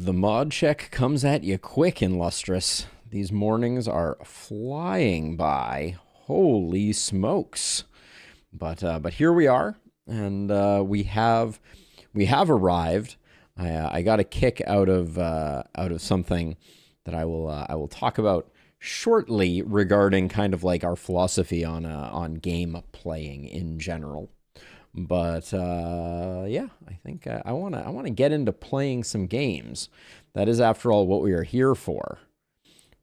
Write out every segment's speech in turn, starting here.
The mod check comes at you quick and lustrous. These mornings are flying by. Holy smokes. But here we are, and we have arrived. I got a kick out of something that I will talk about shortly regarding kind of like our philosophy on game playing in general. But yeah, I think I want to get into playing some games. That is, after all, what we are here for.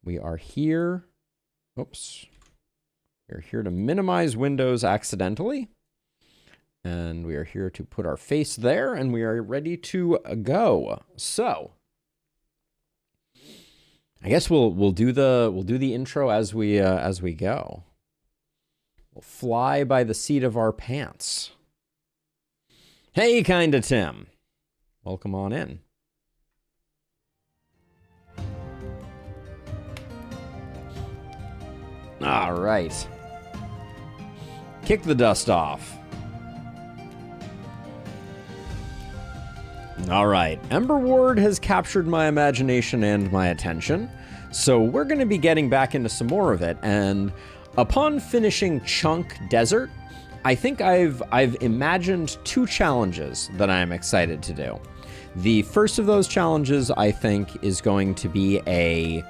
We are here. Oops. We are here to minimize windows accidentally. And we are here to put our face there, and we are ready to go. So, I guess we'll do the intro as we go. We'll fly by the seat of our pants. Hey, Kinda Tim. Welcome on in. All right. Kick the dust off. All right. Emberward has captured my imagination and my attention, so we're going to be getting back into some more of it. And upon finishing Chunk Desert, I think I've imagined two challenges that I'm excited to do. The first of those challenges, I think, is going to be a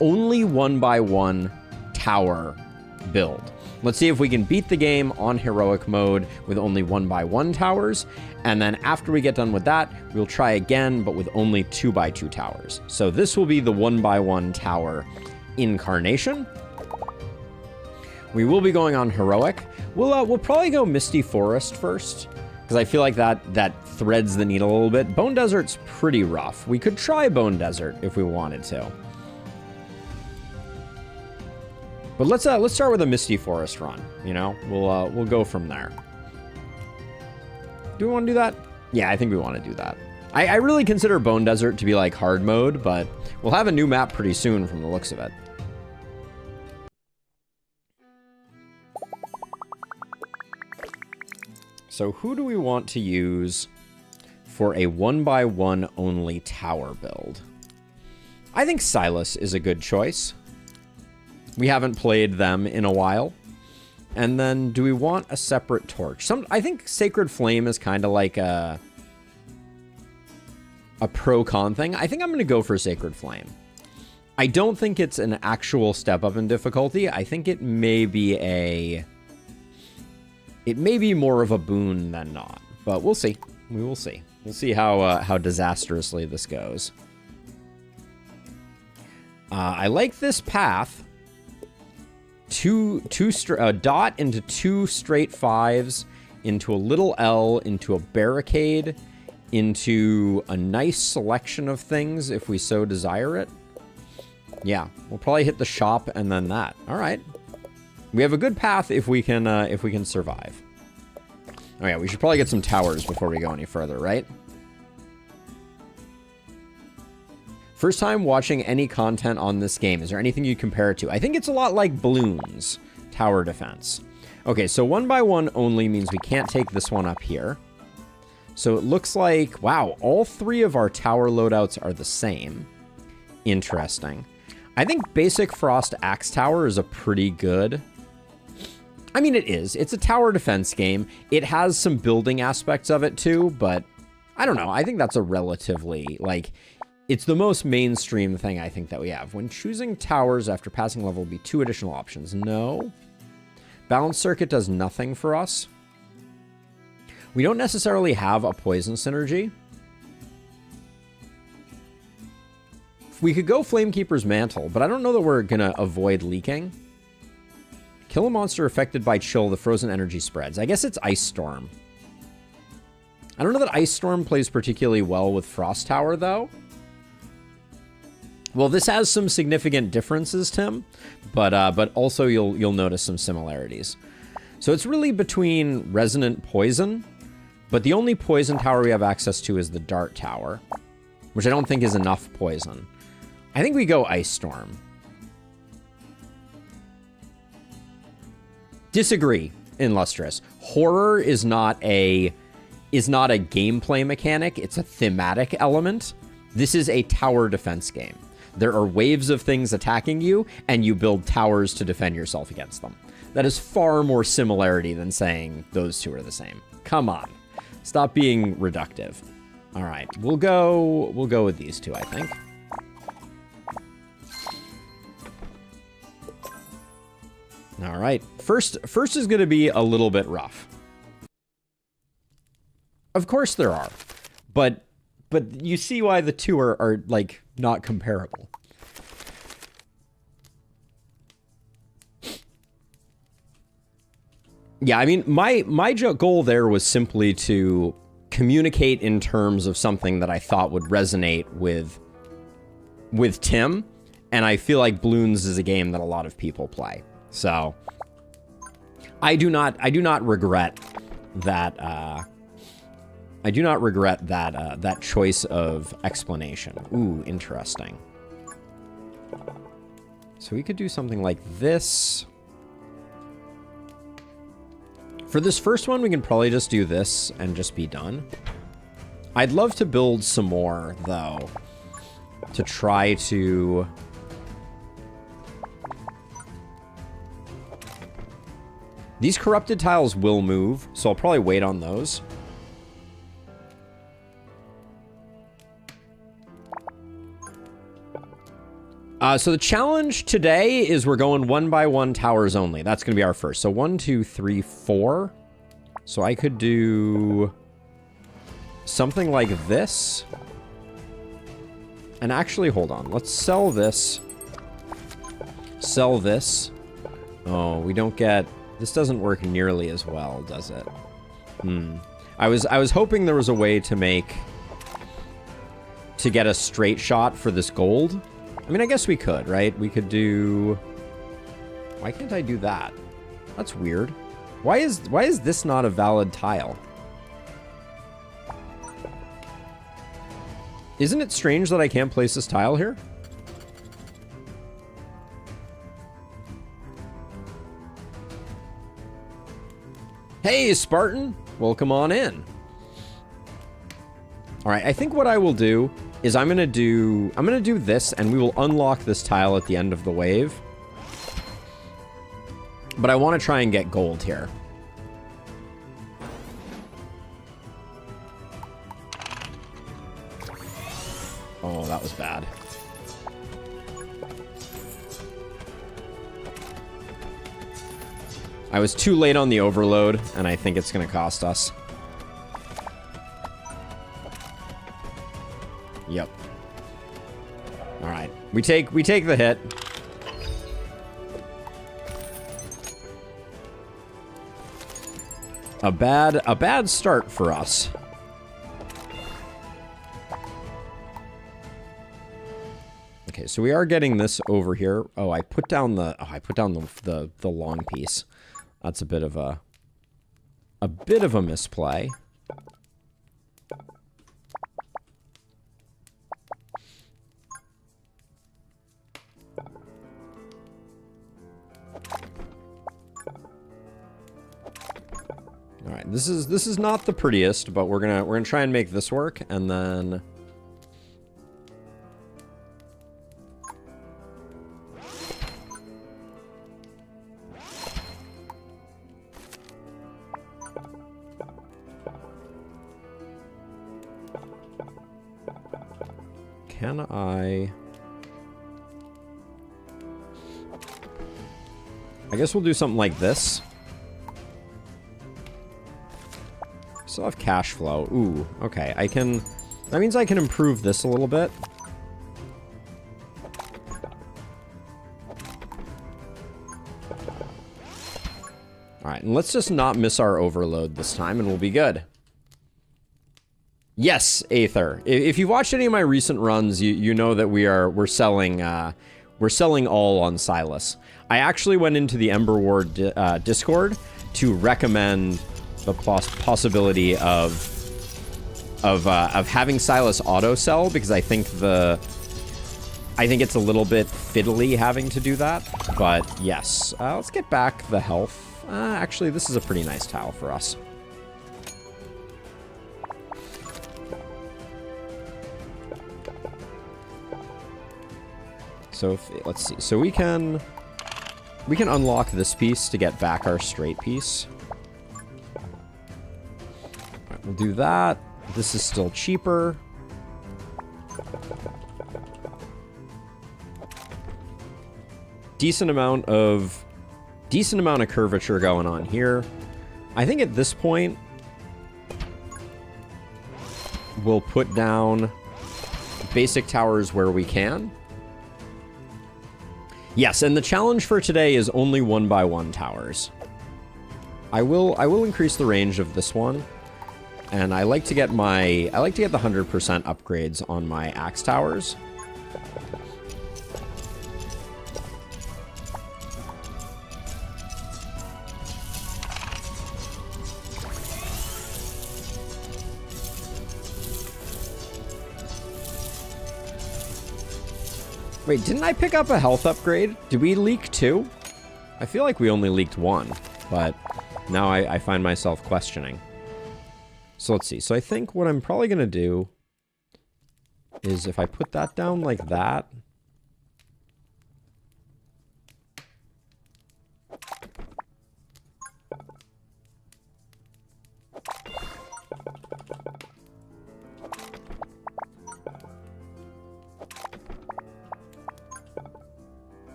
only 1x1 tower build. Let's see if we can beat the game on heroic mode with only 1x1 towers. And then after we get done with that, we'll try again, but with only 2x2 towers. So this will be the 1x1 tower incarnation. We will be going on heroic. We'll probably go Misty Forest first, because I feel like that threads the needle a little bit. Bone Desert's pretty rough. We could try Bone Desert if we wanted to. But let's start with a Misty Forest run. You know, we'll go from there. Do we want to do that? Yeah, I think we want to do that. I really consider Bone Desert to be like hard mode, but we'll have a new map pretty soon from the looks of it. So who do we want to use for a 1x1 only tower build? I think Silas is a good choice. We haven't played them in a while. And then do we want a separate torch? I think Sacred Flame is kind of like a pro-con thing. I think I'm going to go for Sacred Flame. I don't think it's an actual step up in difficulty. I think it may be more of a boon than not, but we'll see. We will see. We'll see how disastrously this goes. I like this path. A dot into two straight fives, into a little L, into a barricade, into a nice selection of things if we so desire it. Yeah, we'll probably hit the shop and then that. All right. We have a good path if we can survive. Oh yeah, we should probably get some towers before we go any further, right? First time watching any content on this game. Is there anything you'd compare it to? I think it's a lot like Bloons tower defense. Okay, so 1x1 only means we can't take this one up here. So it looks like, wow, all three of our tower loadouts are the same. Interesting. I think basic Frost Axe Tower is a pretty good... I mean, it is. It's a tower defense game. It has some building aspects of it too, but I don't know. I think that's a relatively, like, it's the most mainstream thing I think that we have. When choosing towers after passing level will be 2 additional options. No. Balance Circuit does nothing for us. We don't necessarily have a poison synergy. We could go Flamekeeper's Mantle, but I don't know that we're going to avoid leaking. Kill a monster affected by chill, the frozen energy spreads. I guess it's Ice Storm. I don't know that Ice Storm plays particularly well with Frost Tower, though. Well, this has some significant differences, Tim, but also you'll notice some similarities. So it's really between Resonant Poison, but the only poison tower we have access to is the Dart Tower, which I don't think is enough poison. I think we go Ice Storm. Disagree, Illustrious. Horror is not a gameplay mechanic. It's a thematic element. This is a tower defense game. There are waves of things attacking you, and you build towers to defend yourself against them. That is far more similarity than saying those two are the same. Come on. Stop being reductive. All right, we'll go with these two, I think. All right, first is going to be a little bit rough. Of course there are, but you see why the two are like not comparable. Yeah, I mean, my goal there was simply to communicate in terms of something that I thought would resonate with Tim, and I feel like Bloons is a game that a lot of people play. So I do not regret that. I do not regret that choice of explanation. Ooh, interesting. So we could do something like this. For this first one, we can probably just do this and just be done. I'd love to build some more, though, to try to... These corrupted tiles will move, so I'll probably wait on those. So the challenge today is we're going 1x1 towers only. That's going to be our first. So 1, 2, 3, 4. So I could do something like this. And actually, hold on. Let's sell this. Sell this. Oh, we don't get... This doesn't work nearly as well, does it? I was hoping there was a way to get a straight shot for this gold. I mean, I guess we could, right? We could do... Why can't I do that? That's weird. Why is this not a valid tile? Isn't it strange that I can't place this tile here? Hey, Spartan! Welcome on in. All right, I think what I will do is I'm gonna do this, and we will unlock this tile at the end of the wave. But I want to try and get gold here. Oh, that was bad. I was too late on the overload, and I think it's gonna cost us. Yep. All right. We take the hit. A bad start for us. Okay, so we are getting this over here. Oh, I put down the long piece. That's a bit of a misplay. All right, this is not the prettiest, but we're gonna try and make this work, and then can I guess we'll do something like this. Still have cash flow. Ooh, okay. That means I can improve this a little bit. All right, and let's just not miss our overload this time, and we'll be good. Yes, Aether. If you've watched any of my recent runs, you know that we're selling all on Silas. I actually went into the Emberward Discord to recommend the possibility of having Silas auto sell, because I think it's a little bit fiddly having to do that. But yes, let's get back the health. Actually, this is a pretty nice tile for us. So if, let's see. So we can unlock this piece to get back our straight piece. Right, we'll do that. This is still cheaper. Decent amount of curvature going on here. I think at this point we'll put down basic towers where we can. Yes, and the challenge for today is only 1x1 towers. I will increase the range of this one, and I like to get the 100% upgrades on my axe towers. Wait, didn't I pick up a health upgrade? Did we leak 2? I feel like we only leaked 1, but now I find myself questioning. So let's see. So I think what I'm probably going to do is if I put that down like that.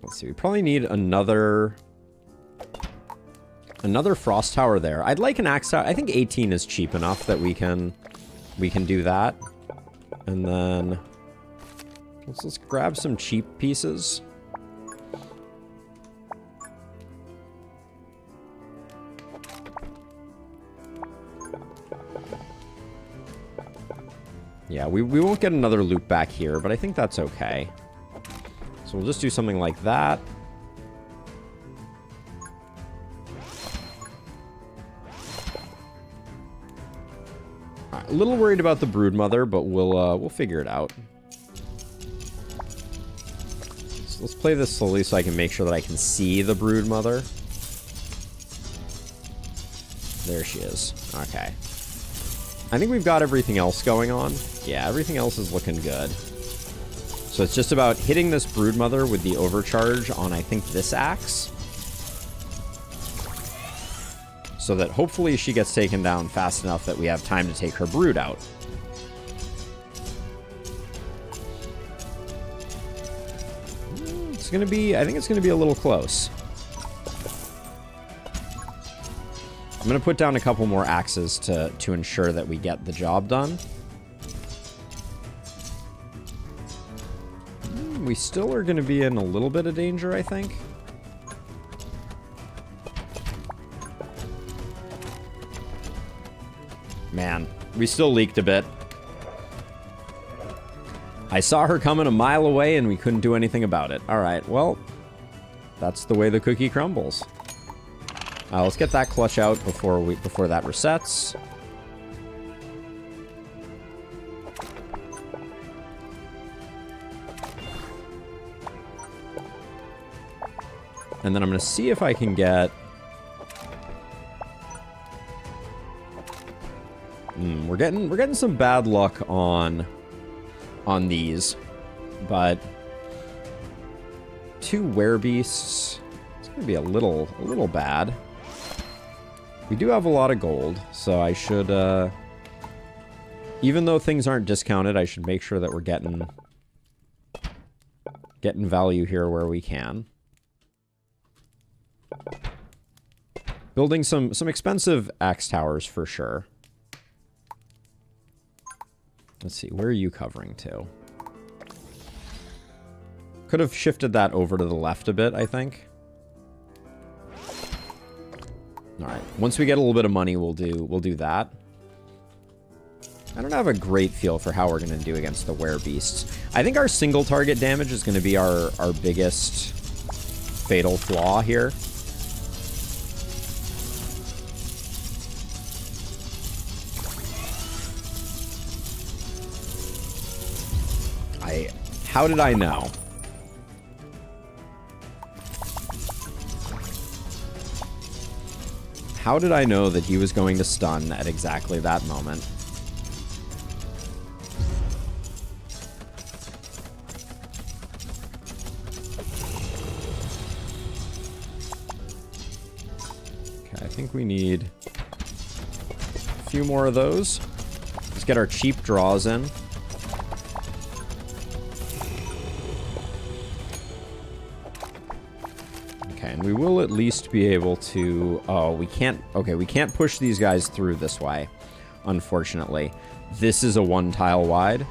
Let's see, we probably need another frost tower there. I'd like an axe tower. I think 18 is cheap enough that we can do that. And then let's grab some cheap pieces. Yeah, we won't get another loop back here, but I think that's okay. So we'll just do something like that. A little worried about the broodmother, but we'll figure it out. So let's play this slowly so I can make sure that I can see the broodmother. There she is. Okay. I think we've got everything else going on. Yeah, everything else is looking good. So it's just about hitting this broodmother with the overcharge on, I think, this axe. So that hopefully she gets taken down fast enough that we have time to take her brood out. It's gonna be, I think it's gonna be a little close. I'm gonna put down a couple more axes to ensure that we get the job done. We still are going to be in a little bit of danger, I think. Man, we still leaked a bit. I saw her coming a mile away and we couldn't do anything about it. All right, well, that's the way the cookie crumbles. Let's get that clutch out before that resets. And then I'm going to see if I can get... We're getting some bad luck on these, but 2 werebeasts. It's going to be a little bad. We do have a lot of gold, so I should, even though things aren't discounted, I should make sure that we're getting value here where we can. Building some expensive axe towers for sure. Let's see, where are you covering to? Could have shifted that over to the left a bit, I think. All right, once we get a little bit of money, we'll do that. I don't have a great feel for how we're going to do against the werebeasts. I think our single target damage is going to be our biggest fatal flaw here. How did I know? How did I know that he was going to stun at exactly that moment? think we need a few more of those. Let's get our cheap draws in. Okay, and we will at least be able to... Oh, we can't... Okay, we can't push these guys through this way, unfortunately. This is a 1 tile wide,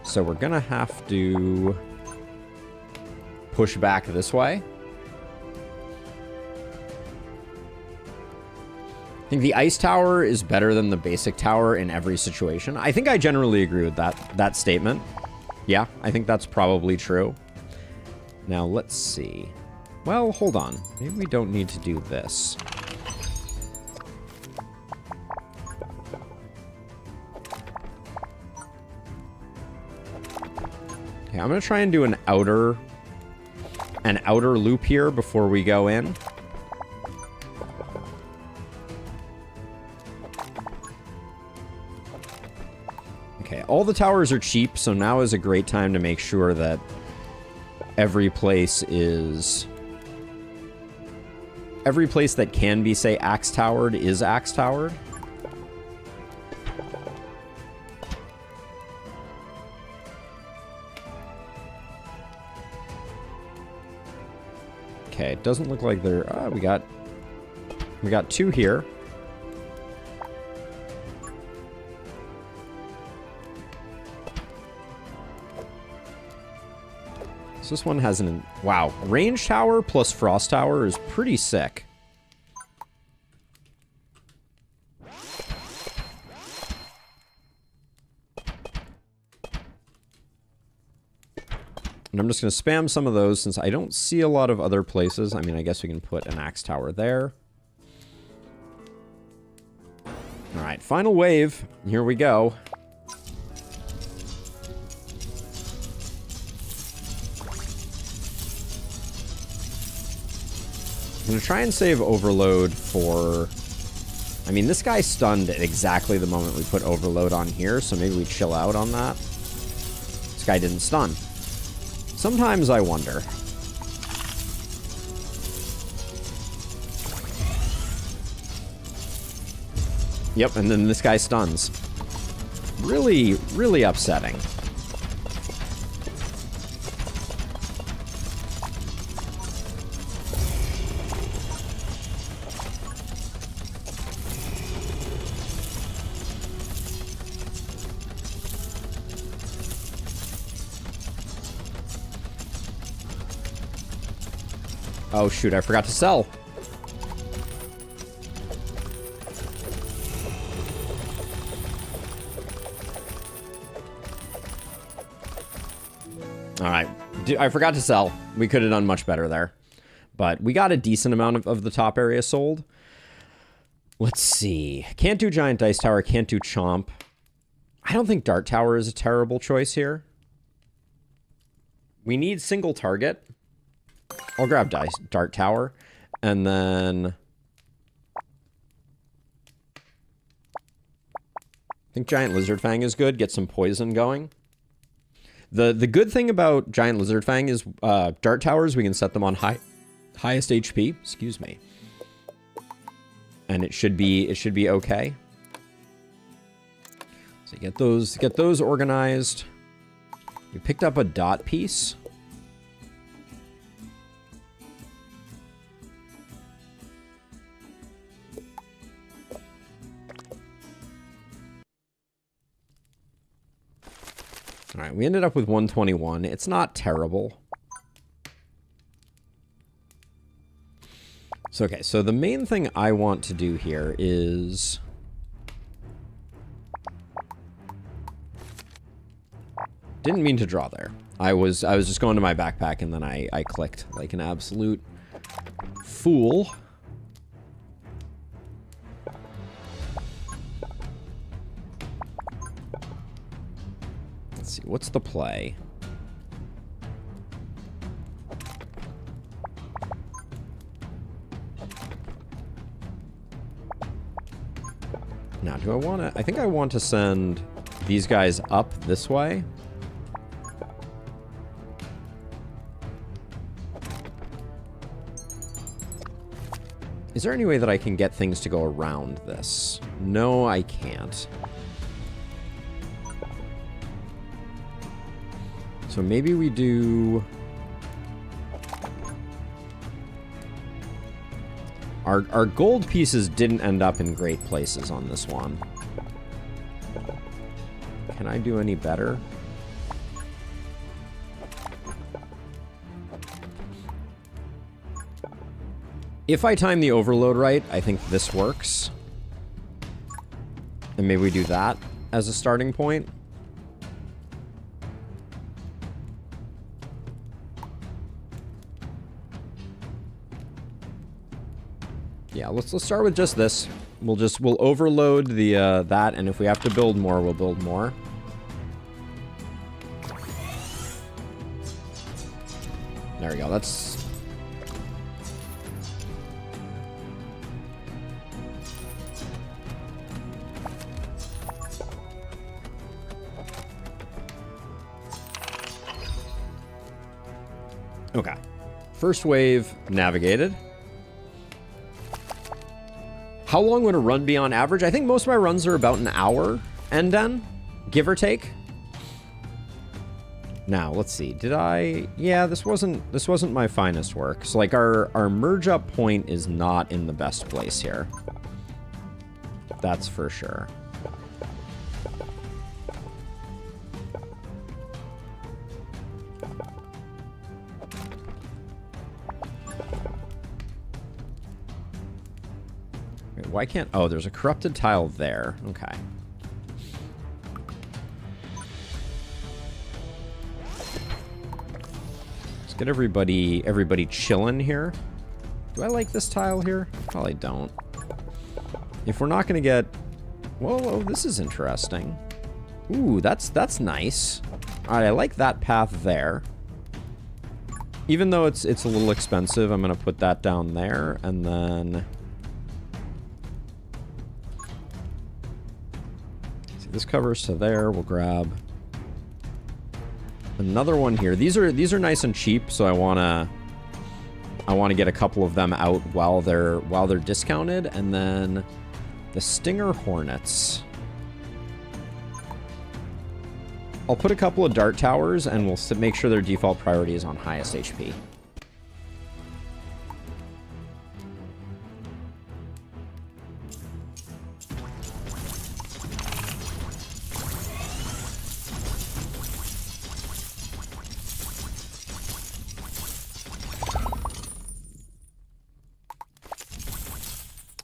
so we're gonna have to push back this way. I think the ice tower is better than the basic tower in every situation. I think I generally agree with that statement. Yeah, I think that's probably true. Now, let's see. Well, hold on. Maybe we don't need to do this. Okay, I'm going to try and do an outer loop here before we go in. Okay, all the towers are cheap, so now is a great time to make sure that every place that can be, say, axe towered is axe towered. Okay, it doesn't look like they're... we got 2 here. So this one has an... Wow. Range tower plus frost tower is pretty sick. And I'm just going to spam some of those since I don't see a lot of other places. I mean, I guess we can put an axe tower there. All right, final wave. Here we go. I'm going to try and save Overload for... I mean, this guy stunned at exactly the moment we put Overload on here, so maybe we chill out on that. This guy didn't stun. Sometimes I wonder. Yep, and then this guy stuns. Really, really upsetting. Oh, shoot, I forgot to sell. All right, I forgot to sell. We could have done much better there. But we got a decent amount of the top area sold. Let's see. Can't do Giant Dice Tower, can't do Chomp. I don't think Dart Tower is a terrible choice here. We need single target. I'll grab Dart Tower, and then... I think Giant Lizard Fang is good. Get some poison going. The good thing about Giant Lizard Fang is Dart Towers, we can set them on highest HP. Excuse me. And it should be okay. So get those organized. We picked up a dot piece. All right, we ended up with 121. It's not terrible. So, okay, so the main thing I want to do here is... Didn't mean to draw there. I was just going to my backpack and then I clicked like an absolute fool. Let's see, what's the play? Now, do I want to... I think I want to send these guys up this way. Is there any way that I can get things to go around this? No, I can't. So maybe we do... Our gold pieces didn't end up in great places on this one. Can I do any better? If I time the overload right, I think this works. And maybe we do that as a starting point. Yeah, let's start with just this. We'll overload the that, and if we have to build more, we'll build more. There we go. That's okay. First wave navigated. How long would a run be on average? I think most of my runs are about an hour, and then, give or take. Now, let's see. Did I... Yeah, this wasn't my finest work. So, like, our merge up point is not in the best place here. That's for sure. Why can't... Oh, there's a corrupted tile there. Okay. Let's get everybody chilling here. Do I like this tile here? Probably don't. If we're not going to get... Whoa, this is interesting. Ooh, that's nice. All right, I like that path there. Even though it's a little expensive, I'm going to put that down there, and then... This covers to there. We'll grab another one here. These are nice and cheap, so I wanna get a couple of them out while they're discounted, and then the Stinger Hornets. I'll put a couple of dart towers, and we'll make sure their default priority is on highest HP.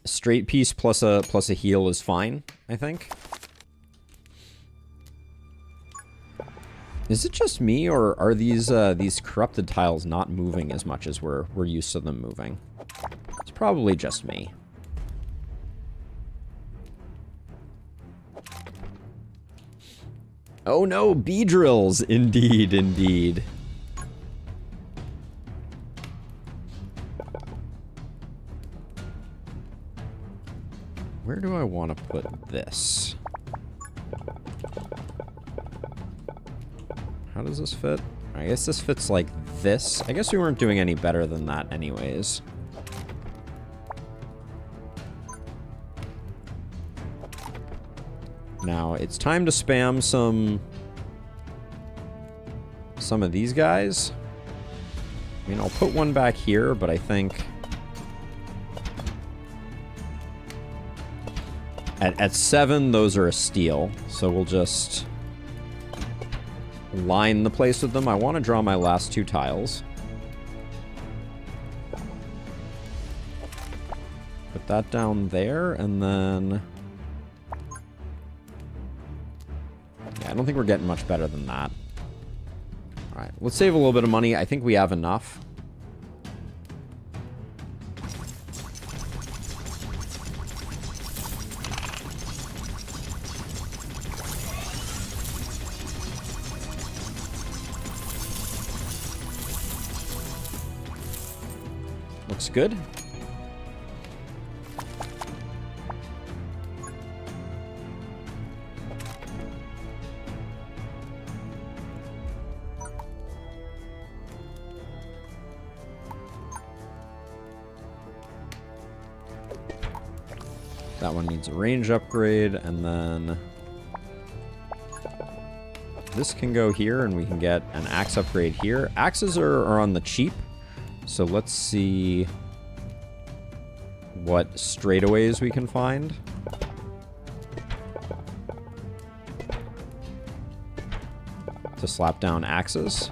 Straight piece plus a heal is fine, I think. Is it just me, or are these corrupted tiles not moving as much as we're used to them moving? It's probably just me. Oh no, bee drills! Indeed, indeed. Where do I want to put this? How does this fit? I guess this fits like this. I guess we weren't doing any better than that anyways. Now, it's time to spam some of these guys. I mean, I'll put one back here, but I think... At 7, those are a steal, so we'll just line the place with them. I want to draw my last 2 tiles. Put that down there, and then... Yeah, I don't think we're getting much better than that. Alright, let's save a little bit of money. I think we have enough. Looks good. That one needs a range upgrade, and then this can go here, and we can get an axe upgrade here. Axes are on the cheap, so let's see what straightaways we can find. To slap down axes.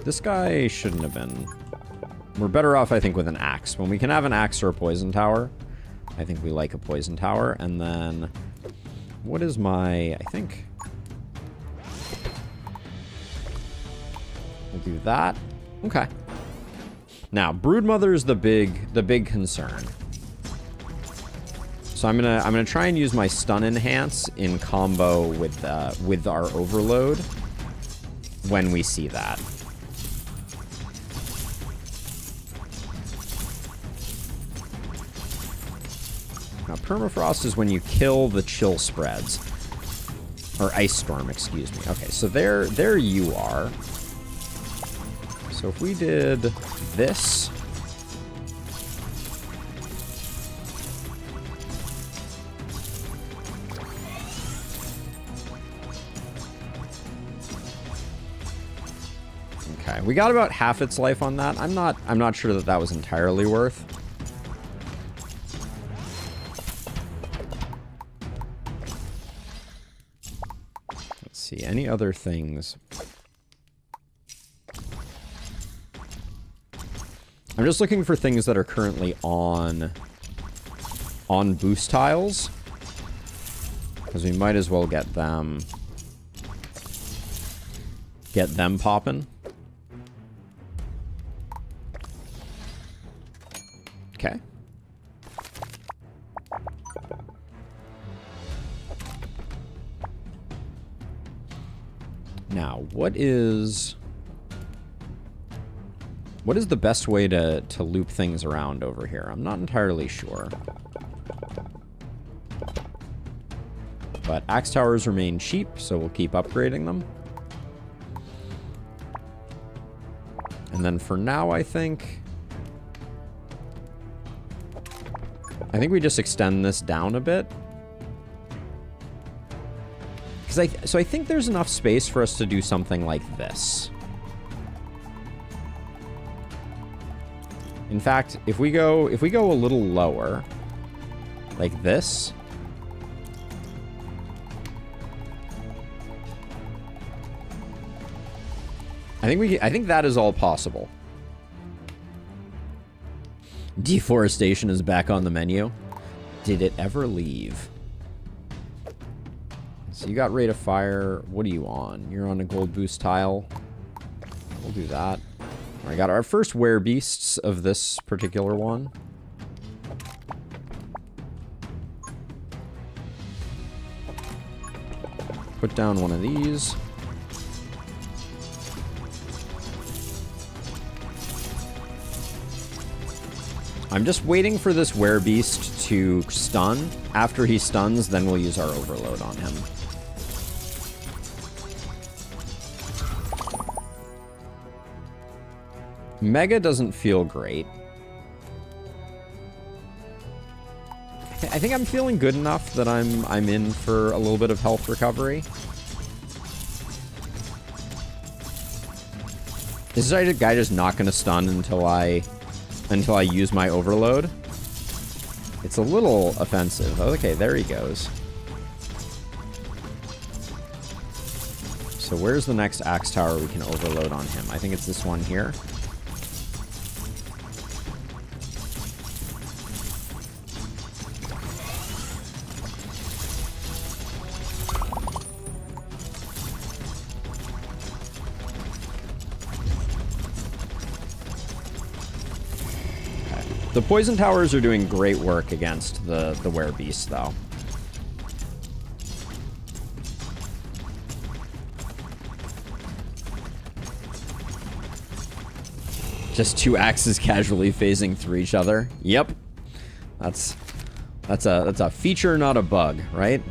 This guy shouldn't have been. We're better off, I think, with an axe. When we can have an axe or a poison tower, I think we like a poison tower. And then, what is my, I think, we'll do that. Okay. Now, Broodmother is the big concern. So I'm gonna try and use my stun enhance in combo with our overload when we see that. Now, permafrost is when you kill the chill spreads. Or ice storm, excuse me. Okay, so there you are. So if we did this. Okay, we got about half its life on that. I'm not sure that was entirely worth. Let's see, any other things? I'm just looking for things that are currently on boost tiles, because we might as well get them popping. Okay. Now, what is the best way to loop things around over here? I'm not entirely sure. But axe towers remain cheap, so we'll keep upgrading them. And then for now, I think we just extend this down a bit. So I think there's enough space for us to do something like this. In fact, if we go a little lower, like this, I think that is all possible. Deforestation is back on the menu. Did it ever leave? So you got Rate of Fire. What are you on? You're on a gold boost tile. We'll do that. I got our first werebeasts of this particular one. Put down one of these. I'm just waiting for this werebeast to stun. After he stuns, then we'll use our overload on him. Mega doesn't feel great. I think I'm feeling good enough that I'm in for a little bit of health recovery. Is this guy just not going to stun until I use my overload? It's a little offensive. Okay, there he goes. So where's the next axe tower we can overload on him? I think it's this one here. The poison towers are doing great work against the werebeast, though. Just two axes casually phasing through each other. Yep, that's a feature, not a bug, right?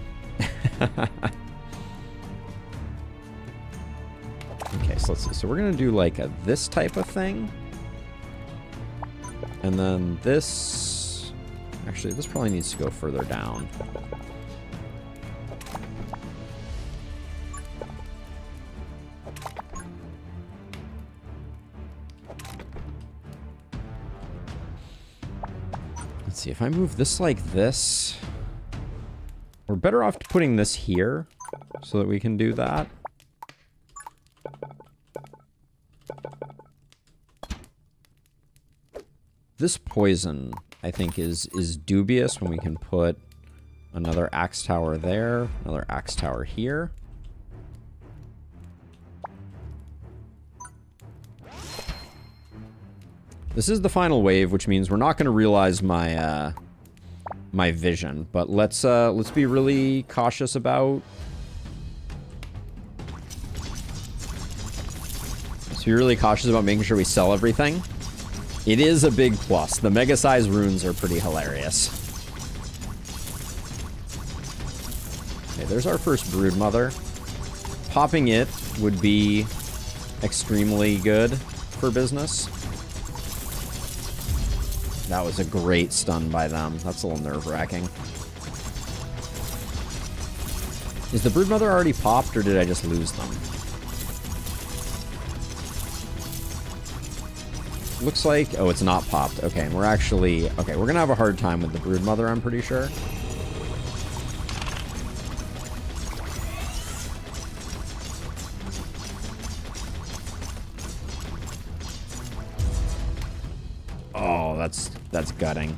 Okay, so let's see. So we're gonna do like this type of thing. And then this... Actually, this probably needs to go further down. Let's see, if I move this like this... We're better off putting this here so that we can do that. This poison, I think, is dubious when we can put another axe tower there, another axe tower here. This is the final wave, which means we're not going to realize my my vision, but let's be really cautious about. Let's be really cautious about making sure we sell everything. It is a big plus. The mega size runes are pretty hilarious. Okay, there's our first broodmother. Popping it would be extremely good for business. That was a great stun by them. That's a little nerve-wracking. Is the broodmother already popped, or did I just lose them? Looks like... Oh, it's not popped. Okay, we're actually... Okay, we're gonna have a hard time with the broodmother, I'm pretty sure. Oh, that's gutting.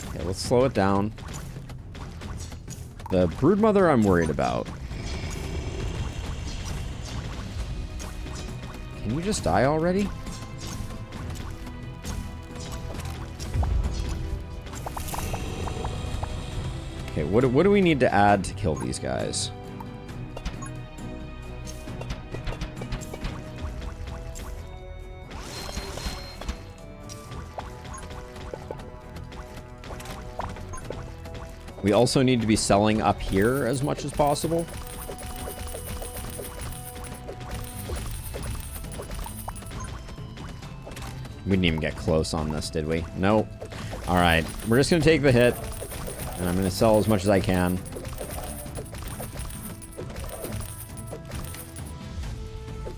Okay, let's slow it down. The broodmother I'm worried about. Can you just die already? Okay, what do we need to add to kill these guys? We also need to be selling up here as much as possible. We didn't even get close on this, did we? Nope. Alright, we're just going to take the hit. And I'm going to sell as much as I can.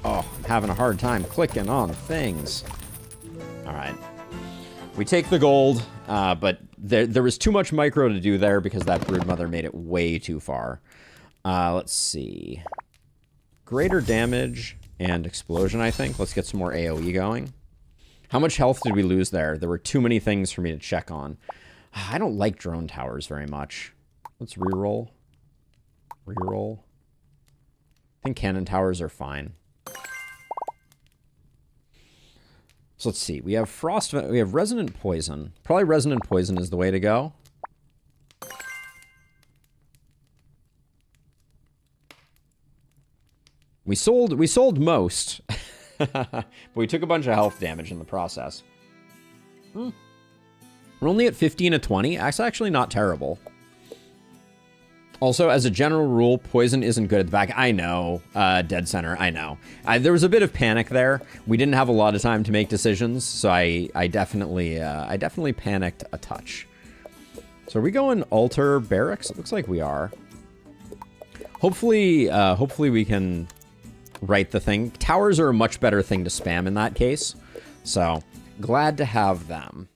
Oh, I'm having a hard time clicking on things. Alright. We take the gold, but there was too much micro to do there because that broodmother made it way too far. Let's see. Greater damage and explosion, I think. Let's get some more AoE going. How much health did we lose there? There were too many things for me to check on. I don't like drone towers very much. Let's reroll. Reroll. I think cannon towers are fine. So let's see. We have frost. We have resonant poison. Probably resonant poison is the way to go. We sold most. But we took a bunch of health damage in the process. We're only at 15 to 20. That's actually not terrible. Also, as a general rule, poison isn't good at the back. I know, dead center, I know. There was a bit of panic there. We didn't have a lot of time to make decisions, so I definitely panicked a touch. So are we going altar barracks? It looks like we are. Hopefully we can right the thing. Towers are a much better thing to spam in that case. So, glad to have them.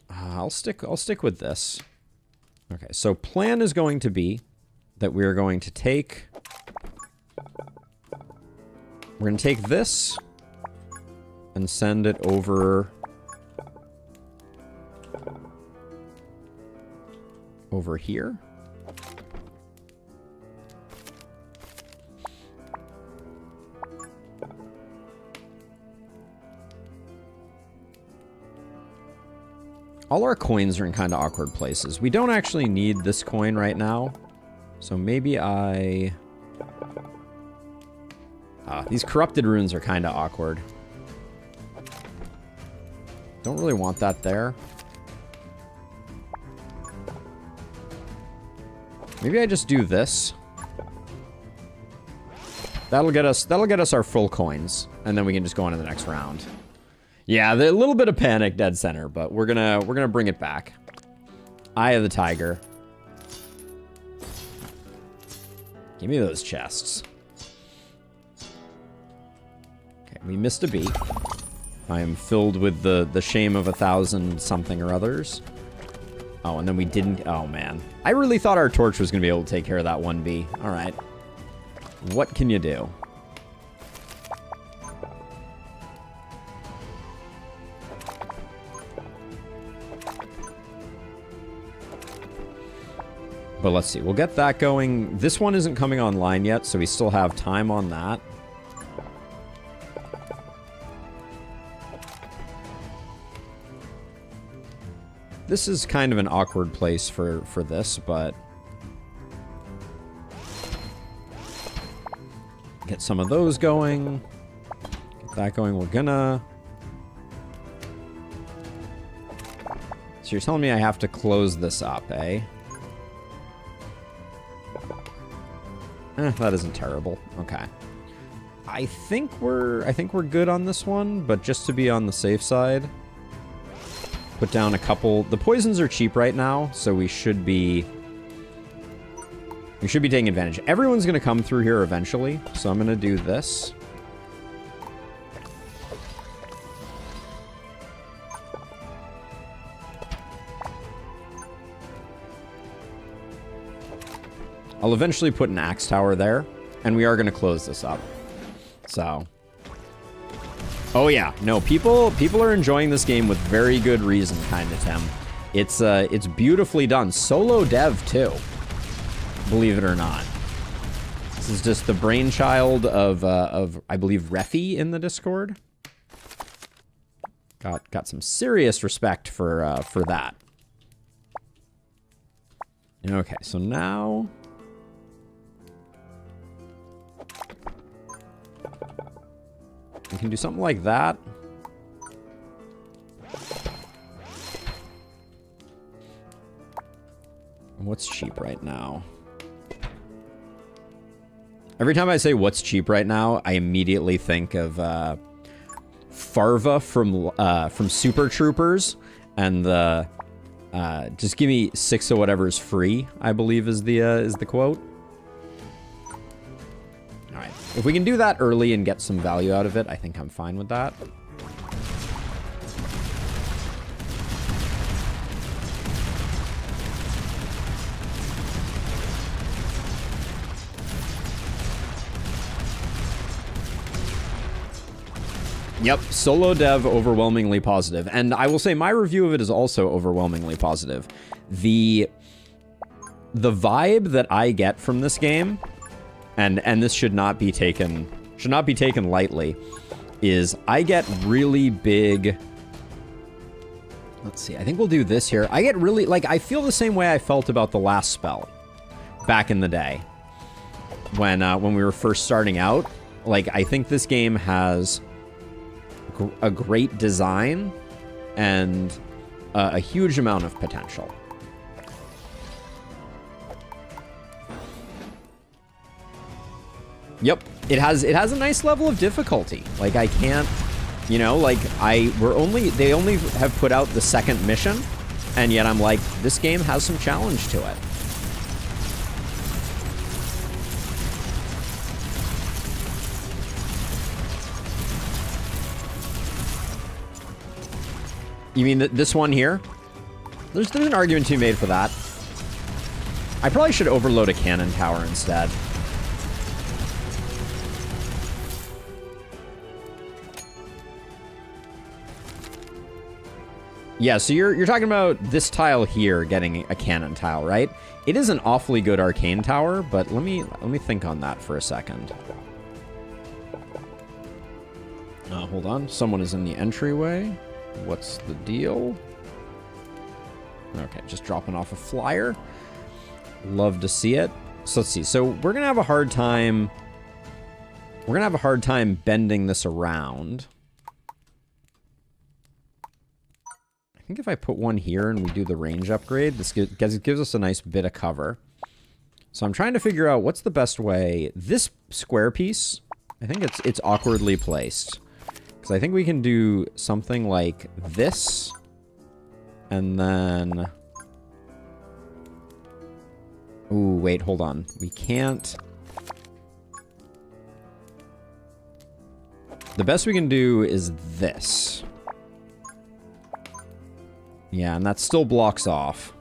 I'll stick with this. Okay, so plan is going to be that we're going to take... We're going to take this and send it over here. All our coins are in kind of awkward places. We don't actually need this coin right now. So maybe I... these corrupted runes are kind of awkward. Don't really want that there. Maybe I just do this. That'll get us our full coins, and then we can just go on to the next round. Yeah, a little bit of panic dead center, but we're gonna bring it back. Eye of the Tiger. Give me those chests. Okay, we missed a beat. I am filled with the shame of 1,000 something or others. Oh, and then we didn't. Oh man, I really thought our torch was gonna be able to take care of that 1B. All right. What can you do? But let's see. We'll get that going. This one isn't coming online yet, so we still have time on that. This is kind of an awkward place for this, but... Get some of those going. Get that going. We're gonna... So you're telling me I have to close this up, eh? That isn't terrible. Okay. I think we're good on this one, but just to be on the safe side, put down a couple. The poisons are cheap right now, so we should be taking advantage. Everyone's going to come through here eventually, so I'm going to do this. I'll eventually put an axe tower there, and we are going to close this up. So. Oh yeah, no, people are enjoying this game with very good reason, kind of, Tim. It's beautifully done. Solo dev, too. Believe it or not. This is just the brainchild of I believe, Refi in the Discord. Got some serious respect for that. Okay, so now... We can do something like that. What's cheap right now? Every time I say what's cheap right now, I immediately think of Farva from Super Troopers, and the just give me 6 of whatever's free, I believe is the quote. All right, if we can do that early and get some value out of it, I think I'm fine with that. Yep, solo dev, overwhelmingly positive. And I will say my review of it is also overwhelmingly positive. The vibe that I get from this game, and this should not be taken lightly, is I get really big... Let's see, I think we'll do this here. I get really, like, I feel the same way I felt about the last spell back in the day when we were first starting out. Like, I think this game has a great design and a huge amount of potential. Yep, it has a nice level of difficulty. Like, I can't, you know, like they only have put out the second mission, and yet I'm like, this game has some challenge to it. You mean this one here? There's an argument to be made for that. I probably should overload a cannon tower instead. Yeah, so you're talking about this tile here getting a cannon tile, right? It is an awfully good arcane tower, but let me think on that for a second. Hold on. Someone is in the entryway. What's the deal? Okay, just dropping off a flyer. Love to see it. So let's see. So we're gonna have a hard time. We're gonna have a hard time bending this around. I think if I put one here and we do the range upgrade, this gives us a nice bit of cover. So I'm trying to figure out what's the best way. This square piece, I think it's awkwardly placed. Because I think we can do something like this. And then... Ooh, wait, hold on. We can't... The best we can do is this. Yeah, and that still blocks off.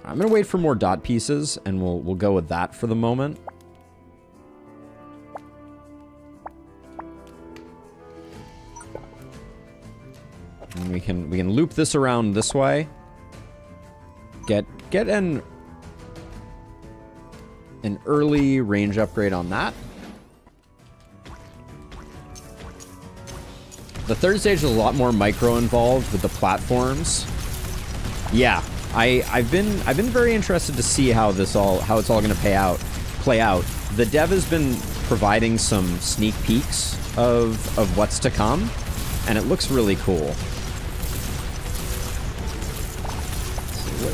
I'm gonna wait for more dot pieces, and we'll go with that for the moment. And we can loop this around this way. Get an early range upgrade on that. The third stage is a lot more micro involved with the platforms. Yeah, I've been very interested to see how it's all going to play out. The dev has been providing some sneak peeks of what's to come, and it looks really cool.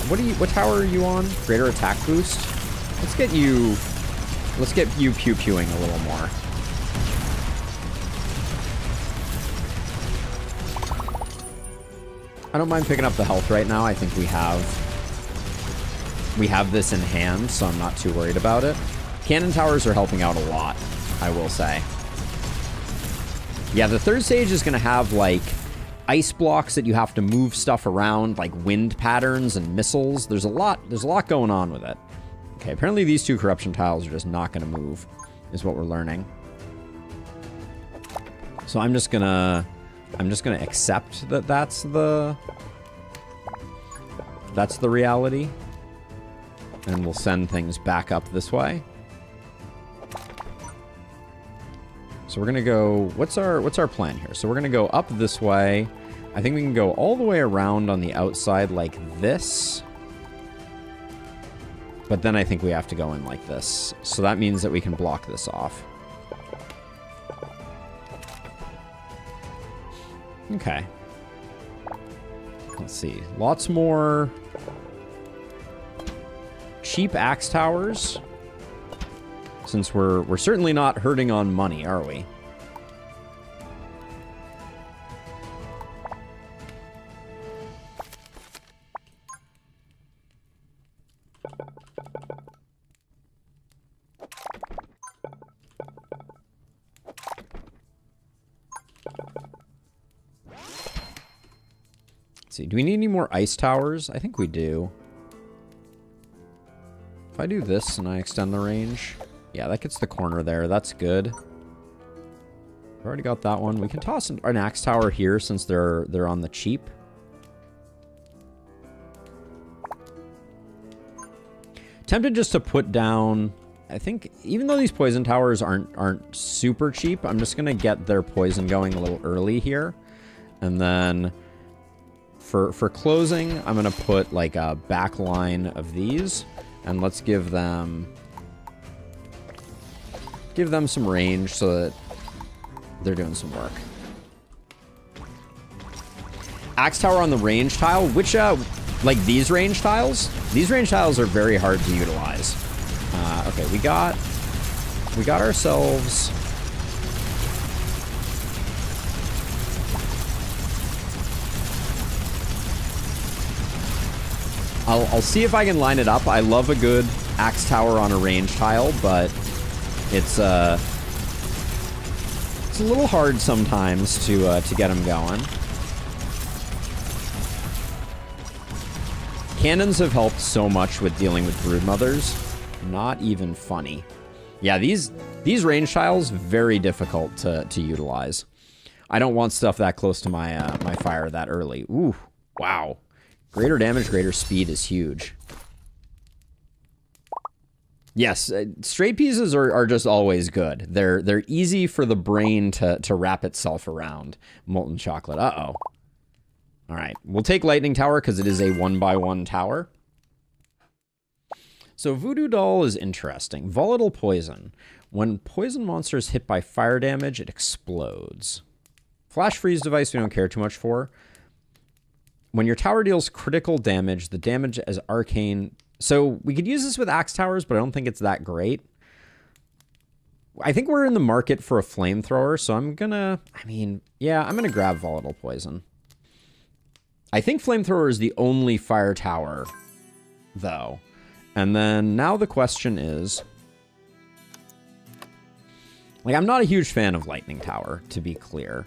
What tower are you on? Greater attack boost? Let's get you pew-pewing a little more. I don't mind picking up the health right now. I think we have this in hand, so I'm not too worried about it. Cannon towers are helping out a lot, I will say. Yeah, the third stage is going to have, like, ice blocks that you have to move stuff around, like wind patterns and missiles. There's a lot going on with it. Okay, apparently these two corruption tiles are just not going to move, is what we're learning. So I'm just gonna accept that that's the reality, and we'll send things back up this way. So we're gonna go. What's our plan here? So we're gonna go up this way. I think we can go all the way around on the outside like this. But then I think we have to go in like this. So that means that we can block this off. Okay. Let's see. Lots more cheap axe towers. Since we're certainly not hurting on money, are we? Let's see. Do we need any more ice towers? I think we do. If I do this and I extend the range... Yeah, that gets the corner there. That's good. We've already got that one. We can toss an axe tower here since they're on the cheap. Tempted just to put down... I think even though these poison towers aren't super cheap, I'm just gonna get their poison going a little early here. And then for closing, I'm gonna put like a back line of these. And let's give them some range so that they're doing some work. Axe tower on the range tile, which, like these range tiles? These range tiles are very hard to utilize. Okay, we got ourselves... I'll see if I can line it up. I love a good axe tower on a range tile, but it's a little hard sometimes to get them going. Cannons have helped so much with dealing with broodmothers. Not even funny. Yeah, these range tiles, very difficult to utilize. I don't want stuff that close to my my fire that early. Ooh, wow. Greater damage, greater speed is huge. Yes, straight pieces are just always good. They're easy for the brain to wrap itself around. Molten chocolate. Uh-oh. All right, we'll take lightning tower because it is a 1x1 tower. So voodoo doll is interesting. Volatile poison. When poison monsters hit by fire damage, it explodes. Flash freeze device we don't care too much for. When your tower deals critical damage, the damage as arcane So we could use this with axe towers, but I don't think it's that great. I think we're in the market for a flamethrower, so I'm gonna, I'm gonna grab volatile poison. I think flamethrower is the only fire tower, though. And then now the question is, like, I'm not a huge fan of lightning tower, to be clear.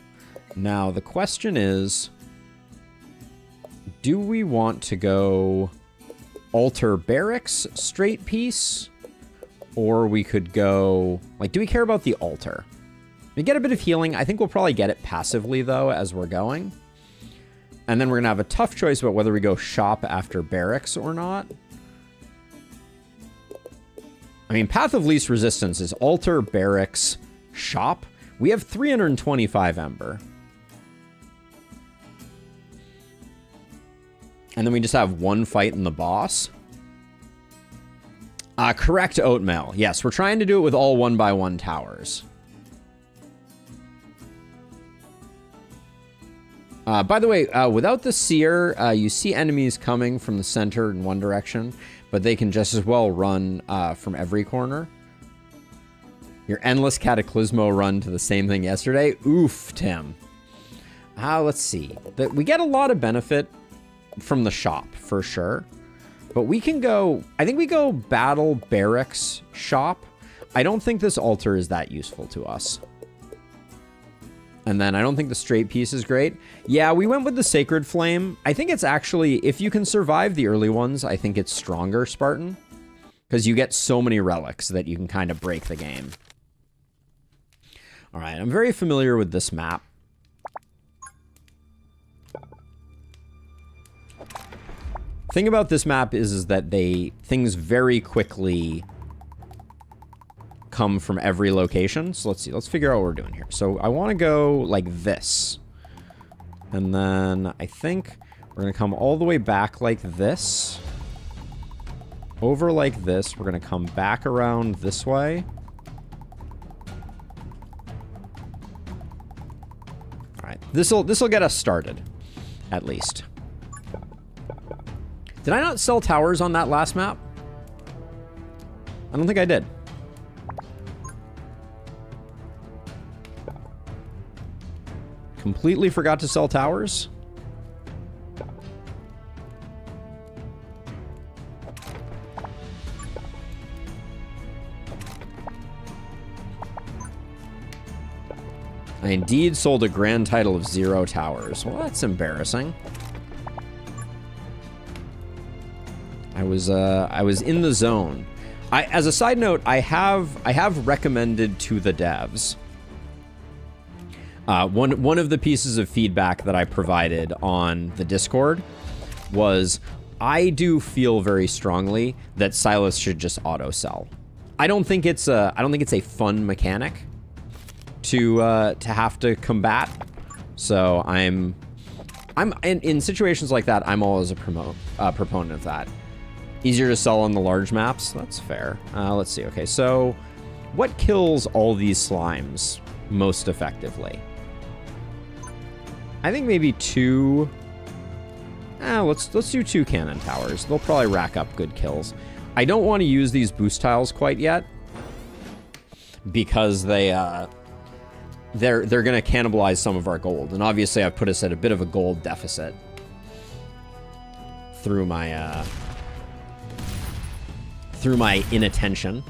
Now the question is, do we want to go altar barracks straight piece? Or we could go, like, do we care about the altar? We get a bit of healing. I think we'll probably get it passively, though, as we're going. And then we're going to have a tough choice about whether we go shop after barracks or not. I mean, path of least resistance is altar, barracks, shop. We have 325 ember. And then we just have one fight in the boss. Correct, Oatmeal. Yes, we're trying to do it with all 1x1 towers. By the way, without the seer, you see enemies coming from the center in one direction, but they can just as well run from every corner. Your endless Cataclysmo run to the same thing yesterday. Oof, Tim. Let's see. We get a lot of benefit from the shop, for sure. But we can go, I think we go battle barracks shop. I don't think this altar is that useful to us. And then I don't think the straight piece is great. Yeah, we went with the Sacred Flame. I think it's actually, if you can survive the early ones, I think it's stronger, Spartan. Because you get so many relics that you can kind of break the game. All right, I'm very familiar with this map. Thing about this map is that things very quickly come from every location. So let's see. Let's figure out what we're doing here. So I want to go like this. And then I think we're going to come all the way back like this. Over like this. We're going to come back around this way. All right. This'll get us started, at least. Did I not sell towers on that last map? I don't think I did. Completely forgot to sell towers. I indeed sold a grand title of 0 towers. Well, that's embarrassing. I was in the zone. As a side note, I have recommended to the devs. One of the pieces of feedback that I provided on the Discord was I do feel very strongly that Silas should just auto sell. I don't think it's a fun mechanic to have to combat. So I'm in situations like that. I'm always a proponent of that. Easier to sell on the large maps. That's fair. Let's see. Okay, so what kills all these slimes most effectively? I think maybe 2. Let's do 2 cannon towers. They'll probably rack up good kills. I don't want to use these boost tiles quite yet because they're going to cannibalize some of our gold, and obviously I've put us at a bit of a gold deficit through my inattention.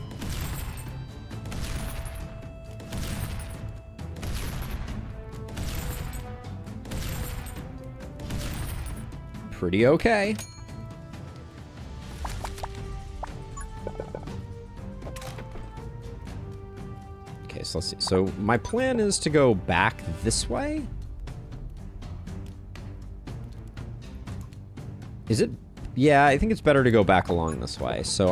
Pretty okay. Okay, so let's see. So my plan is to go back this way. Is it? Yeah, I think it's better to go back along this way. So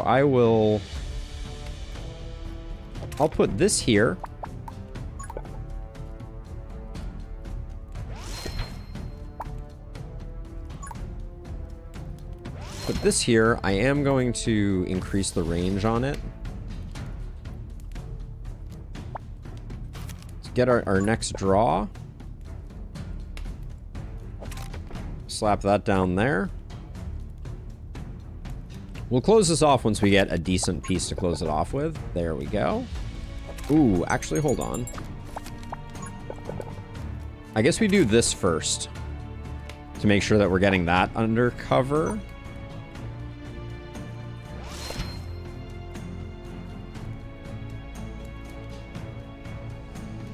I'll put this here. Put this here. I am going to increase the range on it. Let's get our next draw. Slap that down there. We'll close this off once we get a decent piece to close it off with. There we go. Ooh, actually, hold on. I guess we do this first to make sure that we're getting that under cover.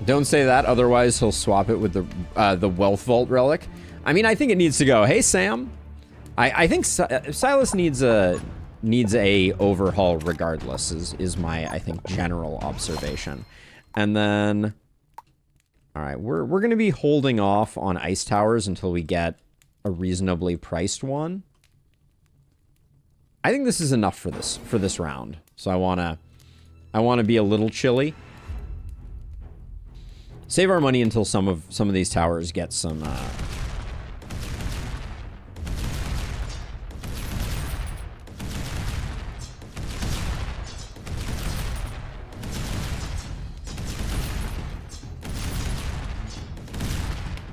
Don't say that, otherwise he'll swap it with the Wealth Vault relic. I mean, I think it needs to go. Hey, Sam. I think Silas needs a overhaul regardless, is my, I think, general observation. And then, all right, we're going to be holding off on ice towers until we get a reasonably priced one. I think this is enough for this round. So I want to be a little chilly. Save our money until some of these towers get some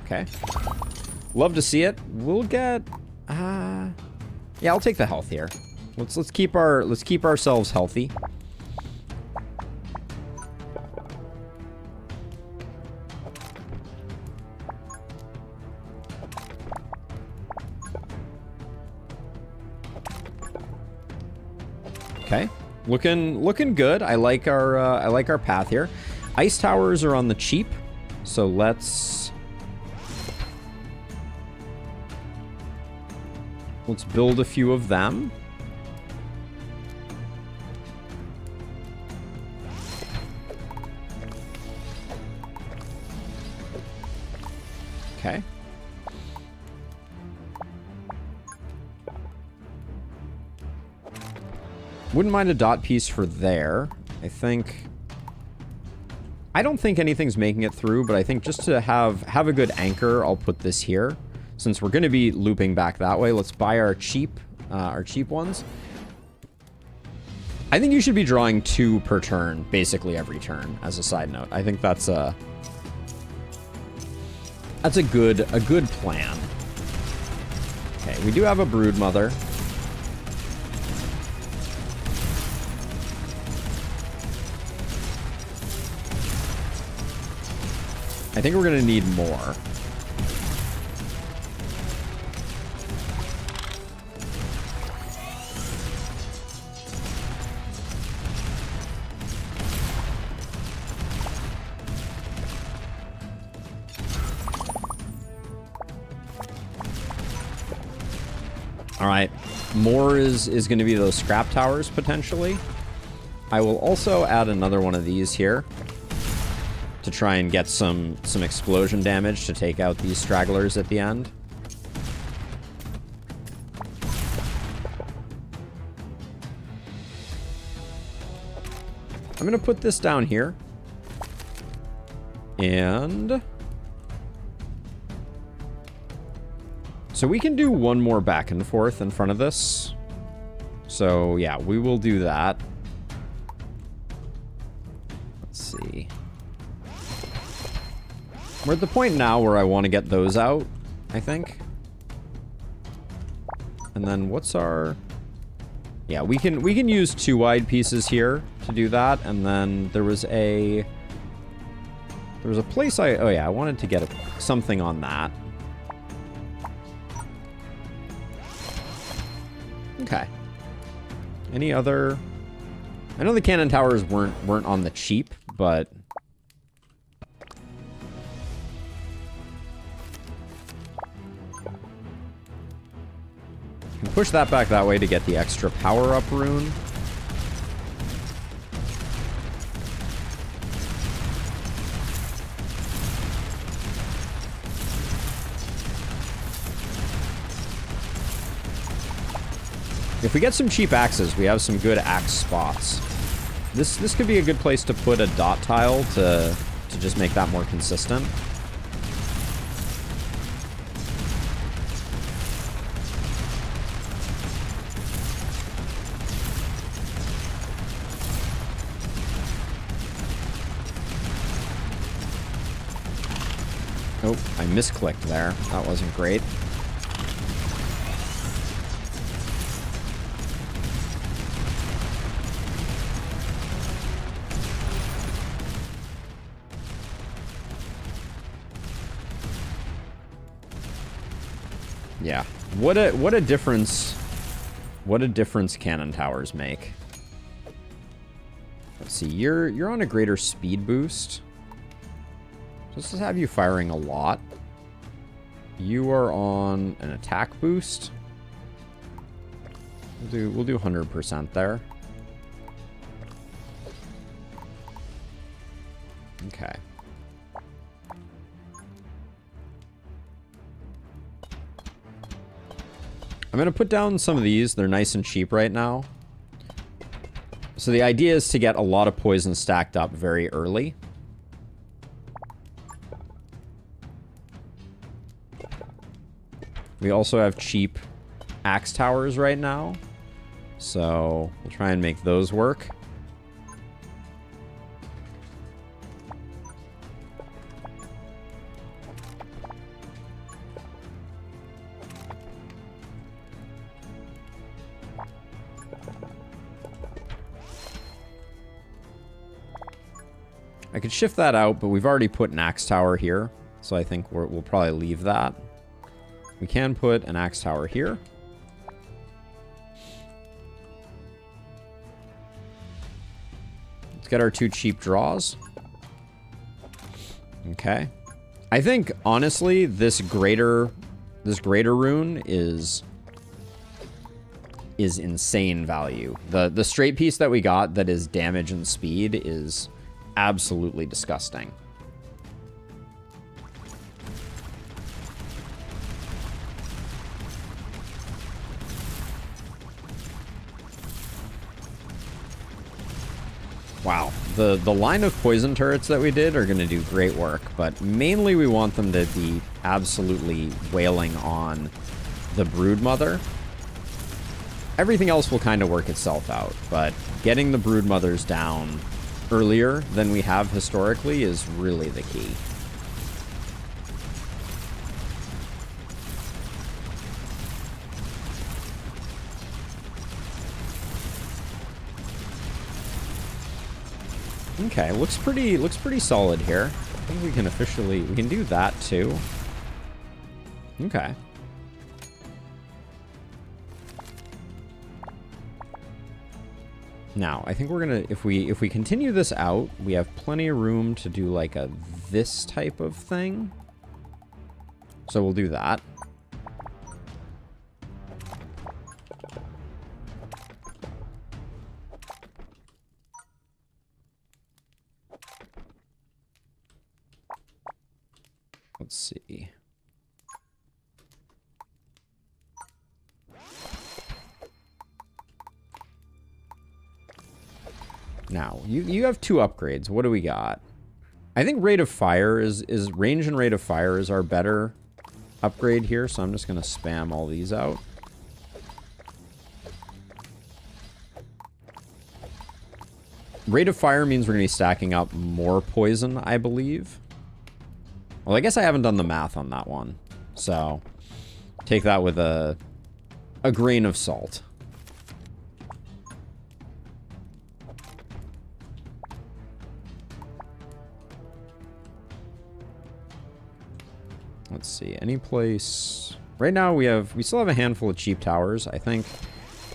okay. Love to see it. We'll get yeah, I'll take the health here. Let's keep ourselves healthy. Okay, looking good. I like our path here. Ice towers are on the cheap, so let's build a few of them. Okay. Wouldn't mind a dot piece for there. I don't think anything's making it through, but I think just to have a good anchor, I'll put this here. Since we're going to be looping back that way, let's buy our cheap ones. I think you should be drawing 2 per turn, basically every turn, as a side note. I think that's a good plan. Okay, we do have a brood mother. I think we're going to need more. All right, more is going to be those scrap towers, potentially. I will also add another one of these here to try and get some explosion damage to take out these stragglers at the end. I'm going to put this down here. And so we can do one more back and forth in front of this. So yeah, we will do that. Let's see. We're at the point now where I want to get those out, I think. And then what's our... Yeah, we can use 2 wide pieces here to do that. And then there was a place oh yeah, I wanted to get something on that. Okay. Any other... I know the cannon towers weren't on the cheap, but... Push that back that way to get the extra power-up rune. If we get some cheap axes, we have some good axe spots. This could be a good place to put a dot tile to just make that more consistent. Oh, I misclicked there. That wasn't great. Yeah. What a difference. What a difference cannon towers make. Let's see. You're on a greater speed boost. Just to have you firing a lot. You are on an attack boost. We'll do 100% there. Okay. I'm going to put down some of these. They're nice and cheap right now. So the idea is to get a lot of poison stacked up very early. We also have cheap axe towers right now. So we'll try and make those work. I could shift that out, but we've already put an axe tower here. So I think we'll probably leave that. We can put an axe tower here. Let's get our 2 cheap draws. Okay. I think, honestly, this greater rune is insane value. The straight piece that we got that is damage and speed is absolutely disgusting. Wow, the line of poison turrets that we did are going to do great work, but mainly we want them to be absolutely wailing on the Broodmother. Everything else will kind of work itself out, but getting the Broodmothers down earlier than we have historically is really the key. Okay, looks pretty solid here. I think we can do that too. Okay. Now, I think we're gonna, if we continue this out, we have plenty of room to do like this type of thing. So we'll do that. Let's see. Now, you have 2 upgrades. What do we got? I think rate of fire is range and rate of fire is our better upgrade here, so I'm just going to spam all these out. Rate of fire means we're going to be stacking up more poison, I believe. Well, I guess I haven't done the math on that one, so take that with a grain of salt. Let's see, any place... Right now we still have a handful of cheap towers. I think,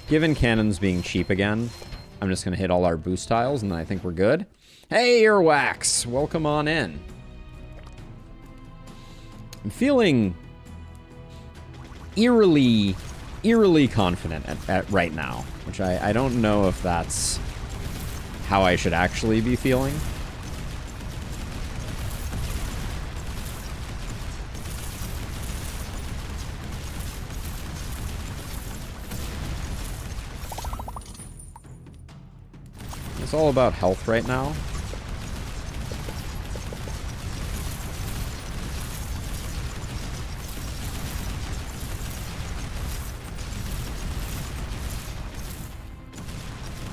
given cannons being cheap again, I'm just going to hit all our boost tiles, and then I think we're good. Hey, Earwax! Welcome on in. I'm feeling eerily confident at right now, which I don't know if that's how I should actually be feeling. It's all about health right now.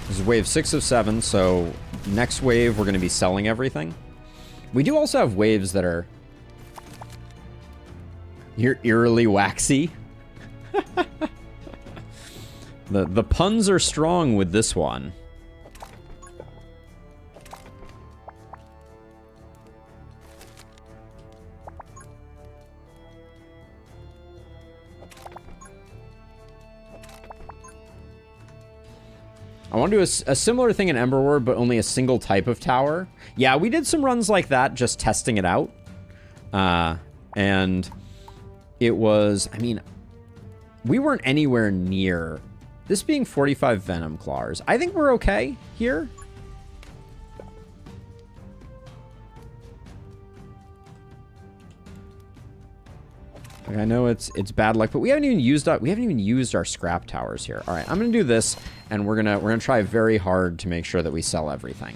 This is wave 6 of 7, so next wave we're going to be selling everything. We do also have waves that are... You're eerily waxy. The puns are strong with this one. I want to do a similar thing in Emberward, but only a single type of tower. Yeah, we did some runs like that, just testing it out. And it was, I mean, we weren't anywhere near this being 45 Venom Claws. I think we're okay here. Like, I know it's bad luck, but we haven't even used our scrap towers here. All right, I'm gonna do this, and we're gonna try very hard to make sure that we sell everything.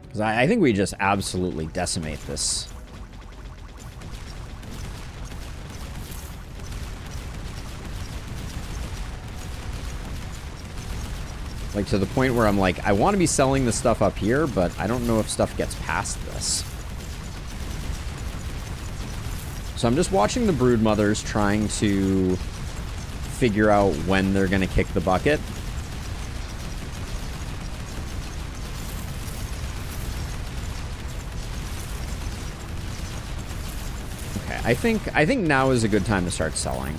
Because I think we just absolutely decimate this. Like, to the point where I'm like, I want to be selling the stuff up here, but I don't know if stuff gets past this. So I'm just watching the Broodmothers trying to figure out when they're going to kick the bucket. Okay, I think now is a good time to start selling.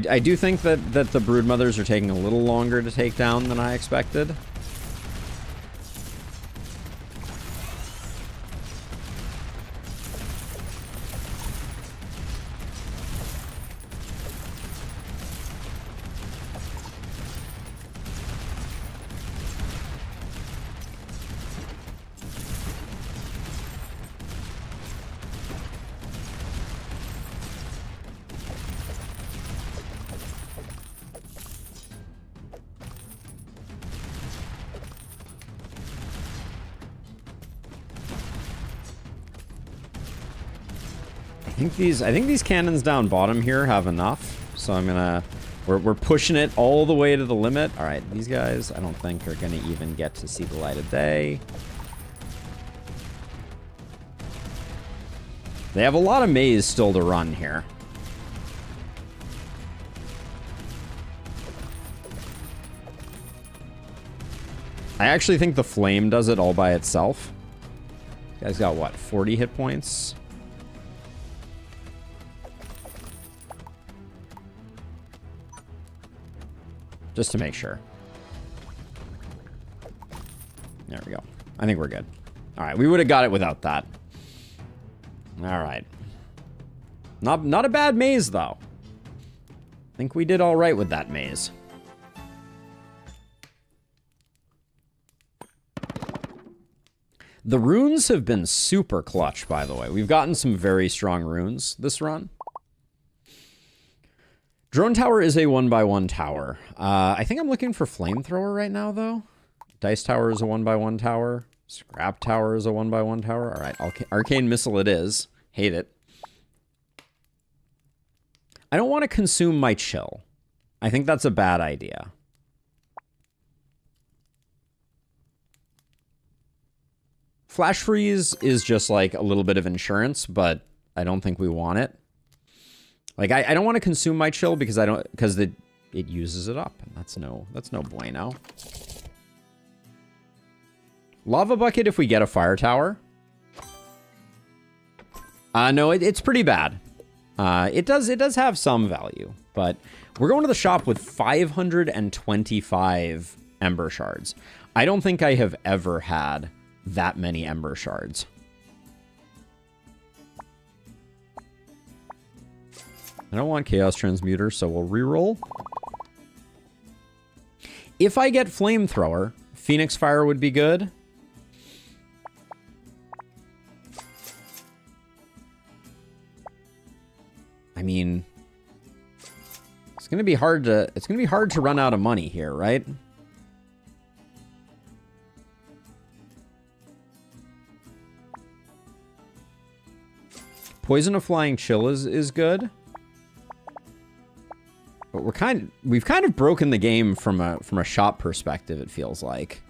I do think that the Broodmothers are taking a little longer to take down than I expected. I think these cannons down bottom here have enough, so I'm gonna we're pushing it all the way to the limit. All right, these guys I don't think are gonna even get to see the light of day. They have a lot of maze still to run here. I actually think the flame does it all by itself. This guy's got what, 40 hit points? Just to make sure. There we go. I think we're good. All right, we would have got it without that. All right. Not a bad maze, though. I think we did all right with that maze. The runes have been super clutch, by the way. We've gotten some very strong runes this run. Drone Tower is a 1x1 tower. I think I'm looking for Flamethrower right now, though. Dice Tower is a 1x1 tower. Scrap Tower is a 1x1 tower. All right, Arcane Missile it is. Hate it. I don't want to consume my chill. I think that's a bad idea. Flash Freeze is just like a little bit of insurance, but I don't think we want it. Like, I don't want to consume my chill because it uses it up, and that's no bueno. Lava Bucket if we get a fire tower. No, it's pretty bad. It does have some value, but we're going to the shop with 525 Ember Shards. I don't think I have ever had that many Ember Shards. I don't want Chaos Transmuter, so we'll reroll. If I get Flamethrower, Phoenix Fire would be good. I mean, it's gonna be hard to run out of money here, right? Poison of Flying Chill is good. But we've kind of broken the game from a shop perspective, it feels like.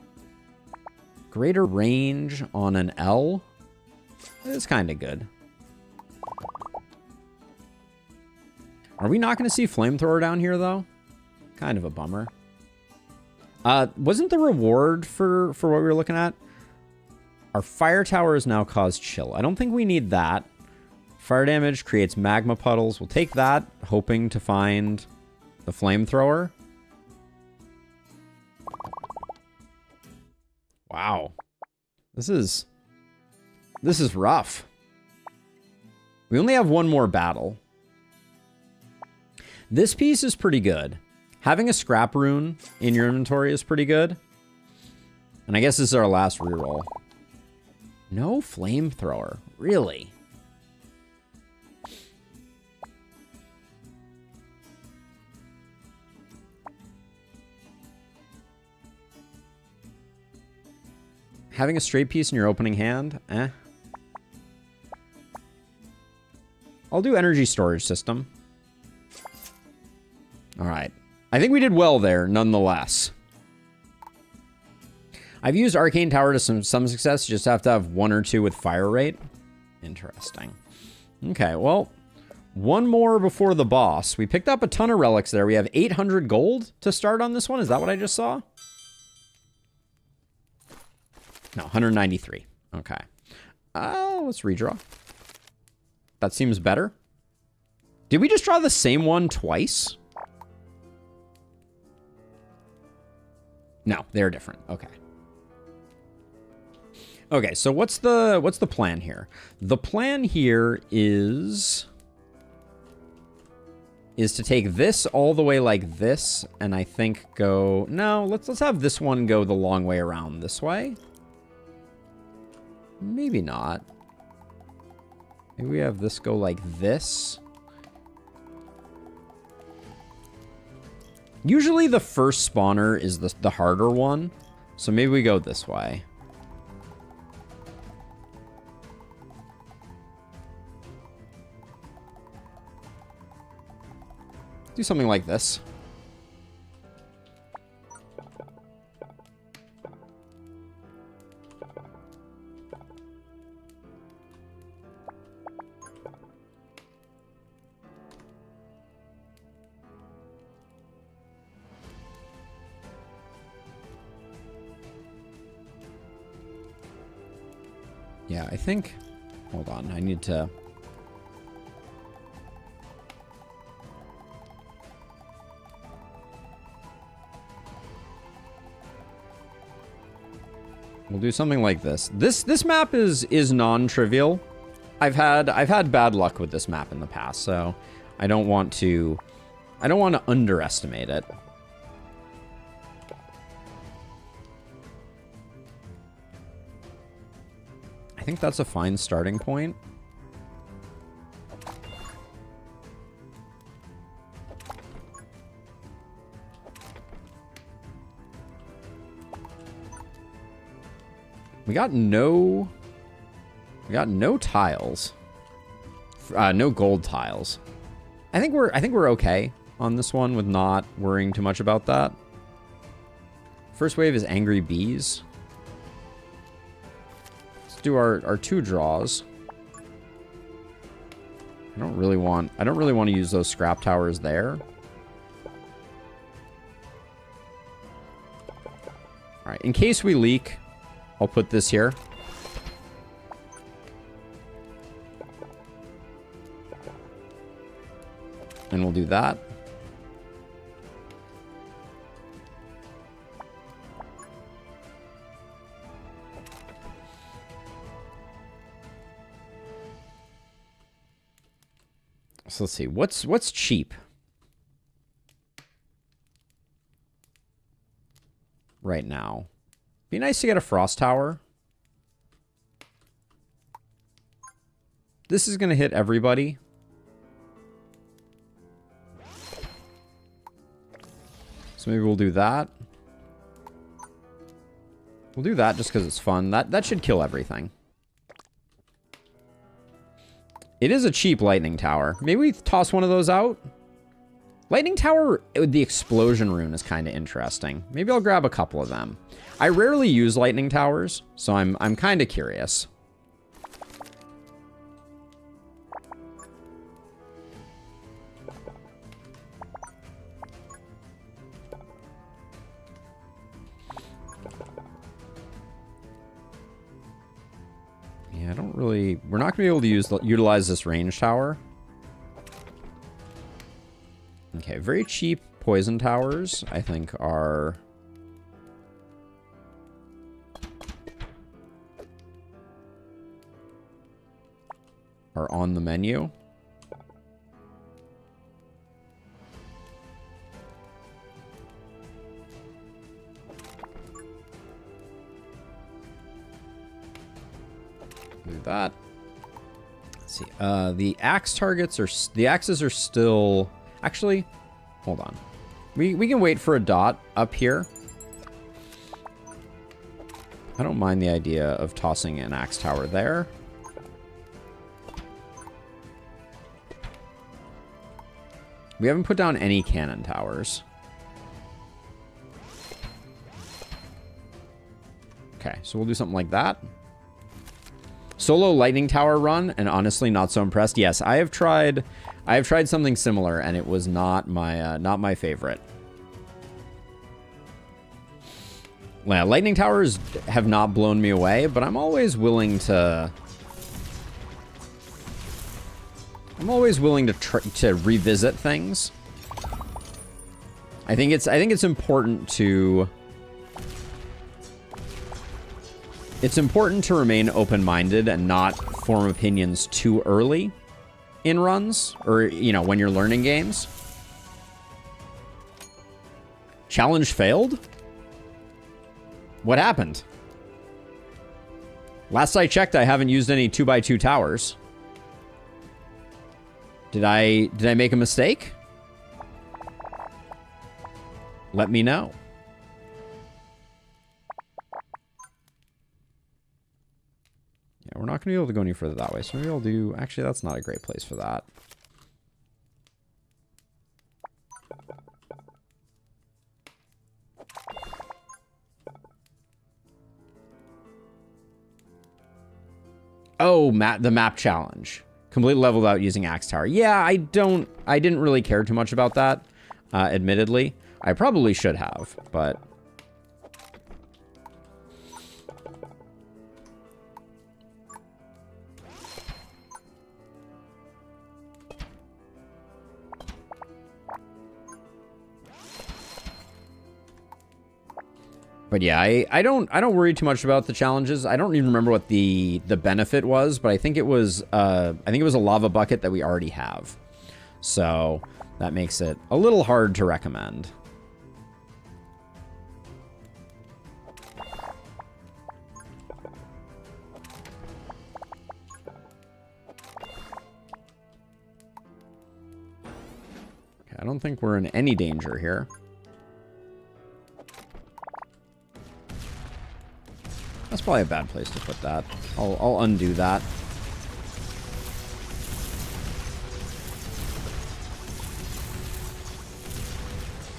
Greater range on an L is kind of good. Are we not going to see flamethrower down here, though? Kind of a bummer. Wasn't the reward for what we were looking at? Our fire tower has now caused chill. I don't think we need that. Fire damage creates magma puddles. We'll take that, hoping to find the flamethrower. Wow. This is rough. We only have one more battle. This piece is pretty good. Having a scrap rune in your inventory is pretty good. And I guess this is our last reroll. No flamethrower. Really? Having a straight piece in your opening hand? Eh. I'll do energy storage system. All right. I think we did well there, nonetheless. I've used Arcane Tower to some success. You just have to have 1 or 2 with fire rate. Interesting. Okay, well, one more before the boss. We picked up a ton of relics there. We have 800 gold to start on this one. Is that what I just saw? No, 193. Okay. Let's redraw. That seems better. Did we just draw the same one twice? No, they're different. Okay. Okay, so what's the plan here? The plan here is to take this all the way like this, and I think go... No, let's have this one go the long way around this way. Maybe not. Maybe we have this go like this. Usually the first spawner is the harder one, so maybe we go this way. Do something like this. Yeah, I think... Hold on, I need to... We'll do something like this. This map is non-trivial. I've had bad luck with this map in the past, so I don't want to underestimate it. I think that's a fine starting point. We got no tiles. No gold tiles. I think we're okay on this one with not worrying too much about that. First wave is angry bees. Let's do our 2 draws. I don't really want to use those scrap towers there. All right, in case we leak, I'll put this here. And we'll do that. So let's see, what's cheap right now? Be nice to get a frost tower. This is going to hit everybody. So maybe we'll do that. We'll do that just because it's fun. That should kill everything. It is a cheap lightning tower. Maybe we toss one of those out. Lightning tower with the explosion rune is kind of interesting. Maybe I'll grab a couple of them. I rarely use lightning towers, so I'm kind of curious. We're not gonna be able to utilize this range tower. Okay, very cheap poison towers, I think, are on the menu. Do that. Let's see. The axe targets are... The axes are still... Actually, hold on. We can wait for a dot up here. I don't mind the idea of tossing an axe tower there. We haven't put down any cannon towers. Okay, so we'll do something like that. Solo lightning tower run, and honestly not so impressed. Yes, I have tried something similar, and it was not my favorite. Well, lightning towers have not blown me away, but I'm always willing to to revisit things. I think it's important to remain open-minded and not form opinions too early in runs, or, you know, when you're learning games. Challenge failed? What happened? Last I checked, I haven't used any 2x2 towers. Did I make a mistake? Let me know. Yeah, we're not going to be able to go any further that way, so maybe I'll do... Actually, that's not a great place for that. Oh, the map challenge. Complete level without using Axe Tower. Yeah, I didn't really care too much about that, admittedly. I probably should have, but... But yeah, I don't worry too much about the challenges. I don't even remember what the benefit was, but I think it was a lava bucket that we already have. So that makes it a little hard to recommend. Okay, I don't think we're in any danger here. That's probably a bad place to put that. I'll undo that.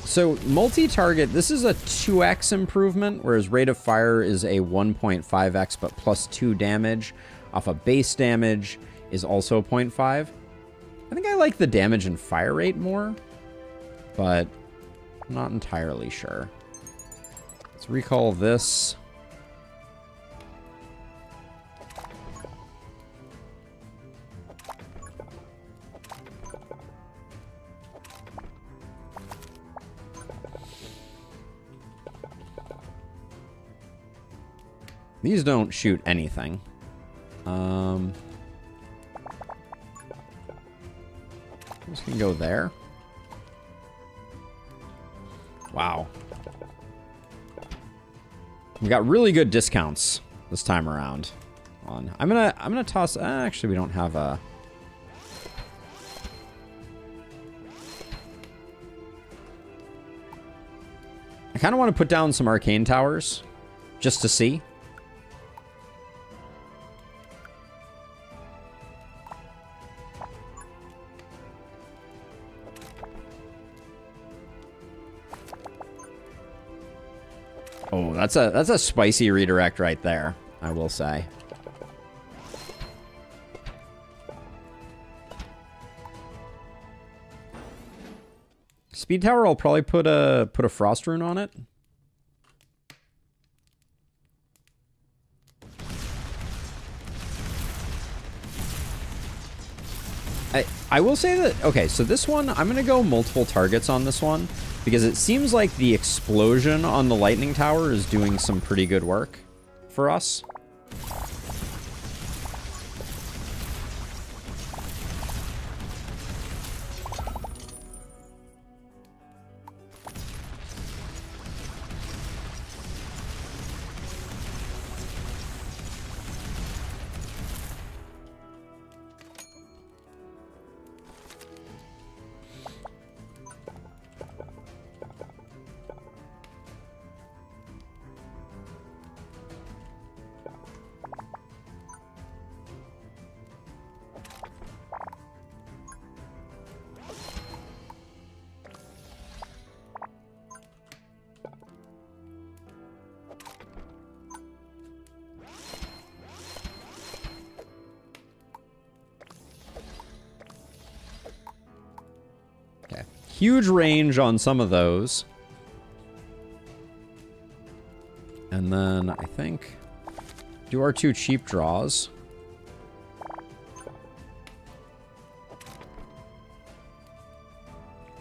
So multi-target, this is a 2x improvement, whereas rate of fire is a 1.5x, but plus 2 damage off of base damage is also 0.5. I think I like the damage and fire rate more, but I'm not entirely sure. Let's recall this. These don't shoot anything. This can go there. Wow. We got really good discounts this time around. I'm gonna toss. Actually, we don't have a. I kind of want to put down some arcane towers, just to see. Oh, that's a spicy redirect right there, I will say. Speed tower, I'll probably put a frost rune on it. I will say that, okay, so this one, I'm going to go multiple targets on this one because it seems like the explosion on the lightning tower is doing some pretty good work for us. Huge range on some of those. And then I think do our 2 cheap draws.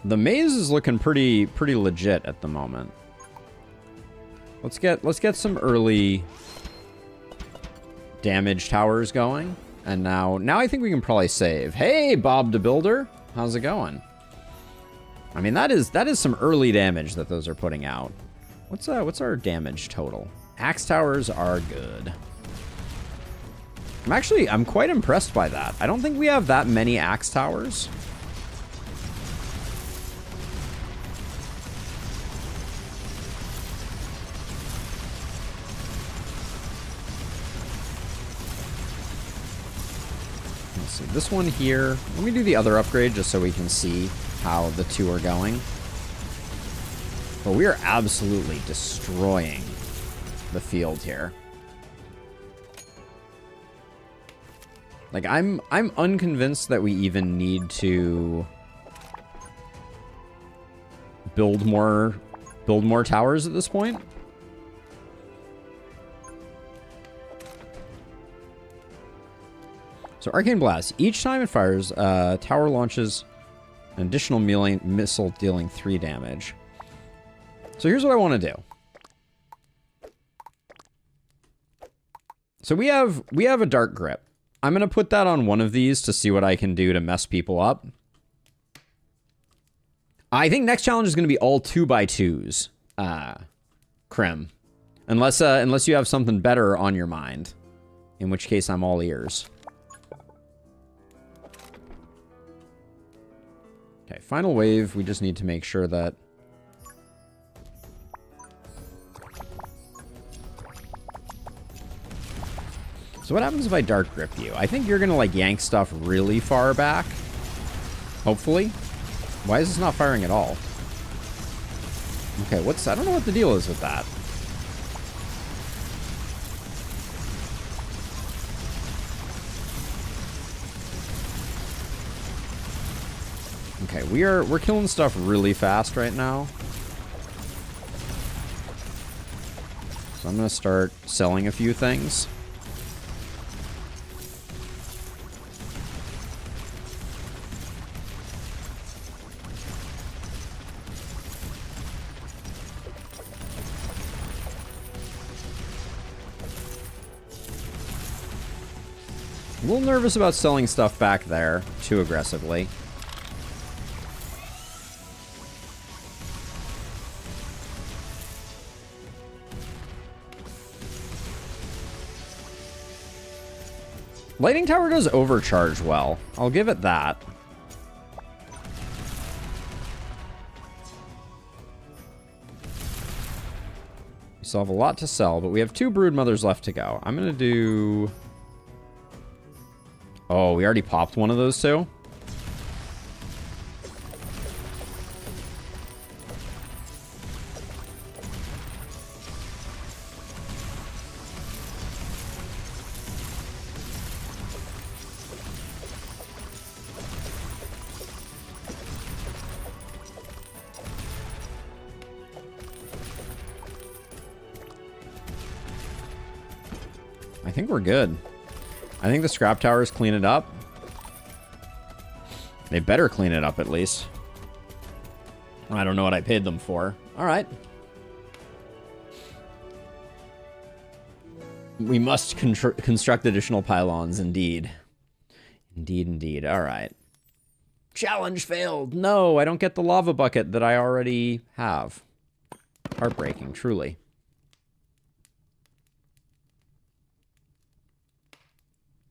The maze is looking pretty legit at the moment. Let's get some early damage towers going. And now I think we can probably save. Hey, Bob the Builder, how's it going? I mean, that is some early damage that those are putting out. What's our damage total? Axe towers are good. I'm quite impressed by that. I don't think we have that many axe towers. Let's see, this one here. Let me do the other upgrade just so we can see how the 2 are going. But we are absolutely destroying the field here. Like, I'm unconvinced that we even need to build more towers at this point. So Arcane Blast. Each time it fires, tower launches an additional missile dealing 3 damage. So here's what I want to do. So we have a Dark Grip. I'm going to put that on one of these to see what I can do to mess people up. I think next challenge is going to be all 2x2s, Krim. Unless you have something better on your mind. In which case I'm all ears. Okay, final wave. We just need to make sure that... So what happens if I Dark Grip you? I think you're going to, like, yank stuff really far back. Hopefully. Why is this not firing at all? Okay, I don't know what the deal is with that. Okay, we're killing stuff really fast right now. So I'm gonna start selling a few things. A little nervous about selling stuff back there too aggressively. Lightning Tower does overcharge well. I'll give it that. We still have a lot to sell, but we have 2 Broodmothers left to go. I'm going to do... Oh, we already popped one of those 2? I think we're good. I think the scrap towers clean it up. They better clean it up at least. I don't know what I paid them for. All right. We must construct additional pylons, indeed. Indeed, indeed. All right. Challenge failed. No, I don't get the lava bucket that I already have. Heartbreaking, truly.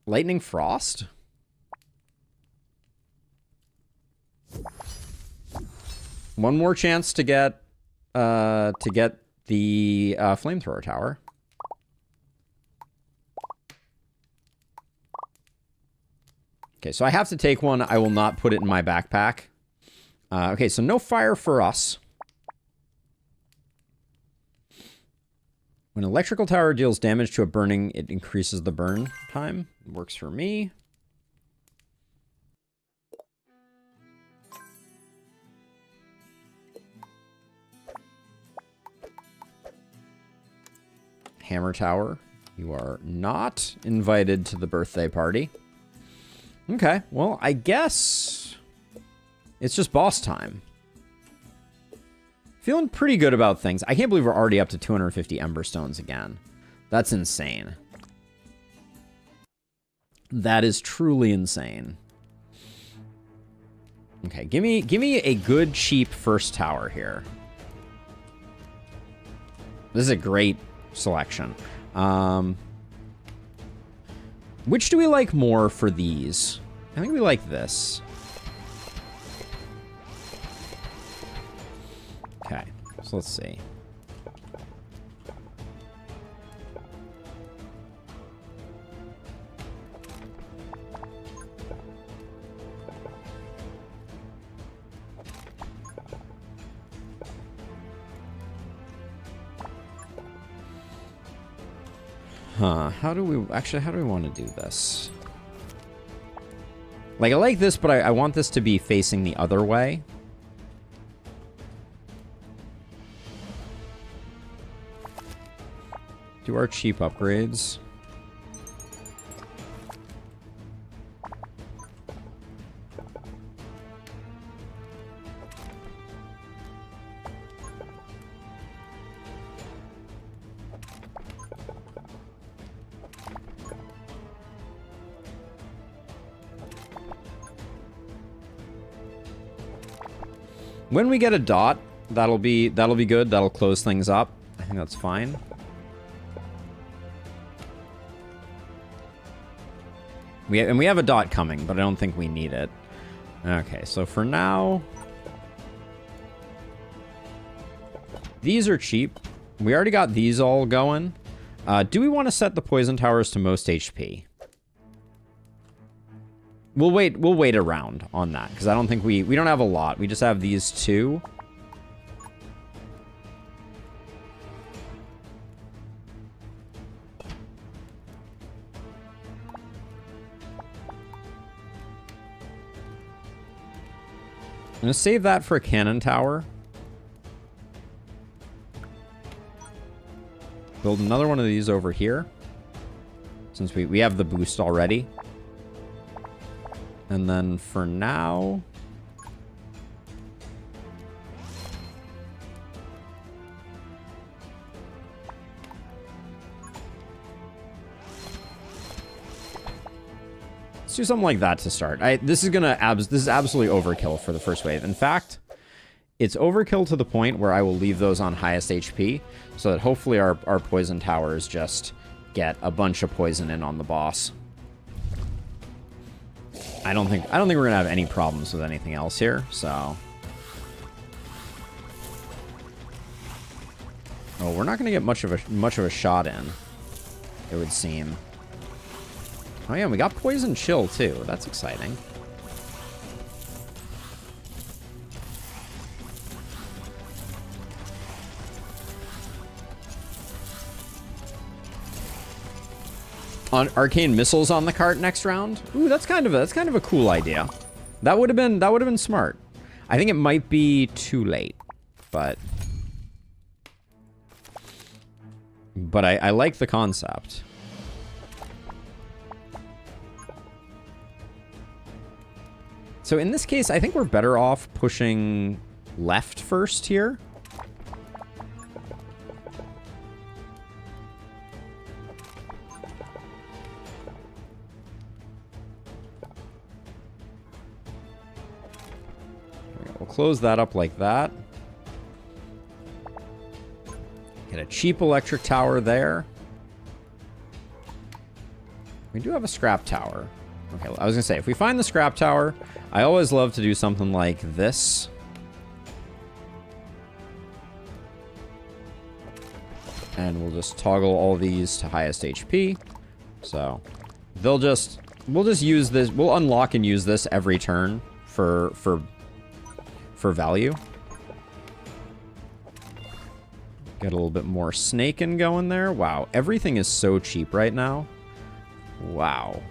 Lightning frost? One more chance to get the flamethrower tower. Okay, so I have to take one. I will not put it in my backpack. Okay, so no fire for us. When an electrical tower deals damage to a burning, it increases the burn time. Works for me. Hammer tower, you are not invited to the birthday party. Okay, well, I guess it's just boss time. Feeling pretty good about things. I can't believe we're already up to 250 Ember Stones again. That's insane. That is truly insane. Okay, give me a good, cheap first tower here. This is a great selection. Which do we like more for these? I think we like this. Okay, so let's see. Huh, how do we want to do this? Like, I like this, but I want this to be facing the other way. Do our cheap upgrades. When we get a dot, that'll be good. That'll close things up. I think that's fine. We have a dot coming, but I don't think we need it. Okay, so for now, these are cheap. We already got these all going. Do we want to set the poison towers to most HP? We'll wait around on that, because I don't think we don't have a lot. We just have these two. I'm gonna save that for a cannon tower. Build another one of these over here, since we have the boost already. And then for now, let's do something like that to start. This is absolutely overkill for the first wave. In fact, it's overkill to the point where I will leave those on highest HP, so that hopefully our poison towers just get a bunch of poison in on the boss. I don't think we're gonna have any problems with anything else here, so. Oh, we're not gonna get much of a shot in, it would seem. Oh yeah, we got poison chill too. That's exciting. On arcane missiles on the cart next round. Ooh, that's kind of a cool idea. That would have been smart. I think it might be too late, but I like the concept. So in this case, I think we're better off pushing left first here. We'll close that up like that. Get a cheap electric tower there. We do have a scrap tower. Okay, I was gonna say, if we find the scrap tower, I always love to do something like this. And we'll just toggle all these to highest HP. So we'll just use this. We'll unlock and use this every turn for value. Get a little bit more snaking going there. Wow, everything is so cheap right now. Wow.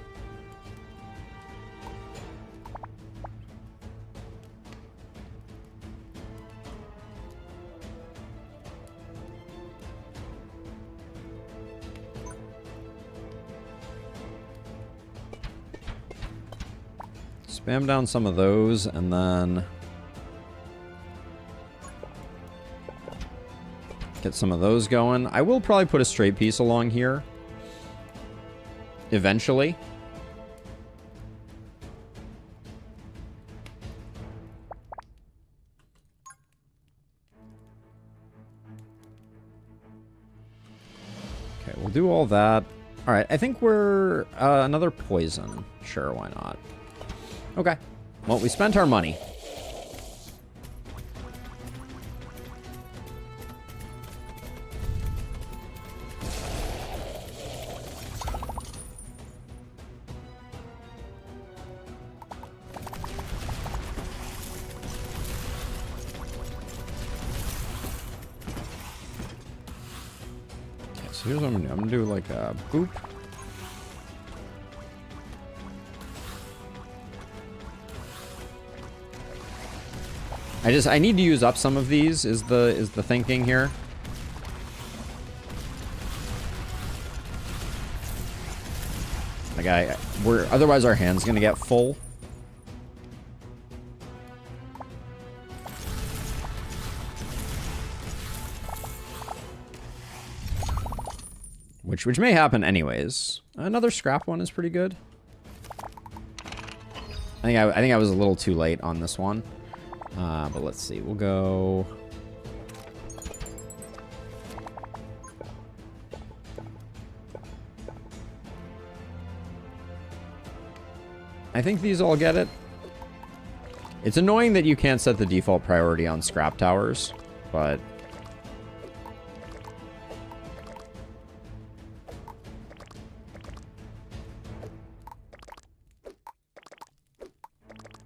Spam down some of those, and then get some of those going. I will probably put a straight piece along here eventually. Okay, we'll do all that. All right, I think we're another poison. Sure, why not? Okay. Well, we spent our money. Okay, so here's what I'm gonna do. I'm gonna do like a boop. I need to use up some of these is the thinking here. Like otherwise our hand's gonna get full. Which may happen anyways. Another scrap one is pretty good. I think I was a little too late on this one. But let's see, we'll go... I think these all get it. It's annoying that you can't set the default priority on scrap towers, but...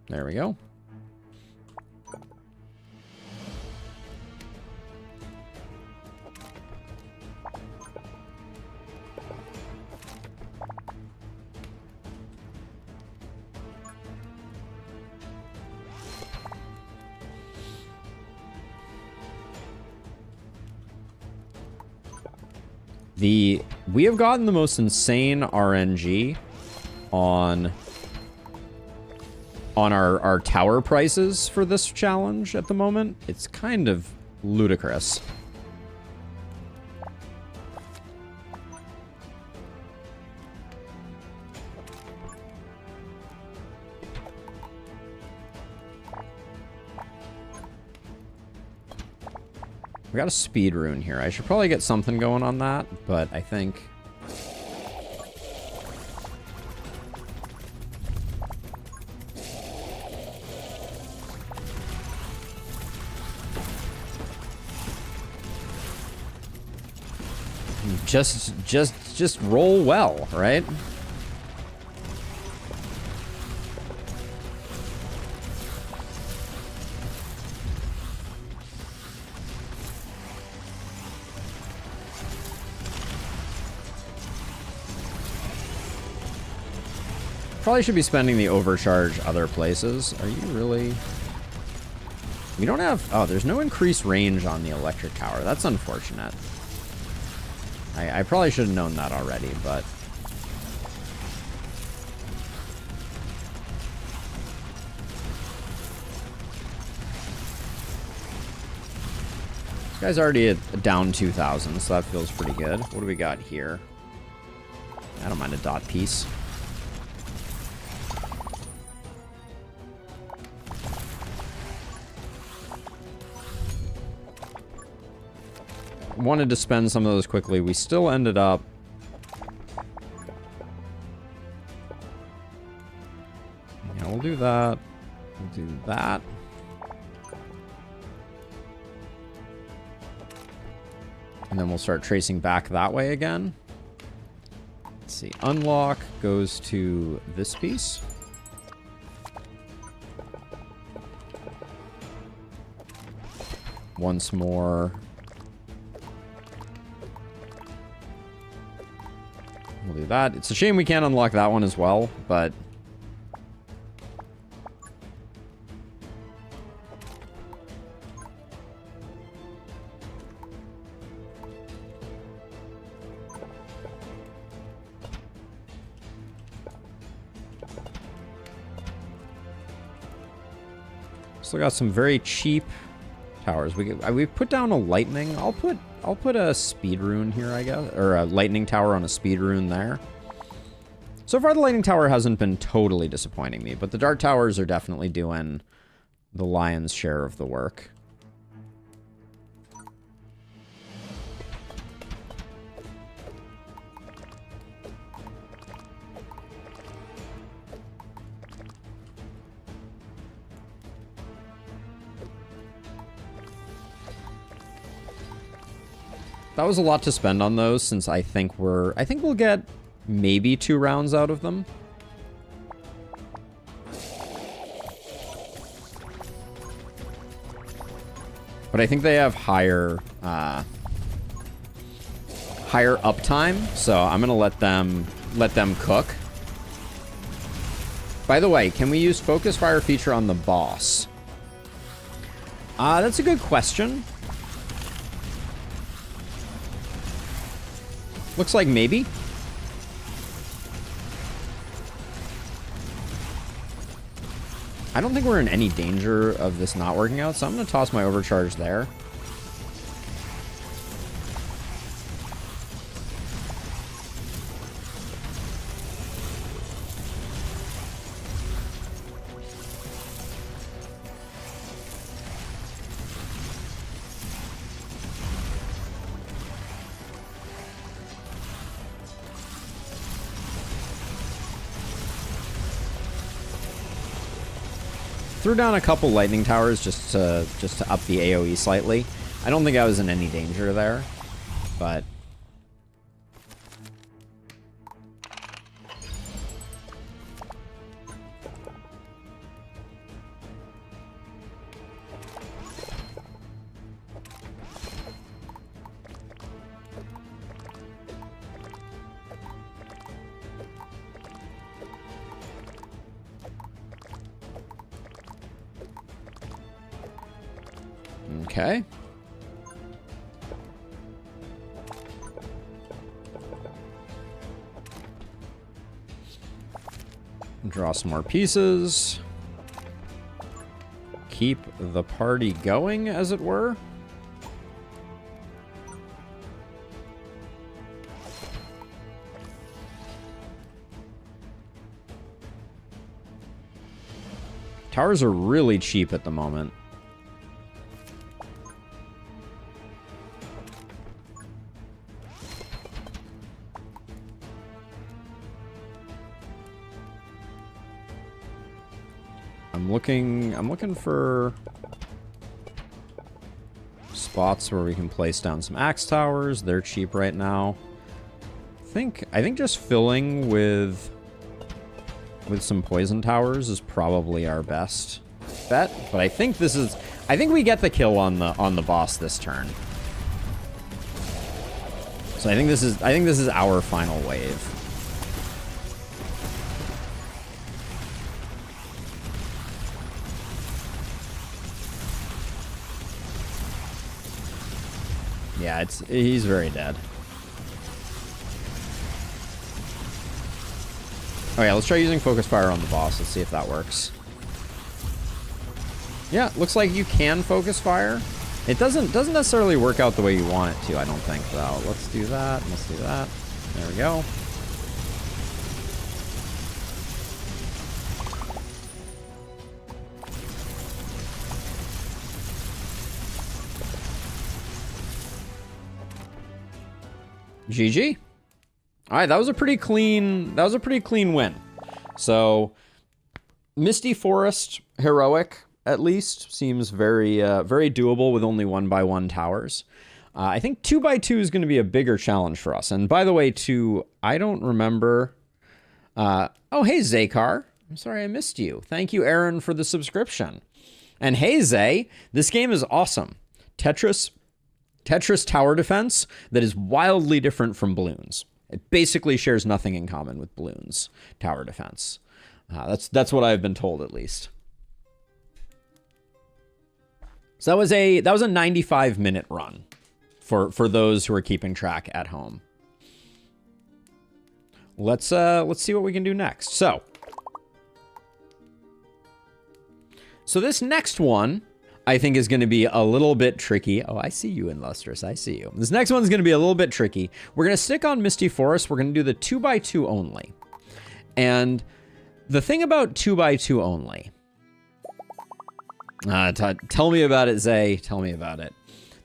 There we go. We have gotten the most insane RNG on our tower prices for this challenge at the moment. It's kind of ludicrous. We got a speed rune here. I should probably get something going on that, but I think... Just roll well, right? Probably should be spending the overcharge other places. Are you really... We don't have... Oh, there's no increased range on the electric tower. That's unfortunate. I probably should have known that already, but... This guy's already at down 2,000, so that feels pretty good. What do we got here? I don't mind a dot piece. Wanted to spend some of those quickly. We still ended up... Yeah, we'll do that. We'll do that. And then we'll start tracing back that way again. Let's see. Unlock goes to this piece. Once more. We'll do that. It's a shame we can't unlock that one as well, but... Still got some very cheap towers. We put down a lightning. I'll put a speed rune here, I guess, or a lightning tower on a speed rune there. So far, the lightning tower hasn't been totally disappointing me, but the dart towers are definitely doing the lion's share of the work. That was a lot to spend on those, since I think we'll get maybe 2 rounds out of them. But I think they have higher uptime, so I'm gonna let them cook. By the way, can we use focus fire feature on the boss? That's a good question. Looks like maybe. I don't think we're in any danger of this not working out, so I'm going to toss my overcharge there. Threw down a couple lightning towers just to up the AoE slightly. I don't think I was in any danger there, but... Okay. Draw some more pieces. Keep the party going, as it were. Towers are really cheap at the moment. I'm looking for spots where we can place down some axe towers. They're cheap right now. I think just filling with some poison towers is probably our best bet. But I think we get the kill on the boss this turn. So I think this is our final wave. Yeah, he's very dead. Oh yeah, let's try using focus fire on the boss. Let's see if that works. Yeah, looks like you can focus fire. It doesn't necessarily work out the way you want it to, I don't think, though. Let's do that. Let's do that. There we go. GG. All right, that was a pretty clean win. So, Misty Forest heroic at least seems very very doable with only 1x1 towers. I think 2x2 is going to be a bigger challenge for us. And by the way, I don't remember. Oh, hey Zakar. I'm sorry I missed you. Thank you, Aaron, for the subscription. And hey Zay, this game is awesome. Tetris tower defense that is wildly different from Bloons. It basically shares nothing in common with Bloons tower defense. That's what I've been told, at least. So that was a 95-minute run for those who are keeping track at home. Let's see what we can do next. So this next one, I think, is going to be a little bit tricky. Oh, I see you, Illustrious. I see you. This next one's going to be a little bit tricky. We're going to stick on Misty Forest. We're going to do the 2x2 only. And the thing about 2x2 only... tell me about it, Zay. Tell me about it.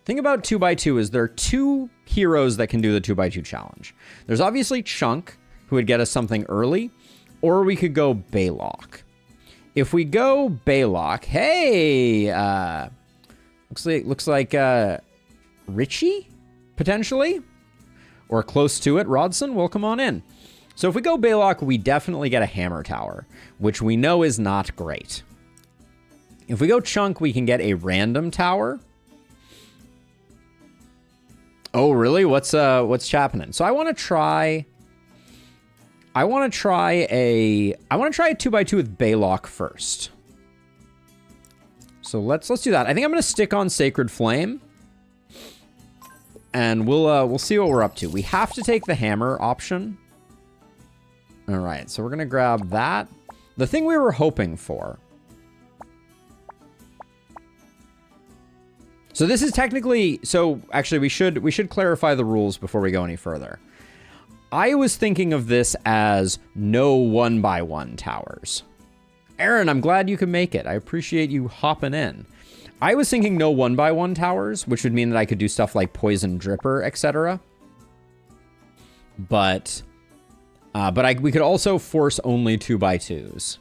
Thing about 2x2 is there are two heroes that can do the 2x2 challenge. There's obviously Chunk, who would get us something early, or we could go Baylock. If we go Baylock, hey, looks like Richie, potentially, or close to it. Rodson, welcome on in. So if we go Baylock, we definitely get a Hammer Tower, which we know is not great. If we go Chunk, we can get a random tower. Oh, really? What's happening? So I want to try a 2x2 with Baylock first. So let's do that. I think I'm going to stick on Sacred Flame, and we'll see what we're up to. We have to take the hammer option. All right, so we're going to grab that. The thing we were hoping for. So this is technically, so actually we should clarify the rules before we go any further. I was thinking of this as no 1x1 towers. Aaron, I'm glad you could make it. I appreciate you hopping in. I was thinking no 1x1 towers, which would mean that I could do stuff like Poison Dripper, etc. But we could also force only 2x2s.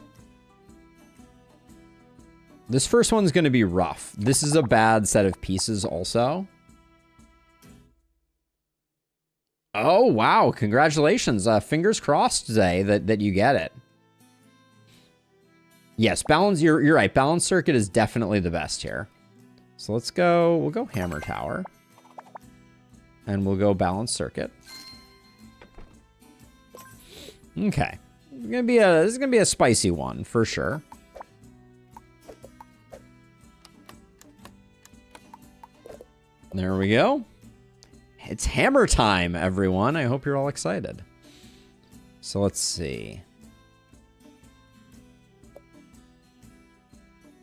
This first one's going to be rough. This is a bad set of pieces also. Oh, wow. Congratulations. Fingers crossed, Zay, that you get it. Yes, balance. You're right. Balance Circuit is definitely the best here. So we'll go Hammer Tower. And we'll go Balance Circuit. Okay. This is gonna be a spicy one for sure. There we go. It's hammer time, everyone. I hope you're all excited. So let's see.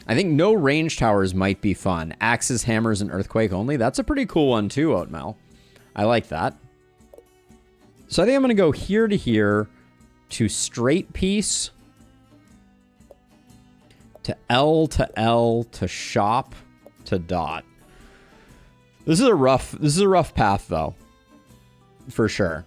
I think no range towers might be fun. Axes, hammers, and earthquake only. That's a pretty cool one too, Oatmel. I like that. So I think I'm going to go here to here to straight piece to L to shop to dot. This is a rough path though, for sure.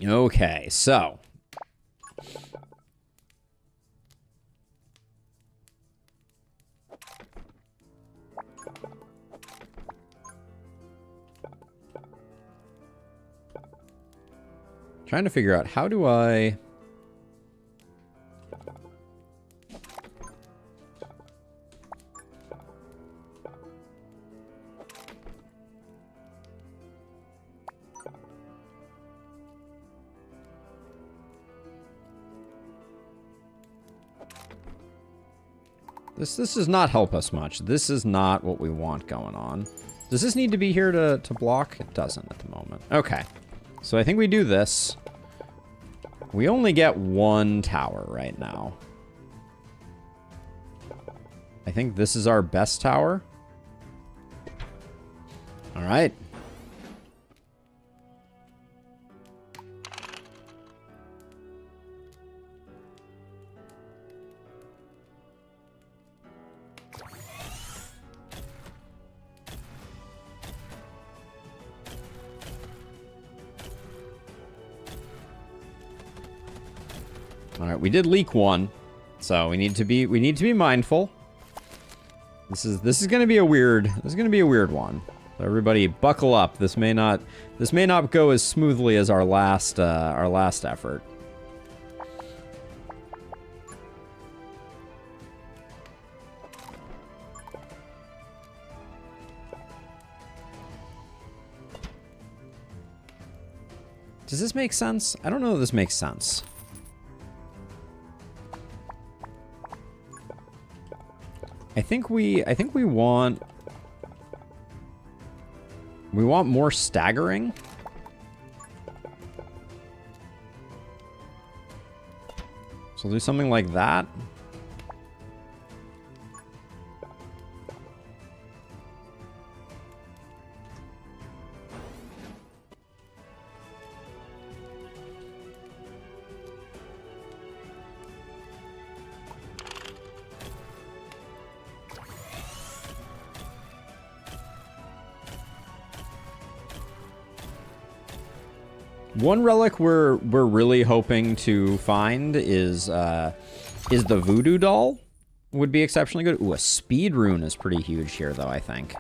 Okay, so trying to figure out how do I This does not help us much. This is not what we want going on. Does this need to be here to block? It doesn't at the moment. Okay. So I think we do this. We only get one tower right now. I think this is our best tower. All right. All right, we did leak one, so we need to be mindful. This is going to be a weird one. So everybody buckle up. This may not go as smoothly as our last effort. Does this make sense? I don't know if this makes sense. I think we want more staggering. So we'll do something like that. One relic we're really hoping to find is the voodoo doll. Would be exceptionally good. Ooh, a speed rune is pretty huge here, though, I think.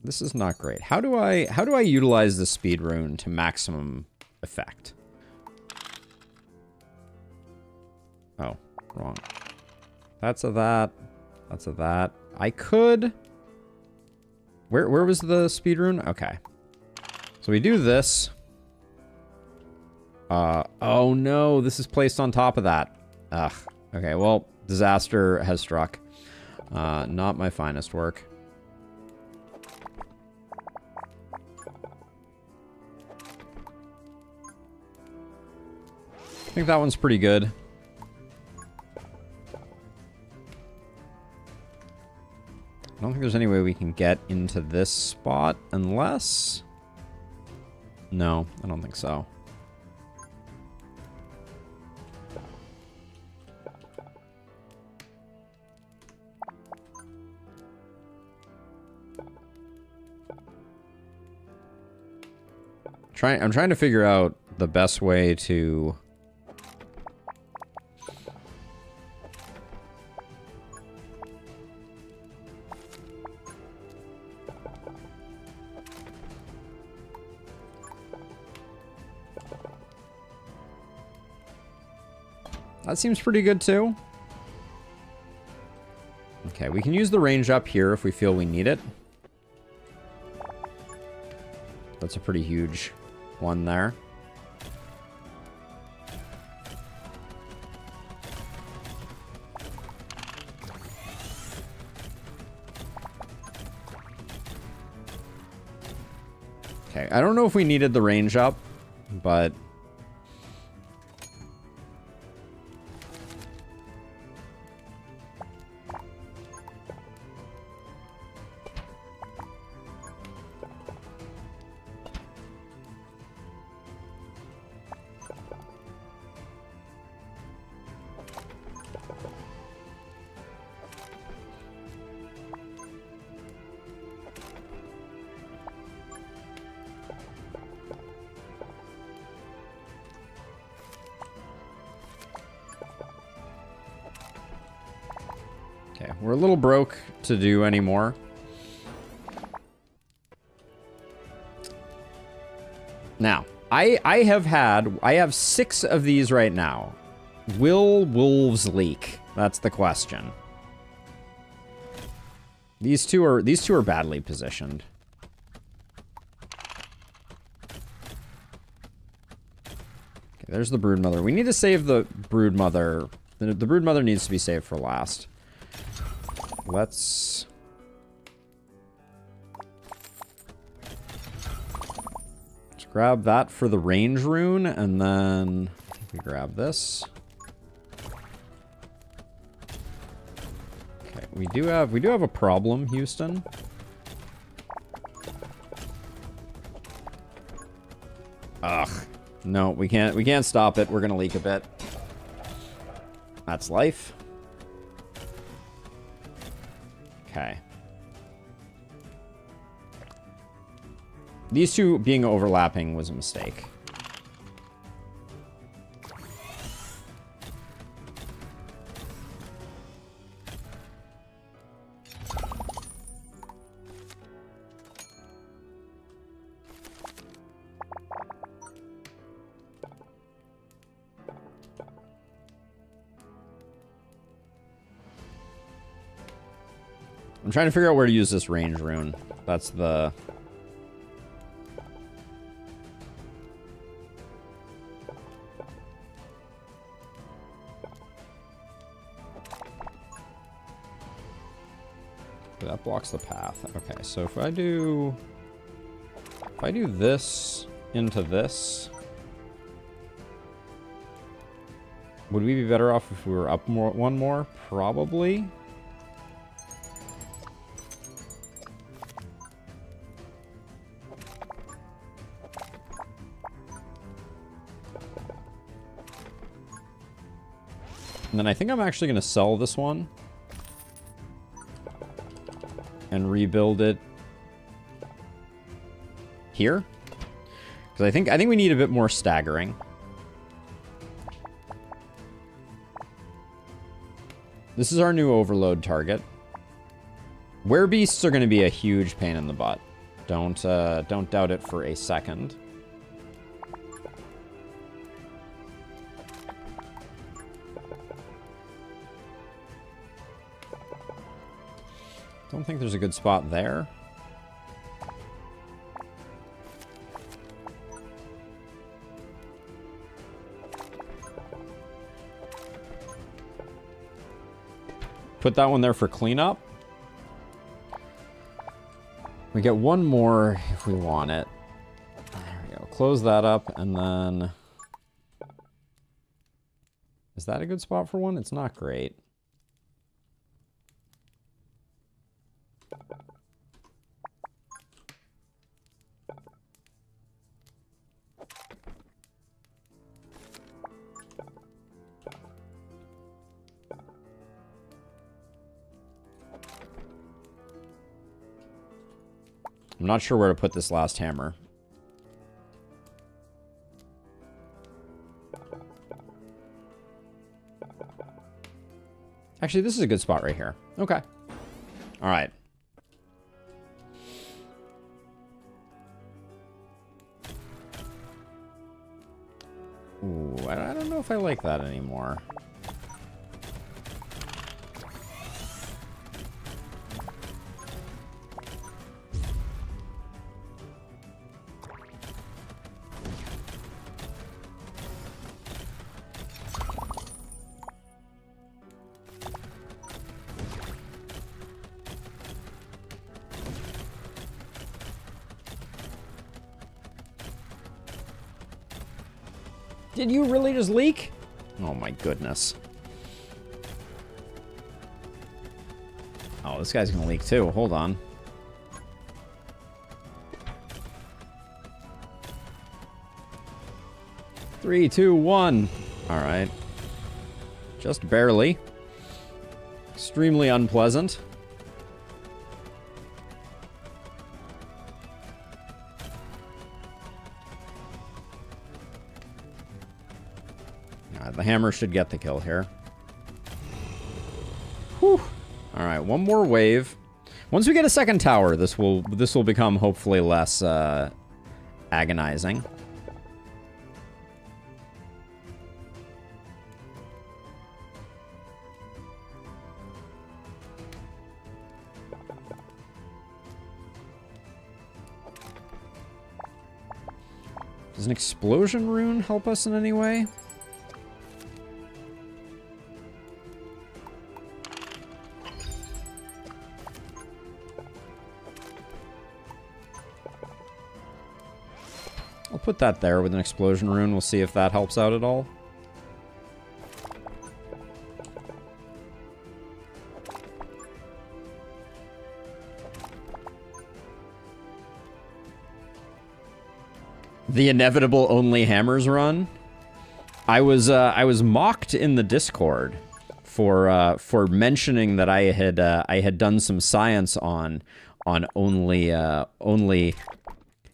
This is not great. How do I utilize the speed rune to maximum effect? Oh, wrong. That's a that. That's a that. I could. Where was the speed rune? Okay. So we do this. Oh no, this is placed on top of that. Ugh. Okay, well, disaster has struck. Not my finest work. I think that one's pretty good. I don't think there's any way we can get into this spot unless... No, I don't think so. I'm trying to figure out the best way to... That seems pretty good, too. Okay, we can use the range up here if we feel we need it. That's a pretty huge one there. Okay, I don't know if we needed the range up, but... We're a little broke to do anymore. Now, I have 6 of these right now. Will wolves leak? That's the question. These two are badly positioned. There's the broodmother. We need to save the broodmother. The broodmother needs to be saved for last. Let's grab that for the range rune, and then we grab this. Okay, we do have a problem, Houston. Ugh. No, we can't stop it. We're gonna leak a bit. That's life. Okay. These two being overlapping was a mistake. I'm trying to figure out where to use this range rune. That's the... That blocks the path. Okay, so if I do this into this, would we be better off if we were up one more? Probably. And then I think I'm actually going to sell this one and rebuild it here, because I think we need a bit more staggering. This is our new overload target. Werebeasts are going to be a huge pain in the butt. Don't doubt it for a second. Don't think there's a good spot there. Put that one there for cleanup. We get one more if we want it. There we go. Close that up, and then... Is that a good spot for one? It's not great. I'm not sure where to put this last hammer. Actually, this is a good spot right here. Okay. All right. Ooh, I don't know if I like that anymore. Did you really just leak? Oh my goodness. Oh, this guy's gonna leak too. Hold on. Three, two, one. All right. Just barely. Extremely unpleasant. The hammer should get the kill here. Whew. All right, one more wave. Once we get a second tower, this will become hopefully less agonizing. Does an explosion rune help us in any way? I'll put that there with an explosion rune. We'll see if that helps out at all. The inevitable only hammers run. I was mocked in the Discord for mentioning that I had done some science on only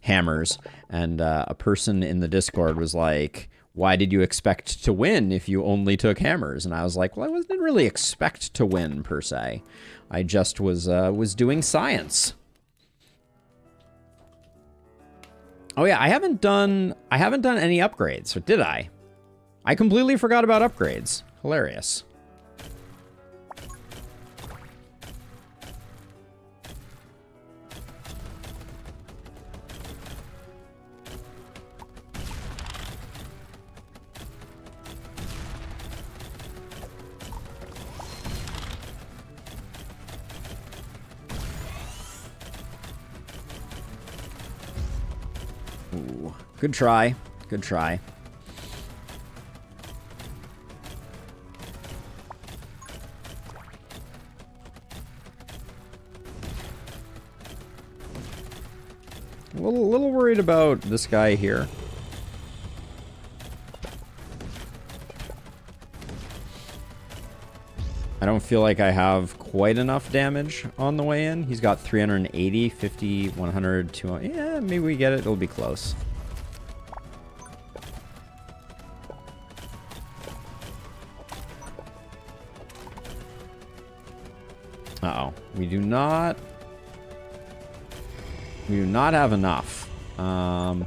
hammers, and a person in the Discord was like, "Why did you expect to win if you only took hammers?" And I was like, "Well, I didn't really expect to win per se. I just was doing science." Oh yeah, I haven't done any upgrades, or did I? I completely forgot about upgrades. Hilarious. Ooh, good try. Good try. A little worried about this guy here. I don't feel like I have quite enough damage on the way in. He's got 380, 50, 100, 200. Yeah, maybe we get it. It'll be close. Uh-oh. We do not have enough. Well,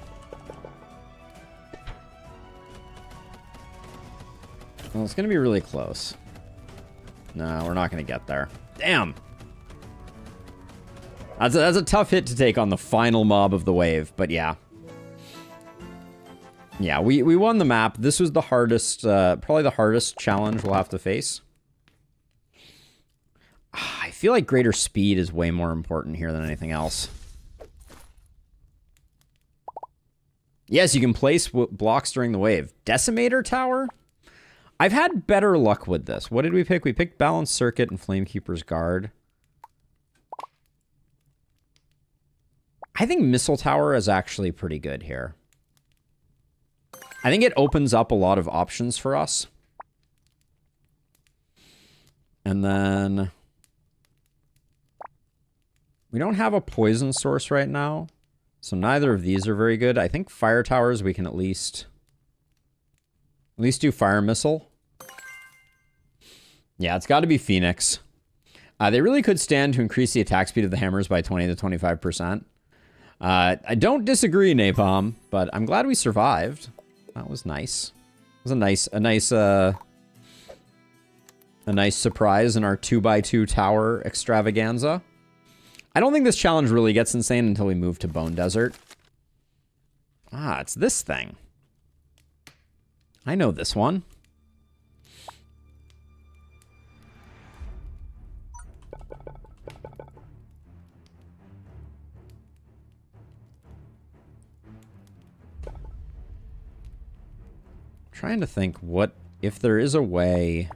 it's going to be really close. No, we're not going to get there. Damn! That's a tough hit to take on the final mob of the wave, but yeah. Yeah, we won the map. This was the hardest, probably the hardest challenge we'll have to face. I feel like greater speed is way more important here than anything else. Yes, you can place blocks during the wave. Decimator Tower? I've had better luck with this. What did we pick? We picked Balanced Circuit and Flamekeeper's Guard. I think Missile Tower is actually pretty good here. I think it opens up a lot of options for us. And then we don't have a poison source right now, so neither of these are very good. I think Fire Towers we can at least do Fire Missile. Yeah, it's got to be Phoenix. They really could stand to increase the attack speed of the hammers by 20 to 25%. I don't disagree, Napalm, but I'm glad we survived. That was nice. It was a nice surprise in our 2x2 tower extravaganza. I don't think this challenge really gets insane until we move to Bone Desert. Ah, it's this thing. I know this one. Trying to think what if there is a way.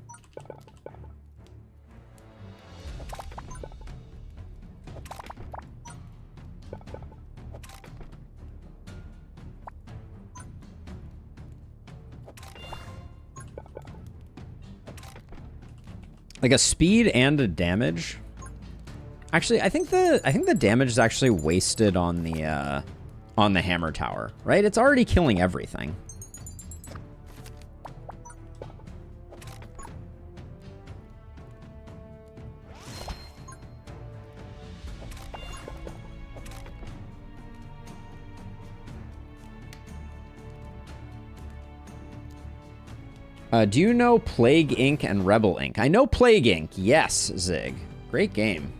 Like a speed and a damage. Actually, I think the damage is actually wasted on the hammer tower, right? It's already killing everything. Do you know Plague Inc. and Rebel Inc.? I know Plague Inc. Yes, Zig. Great game.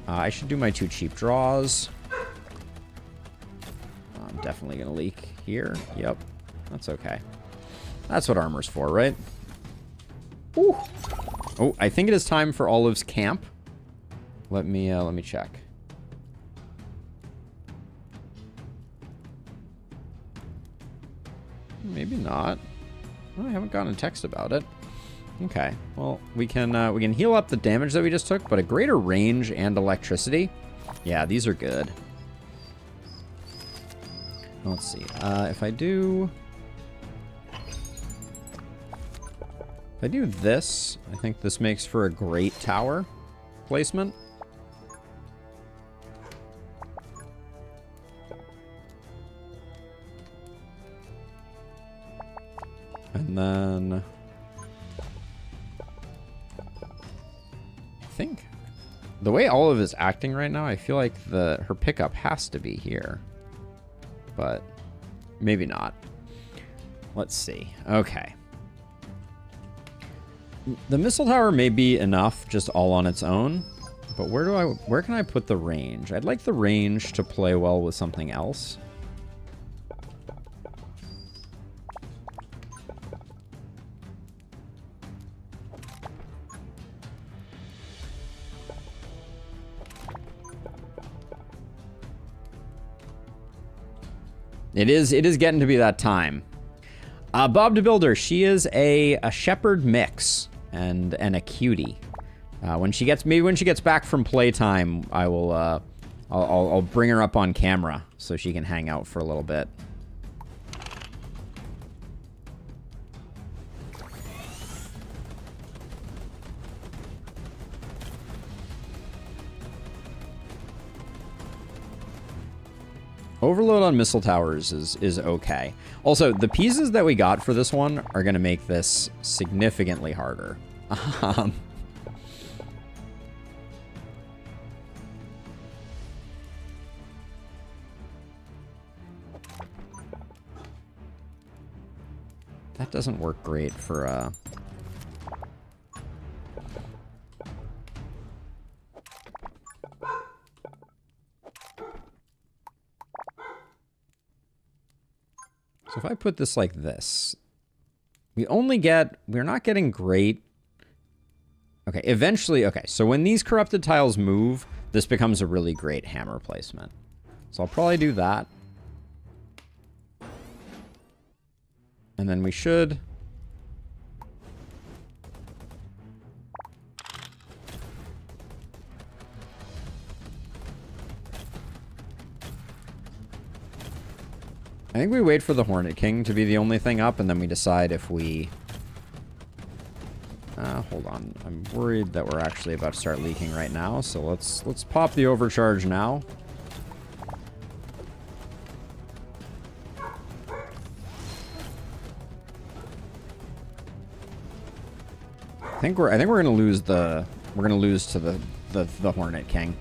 I should do my 2 cheap draws. definitely going to leak here. Yep. That's okay. That's what armor's for, right? Ooh. Oh, I think it is time for Olive's camp. Let me check. Maybe not. Oh, I haven't gotten a text about it. Okay. Well, we can heal up the damage that we just took, but a greater range and electricity. Yeah, these are good. Let's see. If I do this, I think this makes for a great tower placement. And then I think the way Olive is acting right now, I feel like her pickup has to be here. But maybe not. Let's see. Okay. The missile tower may be enough just all on its own, but where can I put the range? I'd like the range to play well with something else. It is getting to be that time. Bob the Builder, she is a shepherd mix and a cutie. When she gets back from playtime, I'll bring her up on camera so she can hang out for a little bit. Overload on missile towers is okay. Also, the pieces that we got for this one are going to make this significantly harder. That doesn't work great for... So if I put this like this, we're not getting great. Okay, eventually, okay, so when these corrupted tiles move, this becomes a really great hammer placement. So I'll probably do that. And then we should... I think we wait for the Hornet King to be the only thing up, and then we decide if we... hold on. I'm worried that we're actually about to start leaking right now, so let's pop the overcharge now. I think we're gonna lose to the Hornet King.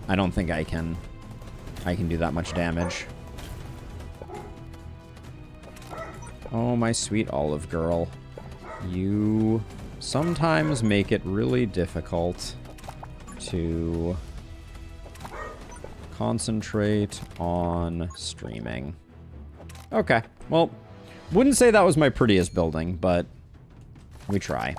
I don't think I can do that much damage. Oh, my sweet Olive girl. You sometimes make it really difficult to concentrate on streaming. Okay, well, wouldn't say that was my prettiest building, but we try.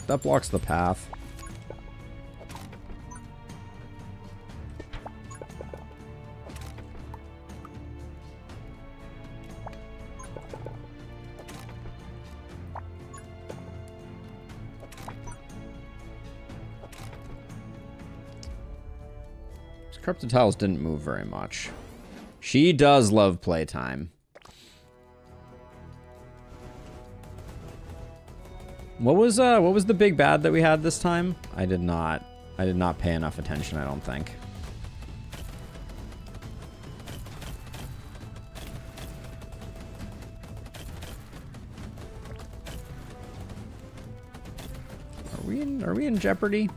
That blocks the path. These corrupted tiles didn't move very much. She does love playtime. What was the big bad that we had this time? I did not pay enough attention, I don't think. Are we in jeopardy?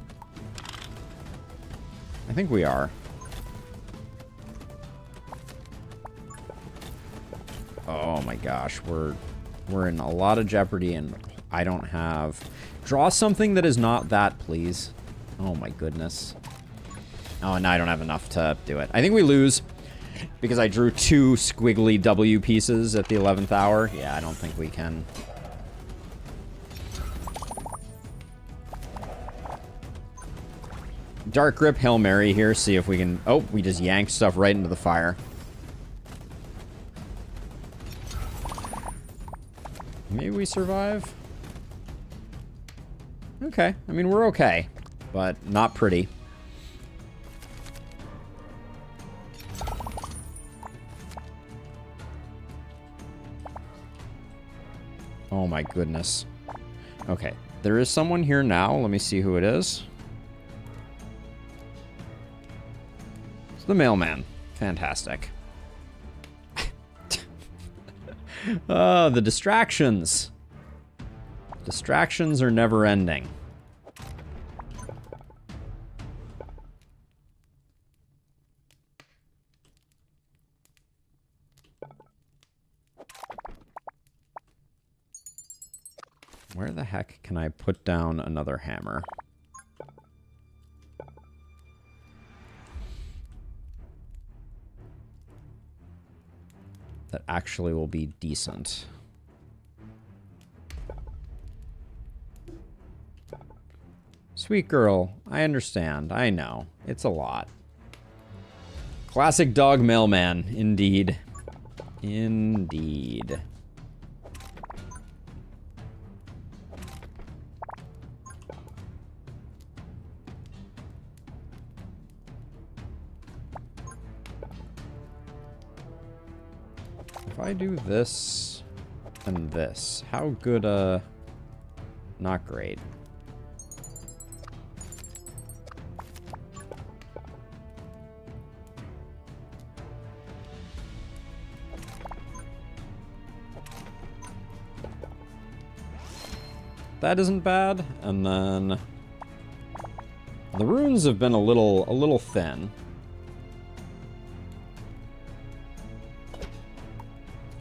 I think we are. Oh my gosh, we're We're in a lot of jeopardy, and I don't have... Draw something that is not that, please. Oh my goodness. Oh, and now I don't have enough to do it. I think we lose because I drew 2 squiggly W pieces at the 11th hour. Yeah, I don't think we can. Dark Grip Hail Mary here, see if we can... Oh, we just yanked stuff right into the fire. Maybe we survive? Okay, I mean, we're okay, but not pretty. Oh my goodness. Okay, there is someone here now. Let me see who it is. It's the mailman. Fantastic. The distractions. Distractions are never ending. Where the heck can I put down another hammer? That actually will be decent. Sweet girl, I understand. I know. It's a lot. Classic dog mailman, indeed. Indeed. If I do this and this, how good, not great. That isn't bad, and then the runes have been a little thin.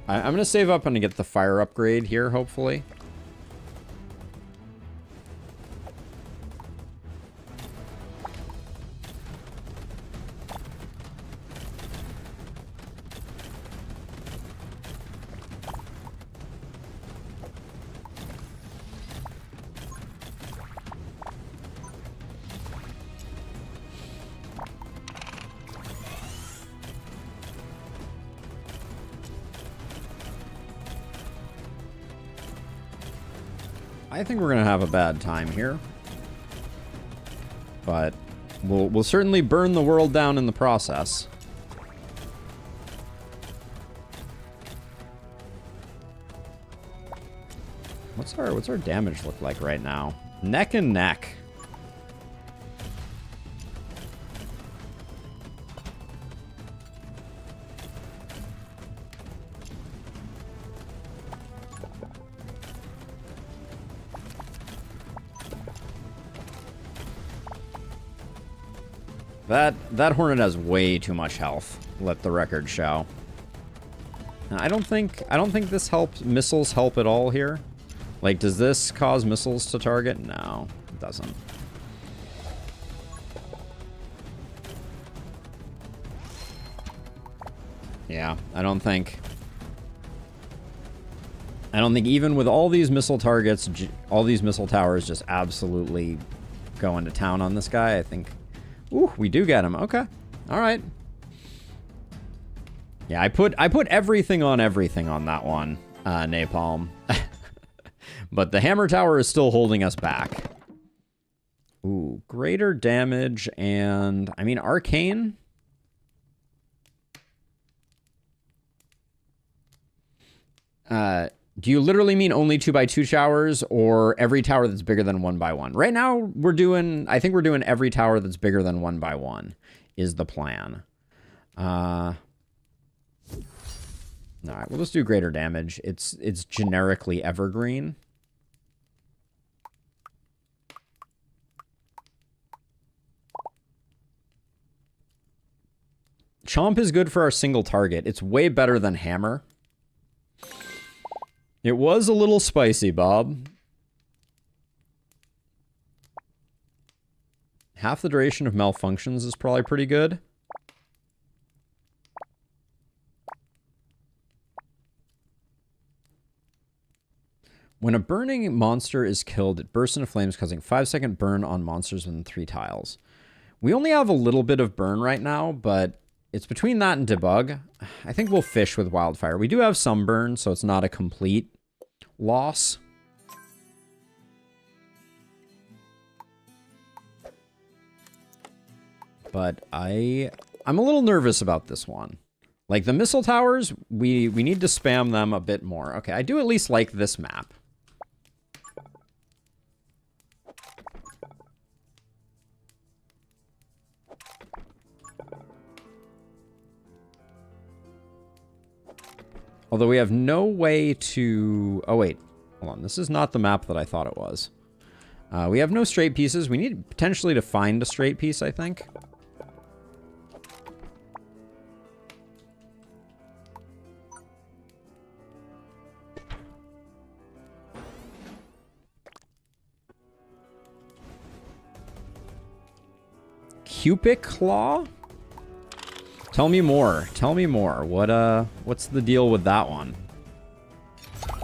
I'm gonna save up and get the fire upgrade here, hopefully. I think we're gonna have a bad time here, but we'll certainly burn the world down in the process. What's our damage look like right now? Neck and neck. That Hornet has way too much health, let the record show. I don't think this helps. Missiles help at all here. Like, does this cause missiles to target? No, it doesn't. Yeah, I don't think even with all these missile targets, all these missile towers just absolutely going to town on this guy, I think... Ooh, we do get him. Okay. All right. Yeah, I put everything on that one, Napalm. But the hammer tower is still holding us back. Ooh, greater damage and... I mean, arcane? Do you literally mean only 2x2 towers or every tower that's bigger than 1x1? Right now, I think we're doing every tower that's bigger than 1x1 is the plan. All right, we'll just do greater damage. It's generically evergreen. Chomp is good for our single target. It's way better than hammer. It was a little spicy, Bob. Half the duration of malfunctions is probably pretty good. When a burning monster is killed, it bursts into flames, causing 5-second burn on monsters within 3 tiles. We only have a little bit of burn right now, but it's between that and debug. I think we'll fish with wildfire. We do have some burn, so it's not a complete loss. But I'm a little nervous about this one. Like, the missile towers, we need to spam them a bit more. Okay, I do at least like this map. Although we have no way to... Oh, wait. Hold on. This is not the map that I thought it was. We have no straight pieces. We need potentially to find a straight piece, I think. Cupid Claw? Tell me more. Tell me more. What's the deal with that one? I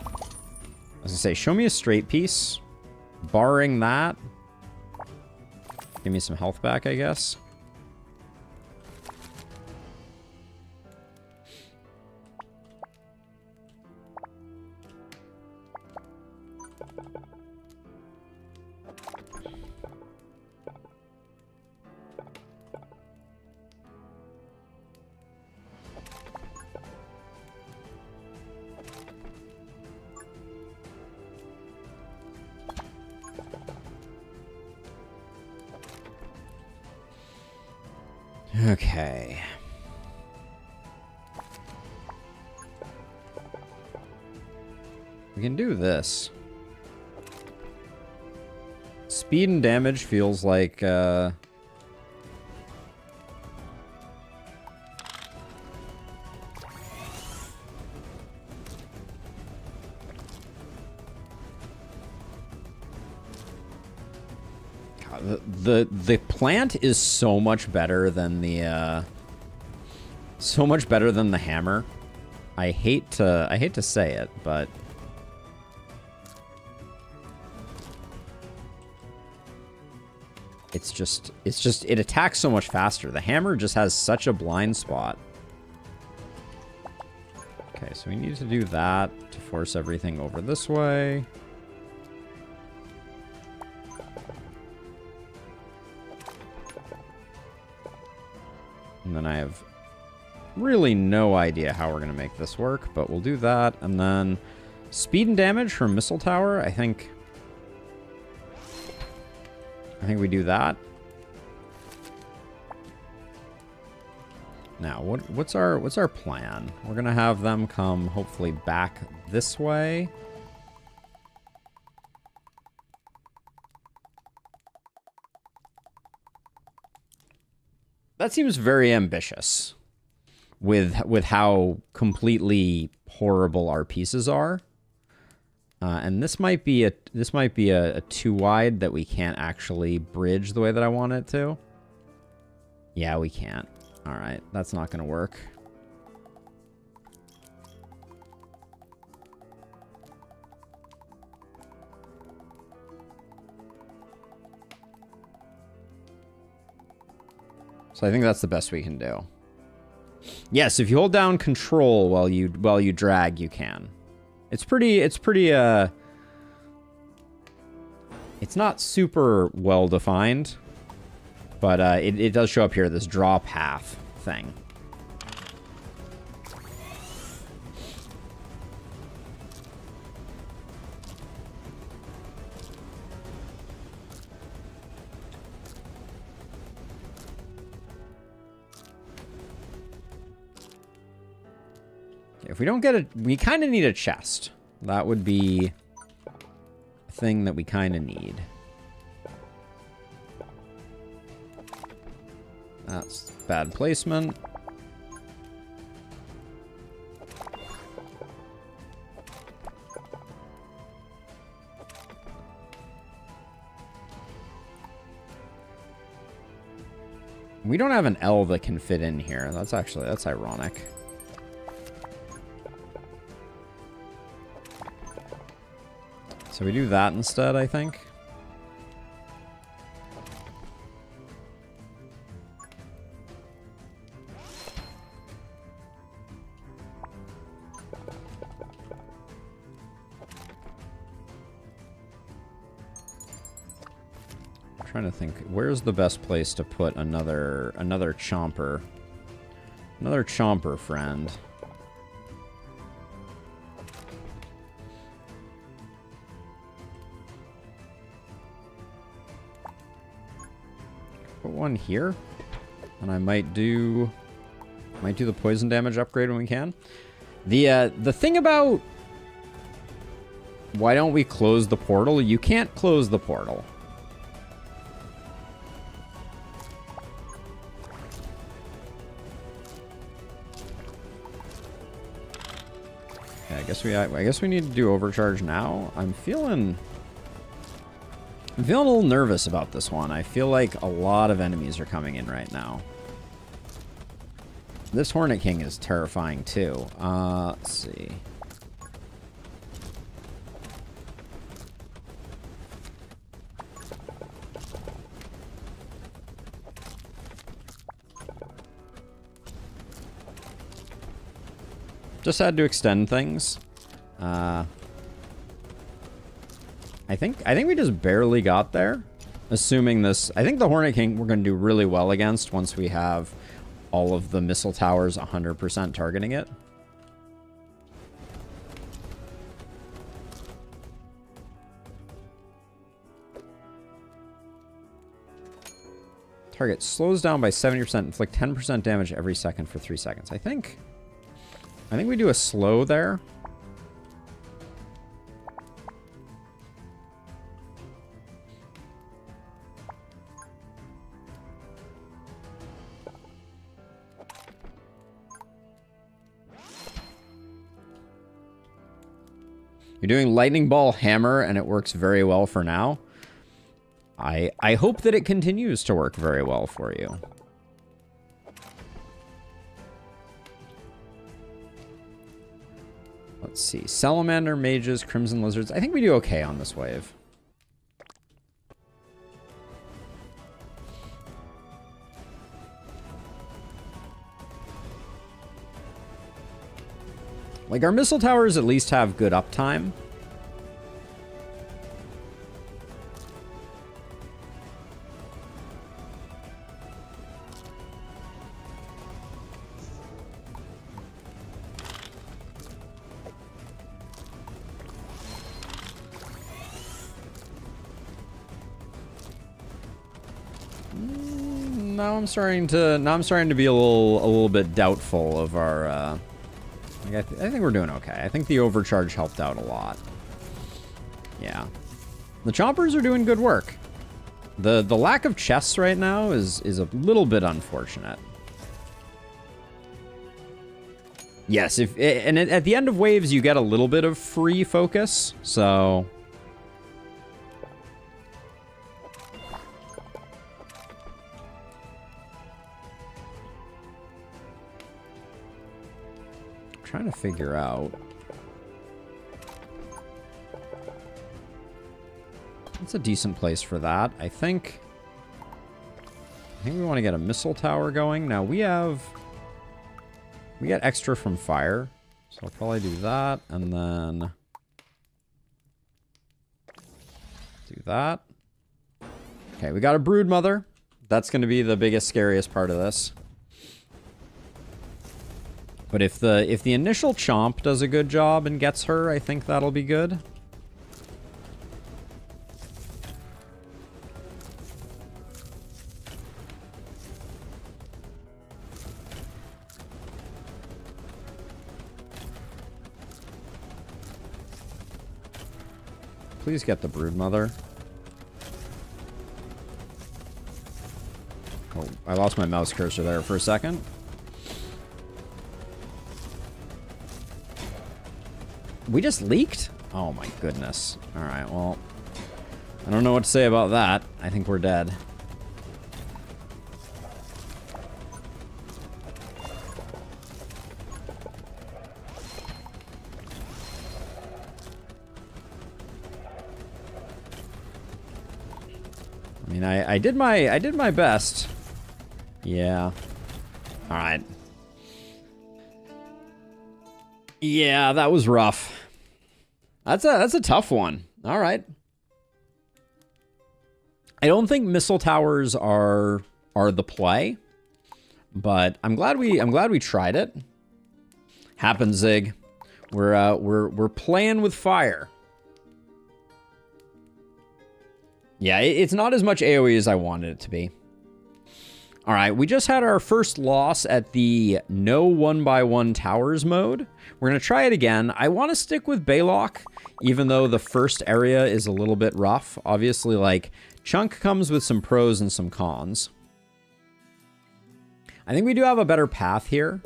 was gonna say, show me a straight piece. Barring that. Give me some health back, I guess. Okay. We can do this. Speed and damage feels like, The plant is so much better than the hammer. I hate to say it, but it attacks so much faster. The hammer just has such a blind spot. Okay, so we need to do that to force everything over this way. And then I have really no idea how we're going to make this work, but we'll do that. And then speed and damage from Missile Tower, I think we do that. Now, what's our plan? We're going to have them come hopefully back this way. That seems very ambitious with how completely horrible our pieces are. And this might be a too wide that we can't actually bridge the way that I want it to. Yeah, we can't. All right, that's not going to work. So I think that's the best we can do. Yes, if you hold down control while you drag, you can. It's not super well defined, but it does show up here, this draw path thing. If we don't get it, we kind of need a chest. That would be a thing that we kind of need. That's bad placement. We don't have an L that can fit in here. That's ironic. So we do that instead, I think. Trying to think, where's the best place to put another chomper? Another chomper friend. Put one here, and I might do the poison damage upgrade when we can. The thing about why don't we close the portal? You can't close the portal. I guess we need to do overcharge now. I'm feeling a little nervous about this one. I feel like a lot of enemies are coming in right now. This Hornet King is terrifying too. Let's see. Just had to extend things. I think we just barely got there. Assuming this... I think the Hornet King we're going to do really well against once we have all of the missile towers 100% targeting it. Target slows down by 70%, inflict 10% damage every second for 3 seconds. I think we do a slow there. You're doing Lightning Ball Hammer, and it works very well for now. I hope that it continues to work very well for you. Let's see. Salamander, Mages, Crimson Lizards. I think we do okay on this wave. Like, our missile towers at least have good uptime. Now I'm starting to be a little bit doubtful of our I think we're doing okay. I think the overcharge helped out a lot. Yeah. The chompers are doing good work. The lack of chests right now is a little bit unfortunate. Yes, and at the end of waves you get a little bit of free focus, so trying to figure out. That's a decent place for that. I think we want to get a missile tower going. Now we get extra from fire, so I'll probably do that and then do that. Okay, we got a brood mother. That's going to be the biggest, scariest part of this. But if the initial chomp does a good job and gets her, I think that'll be good. Please get the broodmother. Oh, I lost my mouse cursor there for a second. We just leaked? Oh my goodness. Alright, well, I don't know what to say about that. I think we're dead. mean, I did my best. Yeah. All right. Yeah, that was rough. That's a tough one. All right. I don't think missile towers are the play, but I'm glad we tried it. Happens, Zig. We're playing with fire. Yeah, it's not as much AoE as I wanted it to be. All right, we just had our first loss at the no 1x1 towers mode. We're going to try it again. I want to stick with Baylock, even though the first area is a little bit rough. Obviously, like, Chunk comes with some pros and some cons. I think we do have a better path here.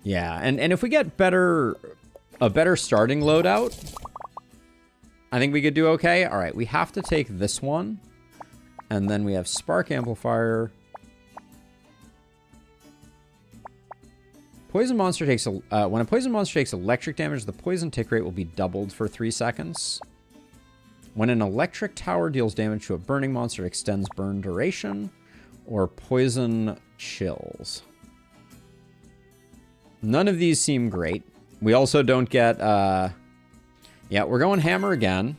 Yeah, and if we get a better starting loadout, I think we could do okay. All right, we have to take this one. And then we have Spark Amplifier. Poison monster takes when a poison monster takes electric damage, the poison tick rate will be doubled for 3 seconds. When an electric tower deals damage to a burning monster, it extends burn duration, or poison chills. None of these seem great. We also don't get, yeah, we're going hammer again.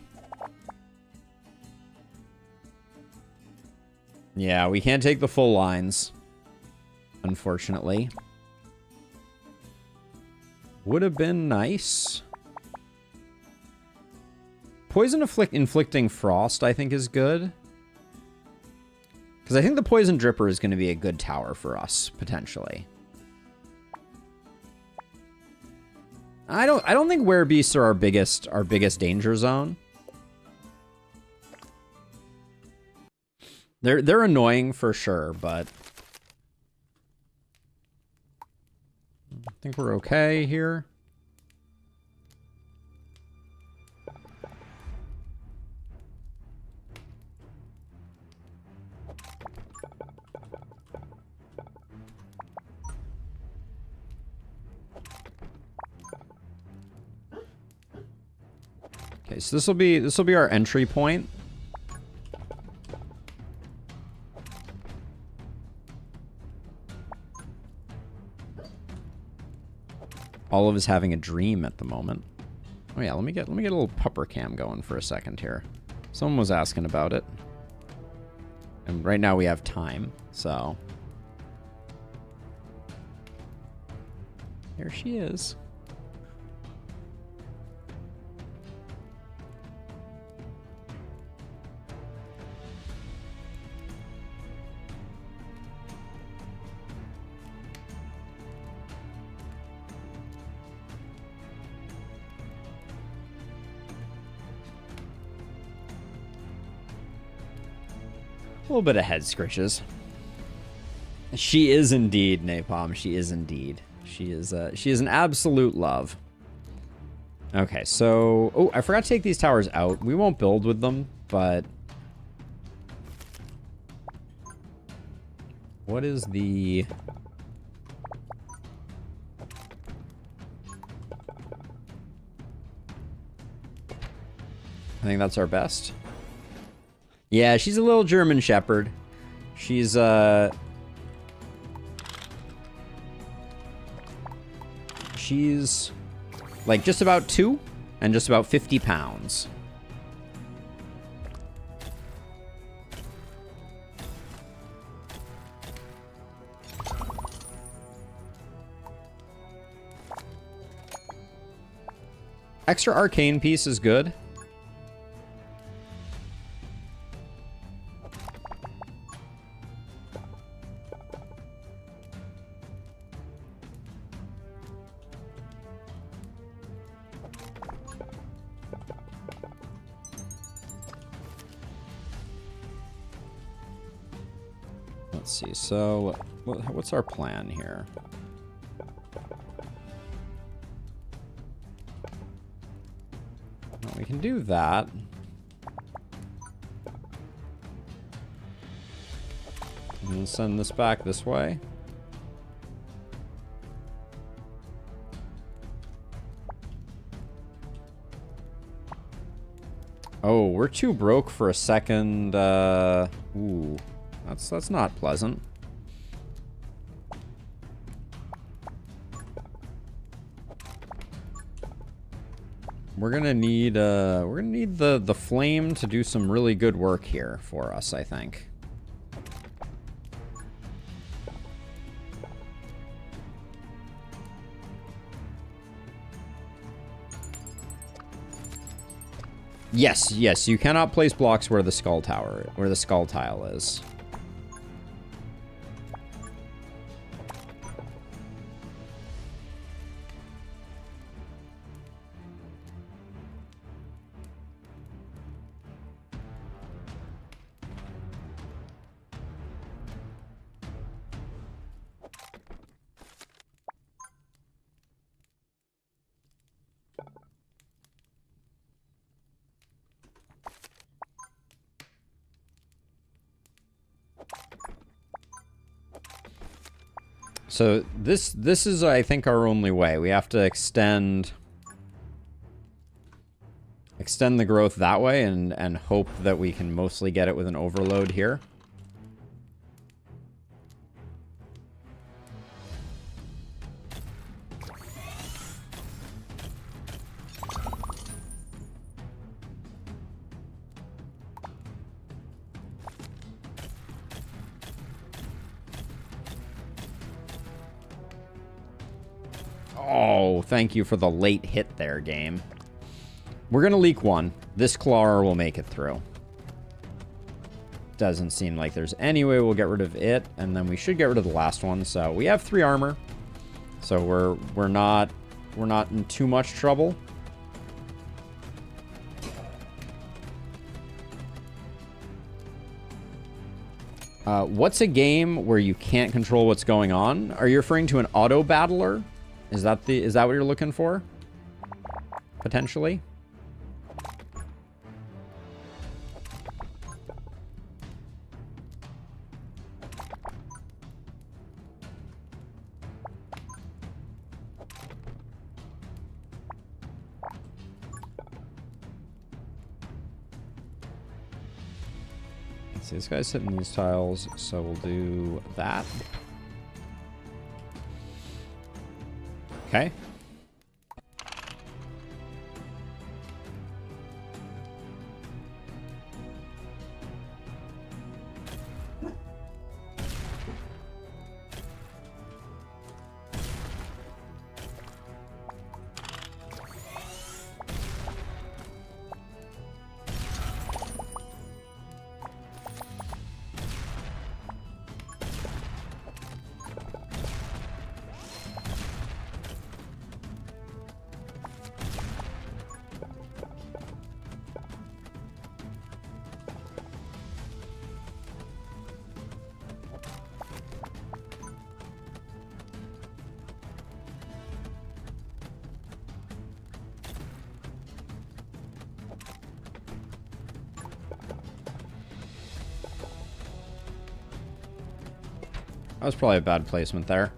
Yeah, we can't take the full lines, unfortunately. Would have been nice. Poison inflicting frost, I think, is good. Because I think the poison dripper is going to be a good tower for us, potentially. I don't think werebeasts are our biggest danger zone. They're annoying for sure, but I think we're okay here. Okay, so this will be our entry point. Olive is having a dream at the moment. Oh yeah, let me get a little pupper cam going for a second here. Someone was asking about it. And right now we have time, so there she is. A little bit of head scritches. She is indeed, Napalm. She is indeed. She is an absolute love. Okay, so... Oh, I forgot to take these towers out. We won't build with them, but... What is the... I think that's our best. Yeah, she's a little German Shepherd. She's, she's, like, just about 2 and just about 50 pounds. Extra arcane piece is good. Let's see, so what's our plan here? Well, we can do that. And then send this back this way. Oh, we're too broke for a second. Ooh, that's not pleasant. We're gonna need the flame to do some really good work here for us, I think. Yes, yes, you cannot place blocks where the skull tile is. So this is, I think, our only way. We have to extend the growth that way and hope that we can mostly get it with an overload here. Oh, thank you for the late hit there, game. We're going to leak one. This claw will make it through. Doesn't seem like there's any way we'll get rid of it, and then we should get rid of the last one. So we have 3 armor. So we're not in too much trouble. What's a game where you can't control what's going on? Are you referring to an auto battler? Is that what you're looking for? Potentially? Let's see, this guy's hitting these tiles, so we'll do that. Okay. That was probably a bad placement there.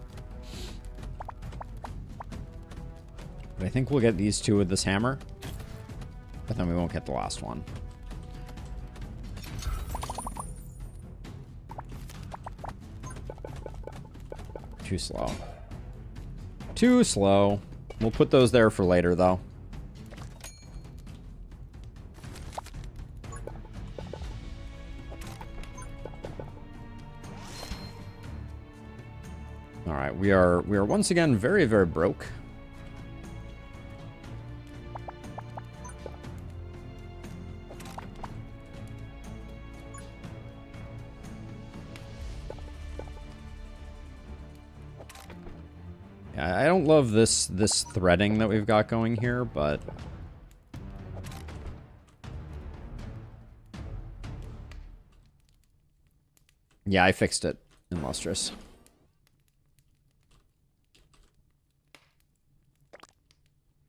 But I think we'll get these 2 with this hammer. But then we won't get the last one. Too slow. Too slow. We'll put those there for later, though. Alright, we are once again very, very broke. Yeah, I don't love this threading that we've got going here, but yeah, I fixed it in Lustrous.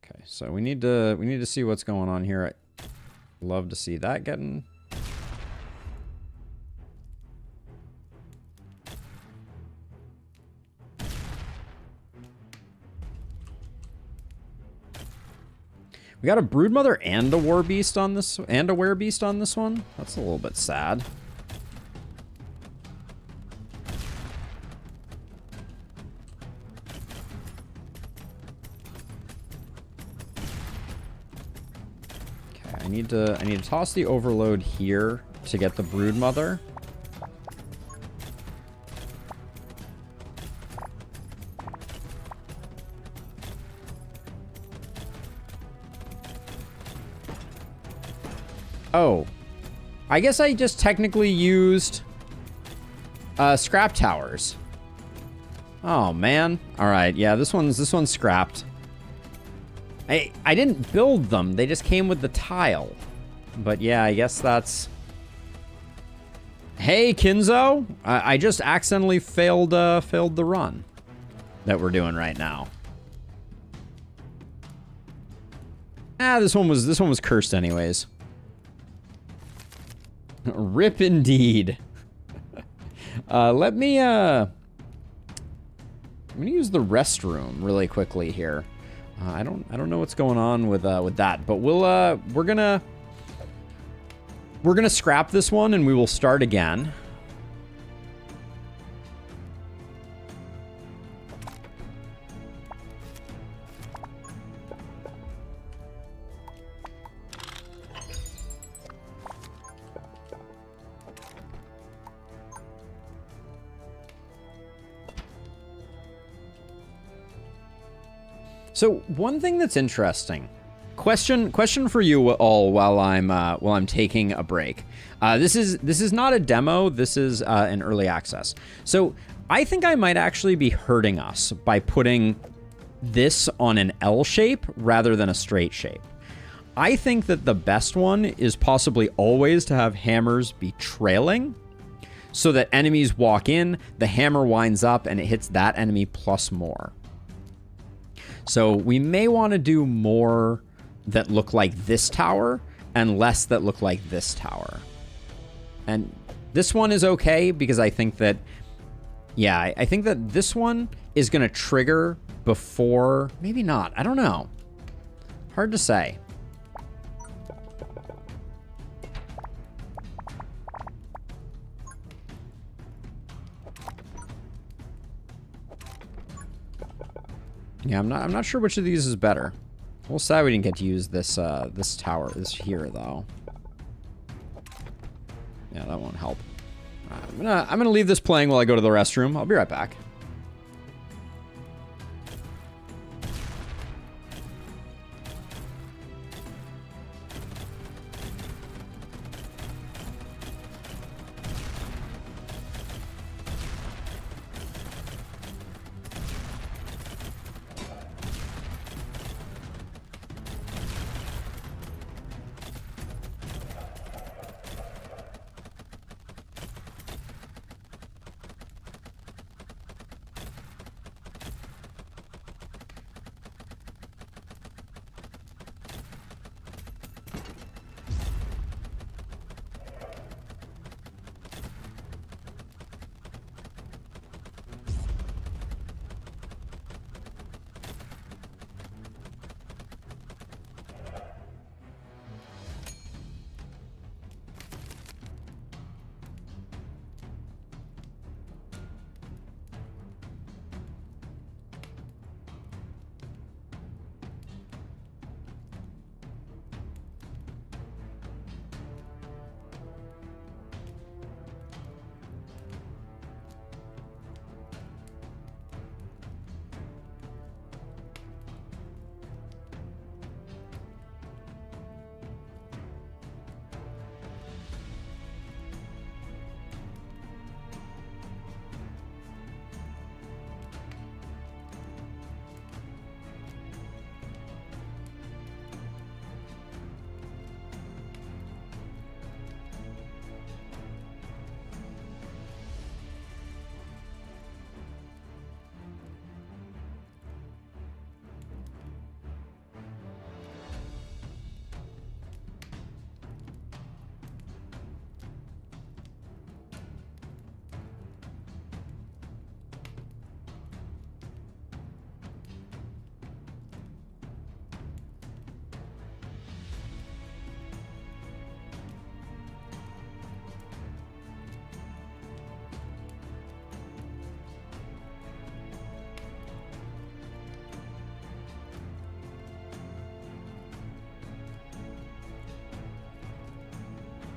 Okay, so we need to see what's going on here. I'd love to see that getting. We got a Broodmother and a War Beast on this, and a Werebeast on this one. That's a little bit sad. Okay, I need to toss the Overload here to get the Broodmother. Oh, I guess I just technically used scrap towers. Oh man. All right, yeah, this one's scrapped. I didn't build them; they just came with the tile. But yeah, I guess that's. Hey, Kinzo, I just accidentally failed the run that we're doing right now. Ah, this one was cursed anyways. Rip indeed. I'm gonna use the restroom really quickly here. I don't know what's going on with that, but we're gonna scrap this one and we will start again. So one thing that's interesting, question for you all while I'm taking a break. This is not a demo. This is an early access. So I think I might actually be hurting us by putting this on an L shape rather than a straight shape. I think that the best one is possibly always to have hammers be trailing, so that enemies walk in, the hammer winds up, and it hits that enemy plus more. So we may want to do more that look like this tower and less that look like this tower. And this one is okay because I think that, yeah, I think that this one is going to trigger before, maybe not. I don't know. Hard to say. Yeah, I'm not sure which of these is better. Well, sad we didn't get to use this this tower, this here though. Yeah, that won't help. I'm gonna leave this playing while I go to the restroom. I'll be right back.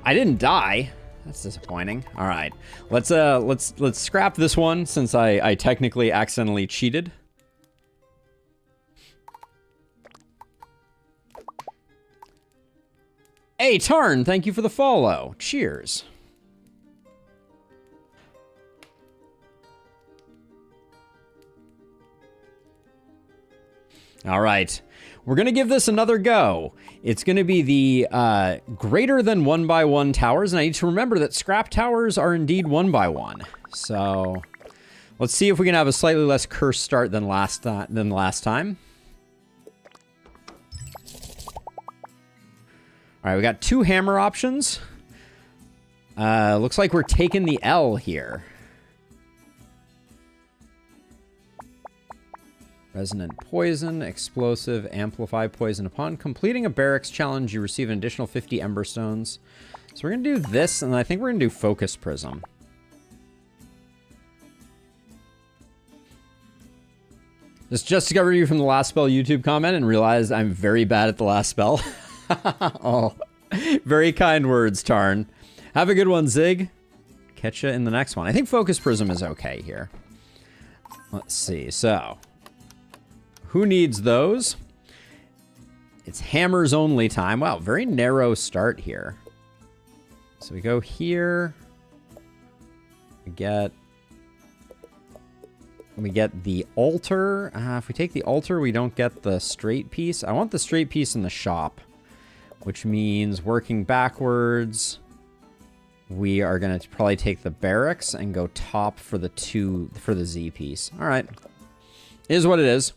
I didn't die. That's disappointing. All right, let's scrap this one since I technically accidentally cheated. Hey, Tarn, thank you for the follow. Cheers. All right, we're going to give this another go. It's going to be the greater than 1x1 towers, and I need to remember that scrap towers are indeed 1x1. So let's see if we can have a slightly less cursed start than last time. All right, we got 2 hammer options. Looks like we're taking the L here. Resonant poison, explosive, amplify poison. Upon completing a barracks challenge, you receive an additional 50 ember stones. So we're going to do this, and I think we're going to do focus prism. Just discovered you from the last spell YouTube comment and realized I'm very bad at the last spell. Oh, very kind words, Tarn. Have a good one, Zig. Catch you in the next one. I think focus prism is okay here. Let's see. So, who needs those? It's hammers only time. Wow, very narrow start here. So we go here. We get the altar. If we take the altar, we don't get the straight piece. I want the straight piece in the shop, which means working backwards. We are going to probably take the barracks and go top for the Z piece. All right. It is what it is.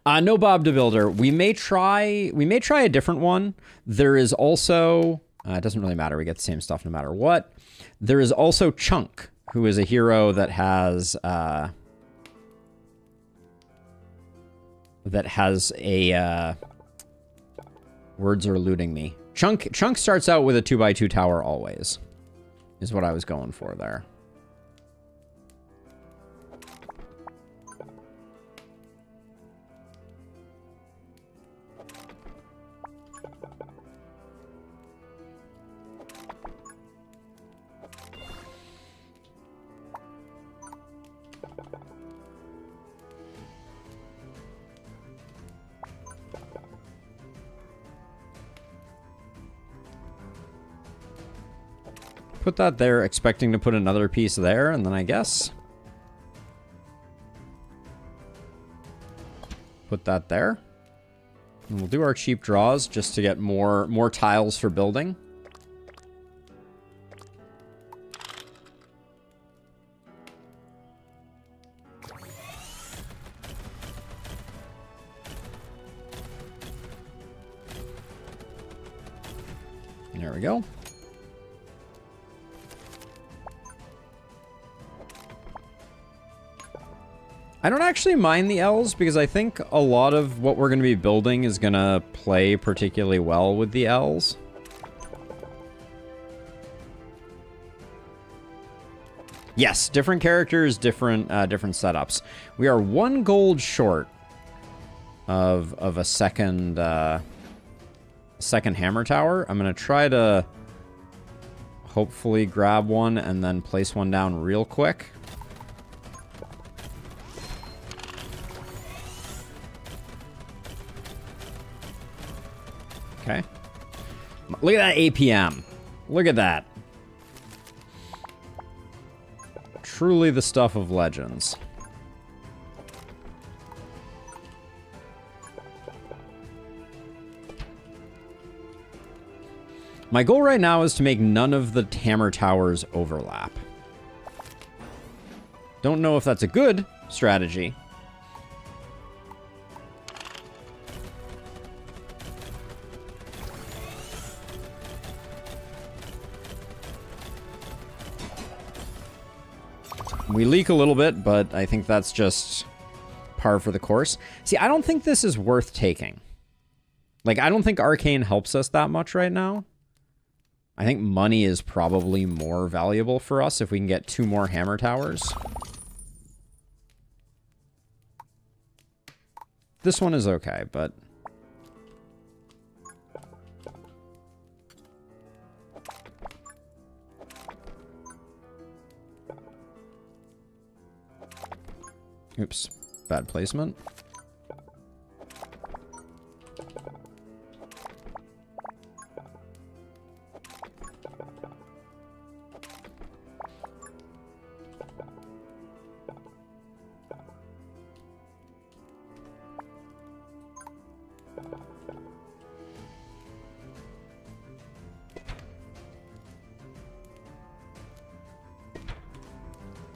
No Bob the Builder. We may try a different one. There is also, it doesn't really matter. We get the same stuff no matter what. There is also Chunk, who is a hero that has a words are eluding me. Chunk starts out with a 2x2 tower always, is what I was going for there. Put that there, expecting to put another piece there, and then I guess put that there. And we'll do our cheap draws just to get more tiles for building. There we go. I don't actually mind the L's because I think a lot of what we're going to be building is going to play particularly well with the L's. Yes, different characters, different setups. We are 1 gold short of a second hammer tower. I'm going to try to hopefully grab one and then place one down real quick. Okay. Look at that APM. Look at that. Truly the stuff of legends. My goal right now is to make none of the hammer towers overlap. Don't know if that's a good strategy. We leak a little bit, but I think that's just par for the course. See, I don't think this is worth taking. Like, I don't think Arcane helps us that much right now. I think money is probably more valuable for us if we can get 2 more hammer towers. This one is okay, but... Oops. Bad placement.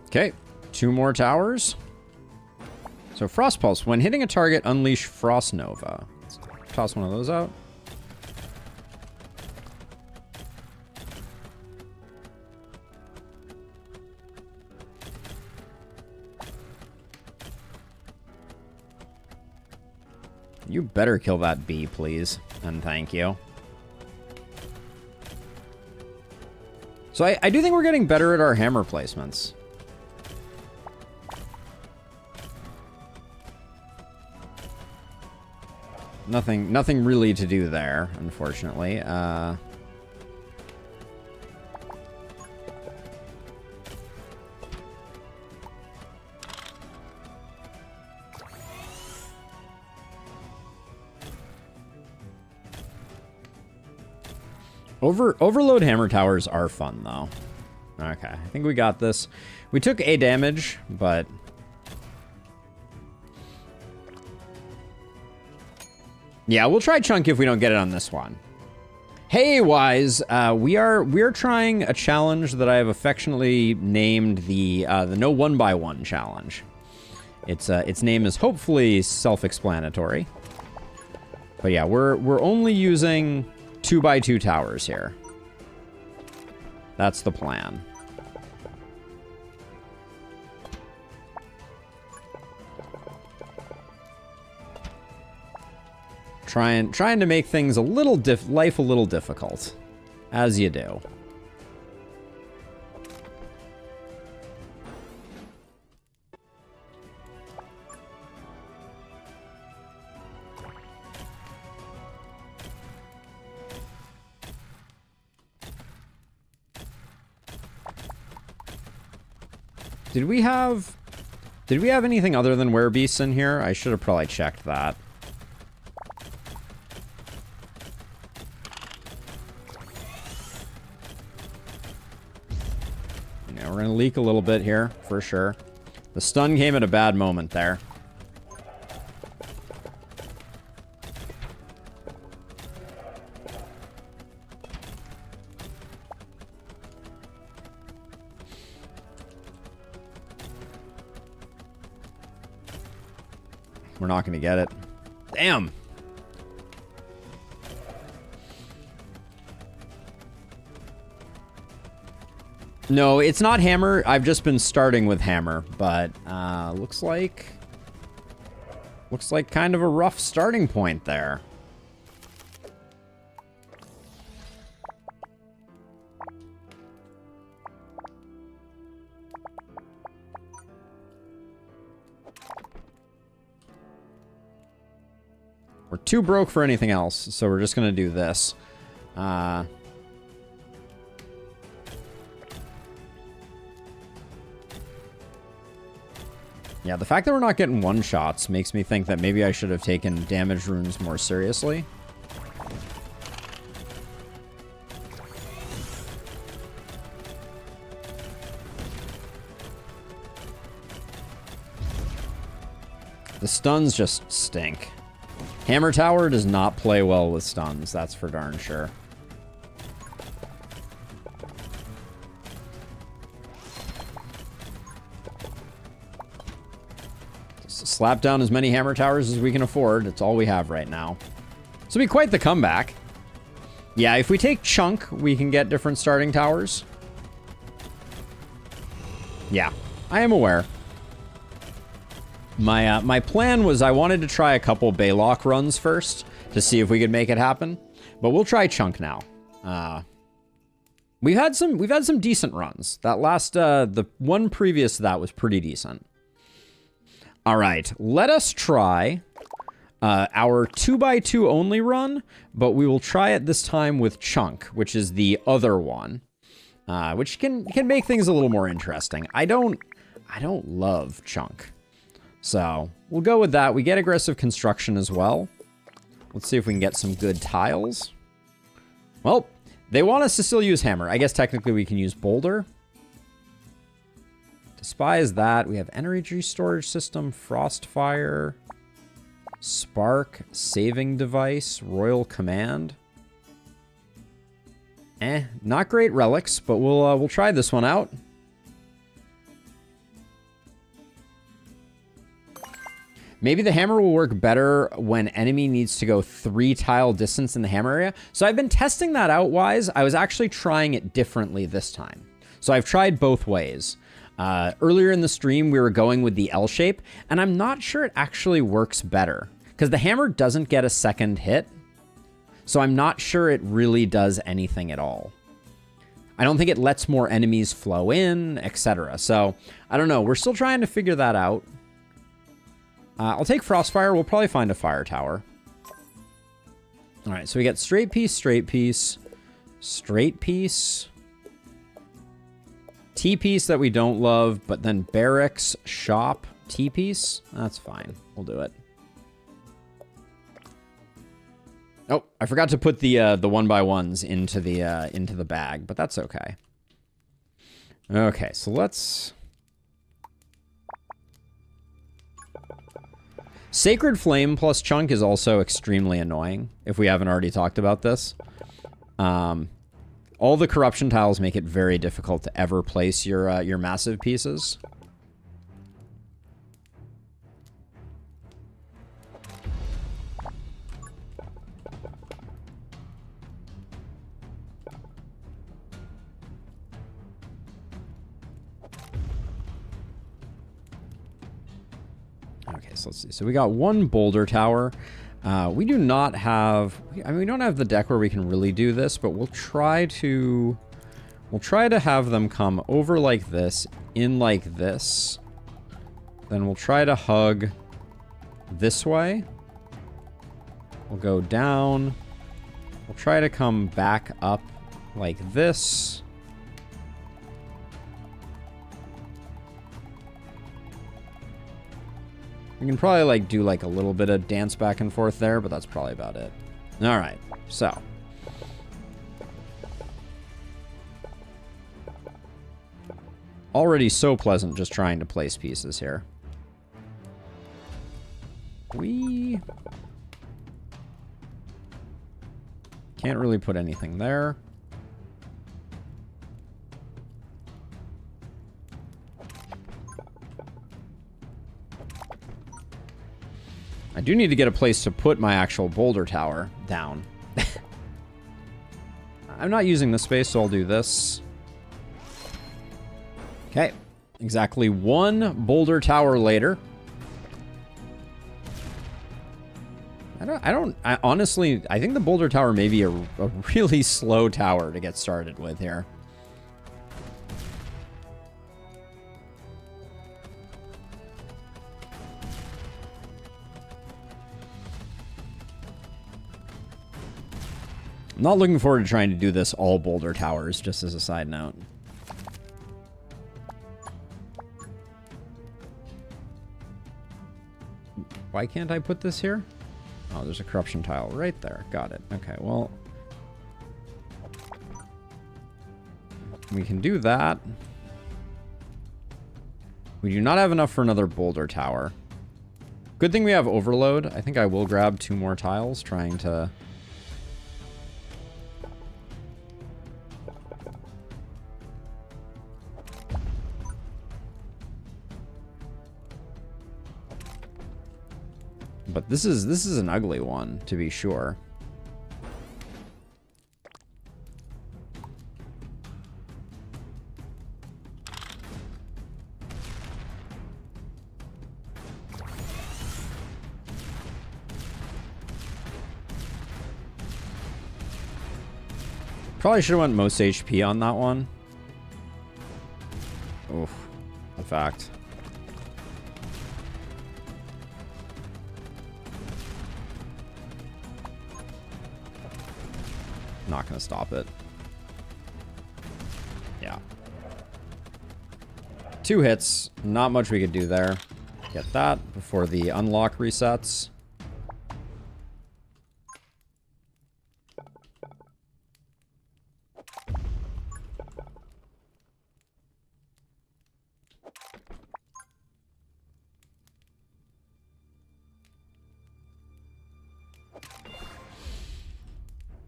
Okay, 2 more towers. So Frost Pulse. When hitting a target, unleash Frost Nova. Let's toss one of those out. You better kill that bee, please. And thank you. So I do think we're getting better at our hammer placements. Nothing really to do there, unfortunately. Overload hammer towers are fun, though. Okay, I think we got this. We took a damage, but... yeah, we'll try Chunk if we don't get it on this one. Hey, Wise, we are trying a challenge that I have affectionately named the No 1x1 challenge. Its name is hopefully self-explanatory. But yeah, we're only using 2x2 towers here. That's the plan. Trying to make things a little life a little difficult, as you do. Did we have anything other than werebeasts in here? I should have probably checked that. Yeah, we're gonna leak a little bit here, for sure. The stun came at a bad moment there. We're not going to get it. Damn. No, it's not hammer. I've just been starting with hammer, but looks like kind of a rough starting point there. We're too broke for anything else, so we're just going to do this. Yeah, the fact that we're not getting one-shots makes me think that maybe I should have taken damage runes more seriously. The stuns just stink. Hammer Tower does not play well with stuns, that's for darn sure. Just slap down as many Hammer Towers as we can afford. It's all we have right now. This will be quite the comeback. Yeah, if we take Chunk, we can get different starting towers. Yeah, I am aware. My plan was I wanted to try a couple Baylock runs first to see if we could make it happen, but we'll try Chunk now. We've had some decent runs. That last the one previous to that was pretty decent. All right, let us try our 2x2 only run, but we will try it this time with Chunk, which is the other one, which can make things a little more interesting. I don't love Chunk. So we'll go with that. We get aggressive construction as well. Let's see if we can get some good tiles. Well, they want us to still use hammer. I guess technically we can use boulder. Despise that. We have energy storage system, frostfire, spark, saving device, royal command. Not great relics, but we'll try this one out. Maybe the hammer will work better when enemy needs to go 3 tile distance in the hammer area. So I've been testing that out, Wise. I was actually trying it differently this time. So I've tried both ways. Earlier in the stream, we were going with the L shape, and I'm not sure it actually works better because the hammer doesn't get a second hit. So I'm not sure it really does anything at all. I don't think it lets more enemies flow in, etc. So I don't know. We're still trying to figure that out. I'll take Frostfire. We'll probably find a fire tower. All right, so we get straight piece, straight piece, straight piece, T-piece that we don't love, but then barracks, shop, T-piece. That's fine. We'll do it. Oh, I forgot to put the 1x1s into the bag, but that's okay. Okay, so let's... Sacred Flame plus Chunk is also extremely annoying, if we haven't already talked about this. All the corruption tiles make it very difficult to ever place your massive pieces. Okay, so let's see. So we got 1 boulder tower. We do not have... I mean, we don't have the deck where we can really do this, but we'll try to have them come over like this, in like this. Then we'll try to hug this way. We'll go down. We'll try to come back up like this. We can probably like do like a little bit of dance back and forth there, but that's probably about it. All right, so. Already so pleasant just trying to place pieces here. We can't really put anything there. I do need to get a place to put my actual boulder tower down. I'm not using this space, so I'll do this. Okay. Exactly 1 boulder tower later. I honestly, I think the boulder tower may be a really slow tower to get started with here. I'm not looking forward to trying to do this all boulder towers, just as a side note. Why can't I put this here? Oh, there's a corruption tile right there. Got it. Okay, well... we can do that. We do not have enough for another boulder tower. Good thing we have overload. I think I will grab 2 more tiles, trying to... But this is an ugly one, to be sure. Probably should have went most HP on that one. Oof, in fact. Not gonna stop it. Yeah. 2 hits. Not much we could do there. Get that before the unlock resets.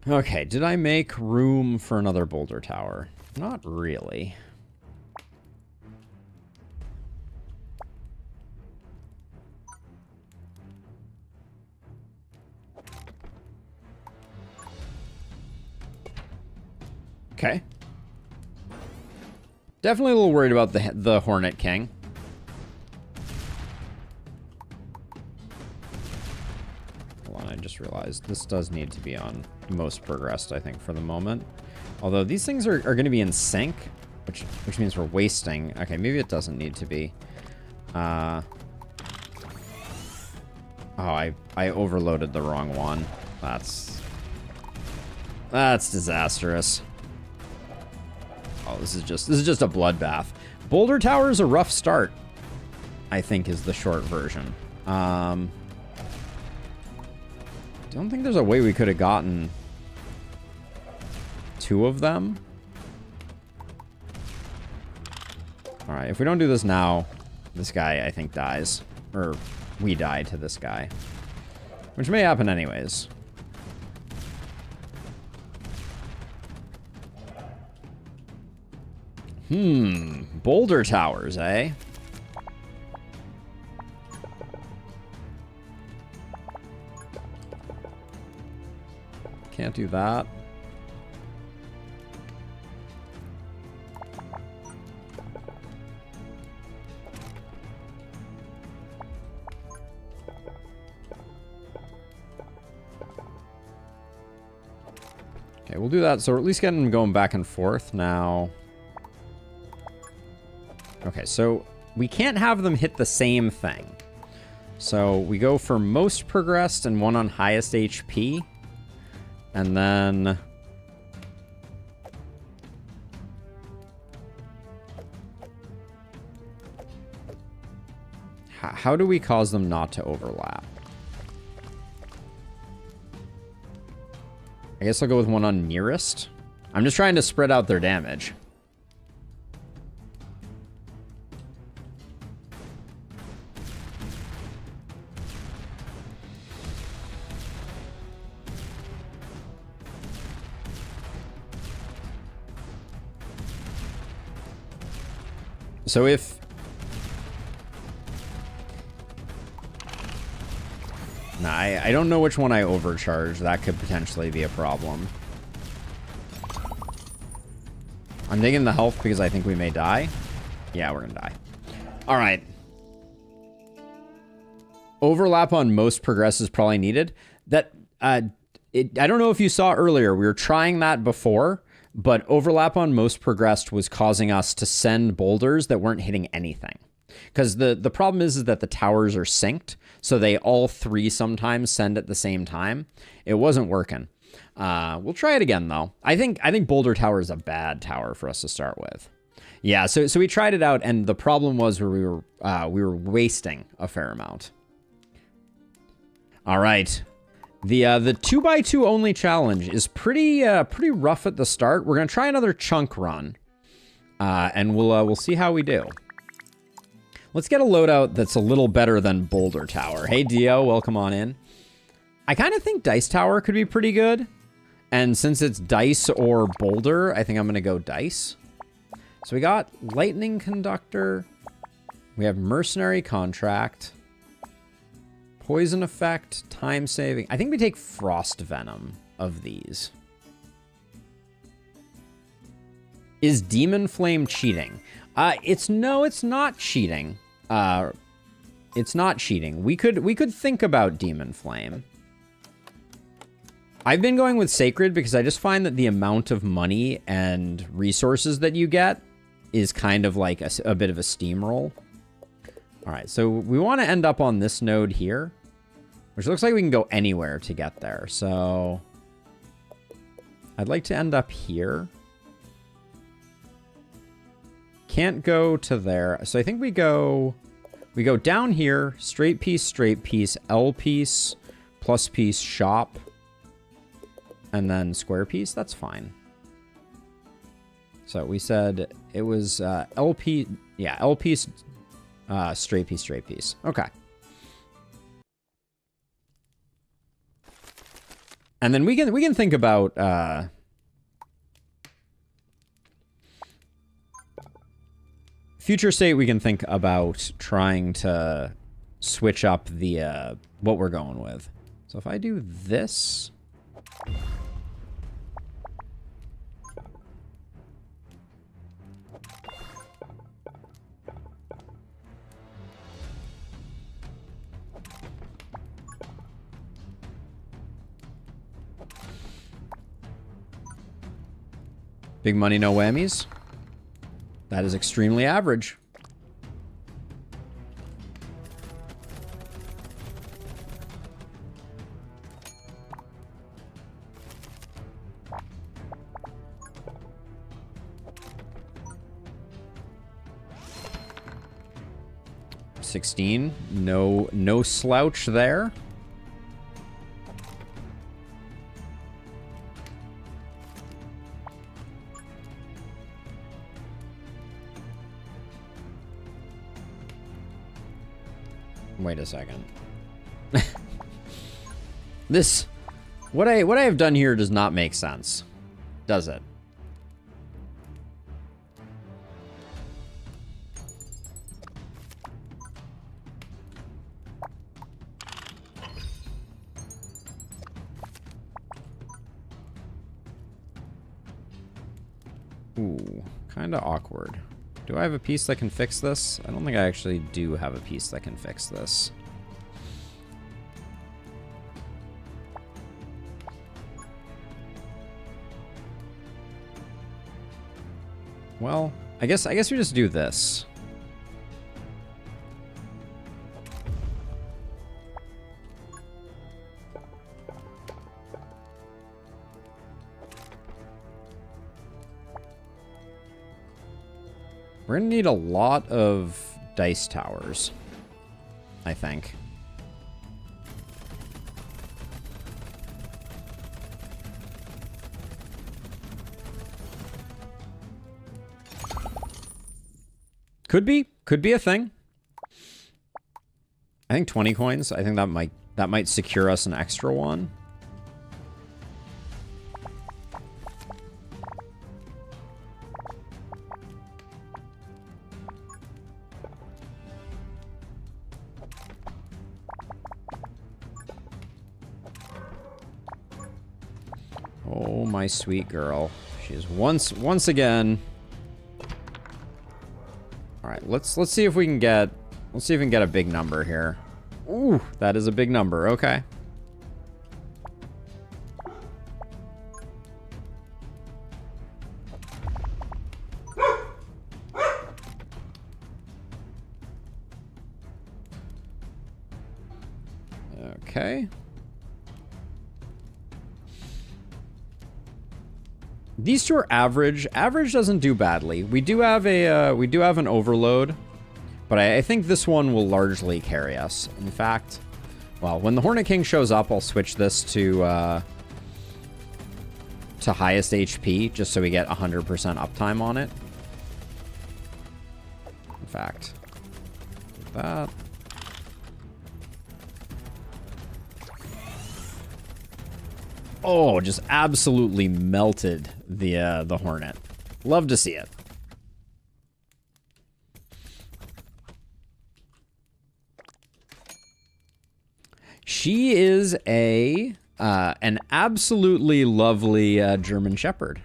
Okay, did I make room for another boulder tower? Not really. Okay. Definitely a little worried about the Hornet King. Hold on, I just realized this does need to be on most progressed, I think, for the moment. Although these things are going to be in sync, which means we're wasting. Okay, maybe it doesn't need to be. Oh, I overloaded the wrong one. That's disastrous. Oh, this is just a bloodbath. Boulder Tower is a rough start, I think, is the short version. Don't think there's a way we could have gotten 2 of them. All right, if we don't do this now, this guy, I think, dies. Or we die to this guy. Which may happen anyways. Boulder towers, eh? Can't do that. Okay, we'll do that. So we're at least getting them going back and forth now. Okay, so we can't have them hit the same thing. So we go for most progressed and one on highest HP. And then... how do we cause them not to overlap? I guess I'll go with one on nearest. I'm just trying to spread out their damage. So if... nah, I don't know which one I overcharged. That could potentially be a problem. I'm digging the health because I think we may die. Yeah, we're gonna die. All right. Overlap on most progress is probably needed. That, I don't know if you saw earlier, we were trying that before, but overlap on most progressed was causing us to send boulders that weren't hitting anything. Because the problem is that the towers are synced, so they all 3 sometimes send at the same time. It wasn't working. We'll try it again, though. I think Boulder Tower is a bad tower for us to start with. Yeah, so we tried it out, and the problem was where we were wasting a fair amount. All right. The 2x2 only challenge is pretty rough at the start. We're gonna try another chunk run, and we'll see how we do. Let's get a loadout that's a little better than Boulder Tower. Hey Dio, welcome on in. I kind of think Dice Tower could be pretty good, and since it's Dice or Boulder, I think I'm gonna go Dice. So we got Lightning Conductor. We have Mercenary Contract. Poison effect, time saving. I think we take Frost Venom of these. Is Demon Flame cheating? It's not cheating. It's not cheating. We could think about Demon Flame. I've been going with Sacred because I just find that the amount of money and resources that you get is kind of like a bit of a steamroll. All right, so we want to end up on this node here, which looks like we can go anywhere to get there. So I'd like to end up here. Can't go to there. So I think we go We go down here, straight piece, L piece, plus piece, shop, and then square piece. That's fine. So we said it was LP, yeah, L piece, straight piece. Okay. And then we can think about future state. We can think about trying to switch up the what we're going with. So if I do this, big money, no whammies. That is extremely average. $16. No slouch there. Wait a second. What I have done here does not make sense, does it? Ooh, kind of awkward. Do I have a piece that can fix this? I don't think I actually do have a piece that can fix this. Well, I guess we just do this. We're gonna need a lot of dice towers, I think. Could be a thing. I think 20 coins. I think that might secure us an extra one. Oh, my sweet girl. She's once again. All right, let's see if we can get a big number here. Ooh, that is a big number. Okay. Okay. These two are average. Average doesn't do badly. We do have an overload, but I think this one will largely carry us. In fact, well, when the Hornet King shows up, I'll switch this to highest HP just so we get 100% uptime on it. In fact, that. Oh, just absolutely melted the Hornet. Love to see it. She is an absolutely lovely German Shepherd.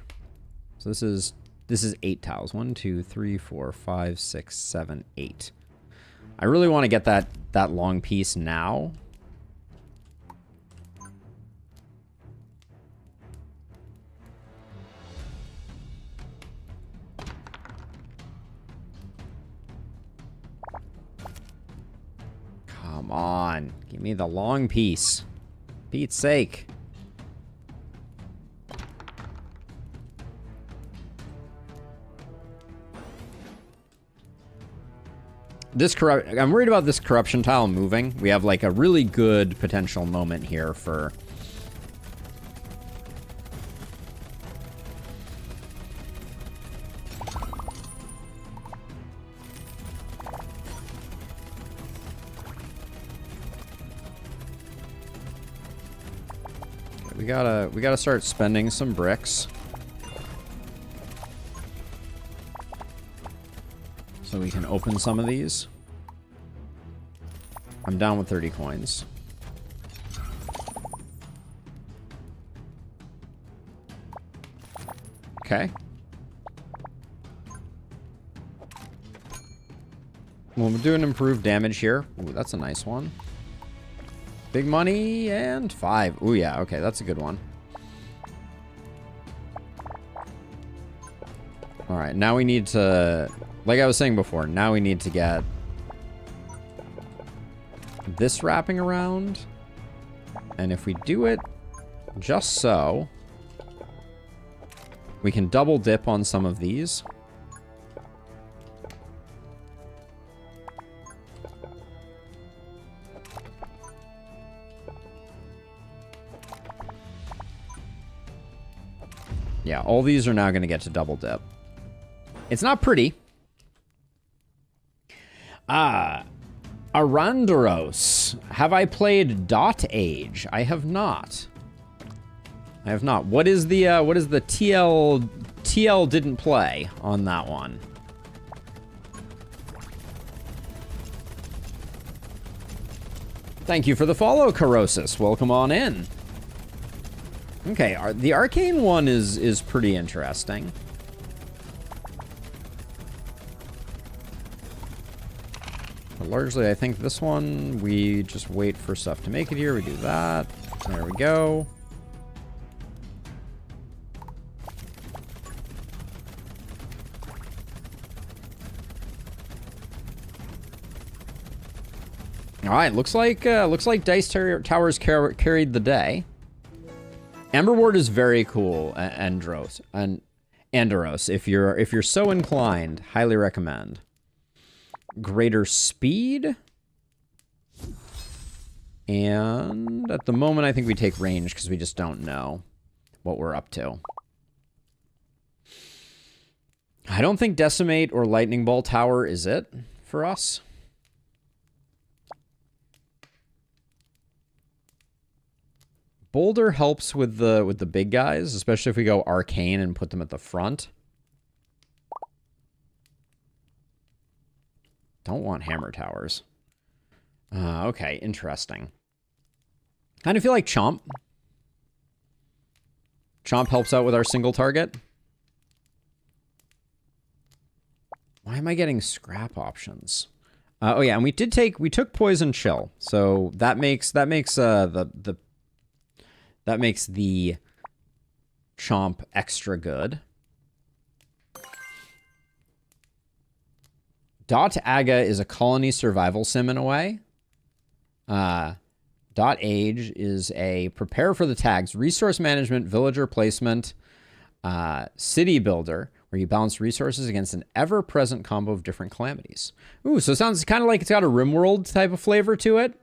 So this is 8 tiles. 1, 2, 3, 4, 5, 6, 7, 8. I really want to get that long piece now. Come on, give me the long piece. Pete's sake. I'm worried about this corruption tile moving. We have like a really good potential moment here for... We gotta start spending some bricks. So we can open some of these. I'm down with 30 coins. Okay. Well, we're doing improved damage here. Ooh, that's a nice one. Big money and 5. Ooh, yeah. Okay, that's a good one. All right, now we need to... Like I was saying before, now we need to get this wrapping around. And if we do it just so, we can double dip on some of these. Yeah, all these are now going to get to double dip. It's not pretty. Arandaros. Have I played Dot Age? I have not. I have not. What is the TL didn't play on that one? Thank you for the follow, Corrosis. Welcome on in. Okay, the arcane one is pretty interesting. But largely, I think this one, we just wait for stuff to make it here. We do that. There we go. All right, looks like Dice Towers carried the day. Emberward is very cool, Andros. If you're so inclined, highly recommend. Greater speed. And at the moment, I think we take range because we just don't know what we're up to. I don't think Decimate or Lightning Ball Tower is it for us. Boulder helps with the big guys, especially if we go arcane and put them at the front. Don't want hammer towers. Okay, interesting. Kind of feel like Chomp. Chomp helps out with our single target. Why am I getting scrap options? Oh yeah, and we took Poison Chill, so that makes the Chomp extra good. Dot Aga is a colony survival sim in a way. Dot Age is a prepare for the tags, resource management, villager placement, city builder, where you balance resources against an ever-present combo of different calamities. Ooh, so it sounds kind of like it's got a RimWorld type of flavor to it.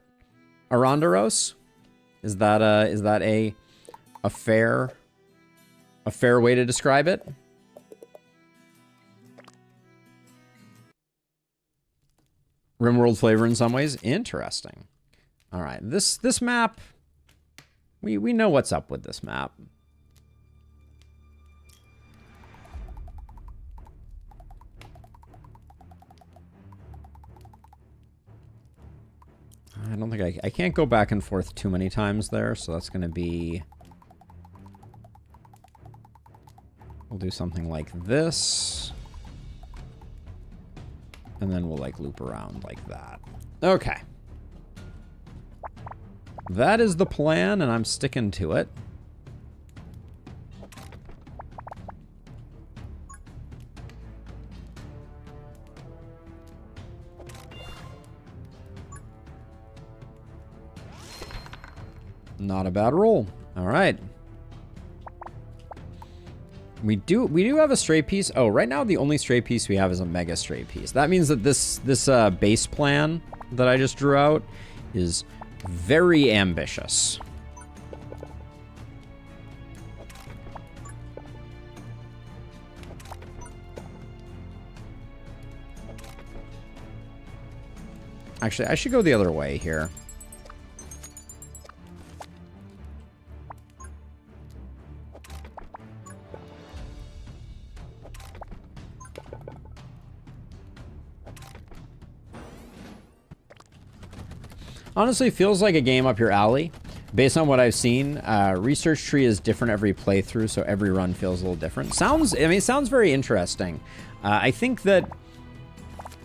Arandaros. Is that a fair way to describe it? RimWorld flavor in some ways. Interesting. All right, this map, we know what's up with this map. I don't think I can't go back and forth too many times there, so that's going to be... We'll do something like this. And then we'll, like, loop around like that. Okay. That is the plan, and I'm sticking to it. Not a bad roll. All right. We do have a stray piece. Oh, right now the only stray piece we have is a mega stray piece. That means that this base plan that I just drew out is very ambitious. Actually, I should go the other way here. Honestly, feels like a game up your alley. Based on what I've seen, research tree is different every playthrough, so every run feels a little different. It sounds very interesting. I think that,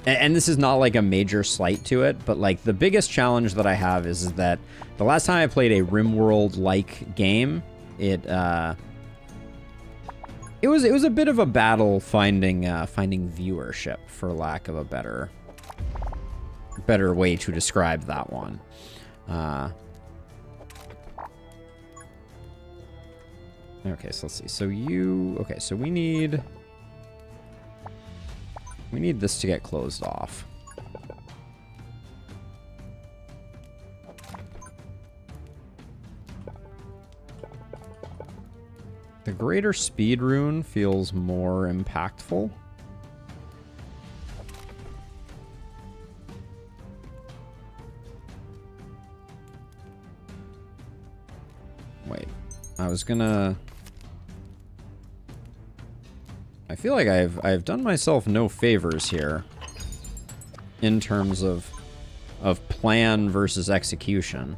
and this is not like a major slight to it, but like the biggest challenge that I have is that the last time I played a RimWorld-like game, it was a bit of a battle finding viewership, for lack of a better way to describe that one. Okay, so let's see. So so we need this to get closed off. The greater speed rune feels more impactful. Wait, I feel like I've done myself no favors here in terms of plan versus execution.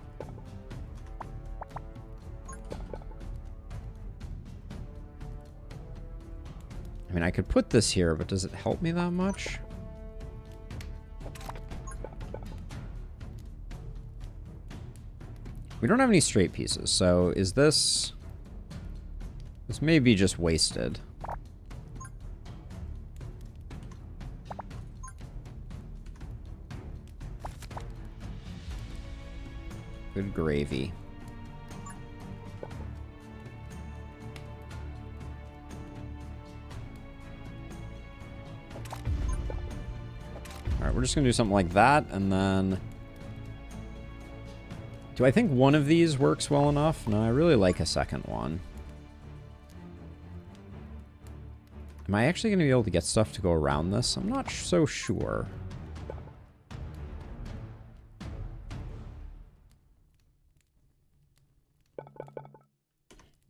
I mean, I could put this here, but does it help me that much? We don't have any straight pieces, so is this... This may be just wasted. Good gravy. Alright, we're just gonna do something like that, and then... Do I think one of these works well enough? No, I really like a second one. Am I actually going to be able to get stuff to go around this? I'm not so sure.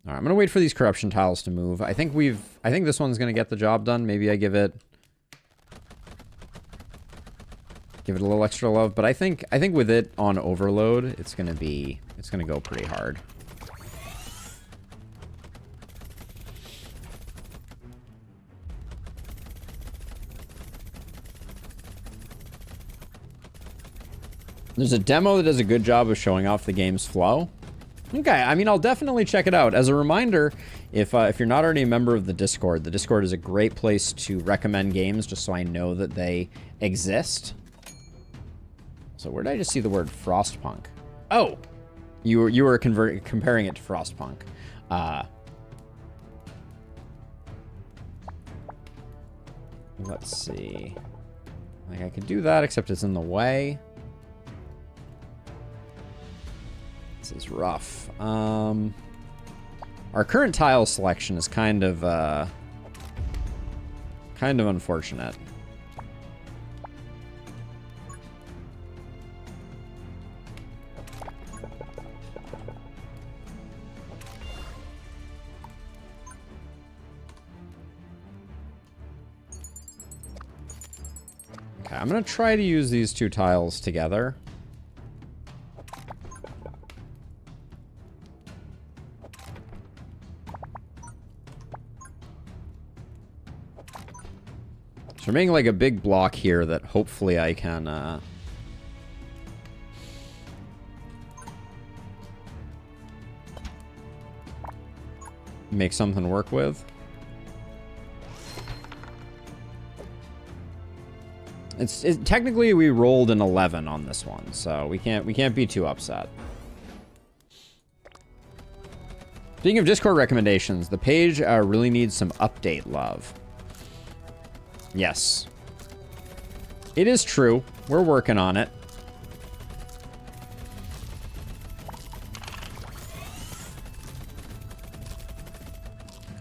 Alright, I'm going to wait for these corruption tiles to move. I think this one's going to get the job done. Maybe I give it a little extra love, but I think with it on overload, it's gonna go pretty hard. There's a demo that does a good job of showing off the game's flow. Okay, I mean, I'll definitely check it out. As a reminder, if you're not already a member of the Discord is a great place to recommend games, just so I know that they exist. So where did I just see the word Frostpunk? Oh! You were comparing it to Frostpunk. Let's see. Like, I could do that, except it's in the way. This is rough. Our current tile selection is kind of unfortunate. I'm going to try to use these two tiles together. So we're making like a big block here that hopefully I can make something work with. Technically we rolled an 11 on this one, so we can't be too upset. Speaking of Discord recommendations, the page really needs some update love. Yes. It is true. We're working on it.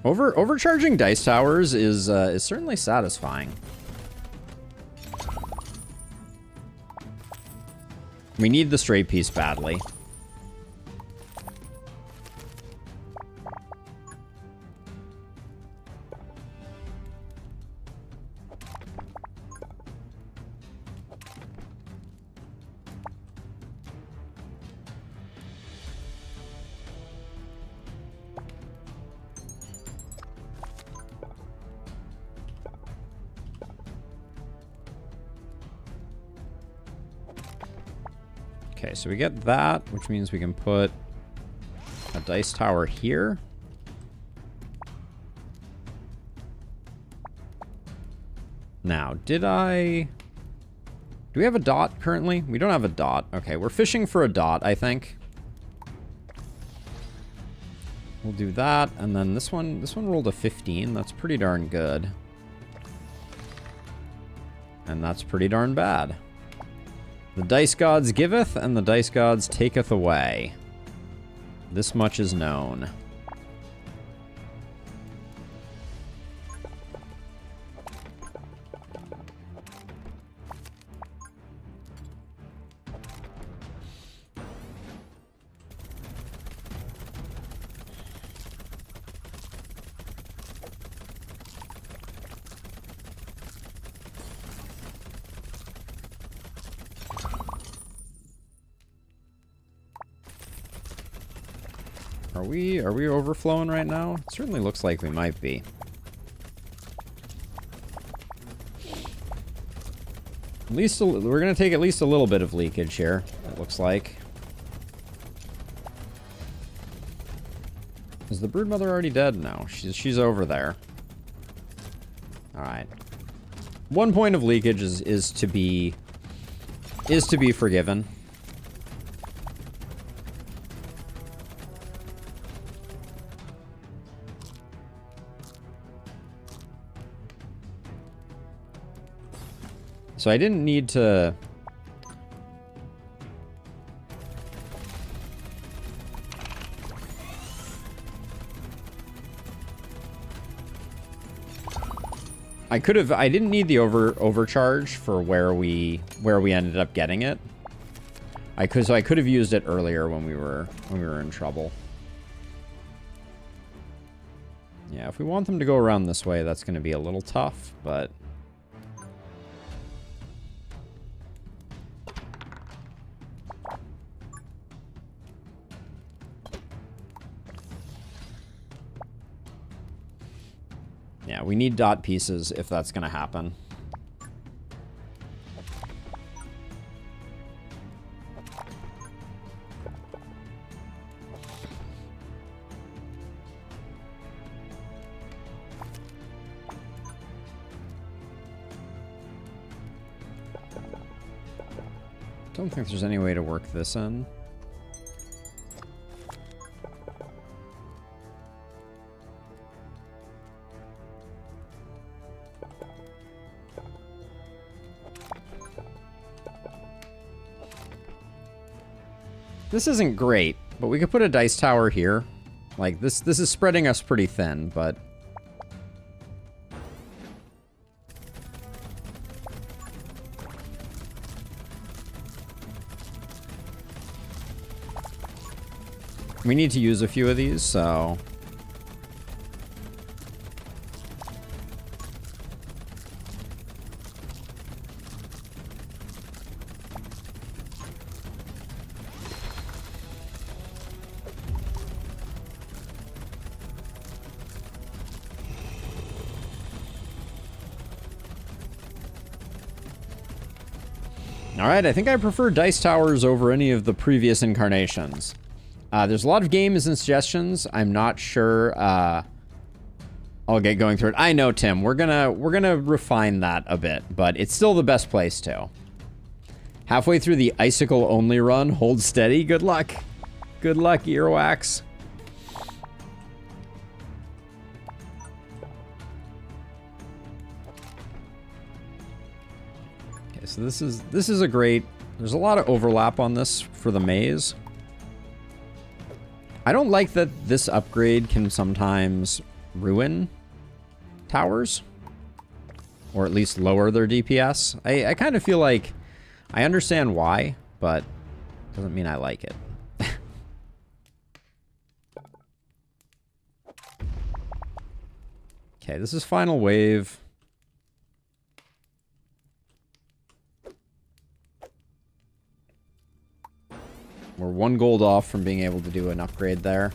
Overcharging dice towers is certainly satisfying. We need the straight piece badly. Okay, so we get that, which means we can put a dice tower here. Now, do we have a dot currently? We don't have a dot. Okay, we're fishing for a dot, I think. We'll do that, and then this one rolled a 15. That's pretty darn good. And that's pretty darn bad. The dice gods giveth, and the dice gods taketh away. This much is known. Are we overflowing right now? It certainly looks like we might be. At least we're gonna take at least a little bit of leakage here, it looks like. Is the broodmother already dead? No, she's over there. Alright. 1 point of leakage is to be forgiven. So I didn't need to... I didn't need the overcharge for where we ended up getting it. So I could have used it earlier when we were in trouble. Yeah, if we want them to go around this way, that's going to be a little tough, but... Yeah, we need dot pieces if that's going to happen. Don't think there's any way to work this in. This isn't great, but we could put a dice tower here. Like, this is spreading us pretty thin, but... we need to use a few of these, so... Alright, I think I prefer dice towers over any of the previous incarnations. There's a lot of games and suggestions. I'm not sure I'll get going through it. I know, Tim. We're gonna refine that a bit, but it's still the best place to. Halfway through the icicle only run, hold steady. Good luck. Good luck, Earwax. So this is a great... There's a lot of overlap on this for the maze. I don't like that this upgrade can sometimes ruin towers. Or at least lower their DPS. I kind of feel like I understand why, but doesn't mean I like it. Okay, this is final wave. We're 1 gold off from being able to do an upgrade there.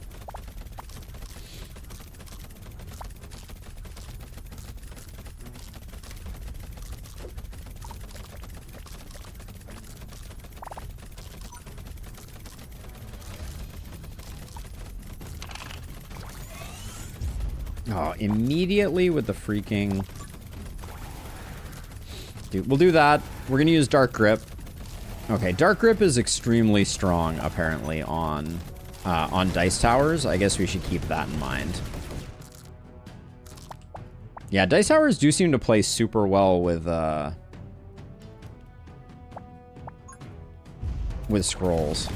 Oh, immediately with the freaking... Dude, we'll do that. We're going to use Dark Grip. Okay, Dark Grip is extremely strong, apparently, on Dice Towers. I guess we should keep that in mind. Yeah, Dice Towers do seem to play super well with scrolls.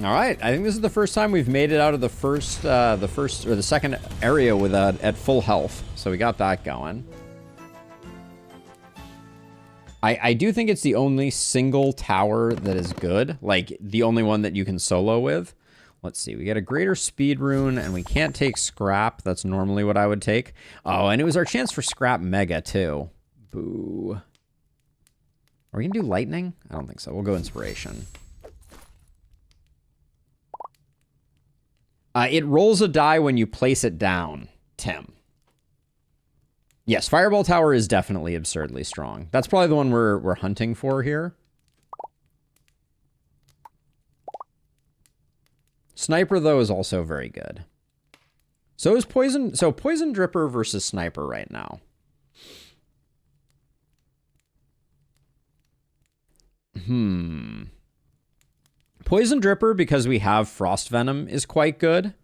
All right, I think this is the first time we've made it out of the second area with at full health. So we got that going. I do think it's the only single tower that is good, like the only one that you can solo with. Let's see, we get a greater speed rune and we can't take scrap. That's normally what I would take. Oh, and it was our chance for scrap mega too. Boo. Are we gonna do lightning? I don't think so. We'll go inspiration. It rolls a die when you place it down, Tim. Yes, Fireball Tower is definitely absurdly strong. That's probably the one we're hunting for here. Sniper, though, is also very good. So is Poison... So Poison Dripper versus Sniper right now. Poison Dripper, because we have Frost Venom, is quite good.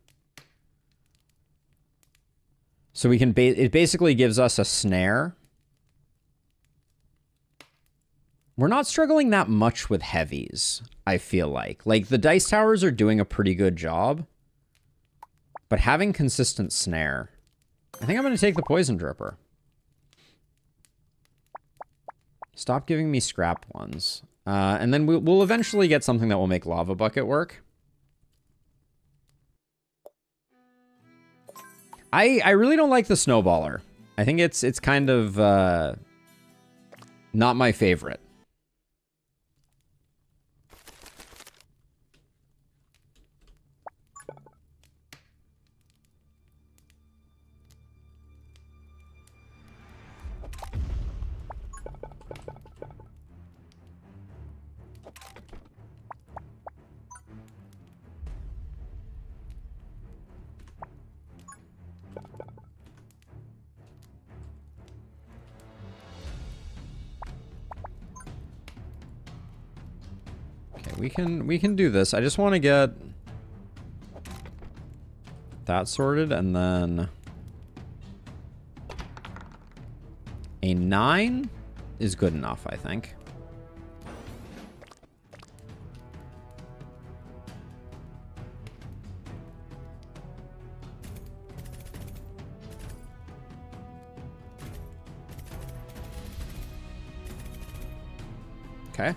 So we can... it basically gives us a snare. We're not struggling that much with heavies, I feel like. Like, the Dice Towers are doing a pretty good job. But having consistent snare... I think I'm going to take the Poison Dripper. Stop giving me scrap ones. And then we'll eventually get something that will make Lava Bucket work. I really don't like the Snowballer. I think it's kind of not my favorite. We can do this. I just want to get that sorted, and then a 9 is good enough, I think. Okay.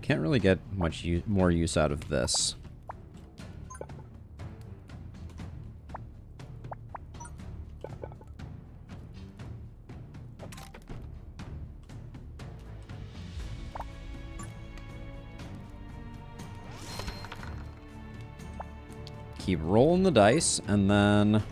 Can't really get much more use out of this. keep rolling the dice, and then...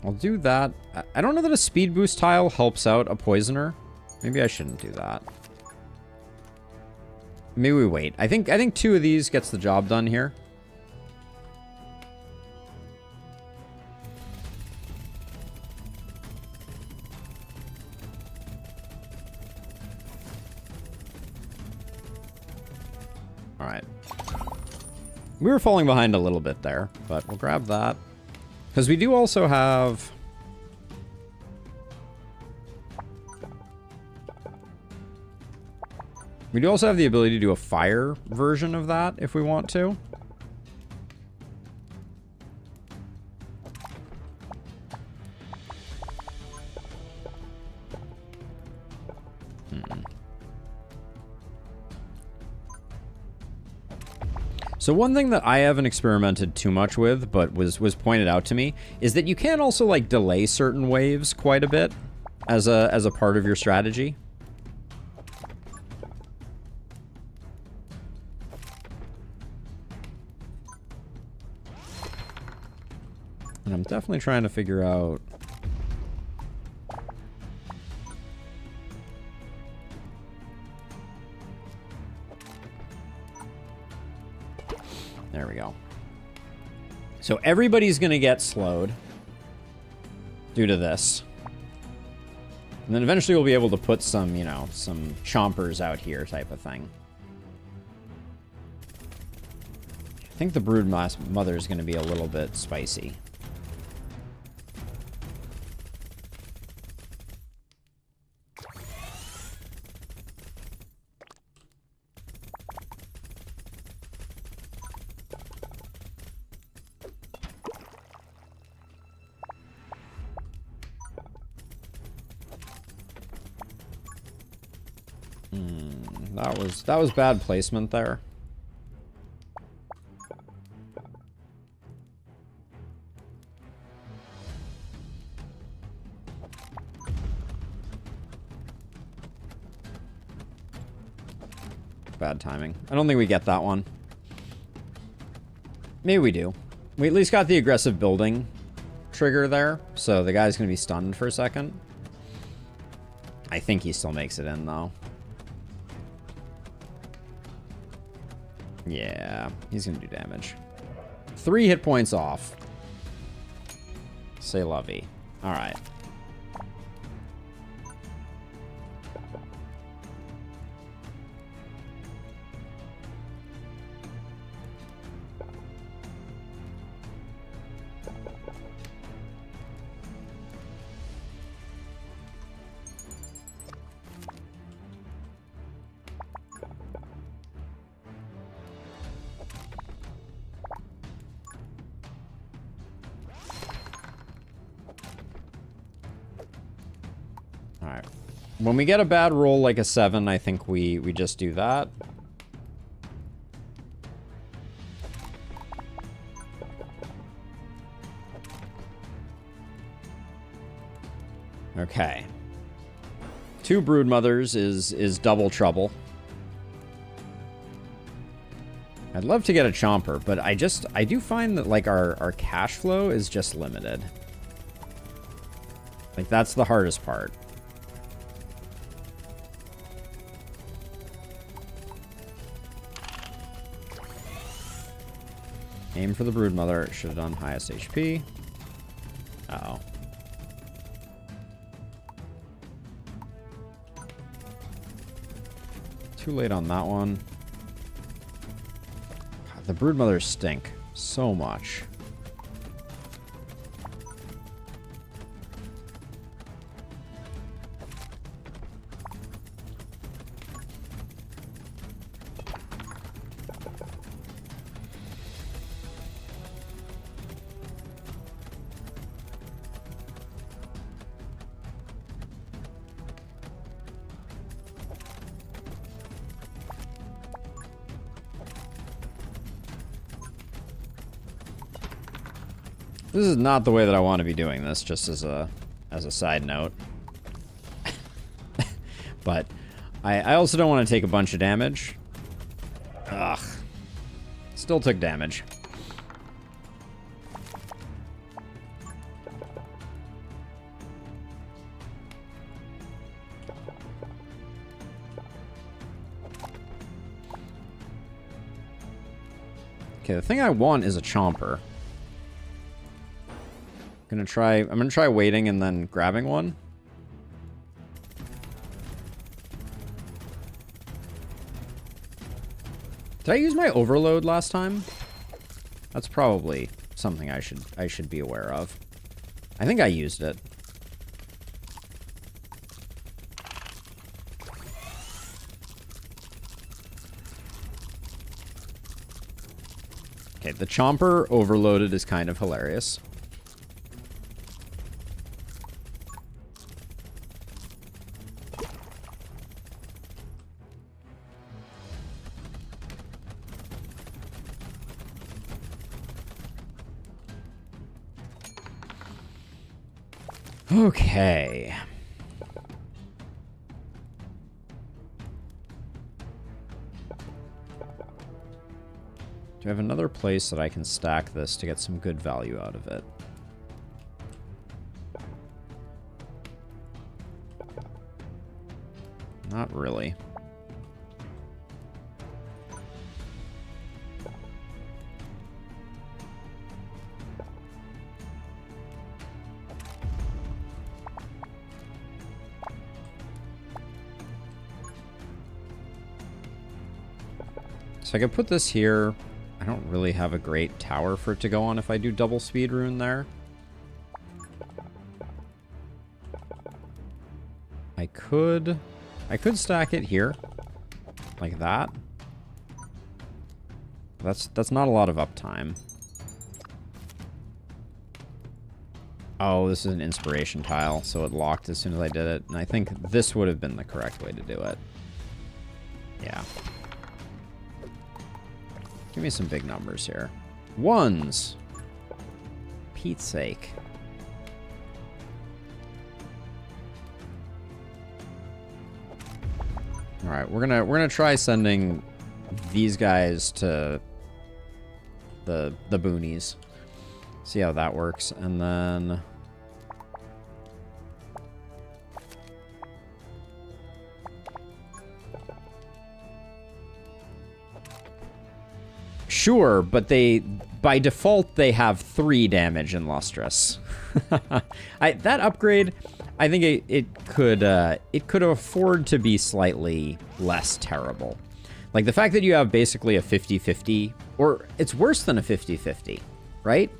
I'll do that. I don't know that a speed boost tile helps out a poisoner. Maybe I shouldn't do that. Maybe we wait. I think 2 of these gets the job done here. All right. We were falling behind a little bit there, but we'll grab that. Because we do also have... We do also have the ability to do a fire version of that if we want to. So one thing that I haven't experimented too much with, but was pointed out to me, is that you can also like delay certain waves quite a bit as a part of your strategy. And I'm definitely trying to figure out... There we go. So everybody's going to get slowed due to this. And then eventually we'll be able to put some, you know, some chompers out here type of thing. I think the brood mother is going to be a little bit spicy. That was bad placement there. Bad timing. I don't think we get that one. Maybe we do. We at least got the aggressive building trigger there, so the guy's going to be stunned for a second. I think he still makes it in, though. Yeah, he's going to do damage. 3 hit points off. C'est la vie. All right. When we get a bad roll like a 7, I think we just do that. Okay. 2 brood mothers is double trouble. I'd love to get a chomper, but I do find that like our cash flow is just limited. Like that's the hardest part. Aim for the broodmother. Should have done highest HP. Uh-oh. Too late on that one. God, the broodmothers stink so much. This is not the way that I want to be doing this, just as a side note. But I also don't want to take a bunch of damage. Ugh. Still took damage. Okay, the thing I want is a chomper. I'm gonna try waiting and then grabbing one. Did I use my overload last time? That's probably something I should be aware of. I think I used it. Okay, the chomper overloaded is kind of hilarious. Okay. Do I have another place that I can stack this to get some good value out of it? Not really. So I could put this here. I don't really have a great tower for it to go on if I do double speed rune there. I could stack it here. Like that. That's not a lot of uptime. Oh, this is an inspiration tile, so it locked as soon as I did it. And I think this would have been the correct way to do it. Yeah. Give me some big numbers here. Ones. Pete's sake. All right, we're gonna try sending these guys to the boonies. See how that works, and then sure, but by default they have 3 damage in Lustrous. That upgrade, I think it could afford to be slightly less terrible. Like the fact that you have basically a 50-50, or it's worse than a 50-50, right?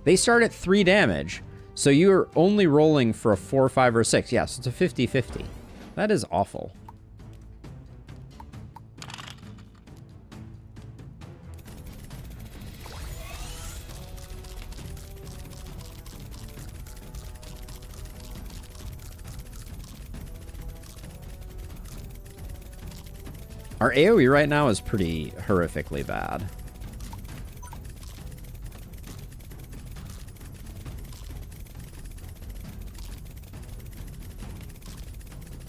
They start at 3 damage, so you're only rolling for a 4, 5, or 6. Yes, it's a 50-50. That is awful. Our AoE right now is pretty horrifically bad.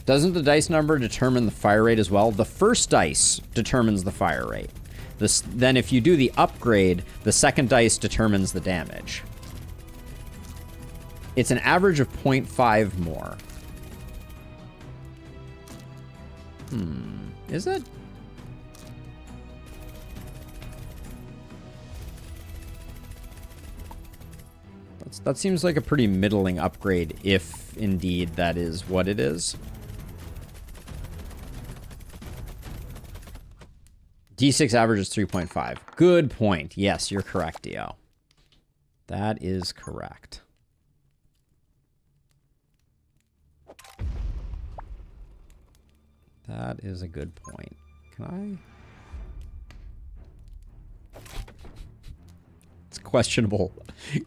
Doesn't the dice number determine the fire rate as well? The first dice determines the fire rate. Then if you do the upgrade, the second dice determines the damage. It's an average of 0.5 more. Is it? That seems like a pretty middling upgrade, if indeed that is what it is. D6 average is 3.5. Good point. Yes, you're correct, Dio. That is correct. That is a good point. Can I? It's questionable.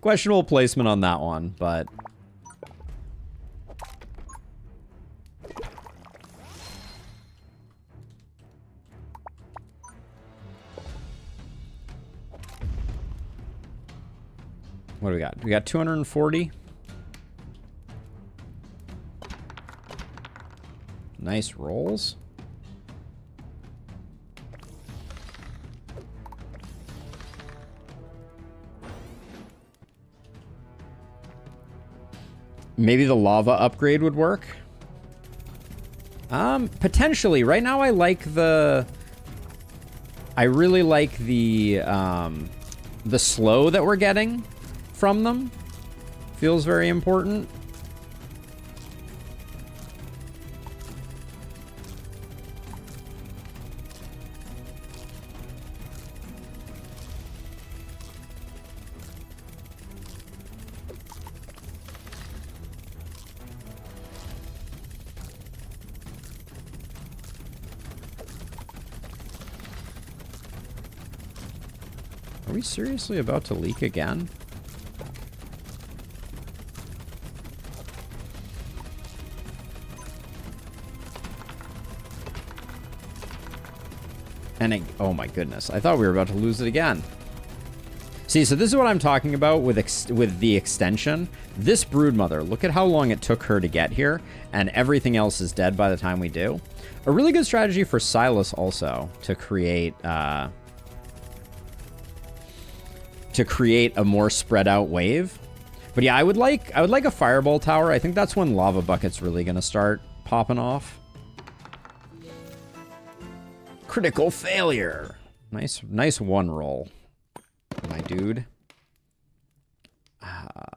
Questionable placement on that one, but... What do we got? We got 240? Nice rolls. Maybe the lava upgrade would work. Potentially. Right now I like the... I really like the slow that we're getting from them. Feels very important. Are we seriously about to leak again? And it, oh my goodness, I thought we were about to lose it again. See, so this is what I'm talking about with the extension. This Broodmother, look at how long it took her to get here, and everything else is dead by the time we do. A really good strategy for Silas also to create a more spread out wave. But yeah, I would like a fireball tower. I think that's when lava bucket's really gonna start popping off. Critical failure. Nice one roll, my dude.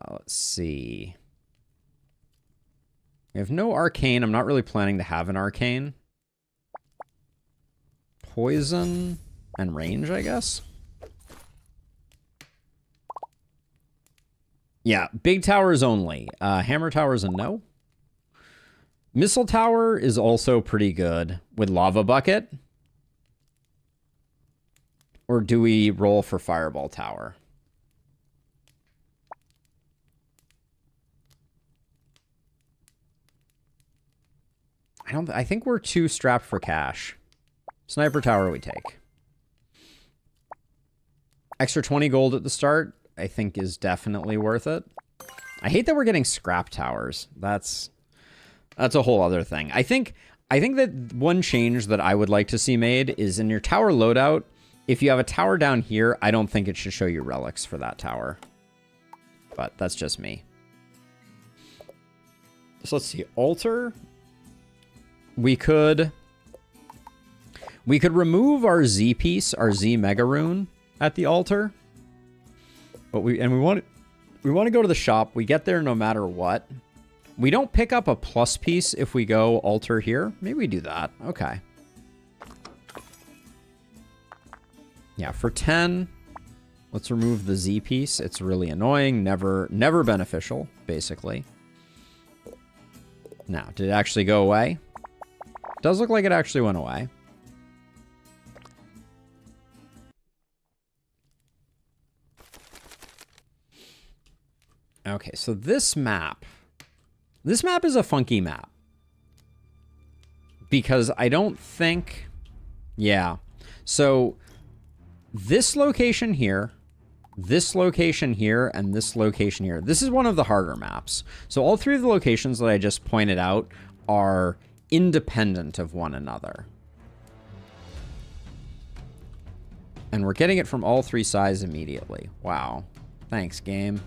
Let's see. We have no arcane. I'm not really planning to have an arcane. Poison and range, I guess. Yeah, big towers only. Hammer tower is a no. Missile tower is also pretty good with lava bucket. Or do we roll for fireball tower? I think we're too strapped for cash. Sniper tower we take. Extra 20 gold at the start, I think is definitely worth it. I hate that we're getting scrap towers. That's a whole other thing. I think that one change that I would like to see made is in your tower loadout. If you have a tower down here, I don't think it should show you relics for that tower. But that's just me. So let's see. Altar. We could remove our Z piece, our Z mega rune at the altar. But we want to go to the shop. We get there no matter what. We don't pick up a plus piece if we go altar here. Maybe we do that. Okay. Yeah, for 10, let's remove the Z piece. It's really annoying, never beneficial, basically. Now, did it actually go away? Does look like it actually went away. Okay, so this map is a funky map. Because I don't think, yeah. So this location here, this location here, and this location here. This is one of the harder maps. So all three of the locations that I just pointed out are independent of one another. And we're getting it from all three sides immediately. Wow. Thanks, game.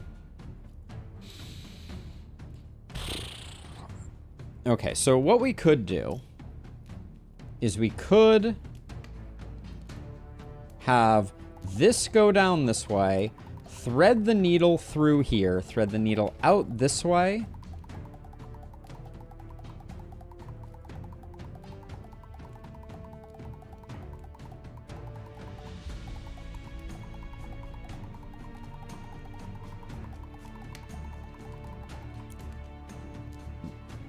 Okay, so what we could do is we could have this go down this way, thread the needle through here, thread the needle out this way.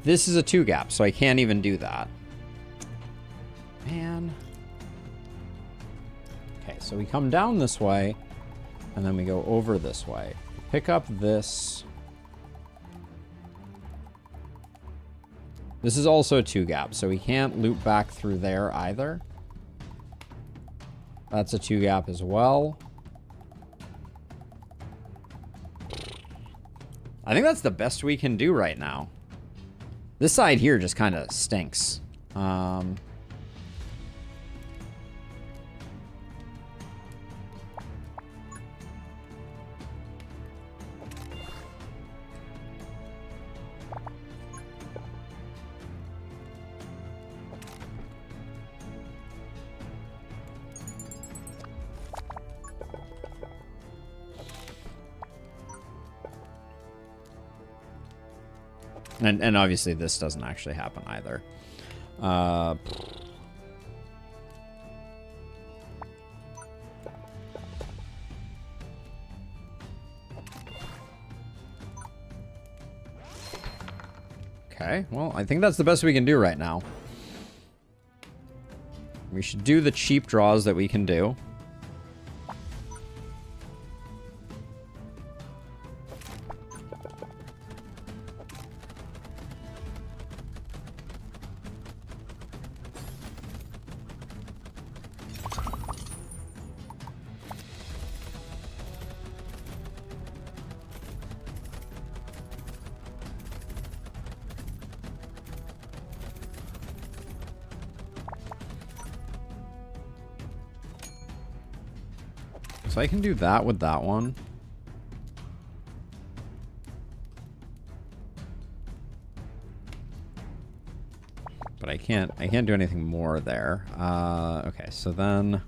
This is a 2 gap, so I can't even do that. Man. Okay, so we come down this way, and then we go over this way. Pick up this. This is also a 2 gap, so we can't loop back through there either. That's a 2 gap as well. I think that's the best we can do right now. This side here just kind of stinks. And obviously this doesn't actually happen either. Okay, well, I think that's the best we can do right now. We should do the cheap draws that we can do. So I can do that with that one. But I can't do anything more there. Okay, so then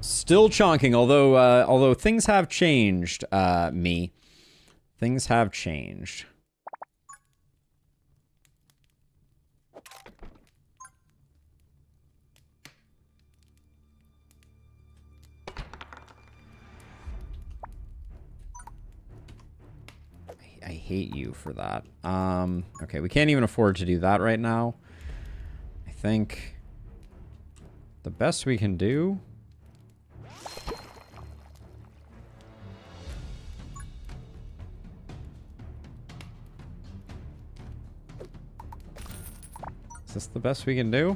still chonking, although things have changed, me. Things have changed. I hate you for that. Okay, we can't even afford to do that right now. I think the best we can do... Is this the best we can do?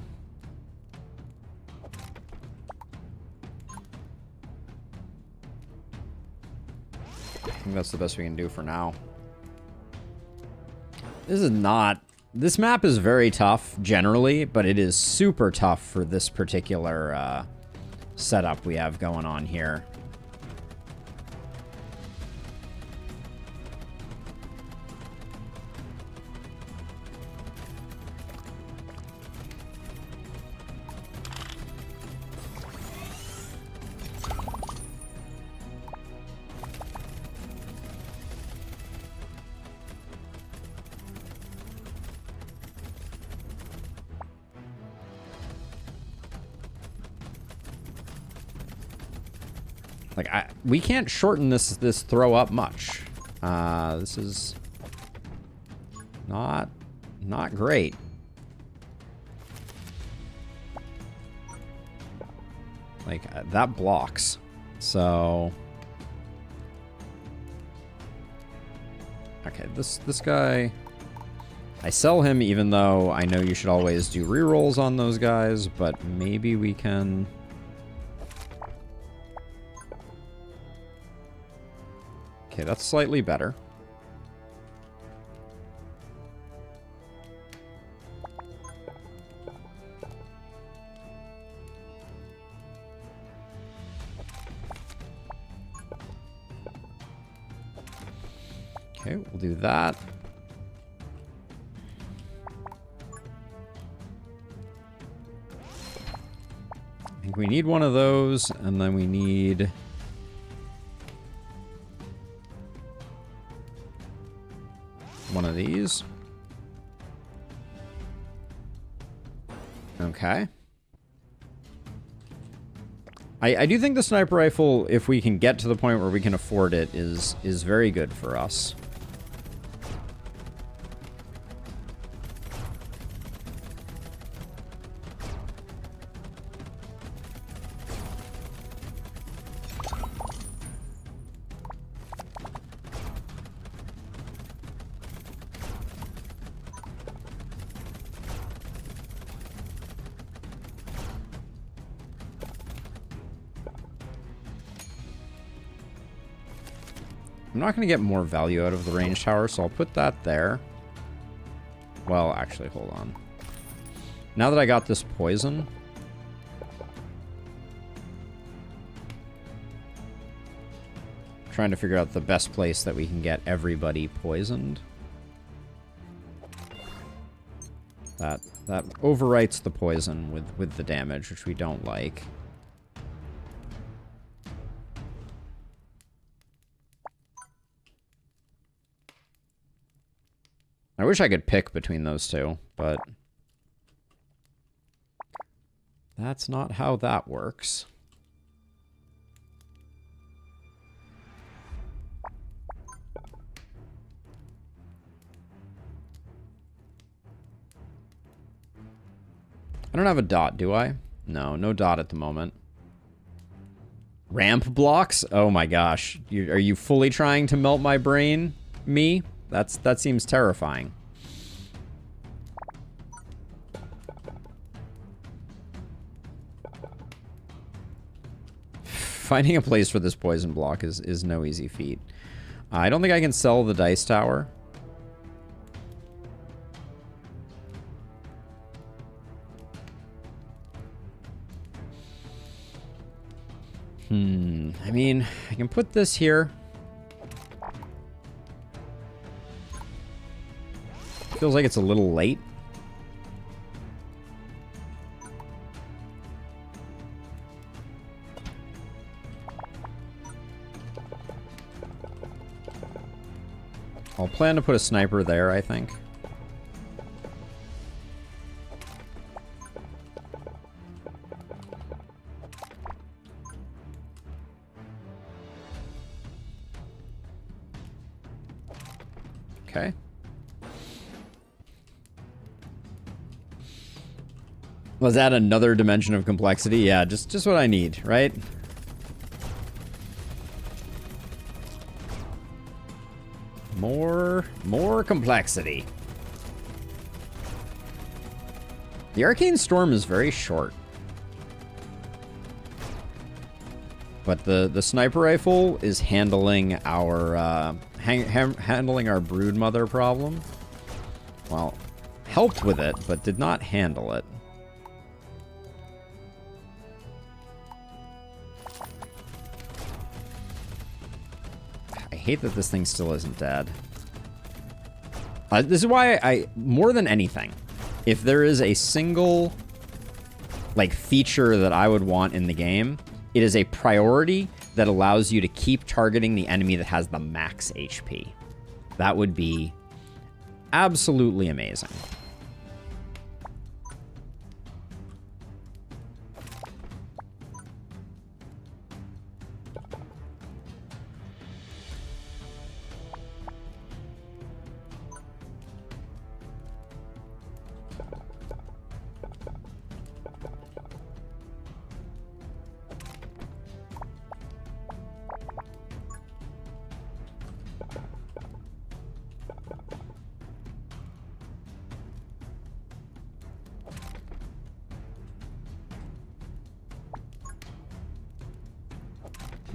I think that's the best we can do for now. This is not... This map is very tough, generally, but it is super tough for this particular setup we have going on here. Like, we can't shorten this throw up much. This is not great. Like, that blocks. So, okay, this guy, I sell him even though I know you should always do rerolls on those guys, but maybe we can... Okay, that's slightly better. Okay, we'll do that. I think we need one of those, and then we need... one of these. Okay. I do think the sniper rifle, if we can get to the point where we can afford it, is very good for us. I'm not going to get more value out of the range tower, so I'll put that there. Well, actually, hold on. Now that I got this poison... trying to figure out the best place that we can get everybody poisoned. That overwrites the poison with the damage, which we don't like. I wish I could pick between those two, but that's not how that works. I don't have a dot, do I? No, no dot at the moment. Ramp blocks? Oh my gosh. Are you fully trying to melt my brain? Me? That seems terrifying. Finding a place for this poison block is no easy feat. I don't think I can sell the dice tower. I mean, I can put this here. Feels like it's a little late. I'll plan to put a sniper there, I think. Okay. Was that another dimension of complexity? Yeah, just what I need, right? More complexity. The Arcane Storm is very short. But the sniper rifle is handling our handling our broodmother problem. Well, helped with it, but did not handle it. I hate that this thing still isn't dead. This is why more than anything, if there is a single, like, feature that I would want in the game, it is a priority that allows you to keep targeting the enemy that has the max HP. That would be absolutely amazing.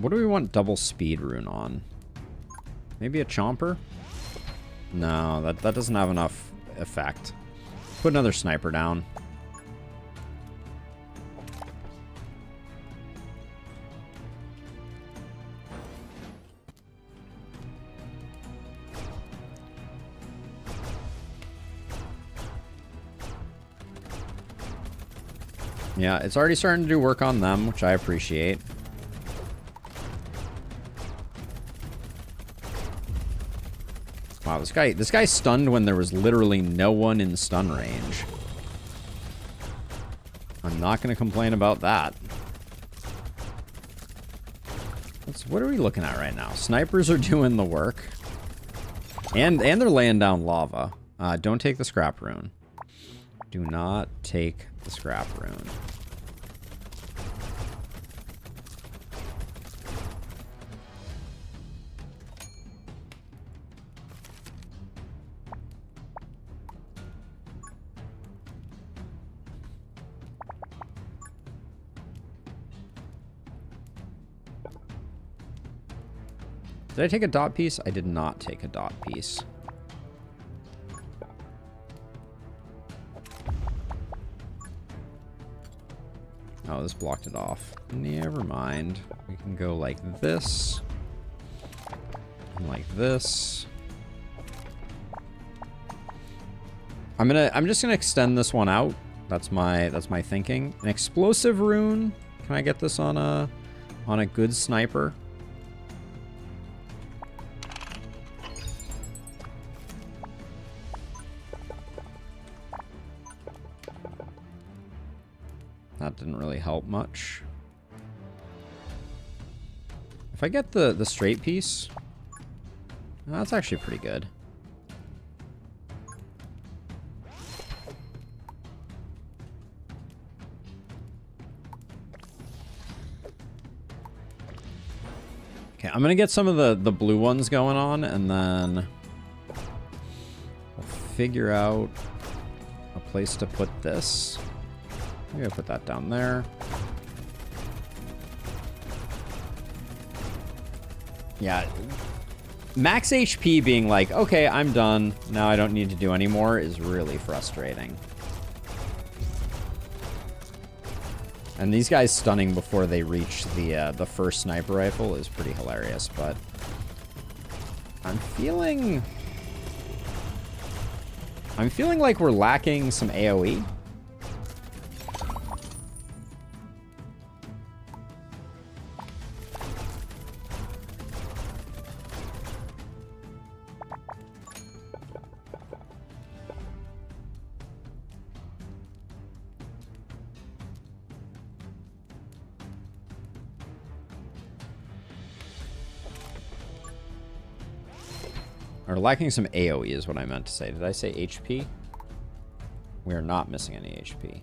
What do we want double speed rune on? Maybe a chomper? No, that doesn't have enough effect. Put another sniper down. Yeah, it's already starting to do work on them, which I appreciate. Wow, this guy stunned when there was literally no one in stun range. I'm not going to complain about that. What are we looking at right now? Snipers are doing the work. And they're laying down lava. Don't take the scrap rune. Do not take the scrap rune. Did I take a dot piece? I did not take a dot piece. Oh, this blocked it off. Never mind. We can go like this. And like this. I'm just gonna extend this one out. That's my thinking. An explosive rune. Can I get this on a good sniper? That didn't really help much. If I get the straight piece, that's actually pretty good. Okay, I'm gonna get some of the blue ones going on, and then we'll figure out a place to put this. Maybe I'll put that down there. Yeah. Max HP being like, okay, I'm done. Now I don't need to do any more is really frustrating. And these guys stunning before they reach the first sniper rifle is pretty hilarious, but I'm feeling like we're lacking some AoE. Or lacking some AoE is what I meant to say. Did I say HP? We are not missing any HP.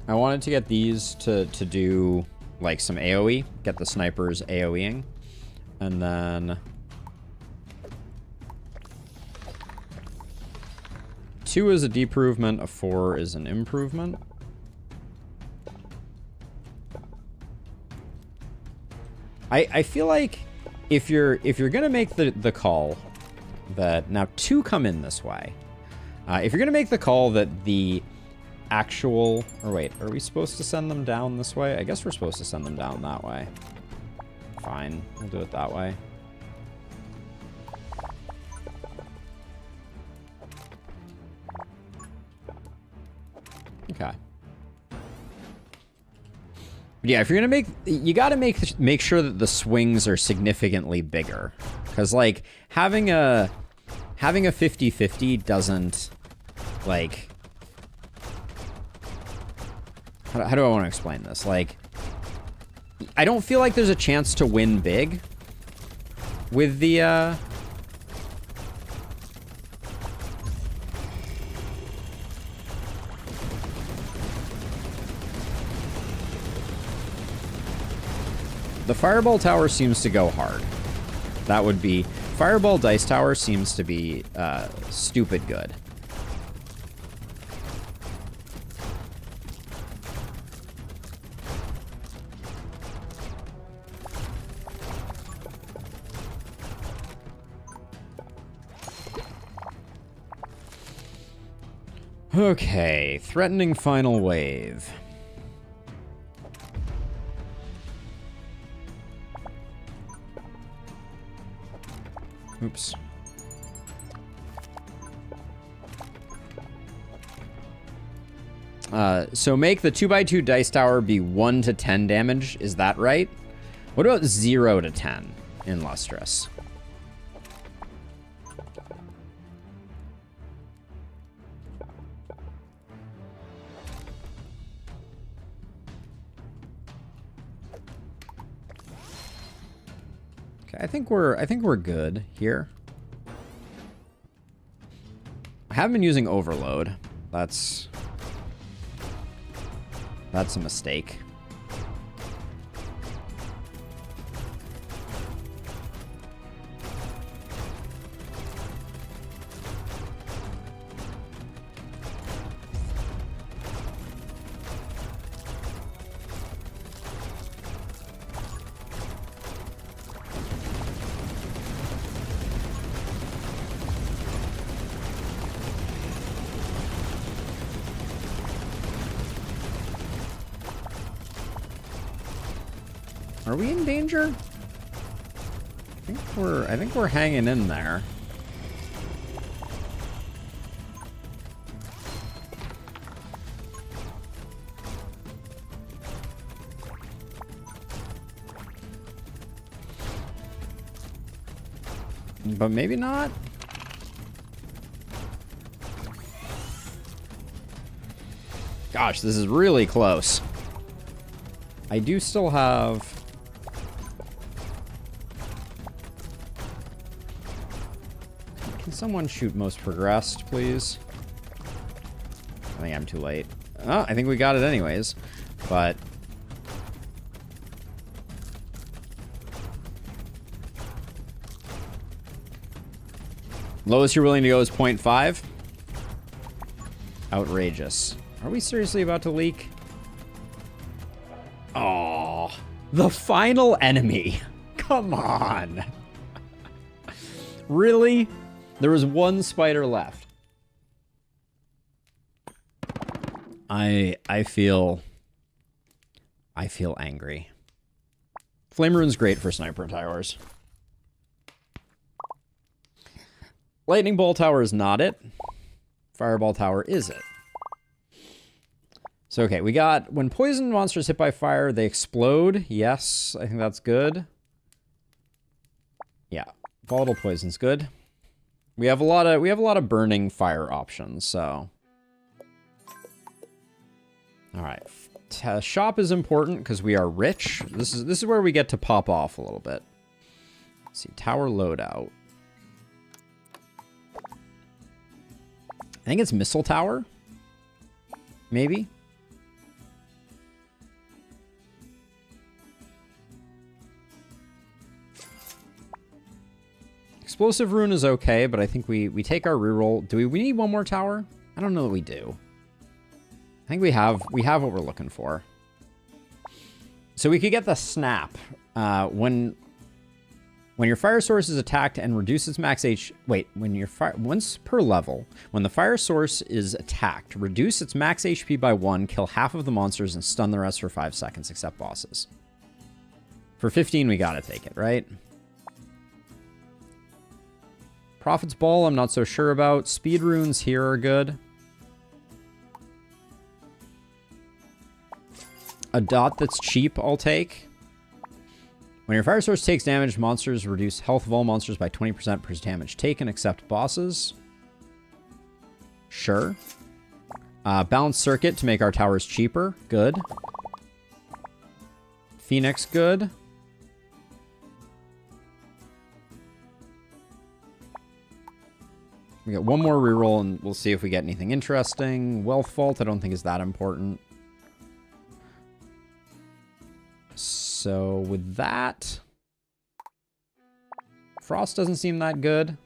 I wanted to get these to do like some AoE, get the snipers AoEing, and then 2 is a deprovement, a 4 is an improvement. I feel like if you're gonna make the call that now 2 come in this way, if you're gonna make the call that the actual, or wait, are we supposed to send them down this way? I guess we're supposed to send them down that way. Fine, we'll do it that way. Okay. Yeah, if you're gonna make, you gotta make sure that the swings are significantly bigger, because like having a 50-50 doesn't, like, how do I want to explain this? Like, I don't feel like there's a chance to win big with the the Fireball Tower seems to go hard. That would be... Fireball Dice Tower seems to be stupid good. Okay, threatening final wave. Oops. So make the 2x2 dice tower be 1 to 10 damage. Is that right? What about 0 to 10 in Lustrous? I think we're good here. I haven't been using overload. That's a mistake. Are we in danger? I think we're hanging in there. But maybe not. Gosh, this is really close. I do still have... Can someone shoot most progressed, please? I think I'm too late. Oh, I think we got it anyways, but... Lowest you're willing to go is 0.5? Outrageous. Are we seriously about to leak? Oh, the final enemy. Come on. Really? There was one spider left. I feel angry. Flame Rune's great for sniper towers. Lightning Ball Tower is not it. Fireball Tower is it. So, okay, we got when poison monsters hit by fire, they explode. Yes, I think that's good. Yeah, volatile poison's good. We have a lot of burning fire options, so. All right. Shop is important because we are rich. This is where we get to pop off a little bit. Let's see, tower loadout. I think it's Missile Tower. Maybe. Explosive Rune is okay, but I think we take our reroll. Do we need one more tower? I don't know that we do. I think we have what we're looking for. So we could get the snap. When your fire source is attacked and reduces max H... Wait, once per level, when the fire source is attacked, reduce its max HP by 1, kill half of the monsters, and stun the rest for 5 seconds, except bosses. For 15, we gotta take it, right? Prophet's Ball, I'm not so sure about. Speed runes here are good. A dot that's cheap, I'll take. When your fire source takes damage, monsters reduce health of all monsters by 20% per damage taken, except bosses. Sure. Balanced Circuit to make our towers cheaper. Good. Phoenix, good. We got one more reroll, and we'll see if we get anything interesting. Wealth Vault, I don't think is that important. So with that, Frost doesn't seem that good.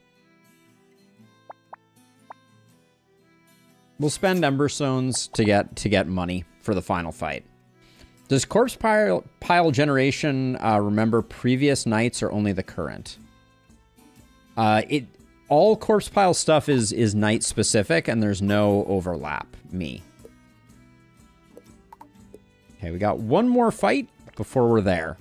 We'll spend Emberstones to get money for the final fight. Does Corpse Pile Generation remember previous nights or only the current? All Corpse Pile stuff is night specific, and there's no overlap. Me. Okay, we got one more fight before we're there.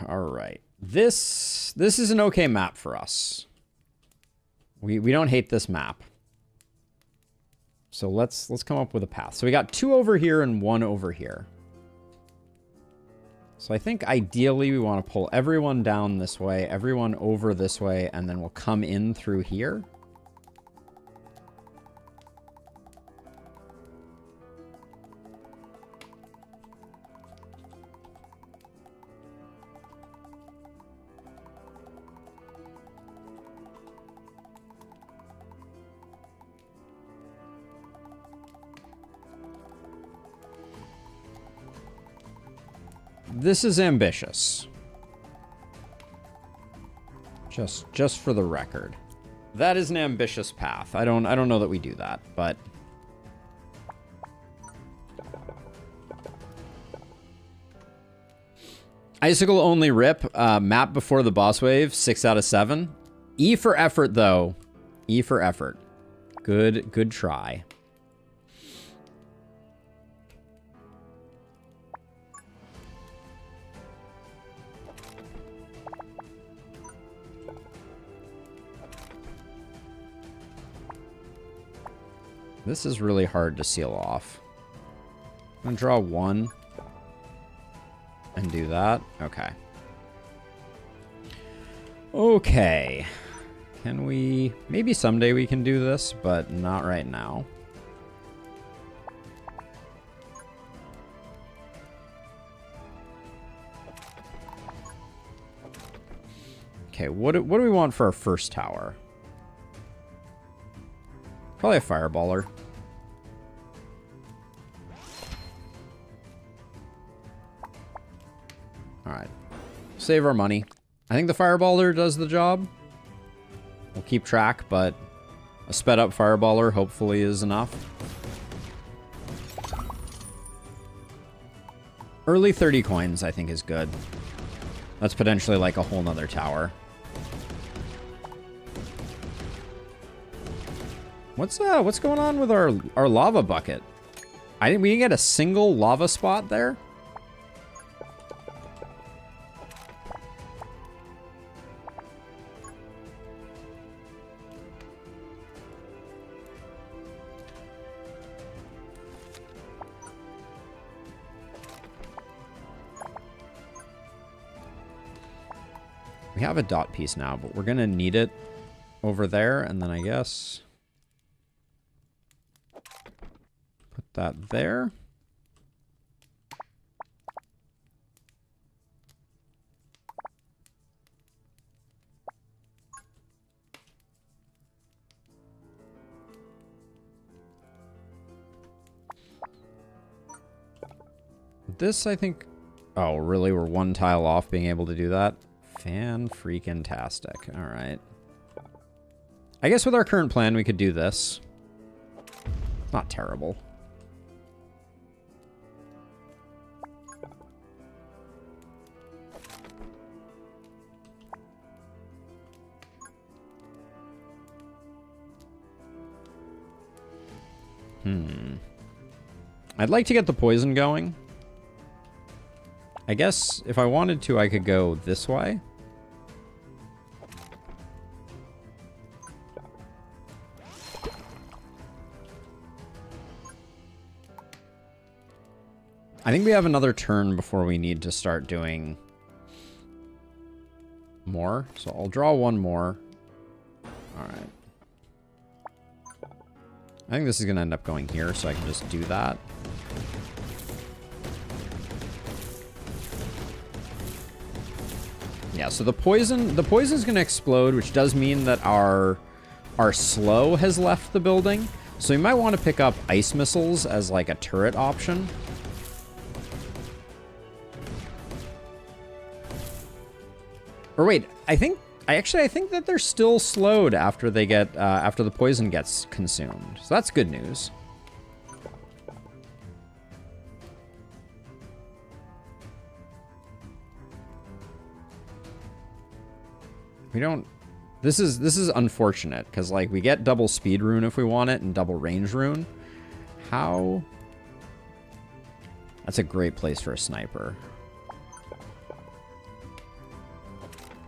All right. This is an okay map for us. We don't hate this map. So let's come up with a path. So we got 2 over here and 1 over here. So I think ideally we want to pull everyone down this way, everyone over this way, and then we'll come in through here. This is ambitious. Just for the record. That is an ambitious path. I don't know that we do that, but Icicle only rip, map before the boss wave, 6 out of 7. E for effort though. E for effort. Good try. This is really hard to seal off. I'm going to draw one and do that. Okay. Okay. Can we... Maybe someday we can do this, but not right now. Okay, what do we want for our first tower? Probably a fireballer. Alright. Save our money. I think the fireballer does the job. We'll keep track, but a sped up fireballer hopefully is enough. Early 30 coins I think is good. That's potentially like a whole nother tower. What's going on with our lava bucket? We didn't get a single lava spot there? We have a dot piece now, but we're going to need it over there, and then I guess put that there. This, I think... Oh, really? We're one tile off being able to do that? Fan-freaking-tastic. Alright. I guess with our current plan, we could do this. It's not terrible. I'd like to get the poison going. I guess if I wanted to, I could go this way. I think we have another turn before we need to start doing more. So I'll draw one more. All right. I think this is going to end up going here, so I can just do that. Yeah, so the poison's going to explode, which does mean that our slow has left the building. So we might want to pick up ice missiles as like a turret option. Or wait, I think that they're still slowed after they get after the poison gets consumed. So that's good news. We don't... This is unfortunate, because, like, we get double speed rune if we want it, and double range rune. How... That's a great place for a sniper.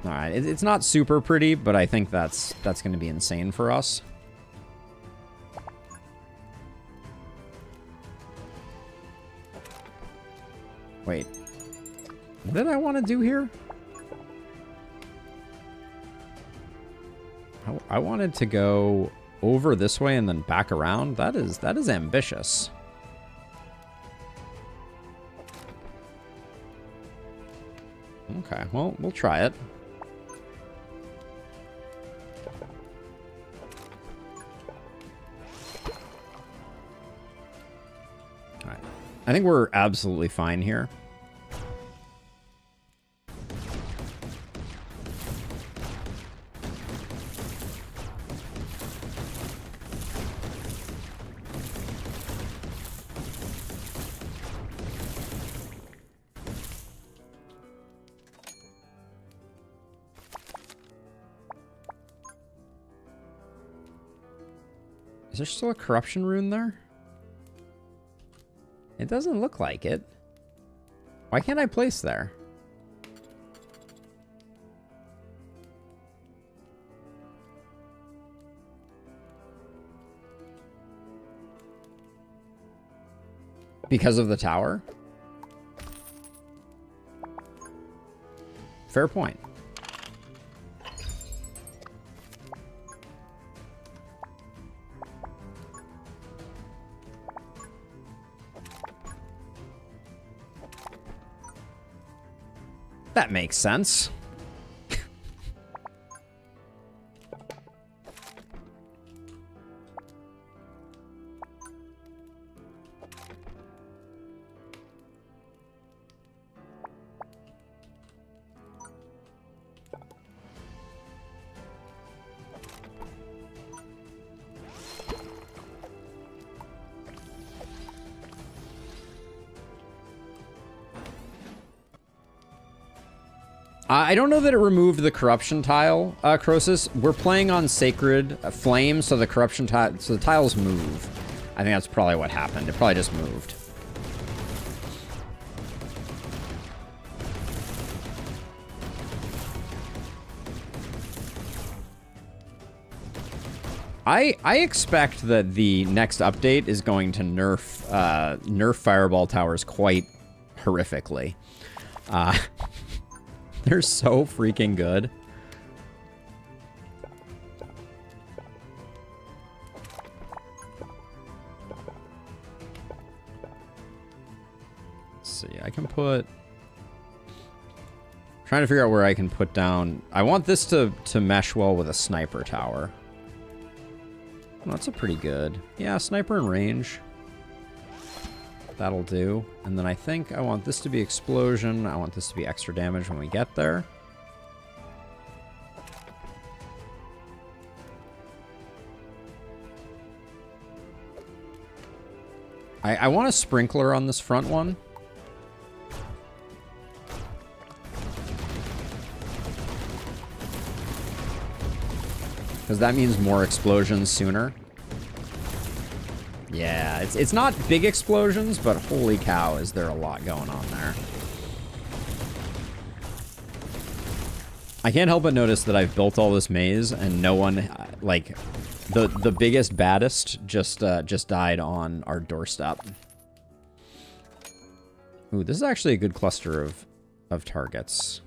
Alright, it's not super pretty, but I think that's going to be insane for us. Wait. What did I want to do here? I wanted to go over this way and then back around. That is ambitious. Okay, well, we'll try it. All right. I think we're absolutely fine here. Is there still a corruption rune there? It doesn't look like it. Why can't I place there? Because of the tower? Fair point. That makes sense. I don't know that it removed the corruption tile, Crosus. We're playing on Sacred Flame, so the corruption tile, so the tiles move. I think that's probably what happened. It probably just moved. I expect that the next update is going to nerf Fireball Towers quite horrifically. They're so freaking good. Let's see, I can put... Trying to figure out where I can put down... I want this to mesh well with a sniper tower. Well, that's a pretty good... Yeah, sniper in range. That'll do. And then I think I want this to be explosion. I want this to be extra damage when we get there. I want a sprinkler on this front one. Because that means more explosions sooner. Yeah, it's not big explosions, but holy cow, is there a lot going on there. I can't help but notice that I've built all this maze and no one, like, the biggest, baddest just died on our doorstep. Ooh, this is actually a good cluster of targets.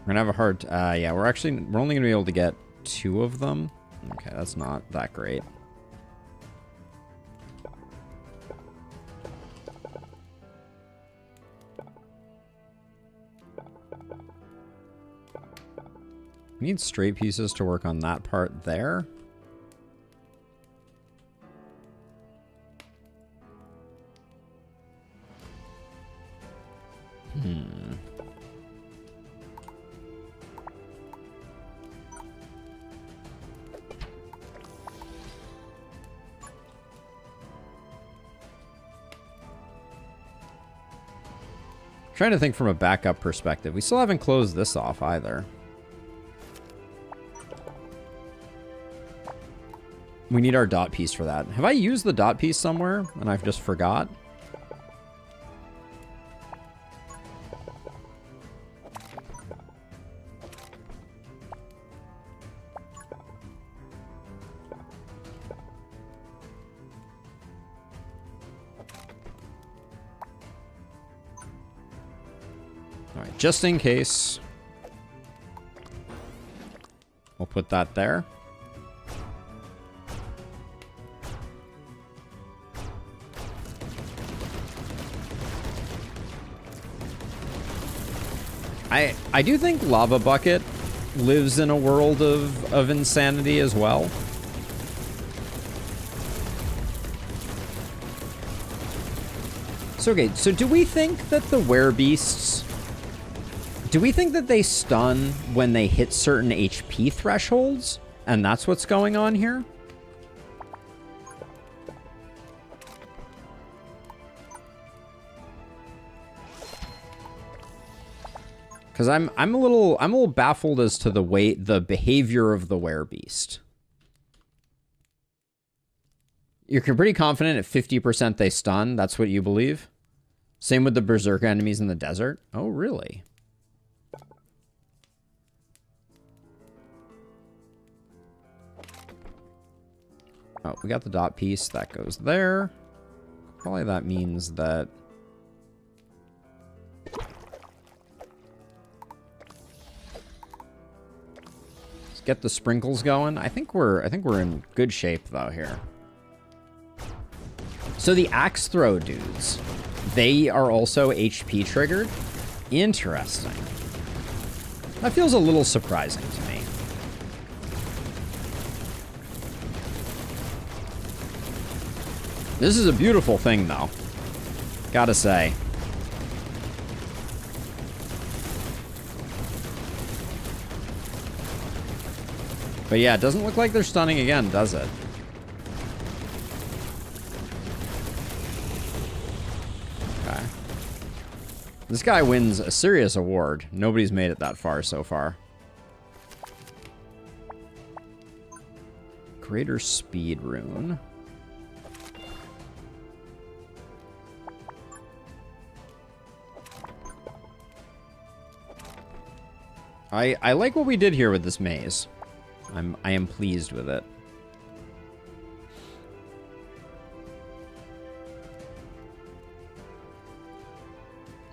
We're gonna have a hard... yeah, we're only gonna be able to get 2 of them. Okay, that's not that great. We need straight pieces to work on that part there. Trying to think from a backup perspective. We still haven't closed this off either. We need our dot piece for that. Have I used the dot piece somewhere and I've just forgot? Just in case, we'll put that there. I do think Lava Bucket lives in a world of insanity as well. So, okay, so do we think that the werebeasts... Do we think that they stun when they hit certain HP thresholds? And that's what's going on here? Because I'm a little baffled as to the behavior of the werebeast. You're pretty confident at 50% they stun. That's what you believe? Same with the berserker enemies in the desert? Oh, really? Oh, we got the dot piece. That goes there. Probably that means that... Let's get the sprinkles going. I think we're in good shape, though, here. So the axe throw dudes, they are also HP triggered? Interesting. That feels a little surprising to me. This is a beautiful thing, though. Gotta say. But yeah, it doesn't look like they're stunning again, does it? Okay. This guy wins a serious award. Nobody's made it that far so far. Greater speed rune. I like what we did here with this maze. I am pleased with it.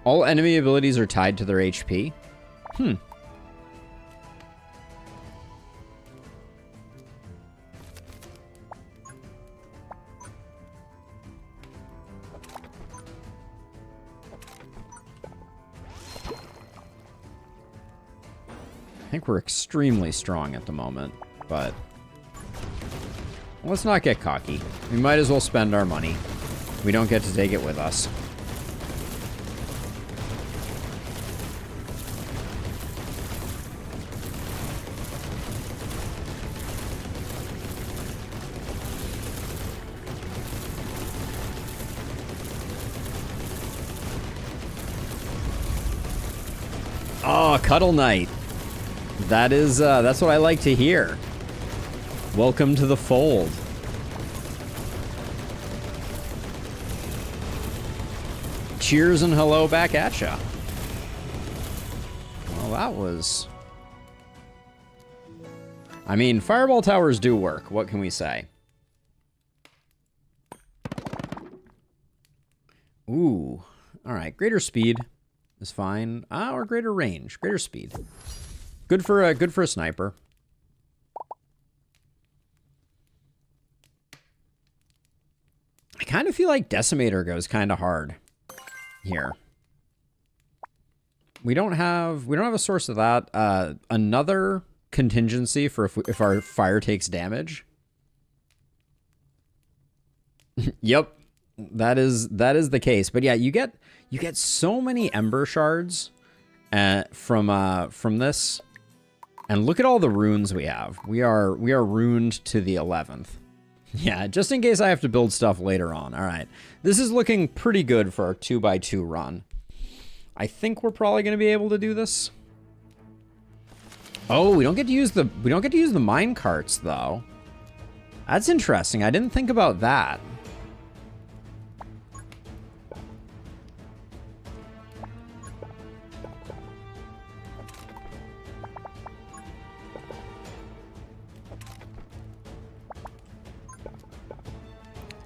All enemy abilities are tied to their HP. Hmm. I think we're extremely strong at the moment, but let's not get cocky. We might as well spend our money. We don't get to take it with us. Oh, Cuddle Knight. That is, that's what I like to hear. Welcome to the fold. Cheers and hello back at ya. Well, that was... I mean, fireball towers do work. What can we say? Ooh. Alright, greater speed is fine. Or greater range. Greater speed. Good for a sniper. I kind of feel like Decimator goes kind of hard here. We don't have a source of that. Another contingency for if our fire takes damage. Yep, that is the case. But yeah, you get so many Ember shards from this. And look at all the runes we have. We are runed to the 11th. Yeah, just in case I have to build stuff later on. All right. This is looking pretty good for our 2x2 run. I think we're probably going to be able to do this. Oh, we don't get to use the mine carts though. That's interesting. I didn't think about that.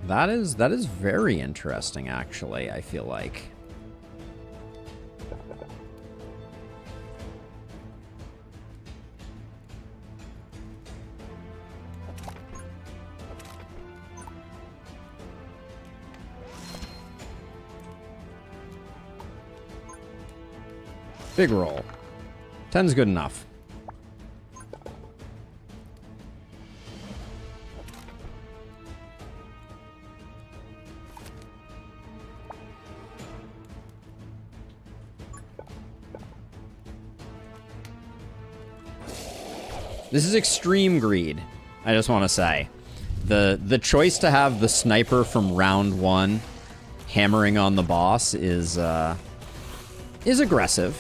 That is very interesting, actually, I feel like. Big roll. 10's good enough. This is extreme greed, I just want to say. The choice to have the sniper from round 1 hammering on the boss is aggressive.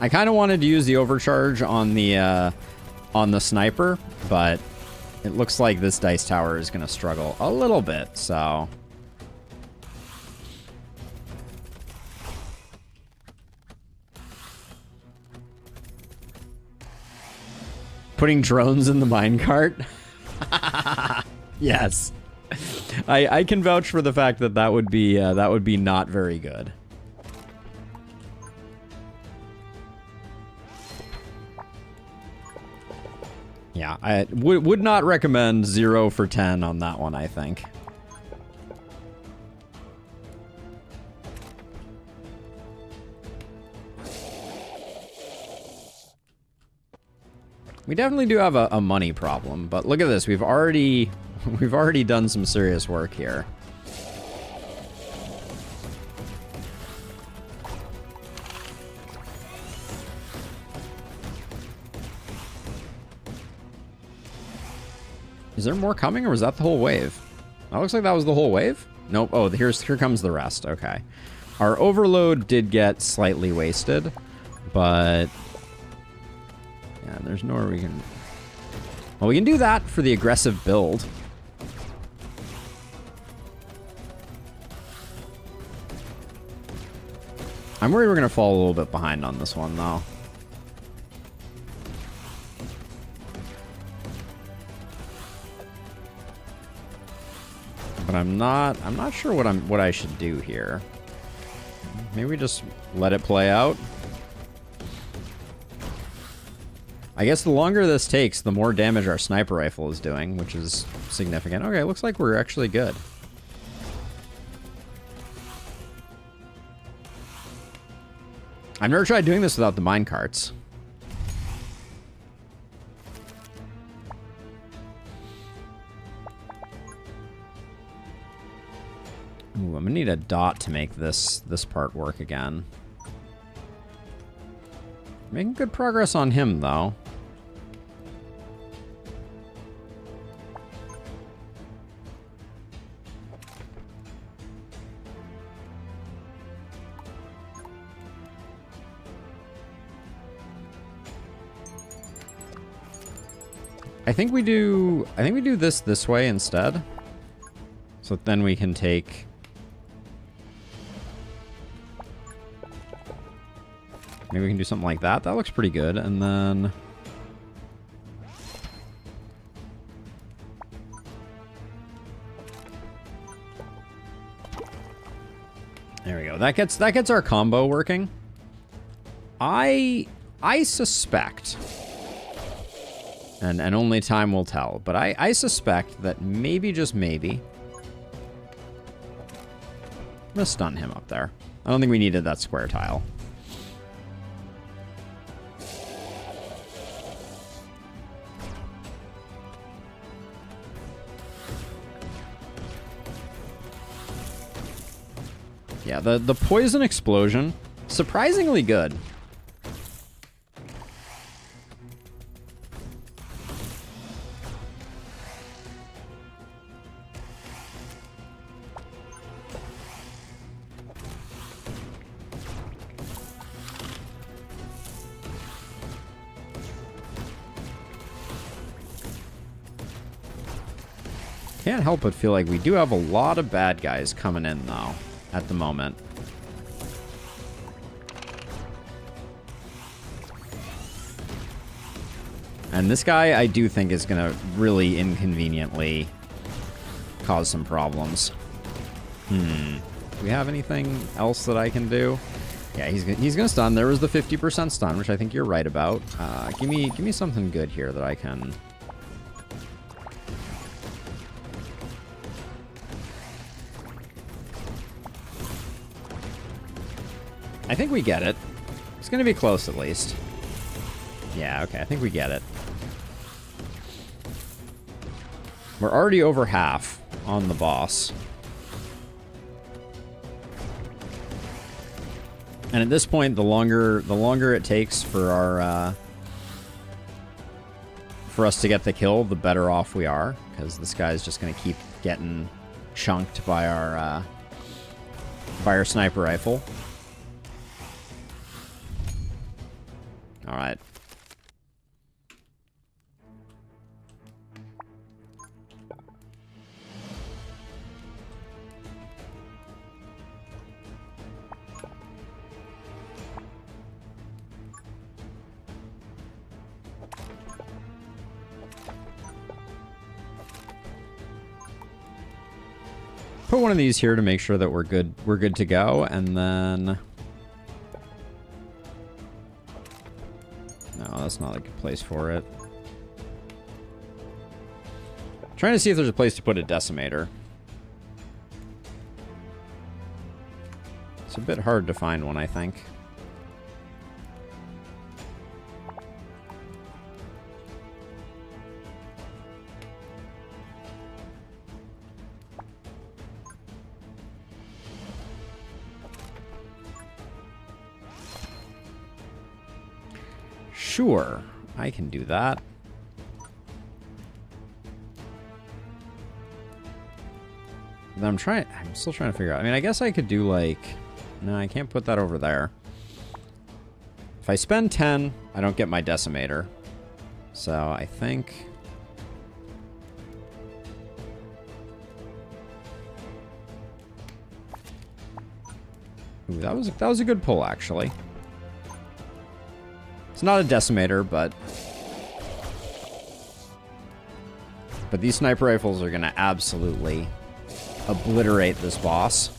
I kind of wanted to use the overcharge on the sniper, but it looks like this dice tower is going to struggle a little bit, so... Putting drones in the minecart? Yes. I can vouch for the fact that that would be not very good. Yeah, I would not recommend 0 for 10 on that one, I think. We definitely do have a money problem, but look at this. We've already done some serious work here. Is there more coming, or was that the whole wave? That looks like that was the whole wave. Nope. Oh, here comes the rest. Okay. Our overload did get slightly wasted, but yeah, there's nowhere we can... Well, we can do that for the aggressive build. I'm worried we're going to fall a little bit behind on this one, though. But I'm not sure what I should do here. Maybe we just let it play out. I guess the longer this takes, the more damage our sniper rifle is doing, which is significant. Okay, looks like we're actually good. I've never tried doing this without the minecarts. Ooh, I'm gonna need a dot to make this part work again. Making good progress on him, though. I think we do this way instead. So then we can take... Maybe we can do something like that. That looks pretty good. And then... There we go. That gets our combo working. I suspect, and only time will tell, but I suspect that maybe, just maybe, I'm gonna stun him up there. I don't think we needed that square tile. Yeah, the poison explosion, surprisingly good. Can't help but feel like we do have a lot of bad guys coming in, though, at the moment. And this guy, I do think, is going to really inconveniently cause some problems. Do we have anything else that I can do? Yeah, he's going to stun. There was the 50% stun, which I think you're right about. Give me something good here that I can... I think we get it. It's going to be close, at least. Yeah, okay, I think we get it. We're already over half on the boss. And at this point, the longer it takes for our for us to get the kill, the better off we are, because this guy's just going to keep getting chunked by our sniper rifle. All right. Put one of these here to make sure that we're good. We're good to go, and then no, that's not a good place for it. Trying to see if there's a place to put a decimator. It's a bit hard to find one, I think. Sure, I can do that. I'm still trying to figure out. I mean, I guess I could do like, no, I can't put that over there. If I spend 10, I don't get my decimator. So I think ooh, that was a good pull, actually. It's not a decimator, but these sniper rifles are going to absolutely obliterate this boss.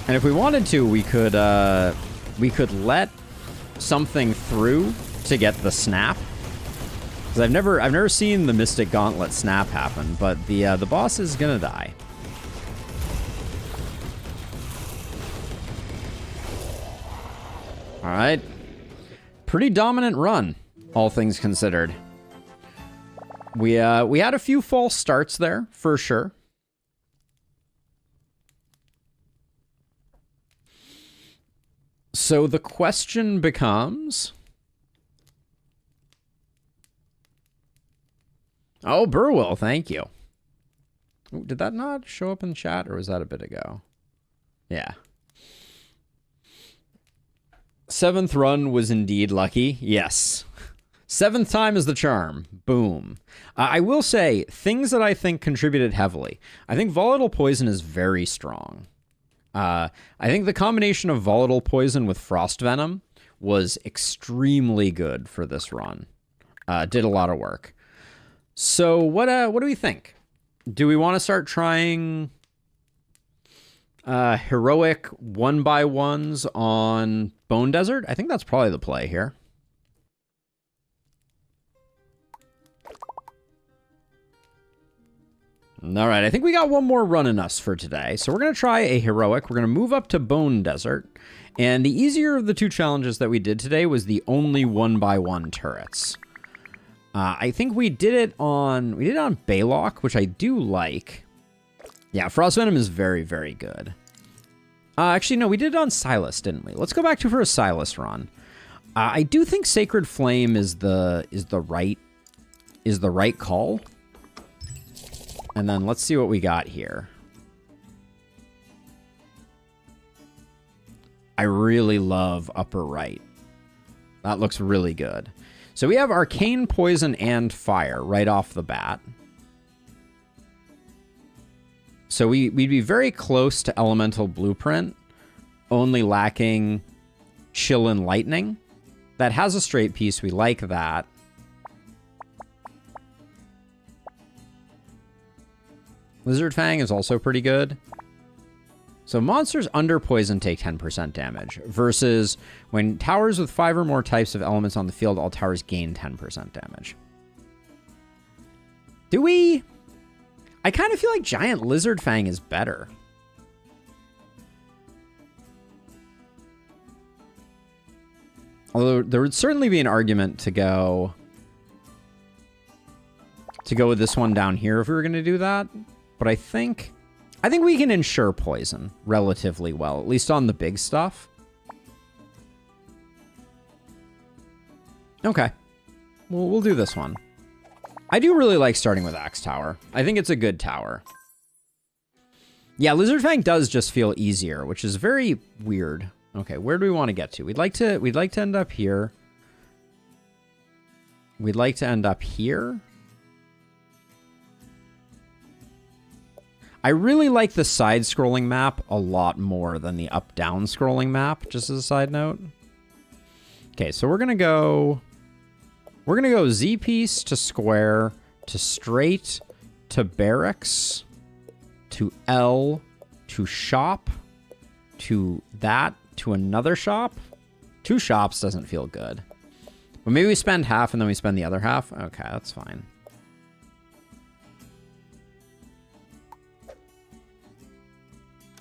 And if we wanted to, we could let something through to get the snap. Because I've never seen the Mystic Gauntlet snap happen, but the boss is gonna die. All right, pretty dominant run, all things considered. We had a few false starts there for sure. So the question becomes. Oh, Burwell, thank you. Ooh, did that not show up in chat, or was that a bit ago? Yeah. 7th run was indeed lucky. Yes. 7th time is the charm. Boom. I will say, things that I think contributed heavily. I think Volatile Poison is very strong. I think the combination of Volatile Poison with Frost Venom was extremely good for this run. Did a lot of work. So what do we think? Do we want to start trying heroic 1x1s on Bone Desert? I think that's probably the play here. All right, I think we got one more run in us for today. So we're going to try a heroic. We're going to move up to Bone Desert. And the easier of the two challenges that we did today was the only 1x1 turrets. I think we did it on Baylock, which I do like. Yeah, Frost Venom is very, very good. Actually, no, we did it on Silas, didn't we? Let's go back to for a Silas run. I do think Sacred Flame is the right call. And then let's see what we got here. I really love upper right. That looks really good. So we have Arcane Poison and Fire right off the bat. So we'd be very close to Elemental Blueprint, only lacking Chill and Lightning. That has a straight piece. We like that. Lizard Fang is also pretty good. So monsters under poison take 10% damage, versus when towers with 5 or more types of elements on the field, all towers gain 10% damage. Do we? I kind of feel like Giant Lizard Fang is better. Although there would certainly be an argument to go with this one down here if we were going to do that. But I think we can ensure poison relatively well, at least on the big stuff. Okay. We'll do this one. I do really like starting with Axe Tower. I think it's a good tower. Yeah, Lizard Fang does just feel easier, which is very weird. Okay, where do we want to get to? We'd like to end up here. We'd like to end up here. I really like the side-scrolling map a lot more than the up-down scrolling map, just as a side note. Okay, so we're gonna go Z-piece to square to straight to barracks to L to shop to that to another shop. 2 shops doesn't feel good. But maybe we spend half and then we spend the other half. Okay, that's fine.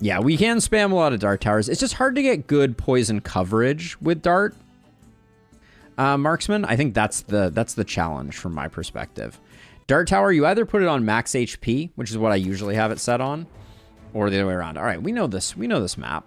Yeah, we can spam a lot of dart towers. It's just hard to get good poison coverage with dart. Marksman, I think that's the challenge from my perspective. Dart tower, you either put it on max HP, which is what I usually have it set on, or the other way around. All right, we know this map.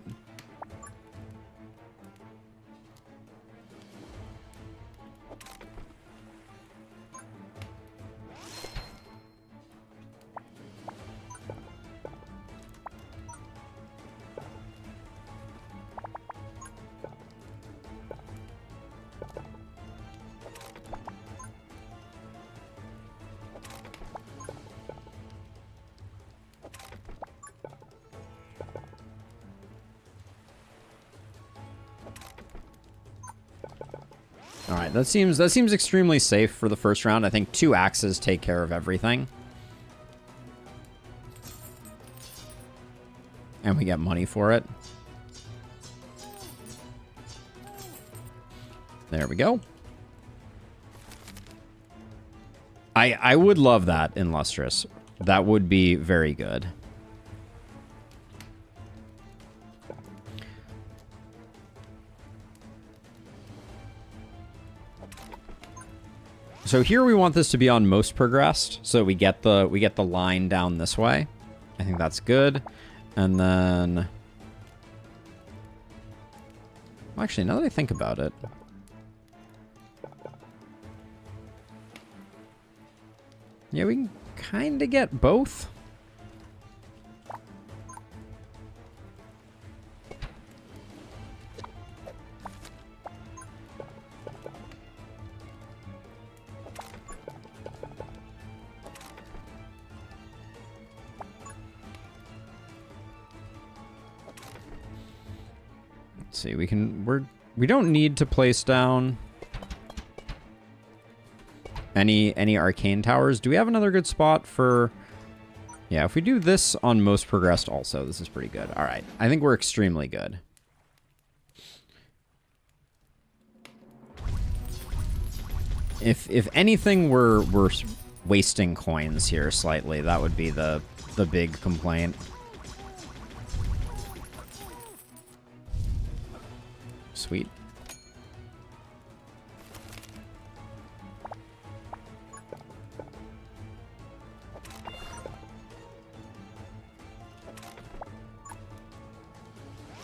All right, that seems extremely safe for the first round. I think 2 axes take care of everything. And we get money for it. There we go. I would love that in Lustrous. That would be very good. So here we want this to be on most progressed, so we get the line down this way. I think that's good. And then, well, actually, now that I think about it, yeah, we can kind of get both. See, we don't need to place down any arcane towers. Do we have another good spot for? Yeah, if we do this on most progressed also, this is pretty good. All right, I think we're extremely good. If anything, we're wasting coins here slightly. That would be the big complaint. Sweet.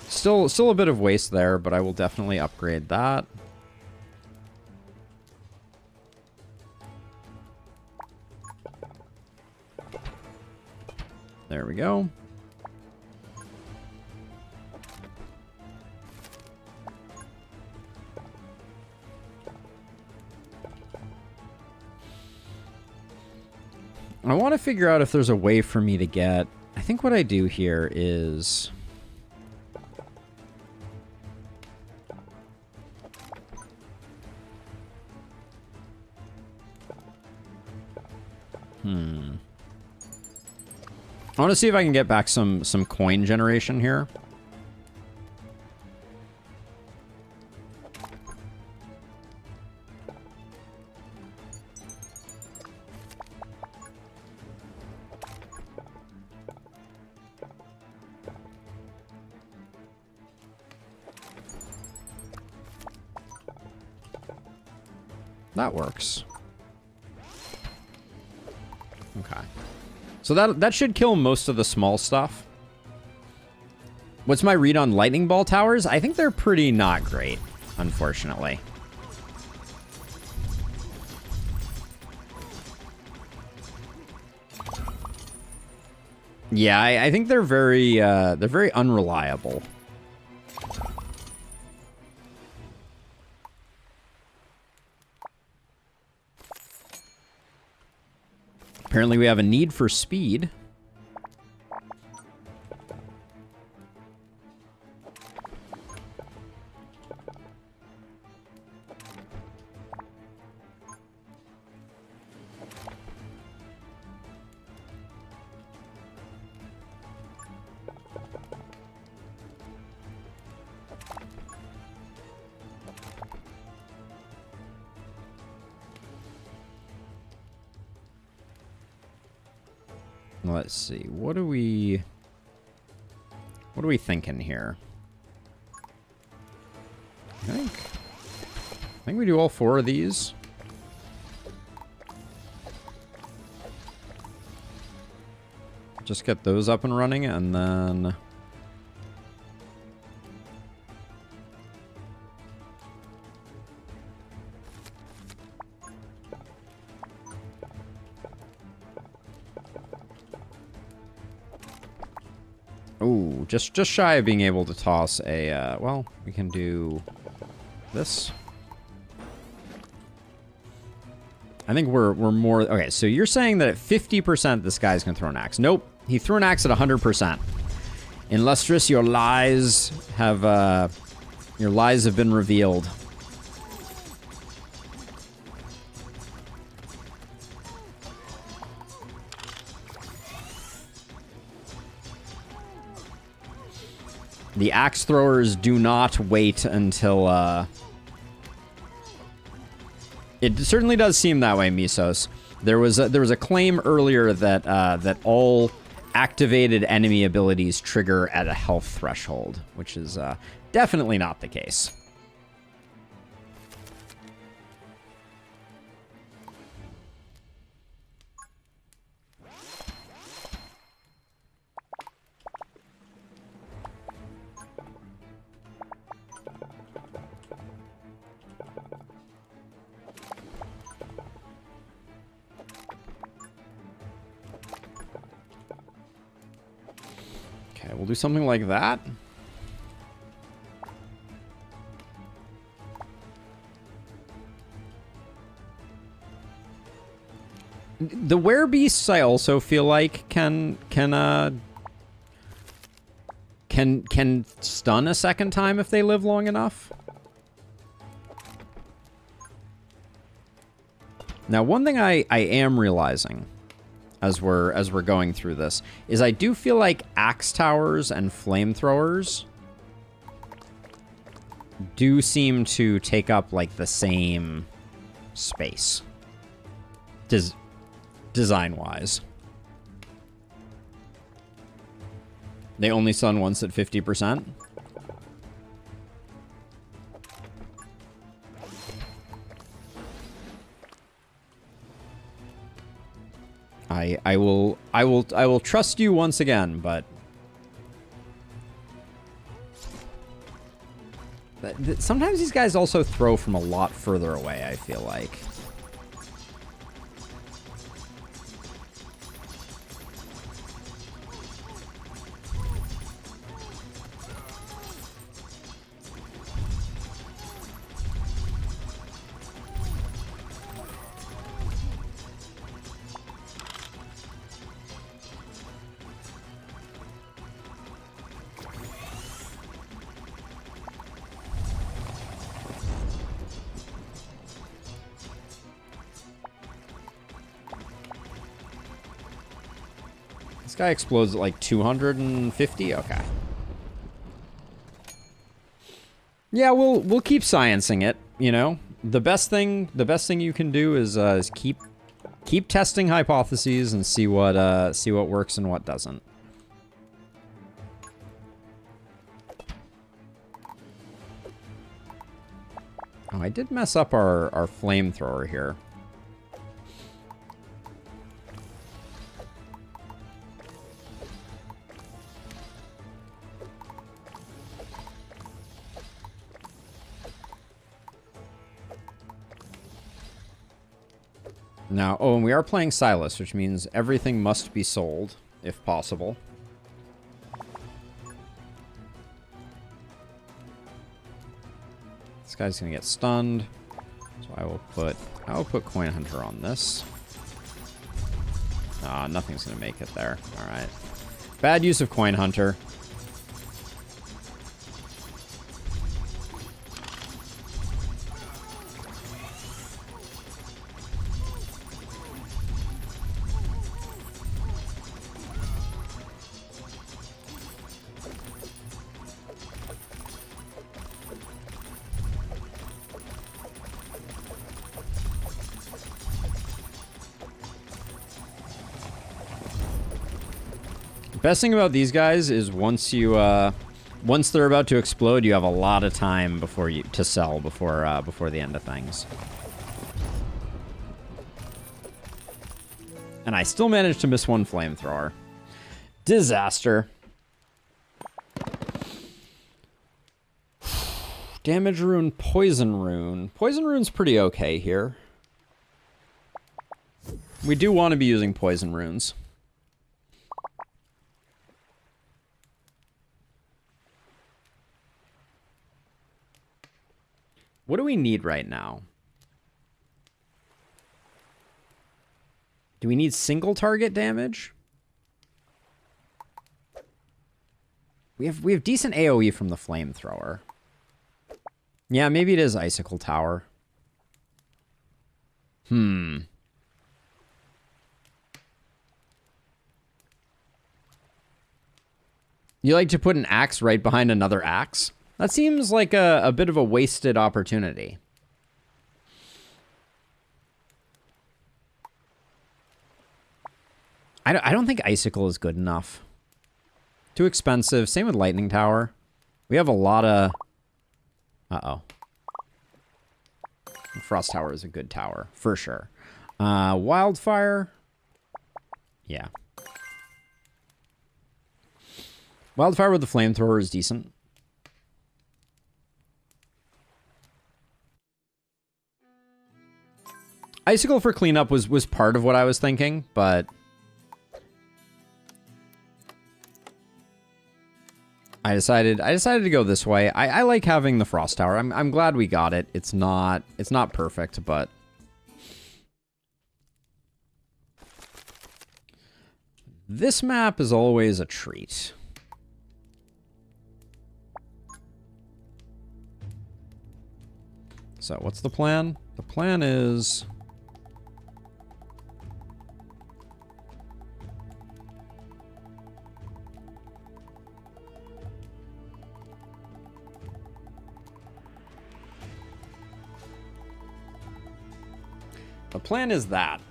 Still a bit of waste there, but I will definitely upgrade that. There we go. I want to figure out if there's a way for me to get... I think what I do here is... I want to see if I can get back some coin generation here. That works. Okay. So that should kill most of the small stuff. What's my read on lightning ball towers? I think they're pretty not great, unfortunately. Yeah, I think they're very unreliable. Apparently we have a need for speed. Let's see. What are we thinking here? I think we do all 4 of these. Just get those up and running, and then ooh, just shy of being able to toss a, well, we can do this. I think we're more, okay, so you're saying that at 50% this guy's gonna throw an axe. Nope, he threw an axe at 100%. Illustrious, your lies have been revealed. The axe throwers do not wait until, it certainly does seem that way, Misos. There was a claim earlier that that all activated enemy abilities trigger at a health threshold, which is definitely not the case. Okay, we'll do something like that. The werebeasts, I also feel like can stun a second time if they live long enough. Now, one thing I am realizing as we're going through this is I do feel like axe towers and flamethrowers do seem to take up like the same space design-wise. They only stun once at 50%. I will trust you once again, but sometimes these guys also throw from a lot further away, I feel like. This guy explodes at like 250? Okay. Yeah, we'll keep sciencing it, you know? The best thing you can do is keep testing hypotheses and see what works and what doesn't. Oh, I did mess up our flamethrower here. Now, oh, and we are playing Silas, which means everything must be sold if possible. This guy's gonna get stunned, so I will put Coin Hunter on this. Nothing's gonna make it there. All right, bad use of Coin Hunter. Best thing about these guys is once they're about to explode, you have a lot of time before to sell before the end of things. And I still managed to miss one flamethrower. Disaster. Damage rune, poison rune. Poison rune's pretty okay here. We do want to be using poison runes. What do we need right now? Do we need single target damage? We have decent AoE from the flamethrower. Yeah, maybe it is Icicle Tower. You like to put an axe right behind another axe? That seems like a bit of a wasted opportunity. I don't think Icicle is good enough. Too expensive. Same with Lightning Tower. We have a lot of... Uh-oh. Frost Tower is a good tower, for sure. Wildfire. Yeah. Wildfire with the flamethrower is decent. Icicle for cleanup was part of what I was thinking, but I decided to go this way. I like having the Frost Tower. I'm glad we got it. It's not perfect, but this map is always a treat. So what's the plan? The plan is... The plan is that.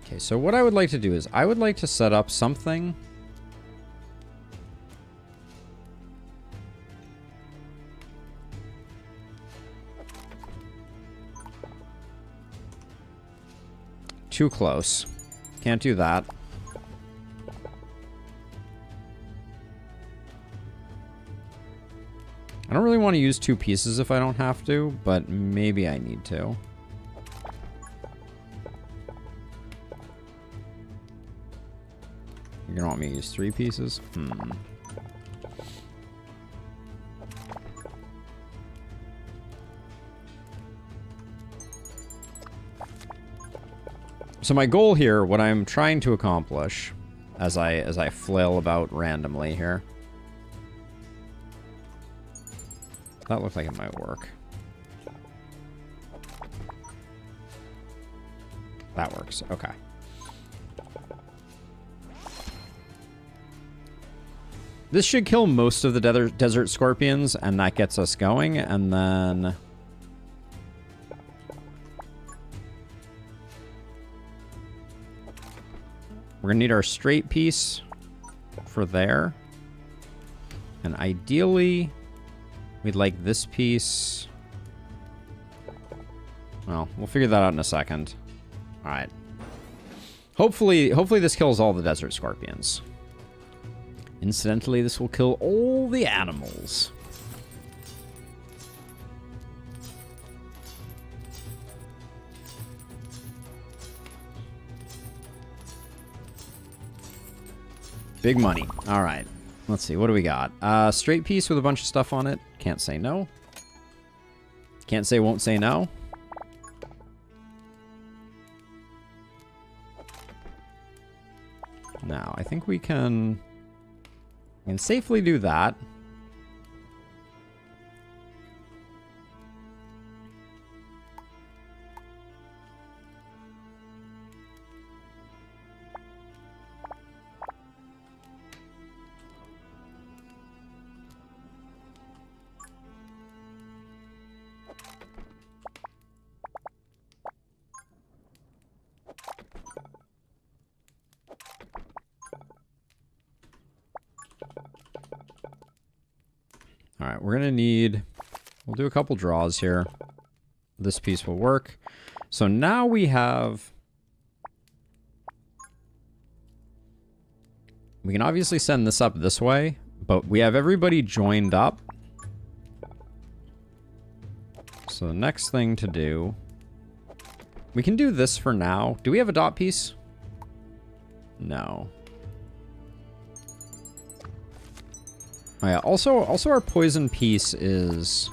Okay, so what I would like to do is I would like to set up something too close. Can't do that. I don't really want to use two pieces if I don't have to, but maybe I need to. You're gonna want me to use three pieces? So my goal here, what I'm trying to accomplish, as I flail about randomly here. That looked like it might work. That works. Okay. This should kill most of the desert scorpions, and that gets us going, and then... We're gonna need our straight piece for there. And ideally... We'd like this piece. Well, we'll figure that out in a second. All right. Hopefully this kills all the desert scorpions. Incidentally, this will kill all the animals. Big money. All right. Let's see. What do we got? Straight piece with a bunch of stuff on it. Can't say no. Can't say won't say no. Now, I think we can safely do that. All right, we're gonna need, we'll do a couple draws here. This piece will work. So now we have, we can obviously send this up this way, but we have everybody joined up. So the next thing to do, we can do this for now. Do we have a dot piece? No. Oh yeah, also our poison piece is...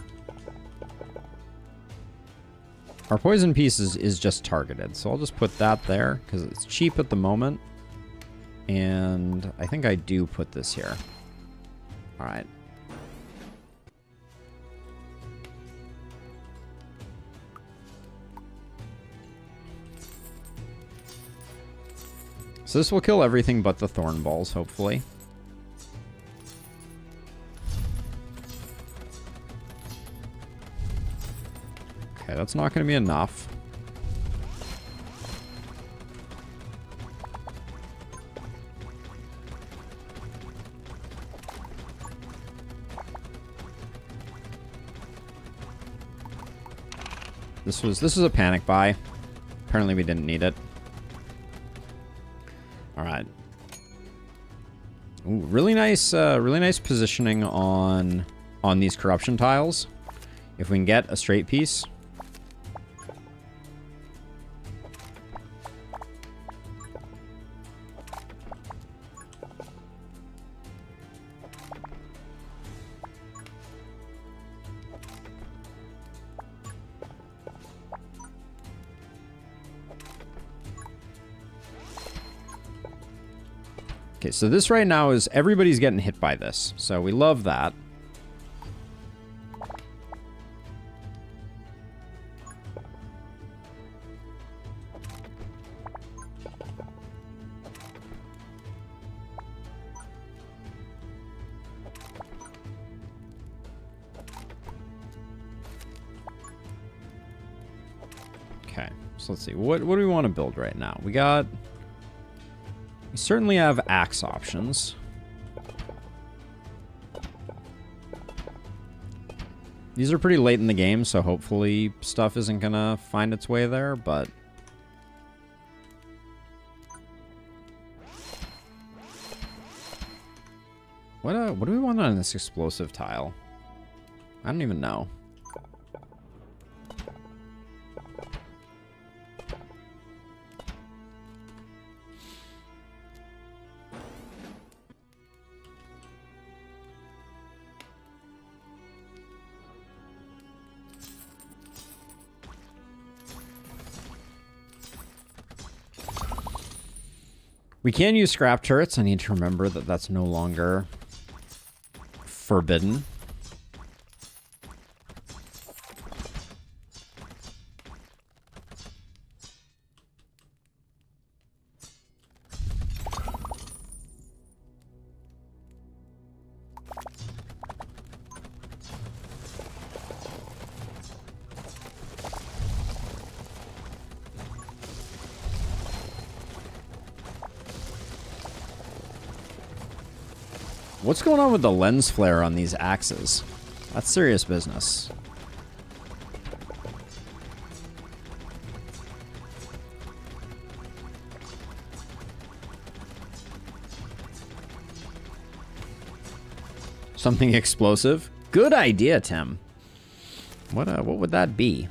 Our poison piece is just targeted, so I'll just put that there, because it's cheap at the moment. And I think I do put this here. Alright. So this will kill everything but the thorn balls, hopefully. Okay, that's not going to be enough. This was a panic buy. Apparently we didn't need it. All right. Ooh, really nice positioning on these corruption tiles. If we can get a straight piece. Okay, so this right now is everybody's getting hit by this. So we love that. Okay, so let's see. What do we want to build right now? We certainly have axe options. These are pretty late in the game, so hopefully stuff isn't gonna find its way there, but... What do we want on this explosive tile? I don't even know. We can use scrap turrets. I need to remember that that's no longer forbidden. What's going on with the lens flare on these axes? That's serious business. Something explosive? Good idea, Tim. What would that be?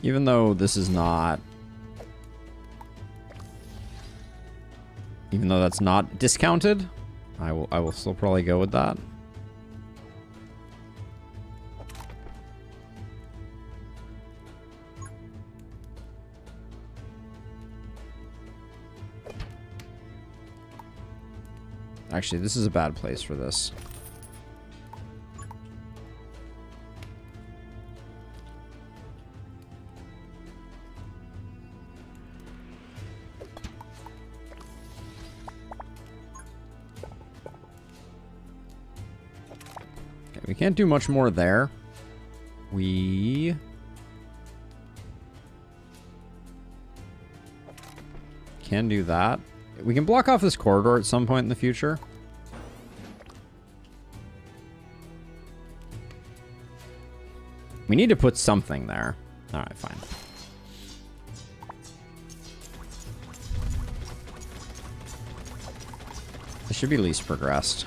Even though this is not... Even though that's not discounted, I will still probably go with that. Actually, this is a bad place for this. Okay, we can't do much more there. We... can do that. We can block off this corridor at some point in the future. We need to put something there. Alright, fine. This should be least progressed.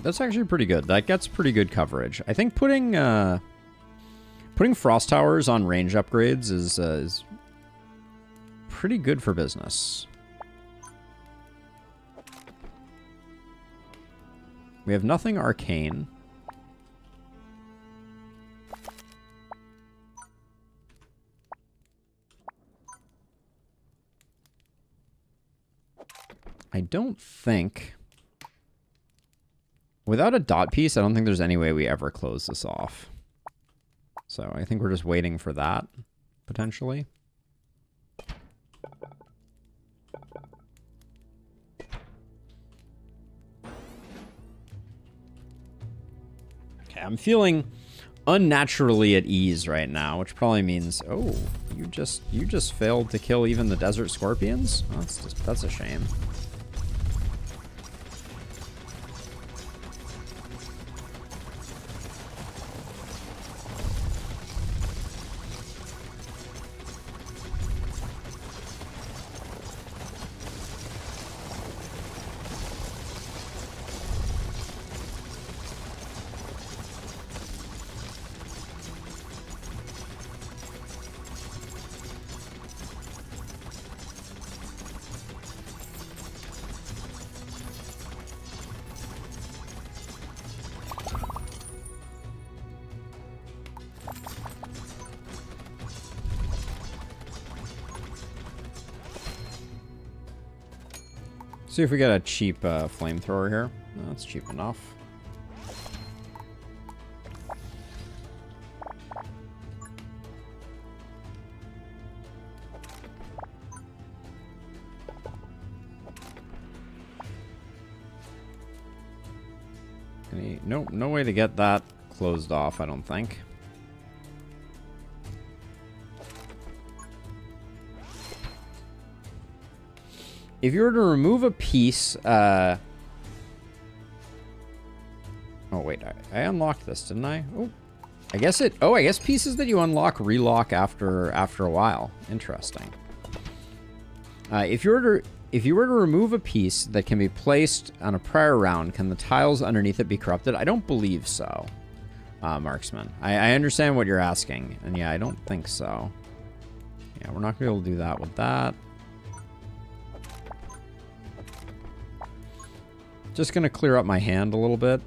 That's actually pretty good. That gets pretty good coverage. I think putting frost towers on range upgrades is pretty good for business. We have nothing arcane. I don't think... Without a dot piece, I don't think there's any way we ever close this off. So I think we're just waiting for that, potentially. Okay, I'm feeling unnaturally at ease right now, which probably means, oh, you just failed to kill even the desert scorpions? Oh, that's a shame. See if we get a cheap flamethrower here. No, that's cheap enough. No way to get that closed off, I don't think. If you were to remove a piece, oh wait, I unlocked this, didn't I? Oh, I guess pieces that you unlock relock after a while. Interesting. If you were to remove a piece that can be placed on a prior round, can the tiles underneath it be corrupted? I don't believe so, Marksman. I understand what you're asking, and yeah, I don't think so. Yeah, we're not gonna be able to do that with that. Just gonna clear up my hand a little bit.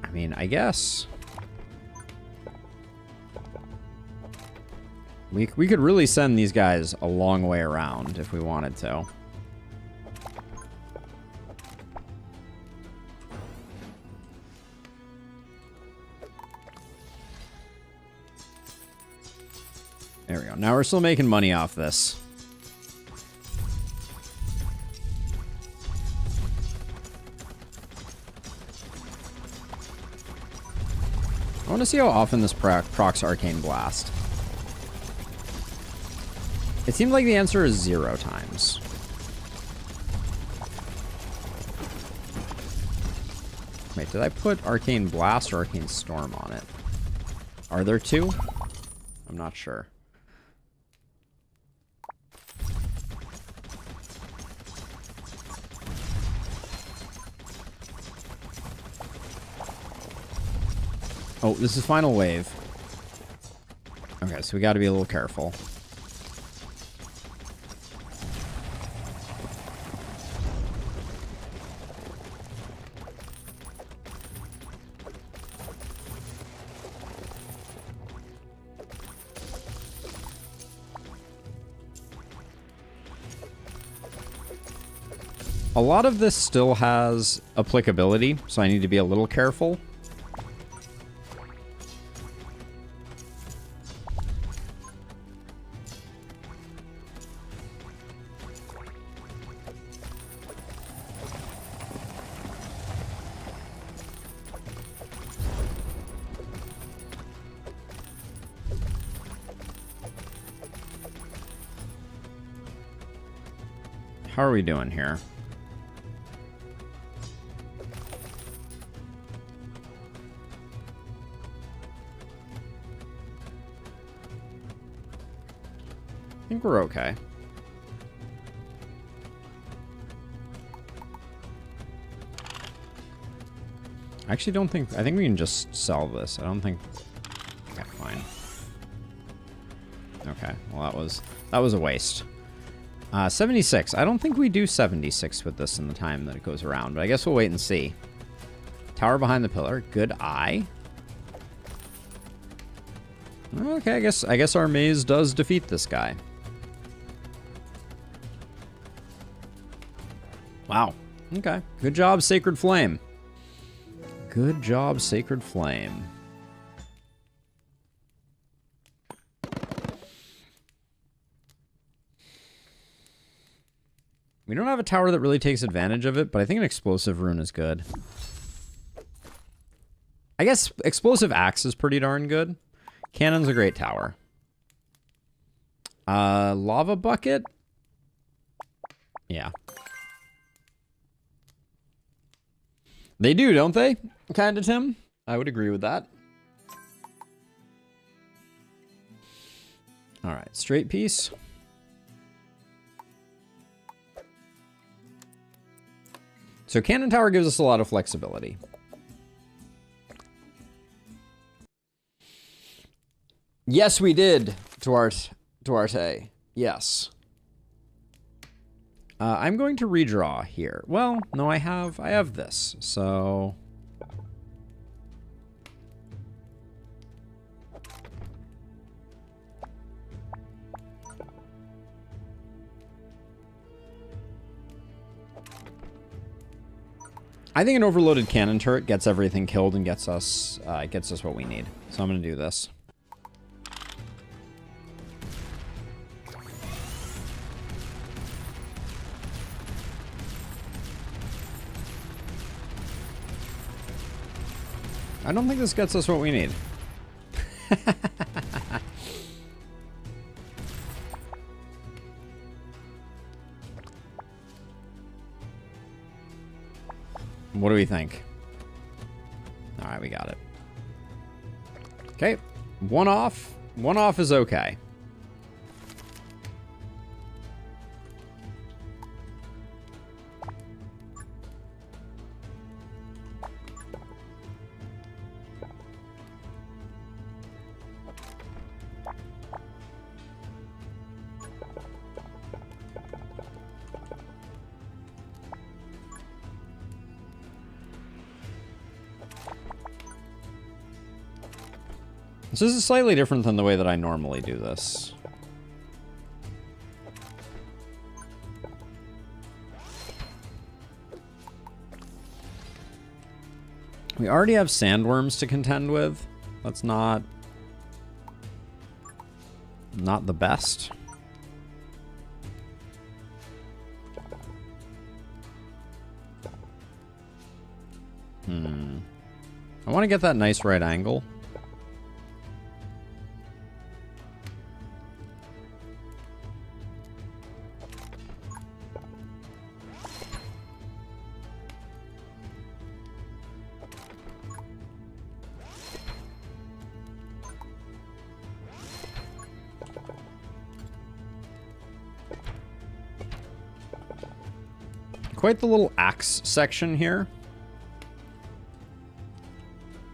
I mean, I guess we could really send these guys a long way around if we wanted to. There we go. Now we're still making money off this. I want to see how often this procs Arcane Blast. It seemed like the answer is 0 times. Wait, did I put Arcane Blast or Arcane Storm on it? Are there 2? I'm not sure. Oh, this is Final Wave. Okay, so we got to be a little careful. A lot of this still has applicability, so I need to be a little careful. How are we doing here? I think we're okay. I actually don't think... I think we can just sell this. I don't think... Okay, fine. Okay, well that was a waste. 76. I don't think we do 76 with this in the time that it goes around, but I guess we'll wait and see. Tower behind the pillar. Good eye. Okay, I guess our maze does defeat this guy. Wow. Okay. Good job, Sacred Flame. Good job, Sacred Flame. We don't have a tower that really takes advantage of it, but I think an explosive rune is good. I guess explosive axe is pretty darn good. Cannon's a great tower. Lava bucket? Yeah. They do, don't they? Kinda, Tim? I would agree with that. Alright, straight piece. So Cannon Tower gives us a lot of flexibility. Yes, we did, Duarte. Yes. I'm going to redraw here. Well, no, I have this, so... I think an overloaded cannon turret gets everything killed and gets us what we need. So I'm going to do this. I don't think this gets us what we need. What do we think? All right, we got it. Okay, one off. One off is okay. This is slightly different than the way that I normally do this. We already have sandworms to contend with. That's not the best. I want to get that nice right angle. quite the little axe section here.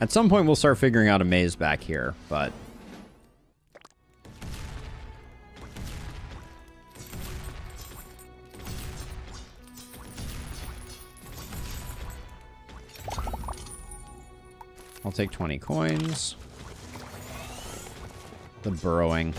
At some point, we'll start figuring out a maze back here, but... I'll take 20 coins. The burrowing.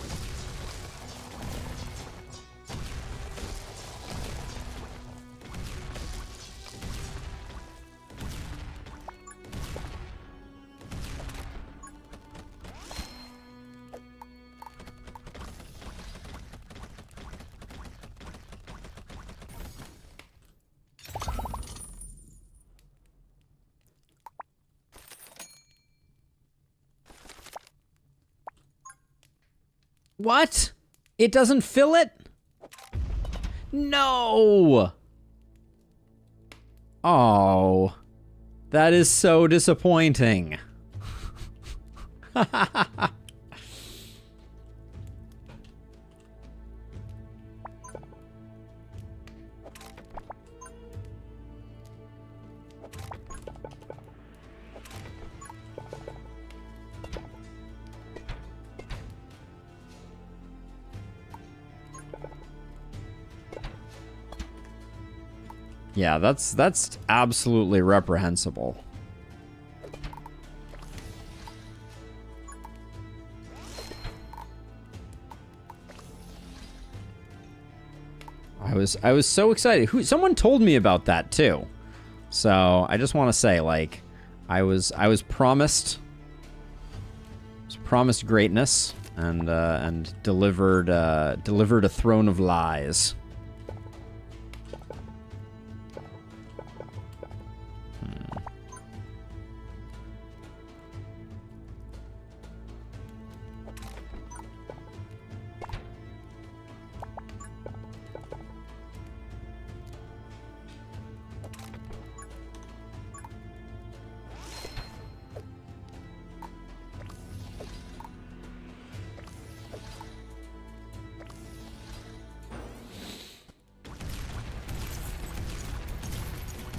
What? It doesn't fill it? No! Oh. That is so disappointing. Yeah, that's absolutely reprehensible. I was so excited. Someone told me about that too. So, I just want to say, like, I was promised greatness and delivered a throne of lies.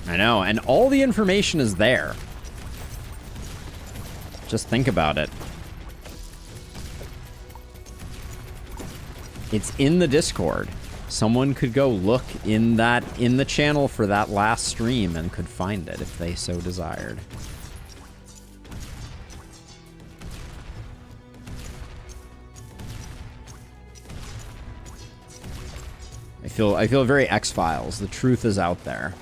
I know, and all the information is there. Just think about it. It's in the Discord. Someone could go look in the channel for that last stream and could find it if they so desired. I feel very X-Files. The truth is out there.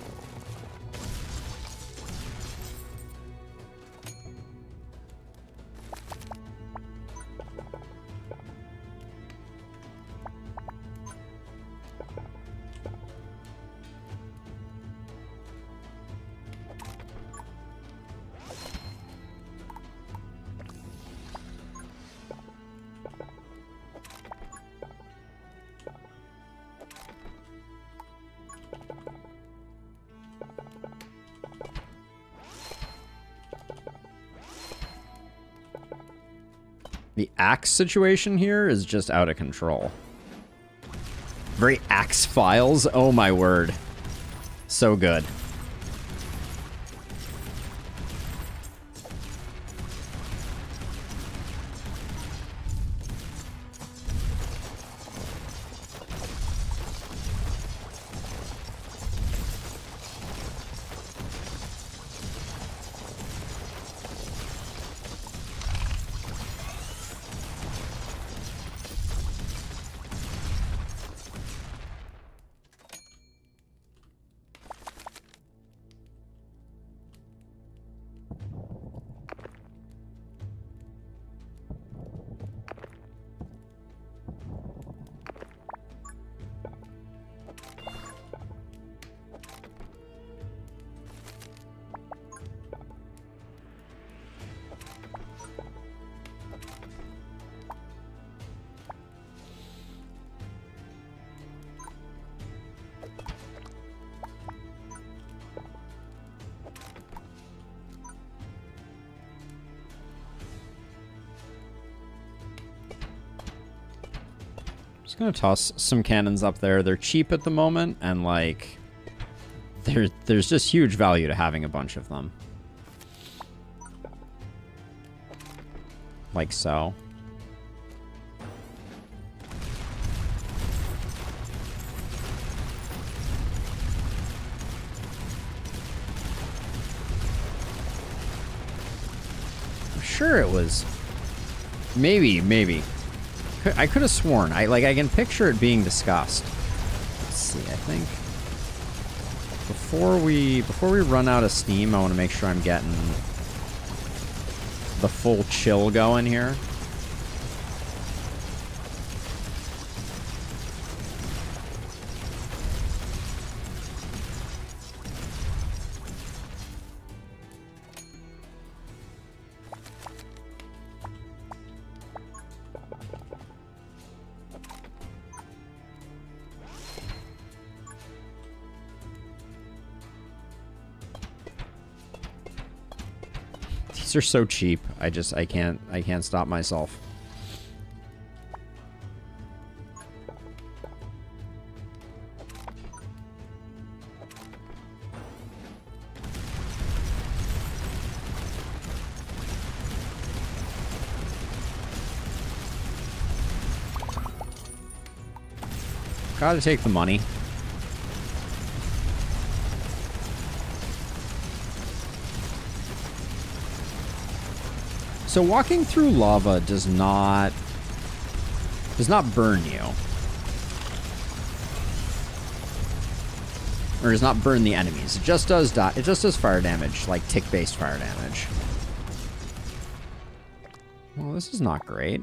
The axe situation here is just out of control. Very Axe Files. Oh my word. So good. Just gonna toss some cannons up there. They're cheap at the moment, and like there's just huge value to having a bunch of them. Like so. I'm sure it was... Maybe. I could have sworn. I can picture it being discussed. Let's see, I think... Before we run out of steam, I want to make sure I'm getting the full chill going here. These are so cheap. I can't stop myself. Gotta take the money. So walking through lava does not burn you. Or does not burn the enemies. It just does fire damage, like tick-based fire damage. Well, this is not great.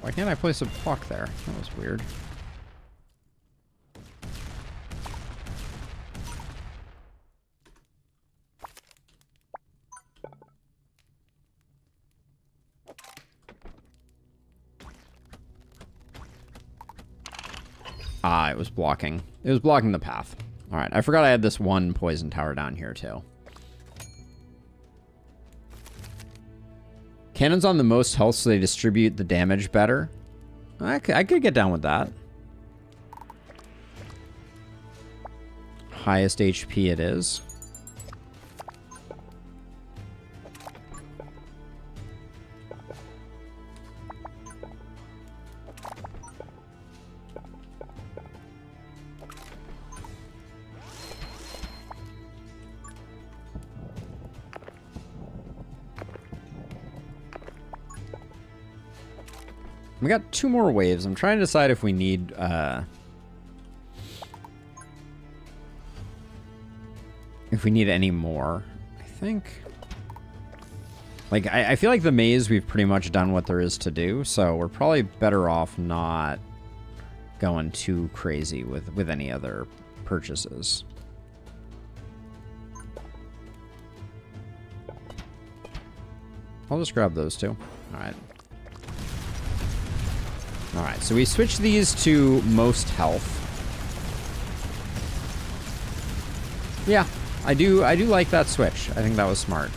Why can't I place a block there? That was weird. Ah, it was blocking. It was blocking the path. Alright, I forgot I had this one poison tower down here too. Cannons on the most health so they distribute the damage better. I could get down with that. Highest HP it is. We got 2 more waves. I'm trying to decide if we need any more. I think, like, I feel like the maze, we've pretty much done what there is to do, so we're probably better off not going too crazy with any other purchases. I'll just grab those 2. All right. Alright, so we switch these to most health. Yeah, I do like that switch. I think that was smart.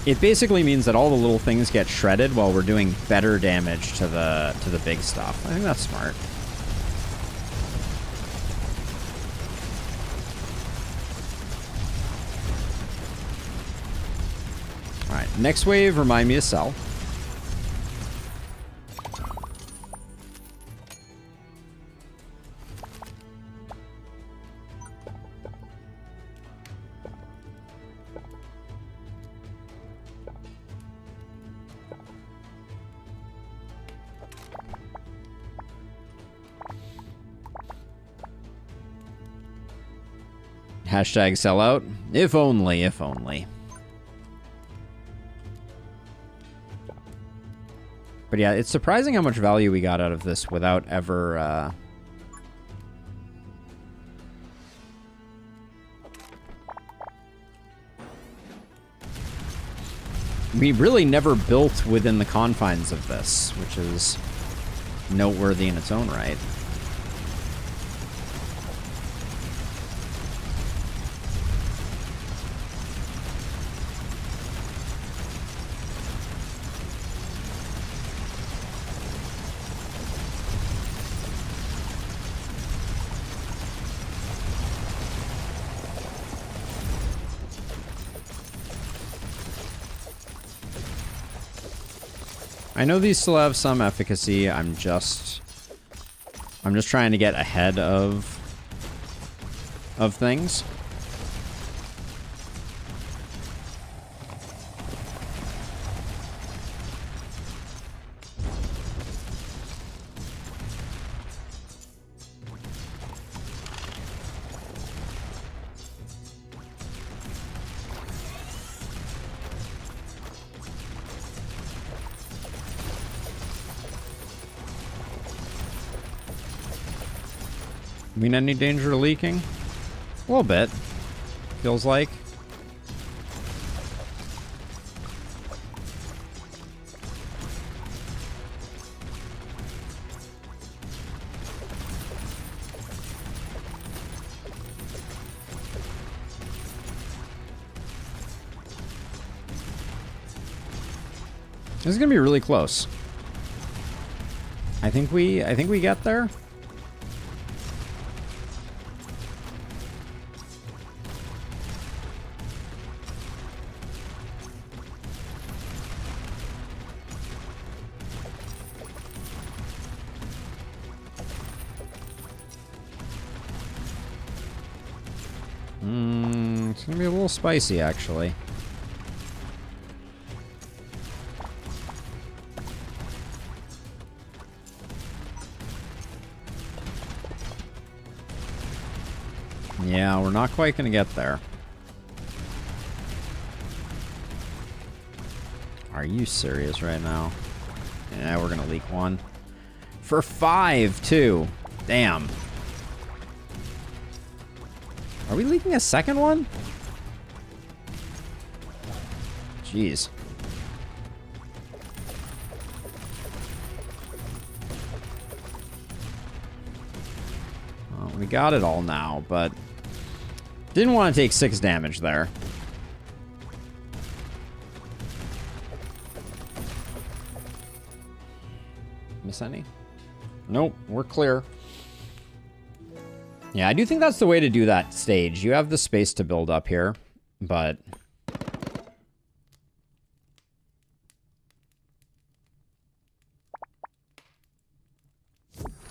It basically means that all the little things get shredded while we're doing better damage to the big stuff. I think that's smart. Alright, next wave, remind me to sell. Hashtag sellout. If only, if only. But yeah, it's surprising how much value we got out of this without ever... We really never built within the confines of this, which is noteworthy in its own right. I know these still have some efficacy. I'm just trying to get ahead of things. Mean any danger to leaking? A little bit. Feels like. This is gonna be really close. I think we get there. It's gonna be a little spicy, actually. Yeah, we're not quite gonna get there. Are you serious right now? Yeah, we're gonna leak one. For 5, too. Damn. Are we leaking a second one? Jeez. Well, we got it all now, but didn't want to take 6 damage there. Miss any? Nope, we're clear. Yeah, I do think that's the way to do that stage. You have the space to build up here, but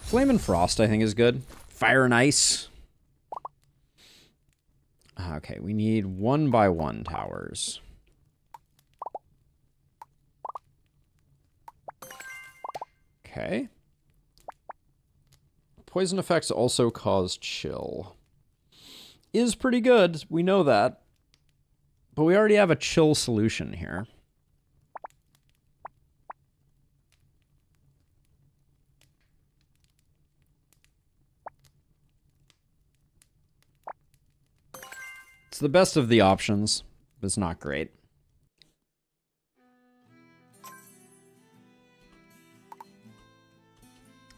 Flame and Frost, I think, is good. Fire and Ice. Okay, we need 1x1 towers. Okay. Poison effects also cause chill. Is pretty good, we know that. But we already have a chill solution here. It's the best of the options, but it's not great.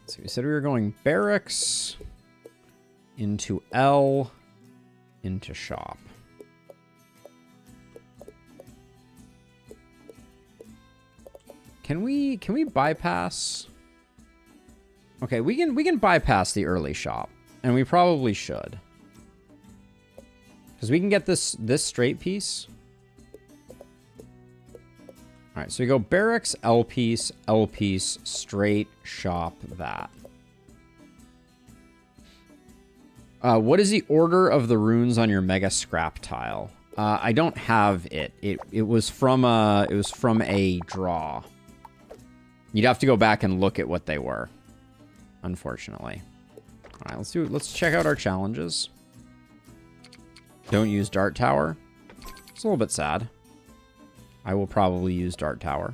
So we said we were going barracks, into L, into shop. Can we bypass? Okay, we can bypass the early shop, and we probably should. Because we can get this straight piece. All right, so we go barracks, L piece, straight, shop, that. What is the order of the runes on your mega scrap tile? I don't have it. It was from a draw. You'd have to go back and look at what they were, unfortunately. All right, let's check out our challenges. Don't use Dart Tower. It's a little bit sad. I will probably use Dart Tower.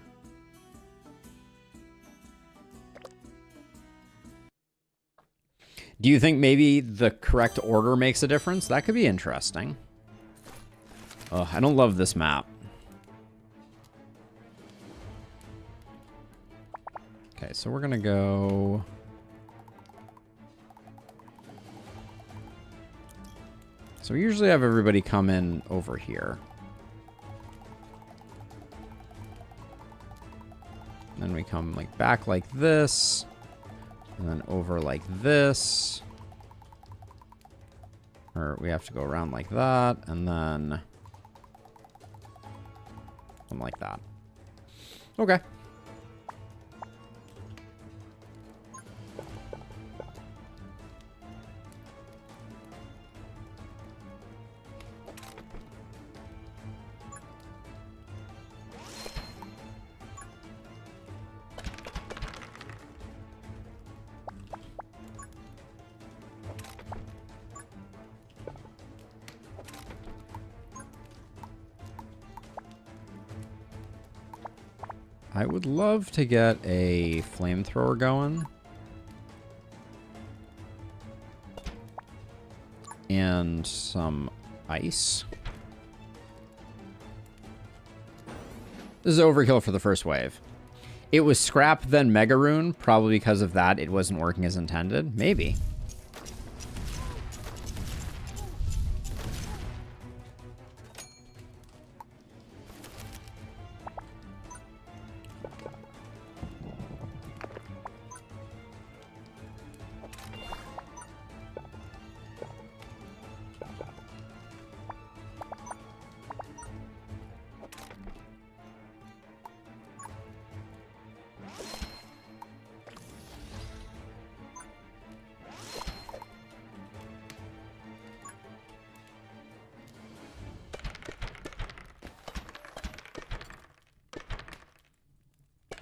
Do you think maybe the correct order makes a difference? That could be interesting. Ugh, I don't love this map. Okay, so we're gonna go... So we usually have everybody come in over here. Then we come like back like this. And then over like this. Or we have to go around like that. And then something like that. Okay. I would love to get a flamethrower going. And some ice. This is overkill for the first wave. It was scrap, then Mega Rune. Probably because of that, it wasn't working as intended. Maybe.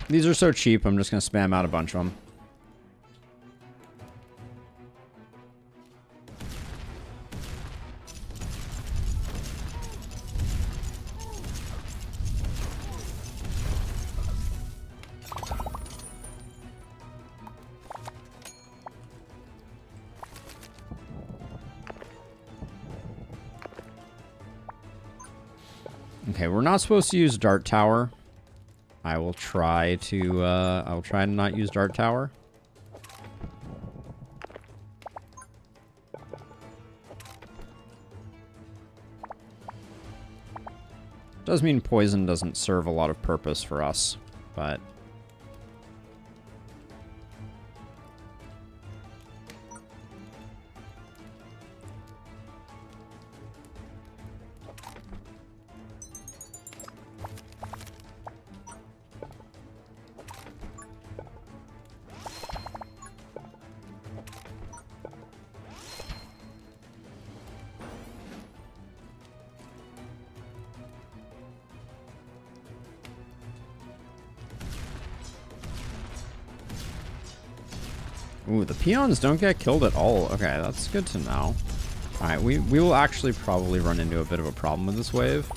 These are so cheap, I'm just going to spam out a bunch of them. Okay, we're not supposed to use Dart Tower. I will try to not use Dart Tower. Does mean poison doesn't serve a lot of purpose for us, but... Ooh, the peons don't get killed at all. Okay, that's good to know. Alright, we will actually probably run into a bit of a problem with this wave.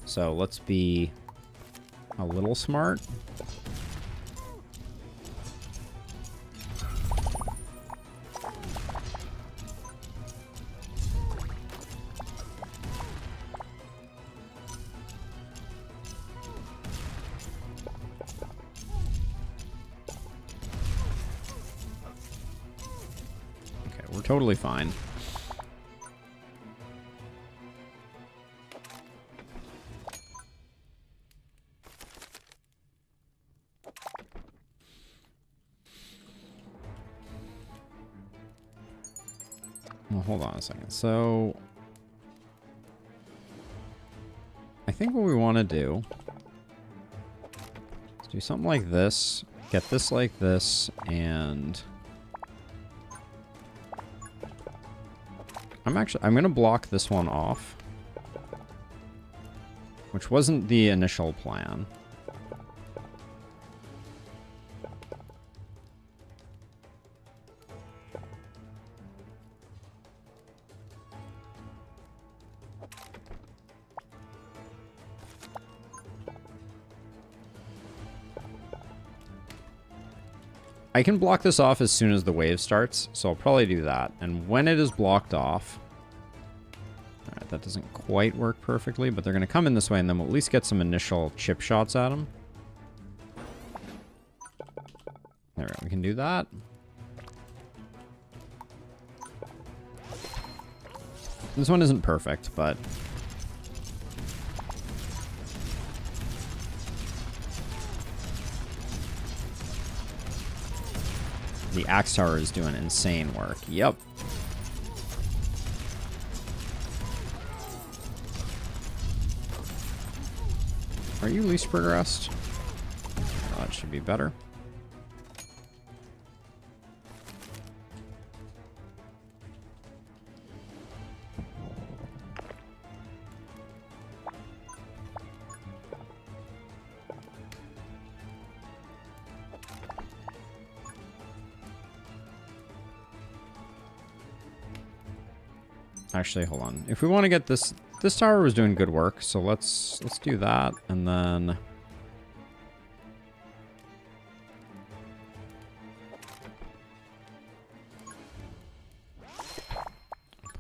So let's be a little smart. Totally fine. Well, hold on a second. So, I think what we want to do is do something like this, get this like this, and... I'm going to block this one off, which wasn't the initial plan. I can block this off as soon as the wave starts, so I'll probably do that. And when it is blocked off... Alright, that doesn't quite work perfectly, but they're going to come in this way, and then we'll at least get some initial chip shots at them. There we go, we can do that. This one isn't perfect, but... The Axe Tower is doing insane work. Yep. Are you least progressed? Oh, that should be better. Actually, hold on. If we want to get this tower was doing good work, so let's do that, and then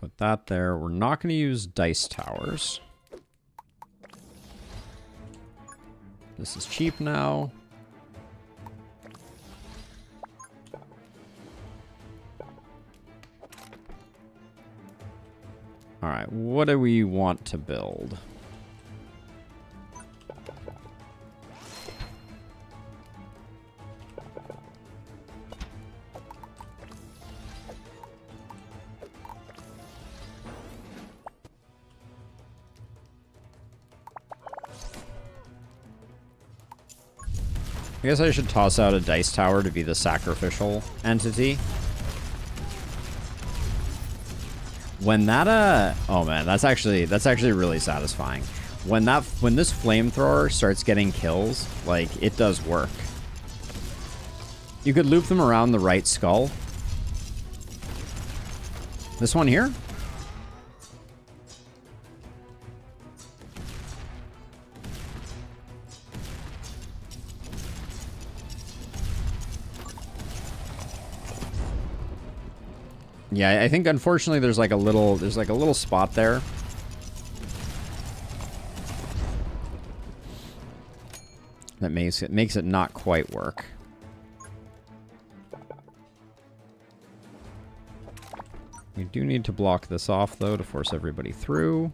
Put that there. We're not going to use dice towers. This is cheap now. All right, what do we want to build? I guess I should toss out a dice tower to be the sacrificial entity. When that oh man, that's actually really satisfying. When this flamethrower starts getting kills, like, it does work. You could loop them around the right skull. This one here? Yeah, I think unfortunately there's like a little spot there. That makes it not quite work. We do need to block this off though to force everybody through.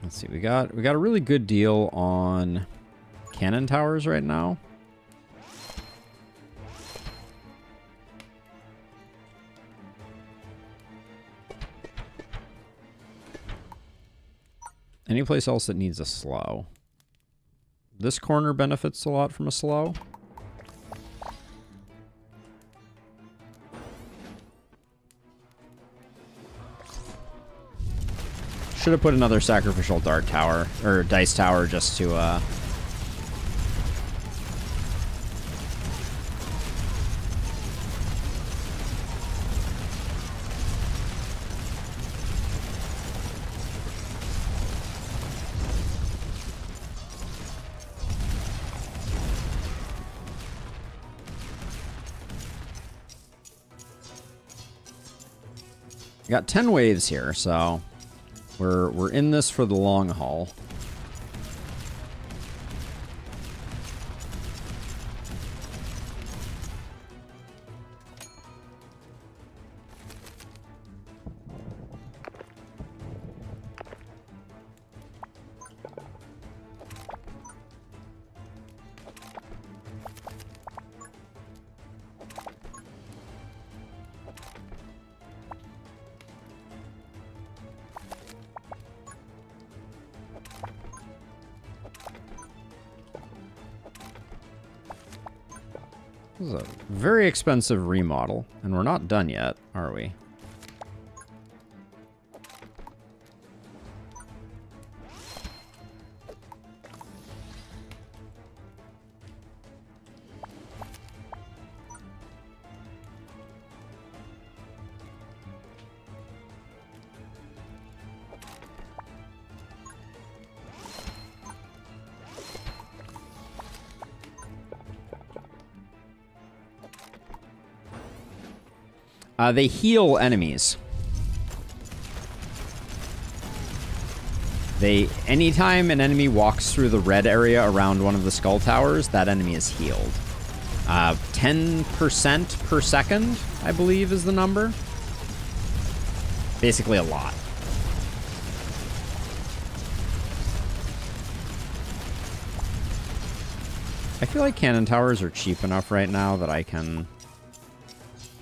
Let's see, we got a really good deal on cannon towers right now. Any place else that needs a slow? This corner benefits a lot from a slow. Should have put another sacrificial dart tower, or dice tower, just to, We got 10 waves here, so we're in this for the long haul. This is a very expensive remodel, and we're not done yet, are we? They heal enemies. Anytime an enemy walks through the red area around one of the skull towers, that enemy is healed. 10% per second, I believe, is the number. Basically a lot. I feel like cannon towers are cheap enough right now that I can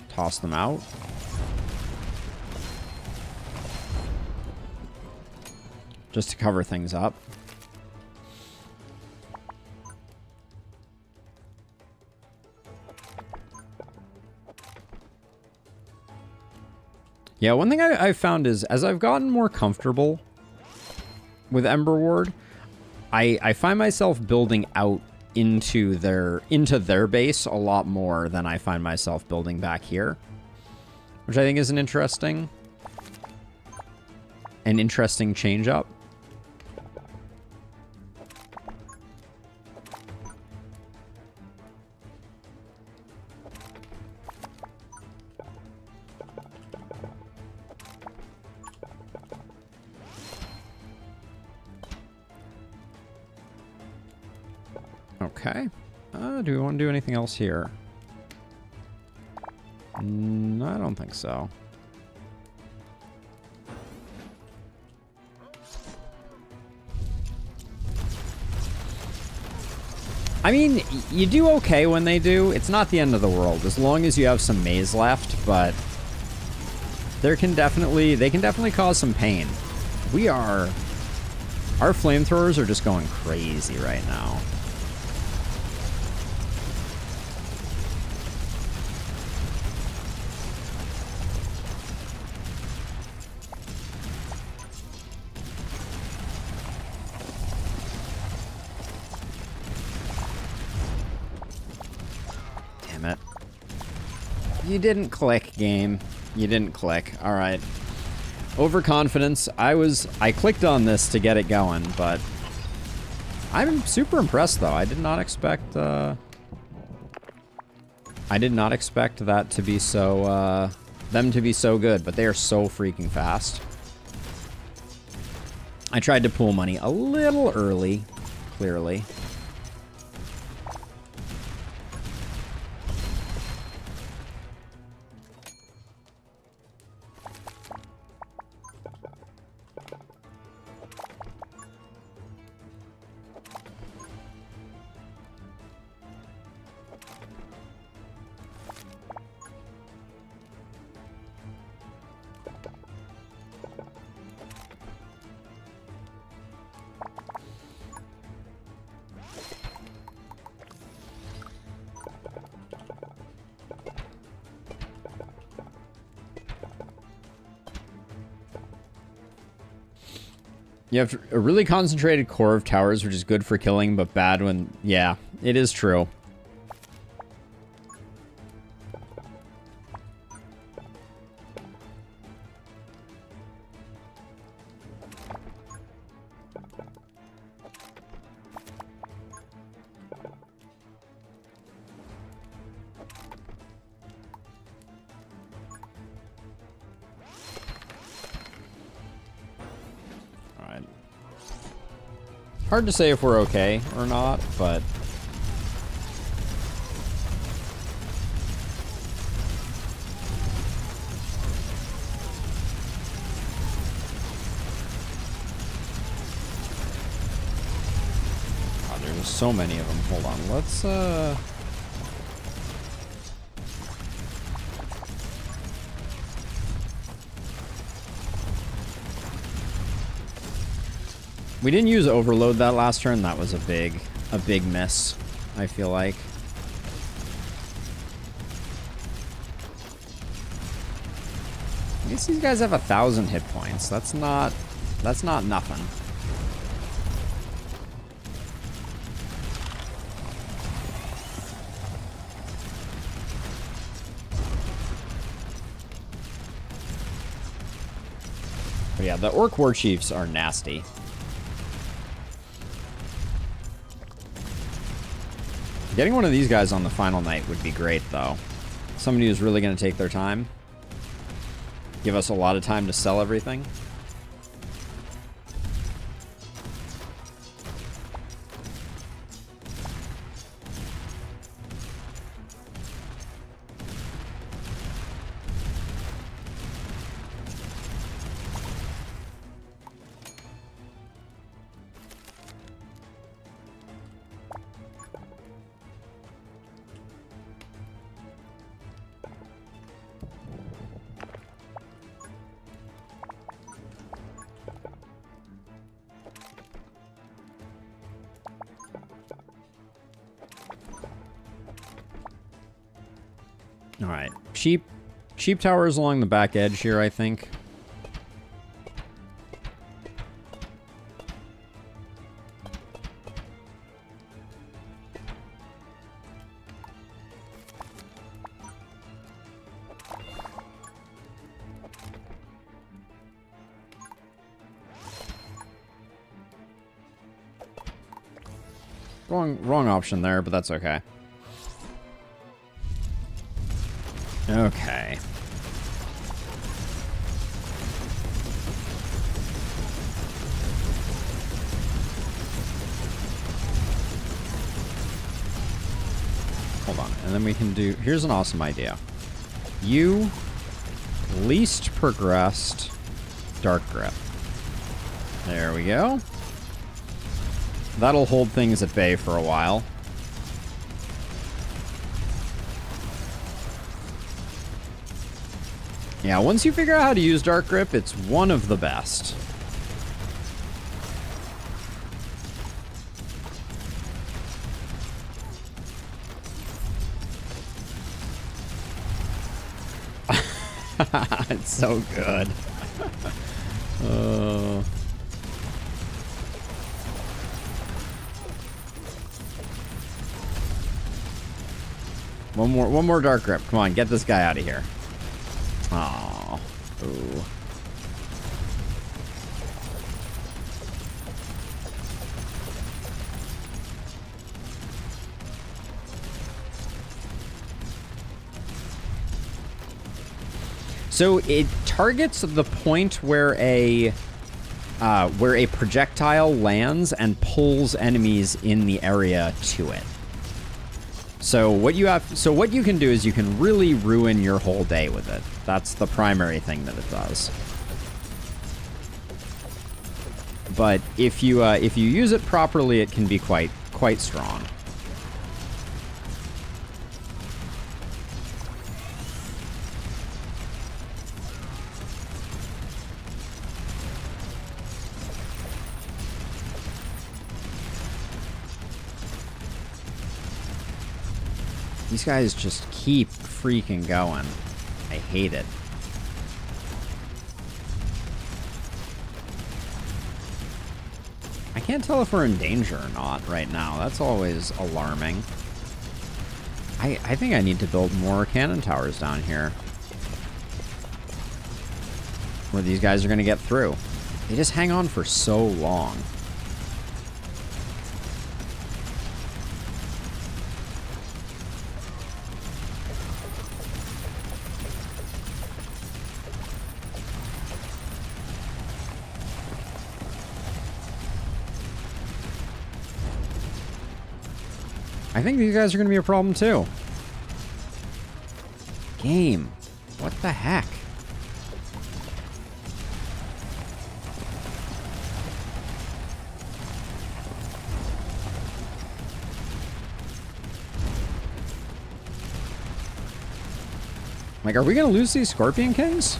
toss them out. Just to cover things up. Yeah, one thing I've found is, as I've gotten more comfortable with Emberward, I find myself building out into their base a lot more than I find myself building back here, which I think is an interesting an interesting change up. Okay. Do we want to do anything else here? I don't think so. I mean, you do okay when they do. It's not the end of the world, as long as you have some maze left, but they can definitely cause some pain. Our flamethrowers are just going crazy right now. You didn't click, game. You didn't click. All right. Overconfidence. I clicked on this to get it going, but I'm super impressed though. I did not expect that to be so them to be so good, but they are so freaking fast. I tried to pool money a little early, clearly. You have a really concentrated core of towers, which is good for killing, but bad when... Yeah, it is true. Hard to say if we're okay or not, but... Oh, there's so many of them. Hold on, let's, We didn't use overload that last turn. That was a big miss, I feel like. I guess these guys have 1,000 hit points. That's not nothing. But yeah, the Orc War Chiefs are nasty. Getting one of these guys on the final night would be great, though. Somebody who's really going to take their time. Give us a lot of time to sell everything. All right, cheap towers along the back edge here, I think. Wrong option there, but that's okay. Okay. Hold on, and then we can do... Here's an awesome idea. You least progressed Dark Grip. There we go. That'll hold things at bay for a while. Yeah, once you figure out how to use Dark Grip, it's one of the best. It's so good. One more Dark Grip. Come on, get this guy out of here. Aww. Ooh. So it targets the point where a projectile lands and pulls enemies in the area to it. So what you can do is you can really ruin your whole day with it. That's the primary thing that it does. But if you use it properly, it can be quite strong. These guys just keep freaking going. I hate it. I can't tell if we're in danger or not right now. That's always alarming. I think I need to build more cannon towers down here, where these guys are going to get through. They just hang on for so long. I think these guys are going to be a problem too. Game. What the heck? Like, are we going to lose these Scorpion Kings?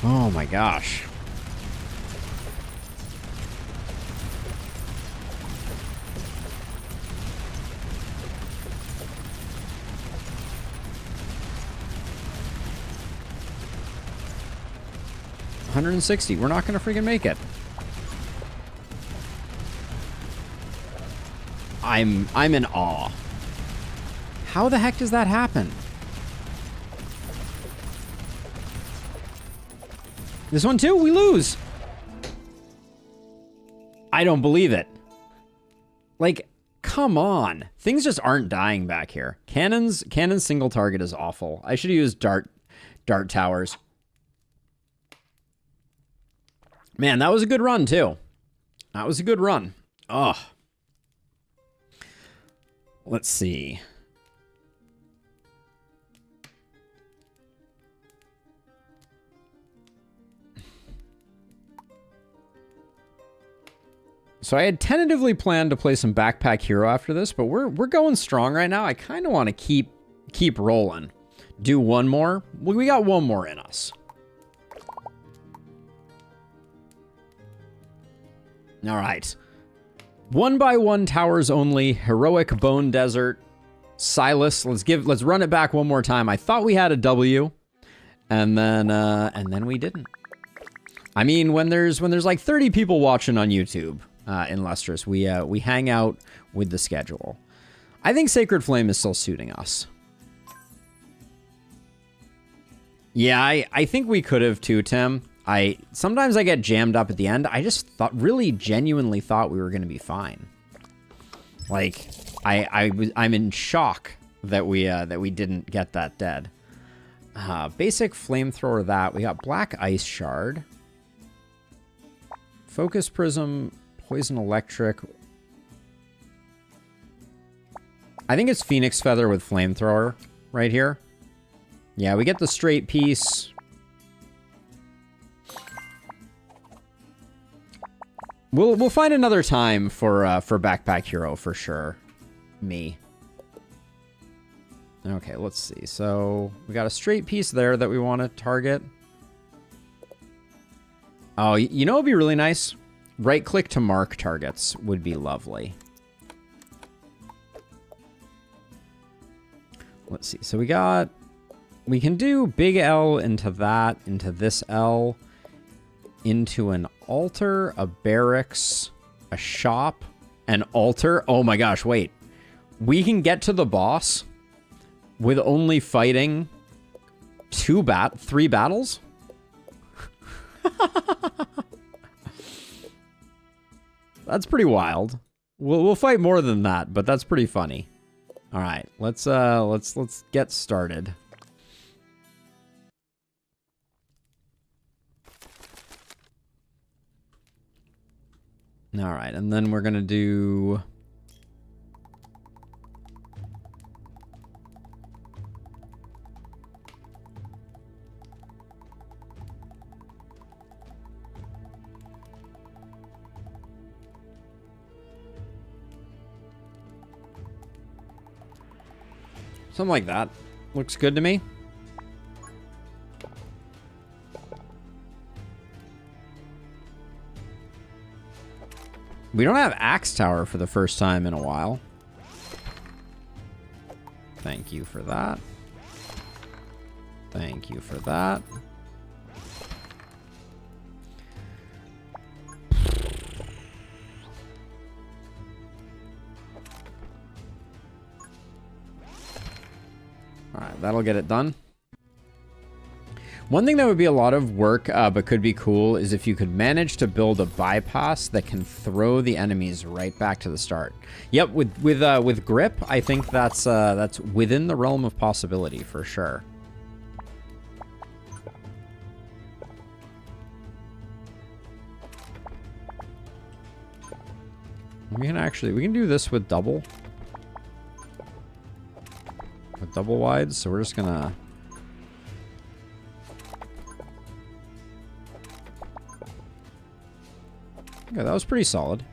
Oh my gosh. $160. We're not gonna freaking make it. I'm in awe. How the heck does that happen? This one too, we lose. I don't believe it. Like, come on. Things just aren't dying back here. Cannon's single target is awful. I should have used dart towers. Man, that was a good run too. That was a good run. Ugh. Let's see. So I had tentatively planned to play some Backpack Hero after this, but we're going strong right now. I kind of want to keep rolling. Do one more. We got one more in us. All right. 1x1 towers only. Heroic Bone Desert. Silas. Let's run it back one more time. I thought we had a W, and then we didn't. I mean, when there's like 30 people watching on YouTube, in Lustrous. We hang out with the schedule. I think Sacred Flame is still suiting us. Yeah, I think we could have too, Tim. Sometimes I get jammed up at the end. I just really genuinely thought we were going to be fine. Like, I'm in shock that we didn't get that dead. Basic flamethrower that. We got Black Ice Shard. Focus Prism, Poison Electric. I think it's Phoenix Feather with Flamethrower right here. Yeah, we get the straight piece. We'll find another time for Backpack Hero for sure. Me. Okay, let's see. So we got a straight piece there that we want to target. Oh, you know what would be really nice? Right-click to mark targets would be lovely. Let's see. So we can do big L into that, into this L, into an altar, a barracks, a shop, an altar. Oh my gosh, wait. We can get to the boss with only fighting 3 battles? That's pretty wild. We'll fight more than that, but that's pretty funny. All right, let's get started. All right, and then we're gonna do something like that. Looks good to me. We don't have Axe Tower for the first time in a while. Thank you for that. Thank you for that. All right, that'll get it done. One thing that would be a lot of work, but could be cool, is if you could manage to build a bypass that can throw the enemies right back to the start. Yep, with grip, I think that's within the realm of possibility for sure. We can do this with double wides. So we're just gonna. Okay, that was pretty solid.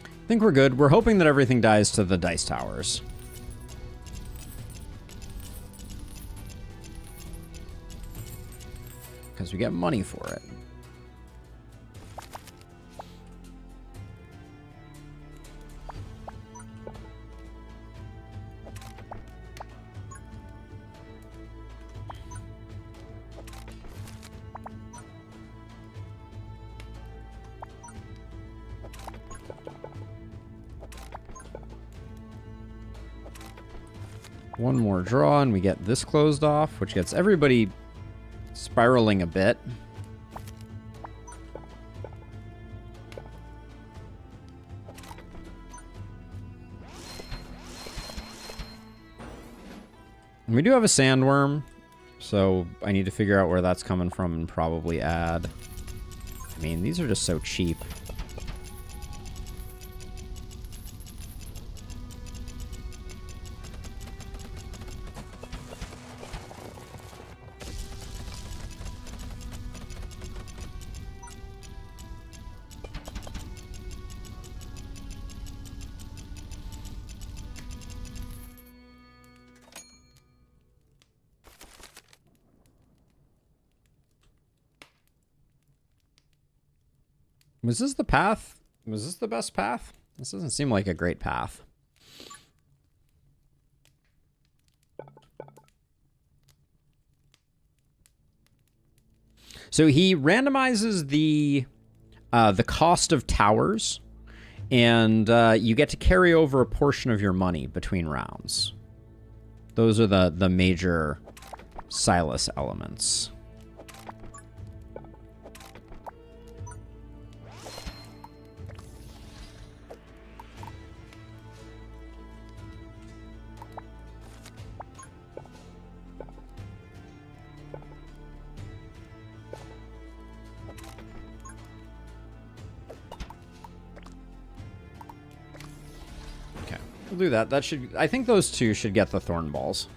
I think we're good. We're hoping that everything dies to the dice towers. Because we get money for it. One more draw and we get this closed off, which gets everybody spiraling a bit. And we do have a sandworm, so I need to figure out where that's coming from and probably add. I mean, these are just so cheap. Was this the path? Was this the best path? This doesn't seem like a great path. So he randomizes the cost of towers, and you get to carry over a portion of your money between rounds. Those are the major Silas elements. We'll do that. That should... I think those two should get the thorn balls.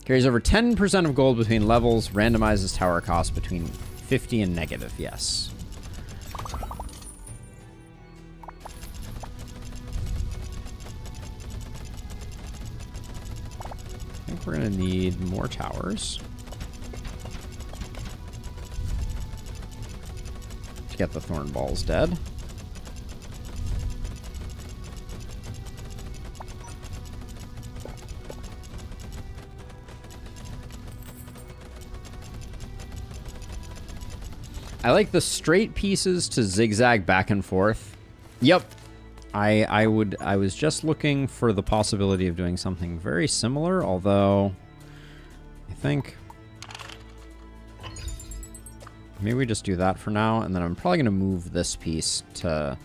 Carries over 10% of gold between levels. Randomizes tower cost between 50 and negative. Yes. I think we're going to need more towers to get the thorn balls dead. I like the straight pieces to zigzag back and forth. Yep. I was just looking for the possibility of doing something very similar, although I think maybe we just do that for now, and then I'm probably going to move this piece to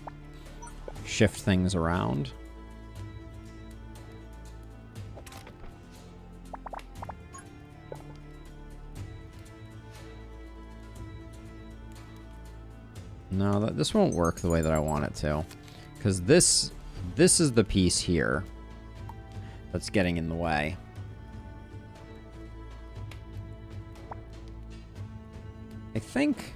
shift things around. No, this won't work the way that I want it to. Because this is the piece here that's getting in the way. I think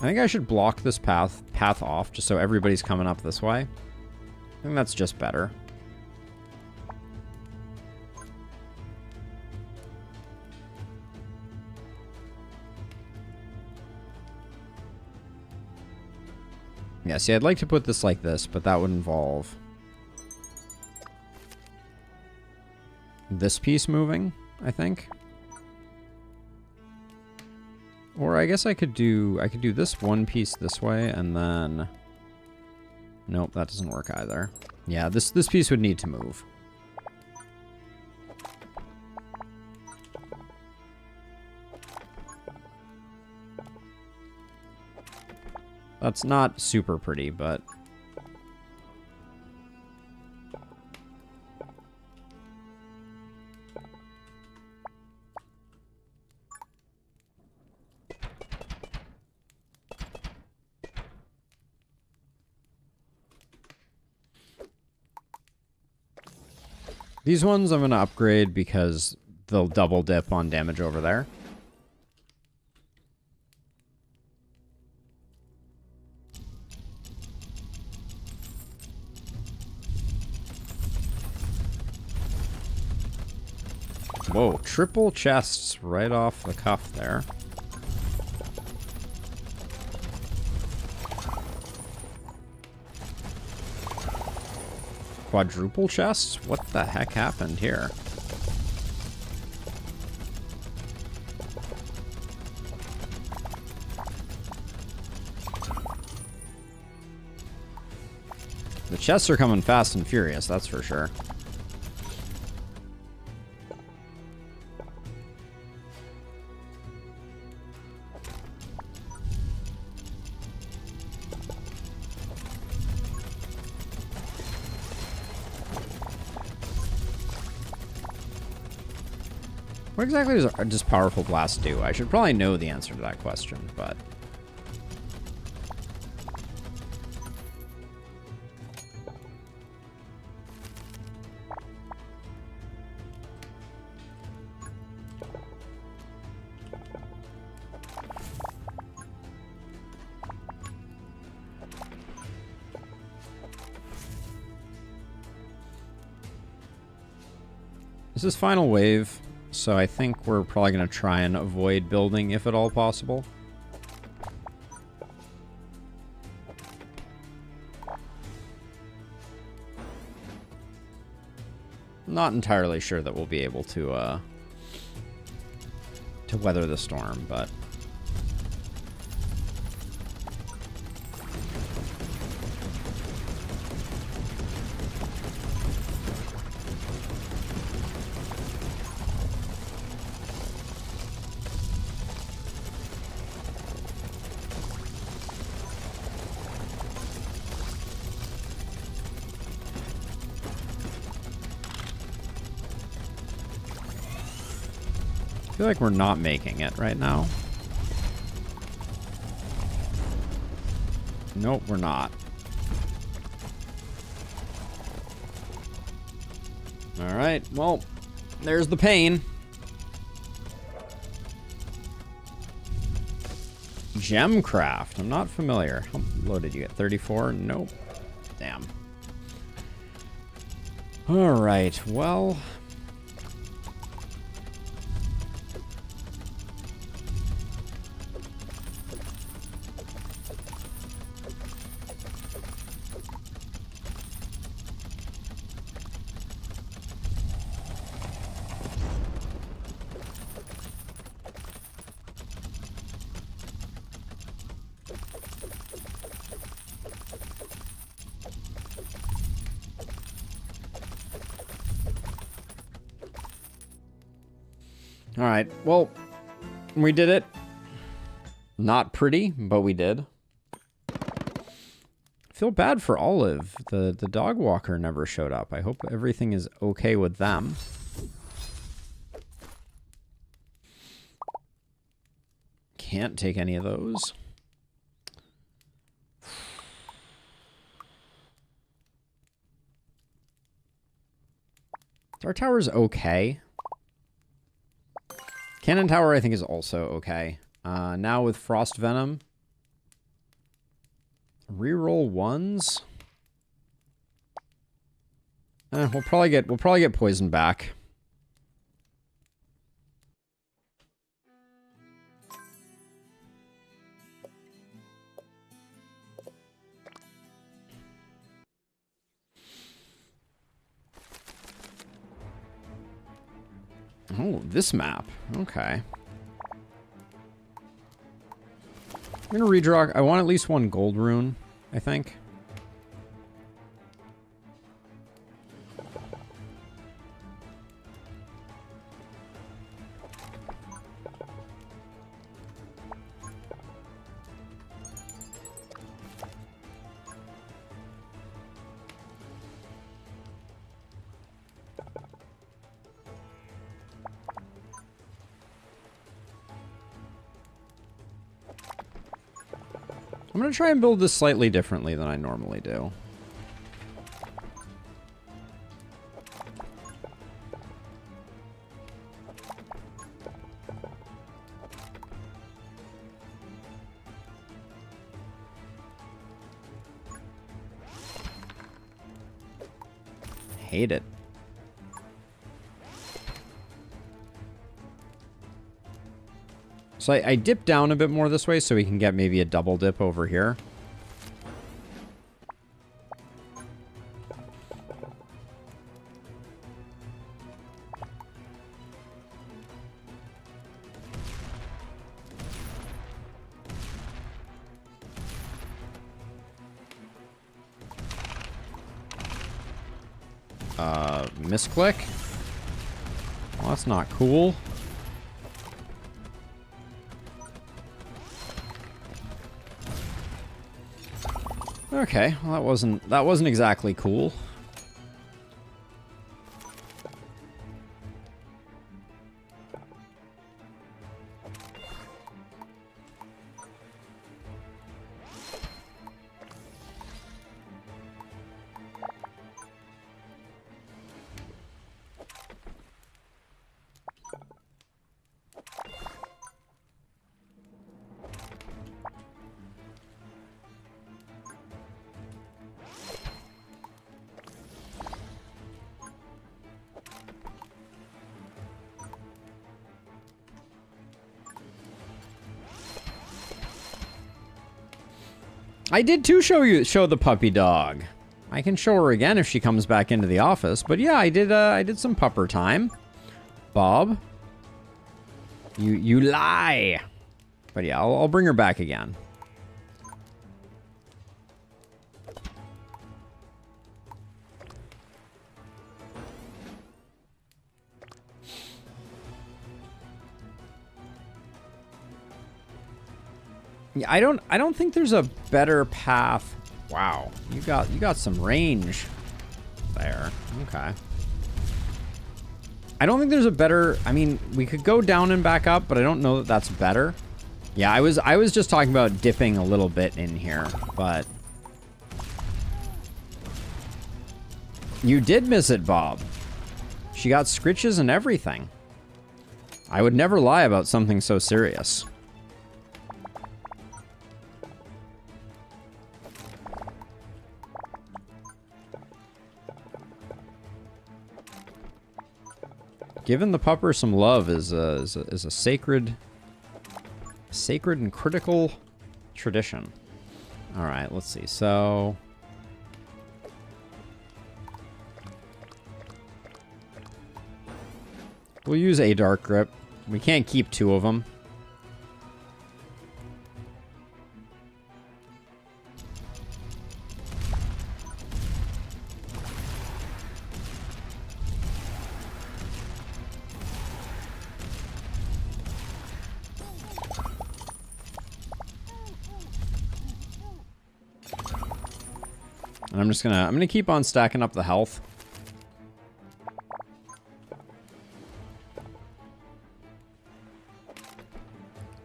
I should block this path off just so everybody's coming up this way. I think that's just better. Yeah, see, I'd like to put this like this, but that would involve this piece moving, I think. Or I guess I could do this one piece this way, and then... Nope, that doesn't work either. Yeah, this piece would need to move. That's not super pretty, but... These ones I'm going to upgrade because they'll double dip on damage over there. Whoa, triple chests right off the cuff there. Quadruple chests? What the heck happened here? The chests are coming fast and furious, that's for sure. What exactly does Powerful Blast do? I should probably know the answer to that question, but... This is final wave, so I think we're probably going to try and avoid building if at all possible. Not entirely sure that we'll be able to to weather the storm, but... I feel like we're not making it right now. Nope, we're not. Alright, well, there's the pain. Gemcraft. I'm not familiar. How low did you get? 34? Nope. Damn. Alright, well... Alright, well, we did it. Not pretty, but we did. I feel bad for Olive. The dog walker never showed up. I hope everything is okay with them. Can't take any of those. Our tower's okay. Cannon Tower, I think, is also okay. Now with Frost Venom. Reroll ones. We'll probably get poison back. Oh, this map. Okay. I'm gonna redraw. I want at least one gold rune, I think. I'm going to try and build this slightly differently than I normally do. Hate it. So I dip down a bit more this way so we can get maybe a double dip over here. Misclick? Well, that's not cool. Okay, well that wasn't exactly cool. I did too show the puppy dog. I can show her again if she comes back into the office. But yeah, I did some pupper time. Bob. You lie. But yeah, I'll bring her back again. Yeah, I don't think there's a better path. Wow, you got some range there. Okay. I don't think there's a better. I mean, we could go down and back up, but I don't know that that's better. Yeah, I was just talking about dipping a little bit in here, but you did miss it, Bob. She got scritches and everything. I would never lie about something so serious. Giving the pupper some love is a sacred and critical tradition. All right, let's see. So we'll use a dark grip. We can't keep 2 of them. And I'm gonna keep on stacking up the health.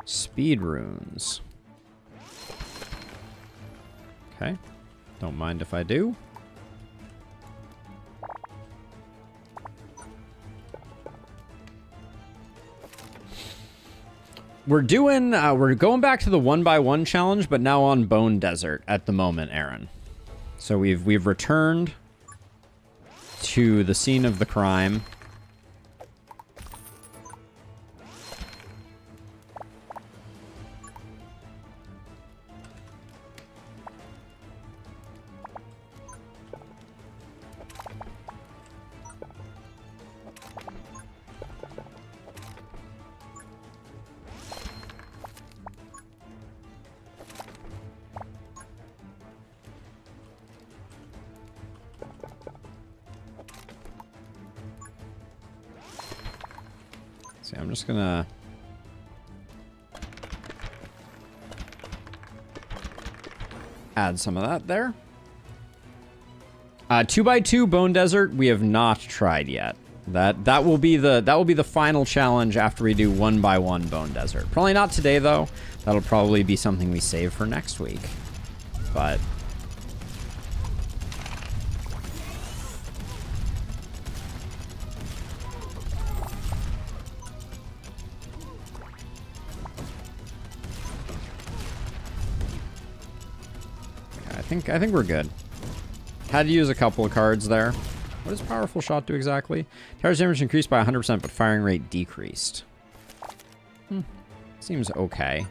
Speed runes. Okay. Don't mind if I do. We're going back to the 1x1 challenge, but now on Bone Desert at the moment, Aaron. So we've returned to the scene of the crime. See, I'm just gonna add some of that there. 2x2 Bone Desert we have not tried yet. That will be the final challenge after we do 1x1 Bone Desert. Probably not today though. That'll probably be something we save for next week. But I think we're good. Had to use a couple of cards there. What does Powerful Shot do exactly? Charge damage increased by 100%, but firing rate decreased. Seems okay.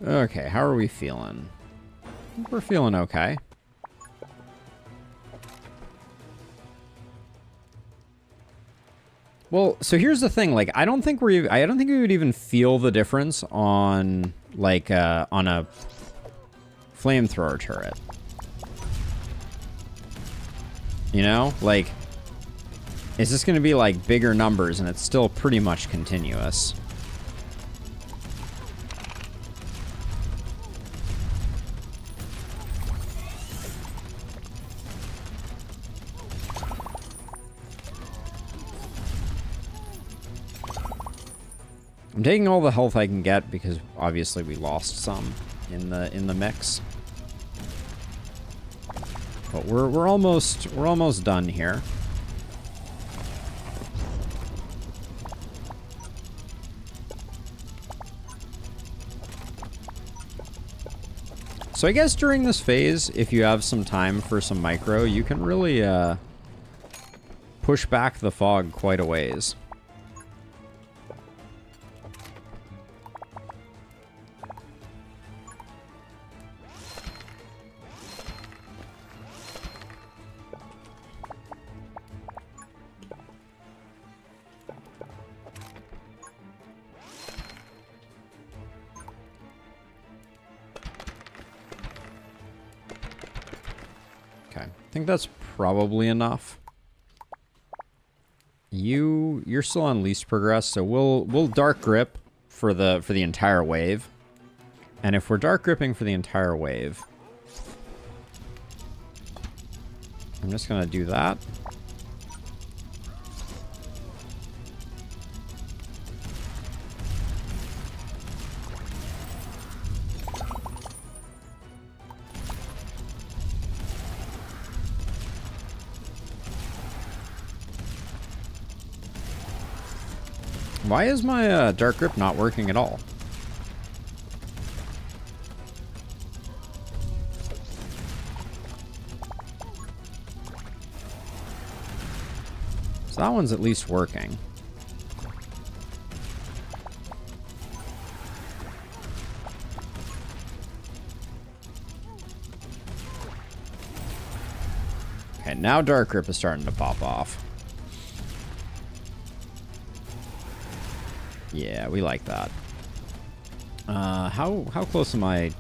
Okay, how are we feeling? I think we're feeling okay. Well, so here's the thing. Like, I don't think we would even feel the difference on like on a flamethrower turret. You know, like, it's just going to be like bigger numbers, and it's still pretty much continuous. I'm taking all the health I can get because obviously we lost some in the mix. But we're almost done here. So I guess during this phase, if you have some time for some micro, you can really push back the fog quite a ways. I think that's probably enough. You're still on least progress, so we'll dark grip for the entire wave. And if we're dark gripping for the entire wave, I'm just gonna do that. Why is my dark grip not working at all? So that one's at least working. Okay, now dark grip is starting to pop off. Yeah, we like that. How close am I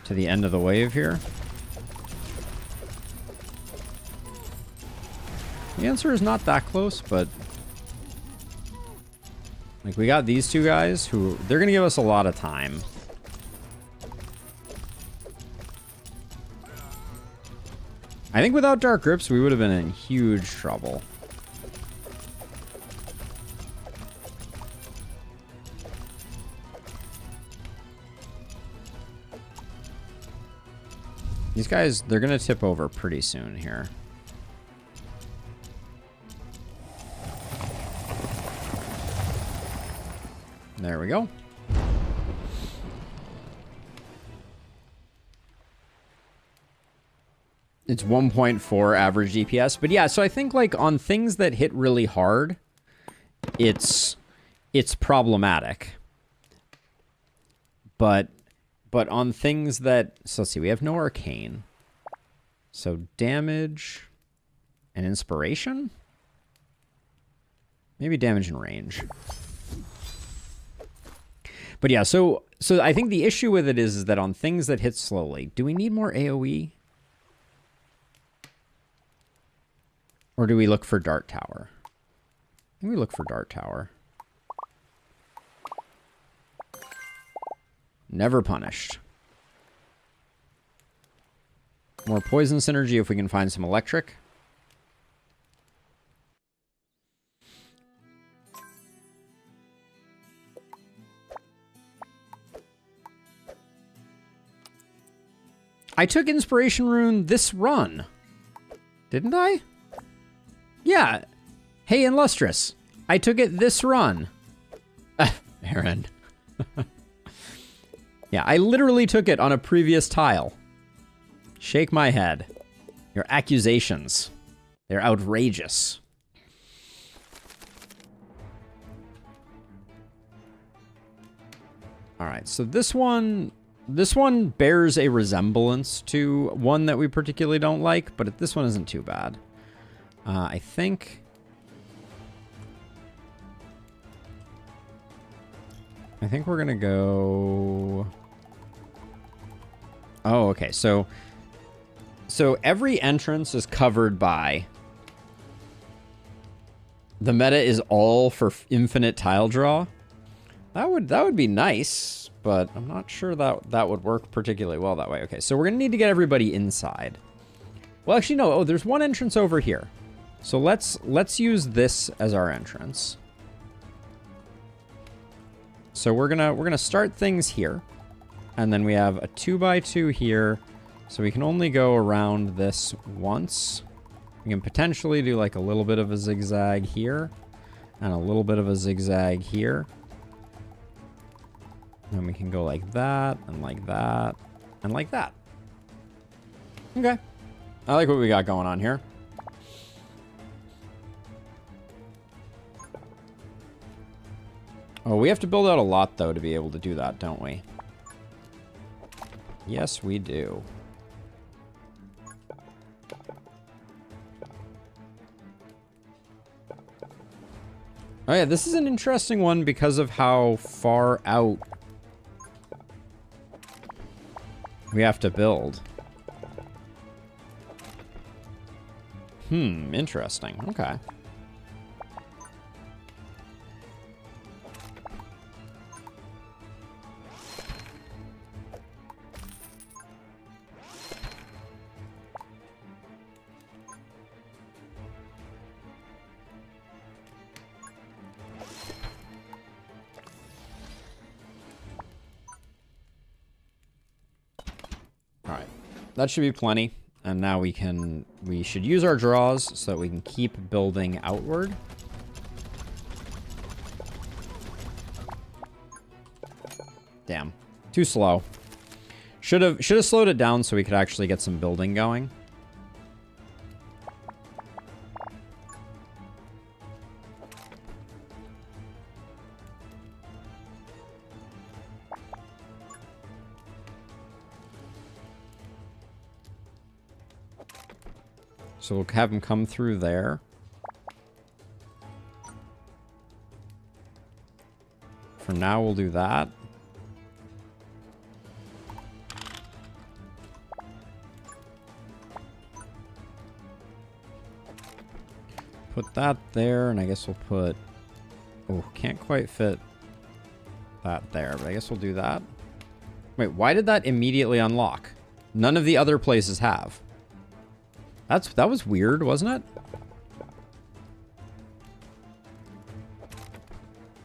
to the end of the wave here? The answer is not that close, but like we got these two guys who they're gonna give us a lot of time. I think without dark grips, we would have been in huge trouble. These guys, they're going to tip over pretty soon here. There we go. It's 1.4 average DPS. But yeah, so I think like on things that hit really hard, it's problematic. But on things that... So let's see, we have no arcane. So damage and inspiration? Maybe damage and range. But yeah, so I think the issue with it is that on things that hit slowly, do we need more AoE? Or do we look for Dart Tower? I think we look for Dart Tower. Never punished. More poison synergy if we can find some electric. I took Inspiration Rune this run. Didn't I? Yeah. Hey, Illustrious. I took it this run. Aaron. Yeah, I literally took it on a previous tile. Shake my head. Your accusations. They're outrageous. Alright, so this one bears a resemblance to one that we particularly don't like, but this one isn't too bad. I think we're gonna go... Oh, okay, so every entrance is covered by... The meta is all for infinite tile draw. That would be nice, but I'm not sure that would work particularly well that way. Okay, so we're gonna need to get everybody inside. Well, actually, no. Oh, there's one entrance over here. So let's use this as our entrance. So we're gonna start things here, and then we have a 2x2 here, so we can only go around this once. We can potentially do like a little bit of a zigzag here, and a little bit of a zigzag here. And we can go like that, and like that, and like that. Okay. I like what we got going on here. Oh, we have to build out a lot, though, to be able to do that, don't we? Yes, we do. Oh, yeah, this is an interesting one because of how far out we have to build. Interesting. Okay. Alright. That should be plenty. And now we should use our draws so that we can keep building outward. Damn. Too slow. Should have slowed it down so we could actually get some building going. So we'll have him come through there. For now, we'll do that. Put that there, and I guess we'll put... Oh, can't quite fit that there, but I guess we'll do that. Wait, why did that immediately unlock? None of the other places have. That was weird, wasn't it?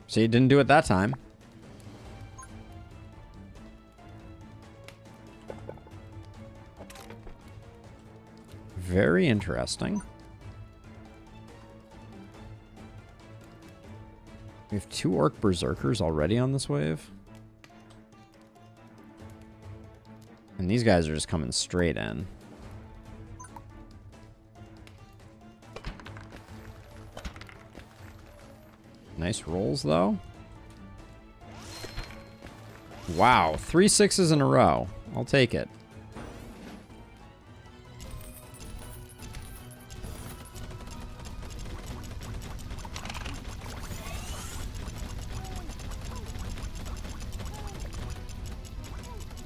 See, it didn't do it that time. Very interesting. We have 2 Orc Berserkers already on this wave. And these guys are just coming straight in. Nice rolls, though. Wow, 3 6s in a row. I'll take it.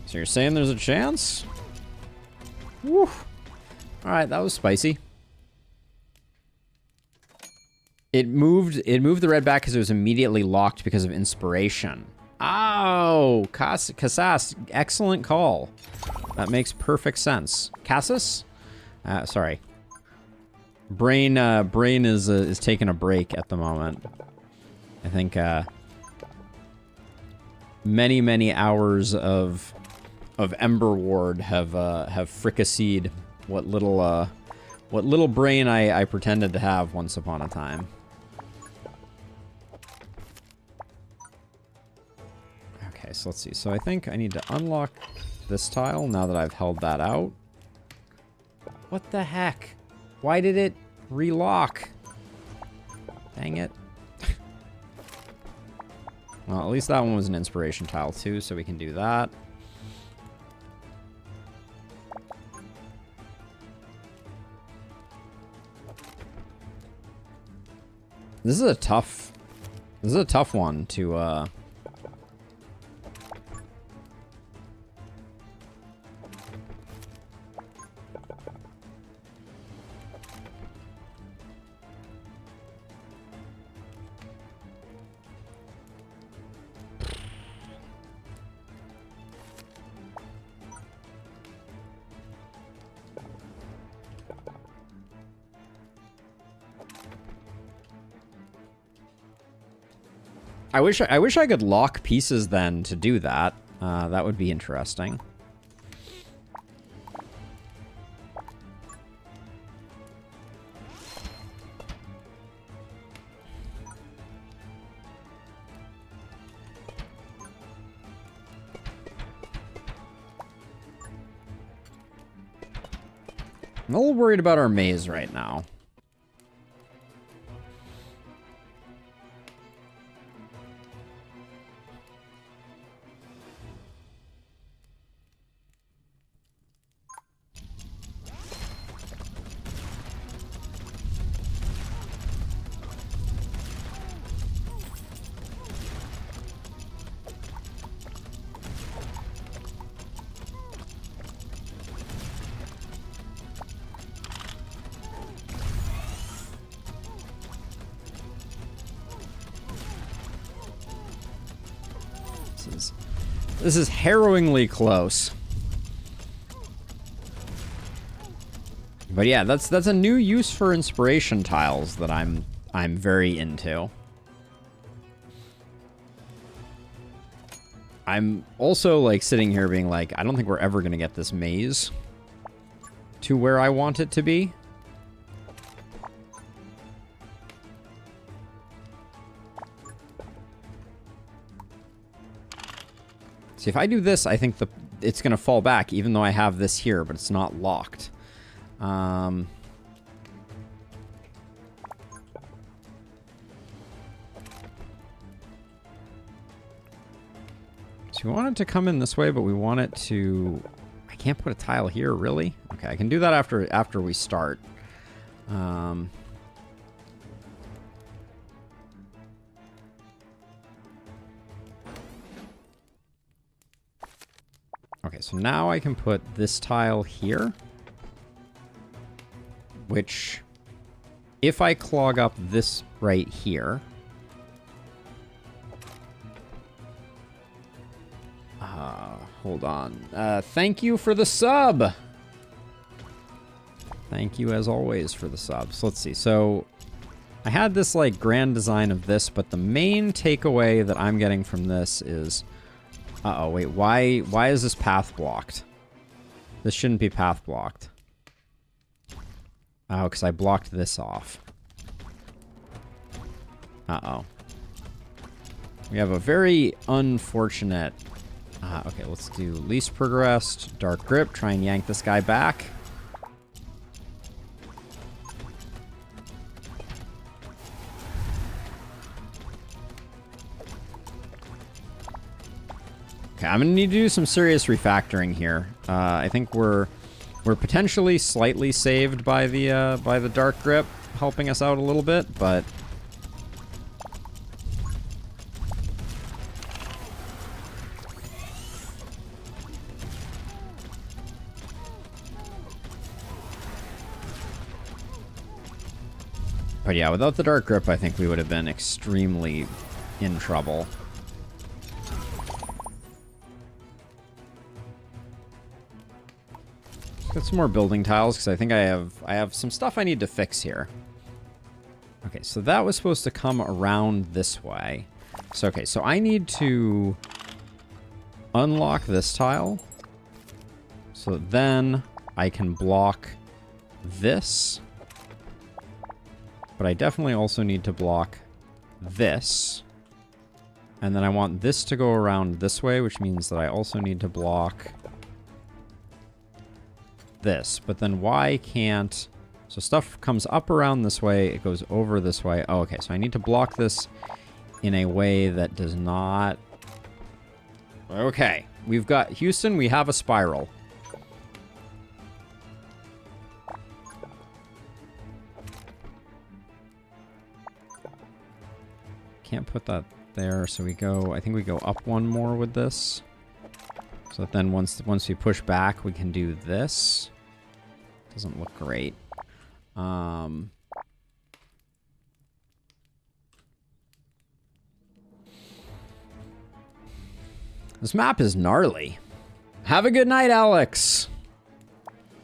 So you're saying there's a chance? Woo. Alright, that was spicy. It moved the red back because it was immediately locked because of inspiration. Oh, Casas, excellent call. That makes perfect sense. Casas? Sorry. Brain is taking a break at the moment. I think many hours of Emberward have fricasseed what little brain I pretended to have once upon a time. Okay, so let's see. So I think I need to unlock this tile now that I've held that out. What the heck? Why did it relock? Dang it. Well, at least that one was an inspiration tile too, so we can do that. This is a tough one to I wish I could lock pieces then to do that. That would be interesting. I'm a little worried about our maze right now. This is harrowingly close. But yeah, that's a new use for inspiration tiles that I'm very into. I'm also like sitting here being like, I don't think we're ever gonna get this maze to where I want it to be. See, if I do this, I think it's going to fall back, even though I have this here, but it's not locked. So we want it to come in this way, but we want it to... I can't put a tile here, really? Okay, I can do that after we start. Okay, so now I can put this tile here, which, if I clog up this right here, hold on. Thank you for the sub. Thank you, as always, for the subs. So let's see. So I had this, like, grand design of this, but the main takeaway that I'm getting from this is... Uh-oh, wait, why is this path blocked? This shouldn't be path blocked. Oh, because I blocked this off. Uh-oh. We have a very unfortunate... okay, let's do least progressed, dark grip, try and yank this guy back. Okay, I'm gonna need to do some serious refactoring here. I think we're potentially slightly saved by the dark grip helping us out a little bit, but yeah, without the dark grip, I think we would have been extremely in trouble. Get some more building tiles, because I think I have some stuff I need to fix here. Okay, so that was supposed to come around this way. So, okay, so I need to unlock this tile. So then I can block this. But I definitely also need to block this. And then I want this to go around this way, which means that I also need to block... this, but then why can't... So stuff comes up around this way, it goes over this way. Oh, okay, so I need to block this in a way that does not... Okay, we've got... Houston, we have a spiral. Can't put that there, so we go... I think we go up one more with this. So that then once we push back, we can do this. Doesn't look great. This map is gnarly. Have a good night, Alex.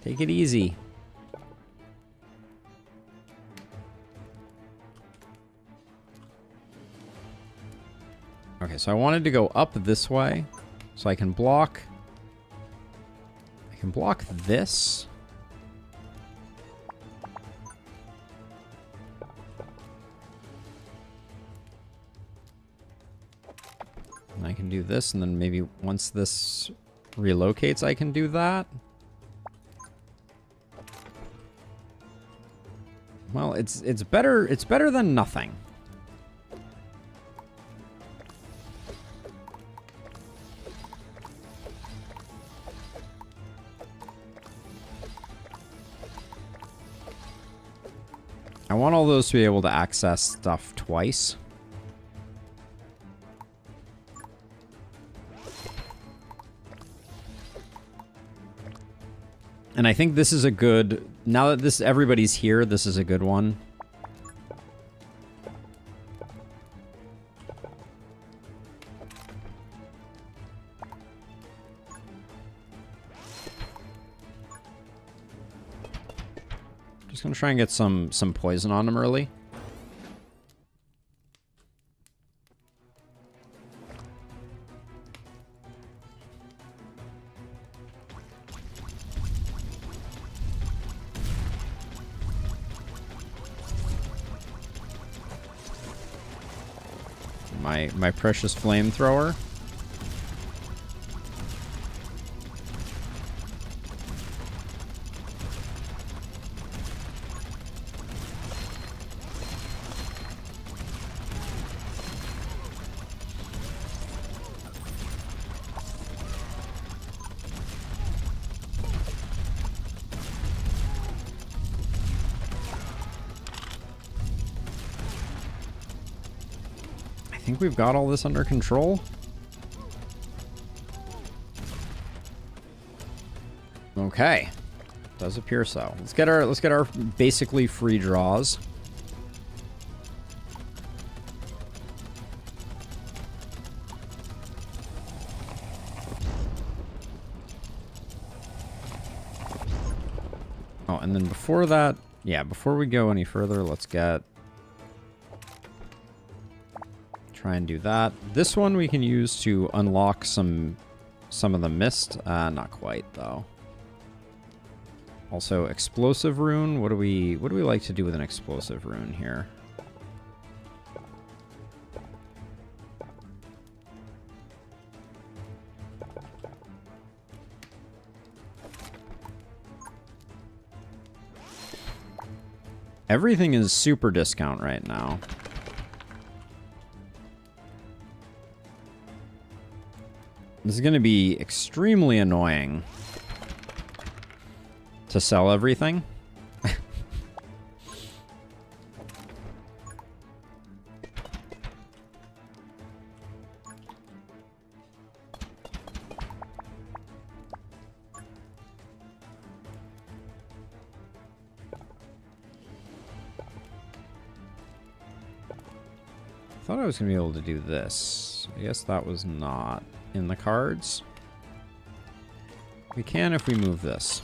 Take it easy. Okay, so I wanted to go up this way. So I can block this. And I can do this, and then maybe once this relocates, I can do that. Well, it's better than nothing. I want all those to be able to access stuff twice. And I think this is a good... Now that everybody's here, this is a good one. Just gonna try and get some poison on him early. My precious flamethrower. I think we've got all this under control. Okay. Does appear so. Let's get our basically free draws. Oh, and then before that, yeah, before we go any further, let's get... Try and do that. This one we can use to unlock some of the mist. Not quite though. Also, explosive rune. What do we like to do with an explosive rune here? Everything is super discount right now. This is going to be extremely annoying to sell everything. I thought I was going to be able to do this. I guess that was not in the cards. We can if we move this.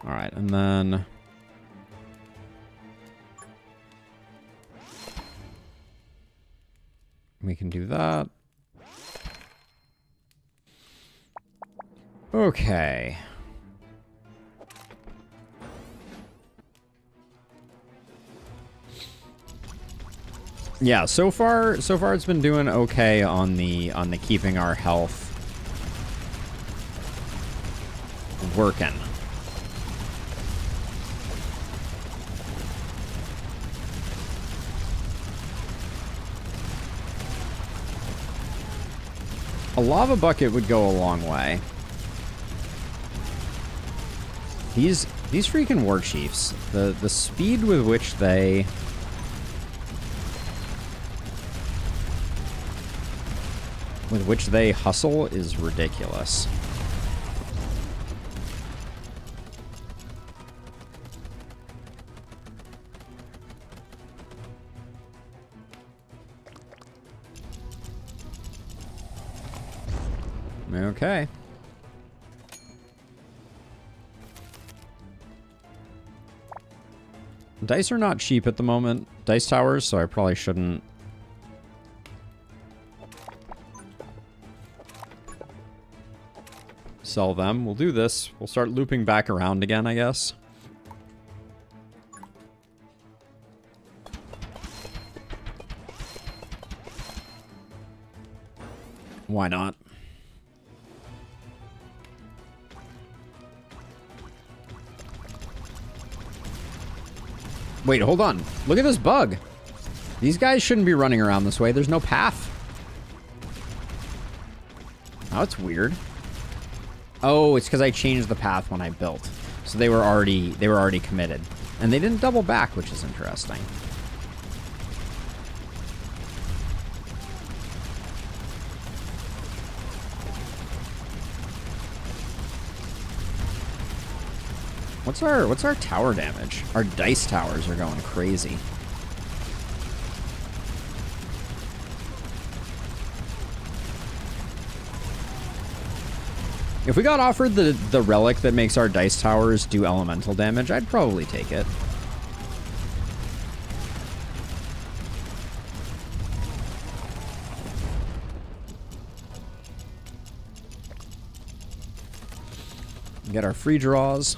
All right, and then we can do that. Okay. Yeah, so far it's been doing okay on the keeping our health working. A lava bucket would go a long way. These freaking war chiefs, the speed with which they hustle is ridiculous. Okay. Dice are not cheap at the moment. Dice towers, so I probably shouldn't sell them. We'll do this. We'll start looping back around again, I guess. Why not? Wait, hold on. Look at this bug. These guys shouldn't be running around this way. There's no path. Oh, it's weird. Oh, it's because I changed the path when I built. So they were already committed. And they didn't double back, which is interesting. What's our tower damage? Our dice towers are going crazy. If we got offered the relic that makes our dice towers do elemental damage, I'd probably take it. Get our free draws.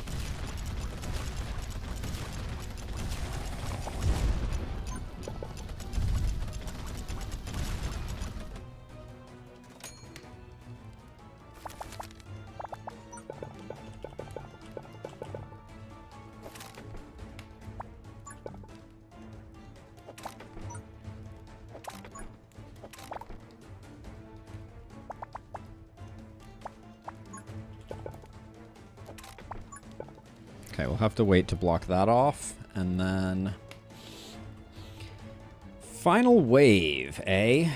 Okay, we'll have to wait to block that off, and then... Final wave, eh?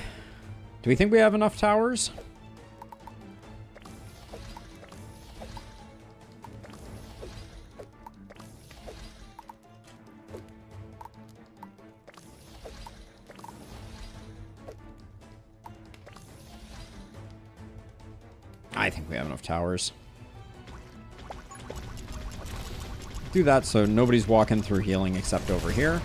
Do we think we have enough towers? I think we have enough towers. Do that so nobody's walking through healing except over here.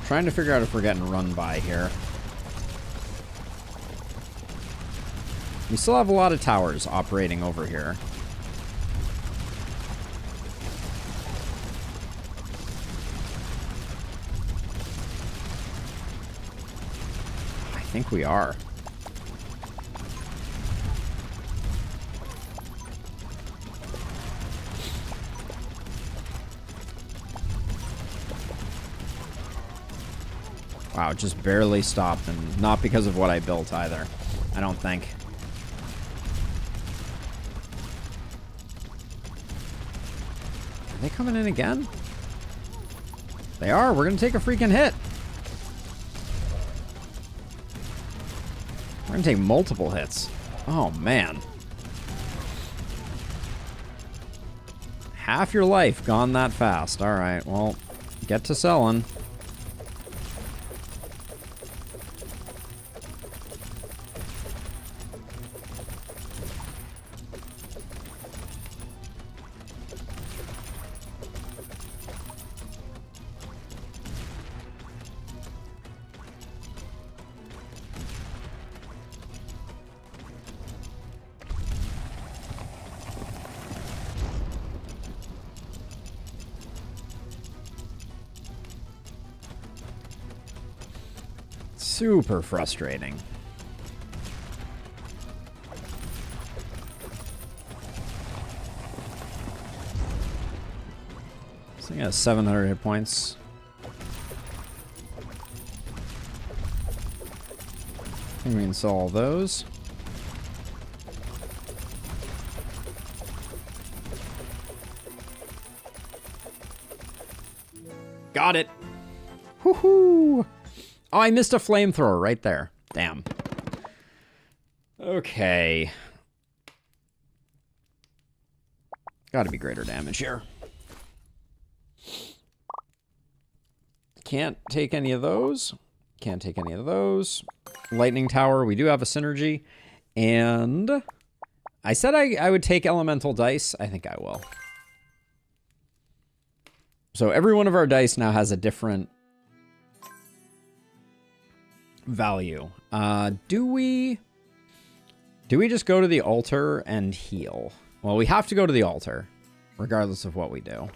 Trying to figure out if we're getting run by here. We still have a lot of towers operating over here. I think we are. Wow, it just barely stopped, and not because of what I built either, I don't think. Are they coming in again? They are. We're gonna take a freaking hit. We're gonna take multiple hits. Oh, man. Half your life gone that fast. All right, well, get to selling. Super frustrating. This thing has 700 hit points. I think we can sell all those. Got it. Woohoo! Oh, I missed a flamethrower right there. Damn. Okay. Gotta be greater damage here. Can't take any of those. Can't take any of those. Lightning Tower, we do have a synergy. And I said I would take elemental dice. I think I will. So every one of our dice now has a different value. Do we just go to the altar and heal? Well, we have to go to the altar, regardless of what we do.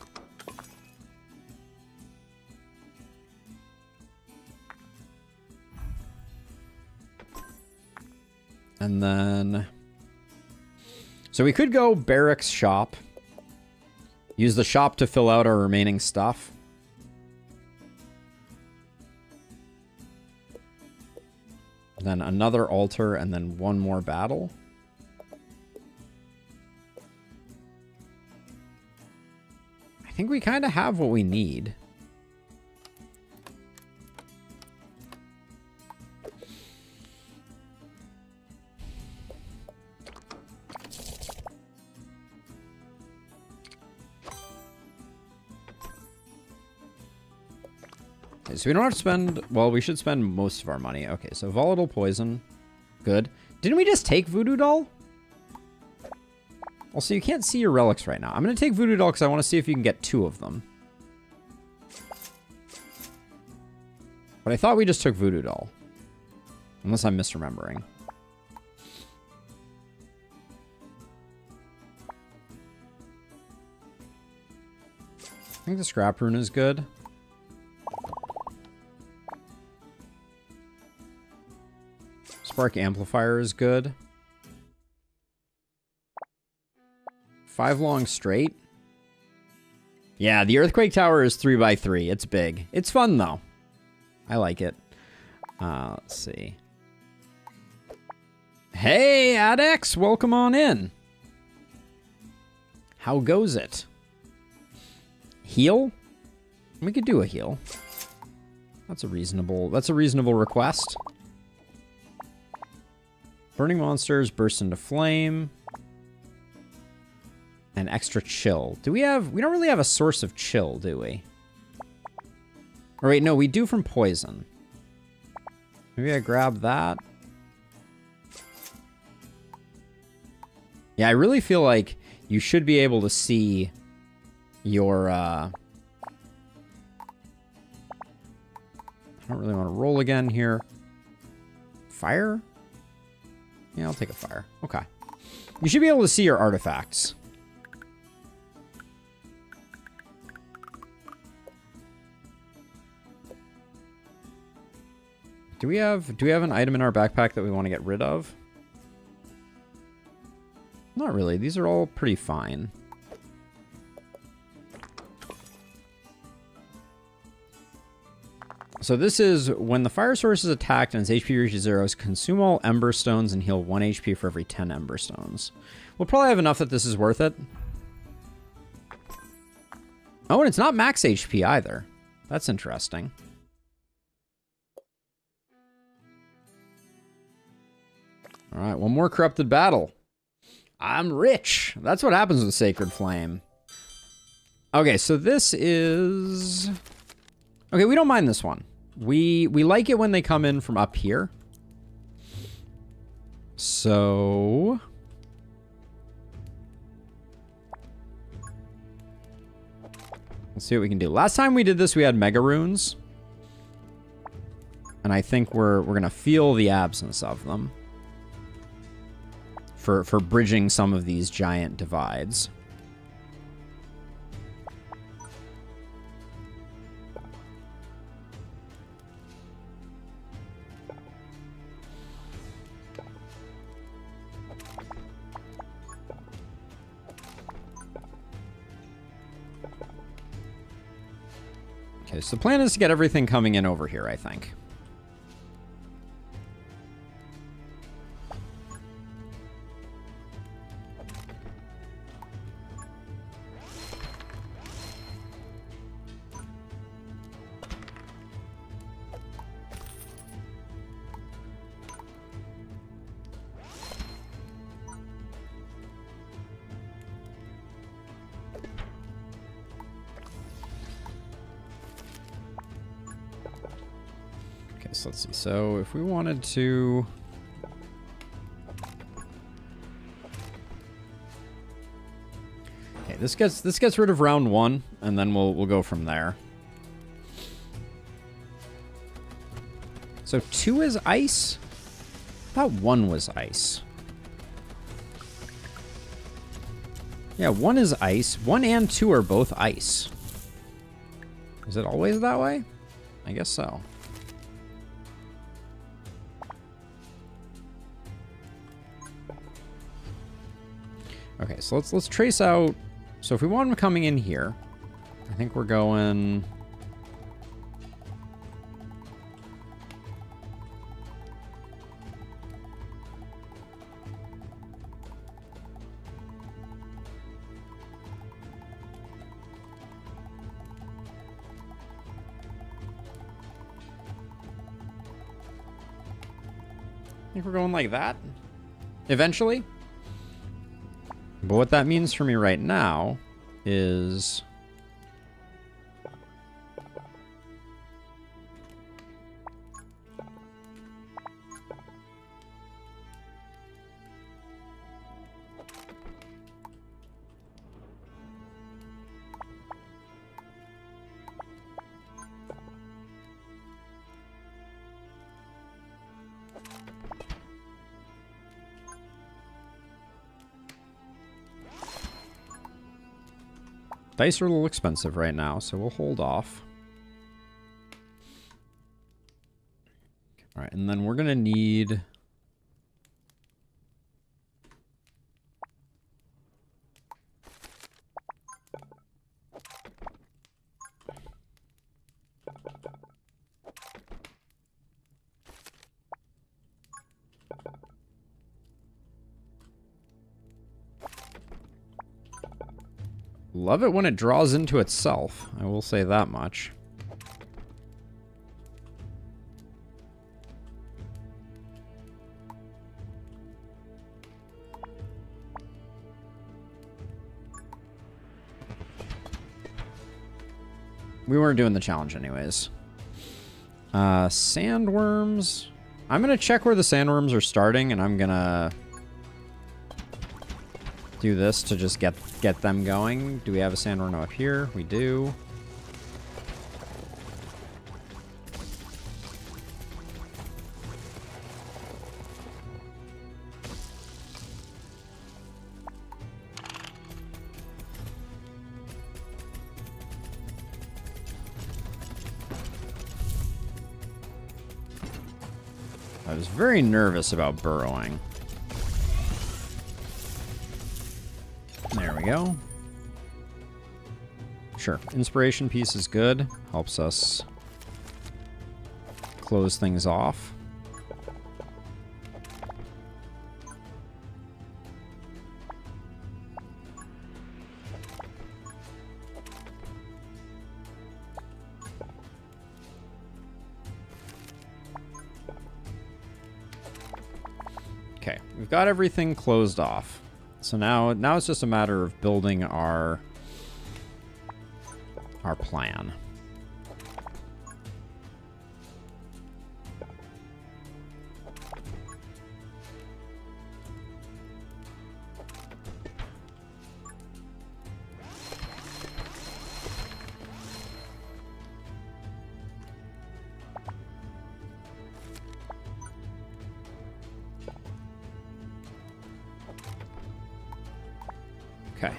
And then... So we could go Barrack's shop. Use the shop to fill out our remaining stuff. Then another altar, and then one more battle. I think we kind of have what we need. Okay, so we don't have to spend... Well, we should spend most of our money. Okay, so volatile poison. Good. Didn't we just take Voodoo Doll? Also, you can't see your relics right now. I'm going to take Voodoo Doll because I want to see if you can get 2 of them. But I thought we just took Voodoo Doll. Unless I'm misremembering. I think the Scrap Rune is good. Spark Amplifier is good. 5 long straight. Yeah, the Earthquake Tower is 3x3. It's big. It's fun, though. I like it. Let's see. Hey, Adex! Welcome on in. How goes it? Heal? We could do a heal. That's a reasonable request. Burning monsters, burst into flame. And extra chill. We don't really have a source of chill, do we? Or wait, no, we do from poison. Maybe I grab that. Yeah, I really feel like you should be able to see your, I don't really want to roll again here. Fire? Yeah, I'll take a fire. Okay. You should be able to see your artifacts. Do we have an item in our backpack that we want to get rid of? Not really. These are all pretty fine. So this is when the fire source is attacked and its HP reaches 0, consume all Ember Stones and heal 1 HP for every 10 Ember Stones. We'll probably have enough that this is worth it. Oh, and it's not max HP either. That's interesting. All right, one more corrupted battle. I'm rich. That's what happens with Sacred Flame. Okay, so this is... Okay, we don't mind this one. We like it when they come in from up here. So... let's see what we can do. Last time we did this, we had Mega Runes. And I think we're going to feel the absence of them. For bridging some of these giant divides. Okay, so the plan is to get everything coming in over here, I think. So let's see. So if we wanted to... Okay, this gets rid of round 1, and then we'll go from there. So 2 is ice? I thought 1 was ice. Yeah, 1 is ice. 1 and 2 are both ice. Is it always that way? I guess so. Okay, so let's trace out. So if we want them coming in here, I think we're going. I think we're going like that eventually. But what that means for me right now is dice are a little expensive right now, so we'll hold off. All right, and then we're going to need... Love it when it draws into itself. I will say that much. We weren't doing the challenge anyways. Sandworms. I'm going to check where the sandworms are starting, and I'm going to do this to just get them going. Do we have a sandworm up here? We do. I was very nervous about burrowing. There we go. Sure. Inspiration piece is good. Helps us close things off. Okay, we've got everything closed off. So now it's just a matter of building our plan. Okay.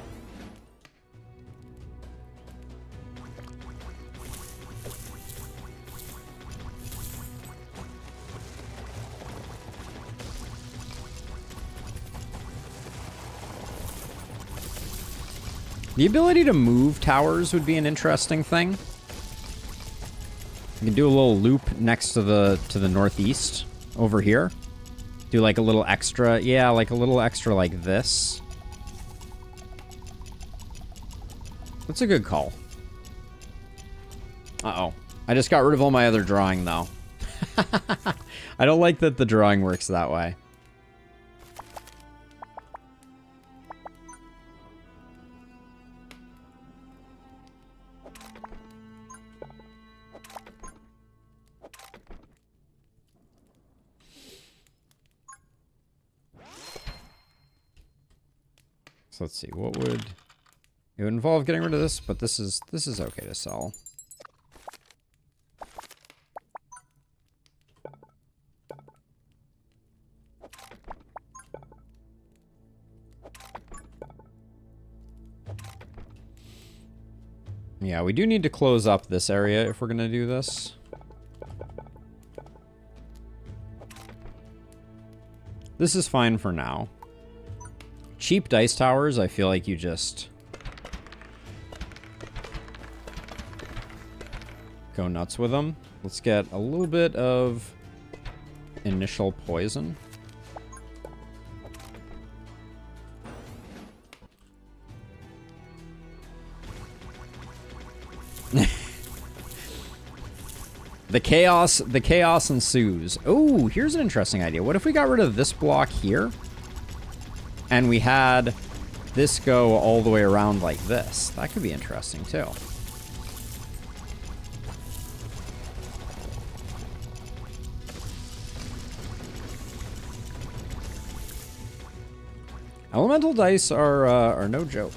The ability to move towers would be an interesting thing. You can do a little loop next to the northeast over here. Do like a little extra, yeah, like a little extra like this. That's a good call. Uh-oh. I just got rid of all my other drawing, though. I don't like that the drawing works that way. So let's see, what would... It would involve getting rid of this, but this is okay to sell. Yeah, we do need to close up this area if we're going to do this. This is fine for now. Cheap dice towers, I feel like you just go nuts with them. Let's get a little bit of initial poison. The chaos ensues. Oh, here's an interesting idea. What if we got rid of this block here and we had this go all the way around like this? That could be interesting too. Elemental dice are no joke.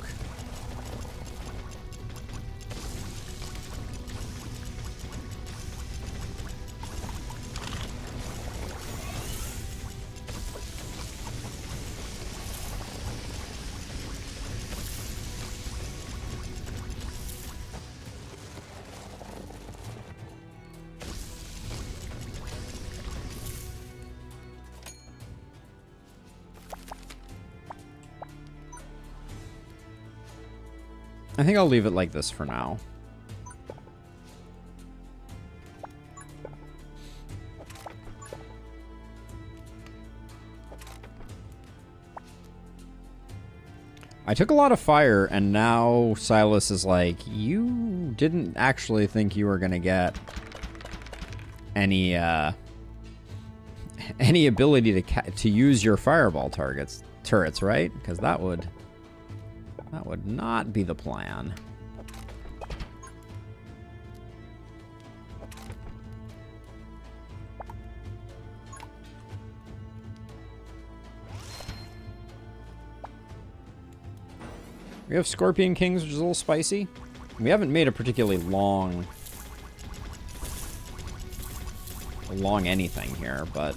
I think I'll leave it like this for now. I took a lot of fire, and now Silas is like, you didn't actually think you were going to get any ability to use your fireball turrets, right? Because that would not be the plan. We have Scorpion Kings, which is a little spicy. We haven't made a particularly long anything here, but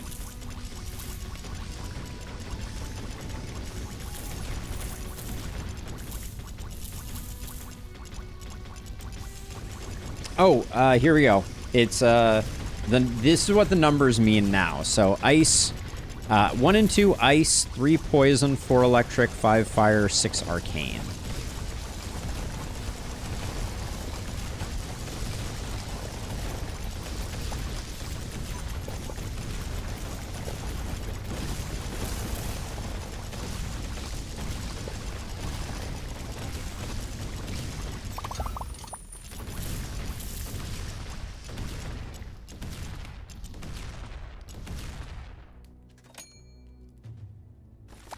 here we go. It's this is what the numbers mean now. So ice, 1 and 2 ice, 3 poison, 4 electric, 5 fire, 6 arcane.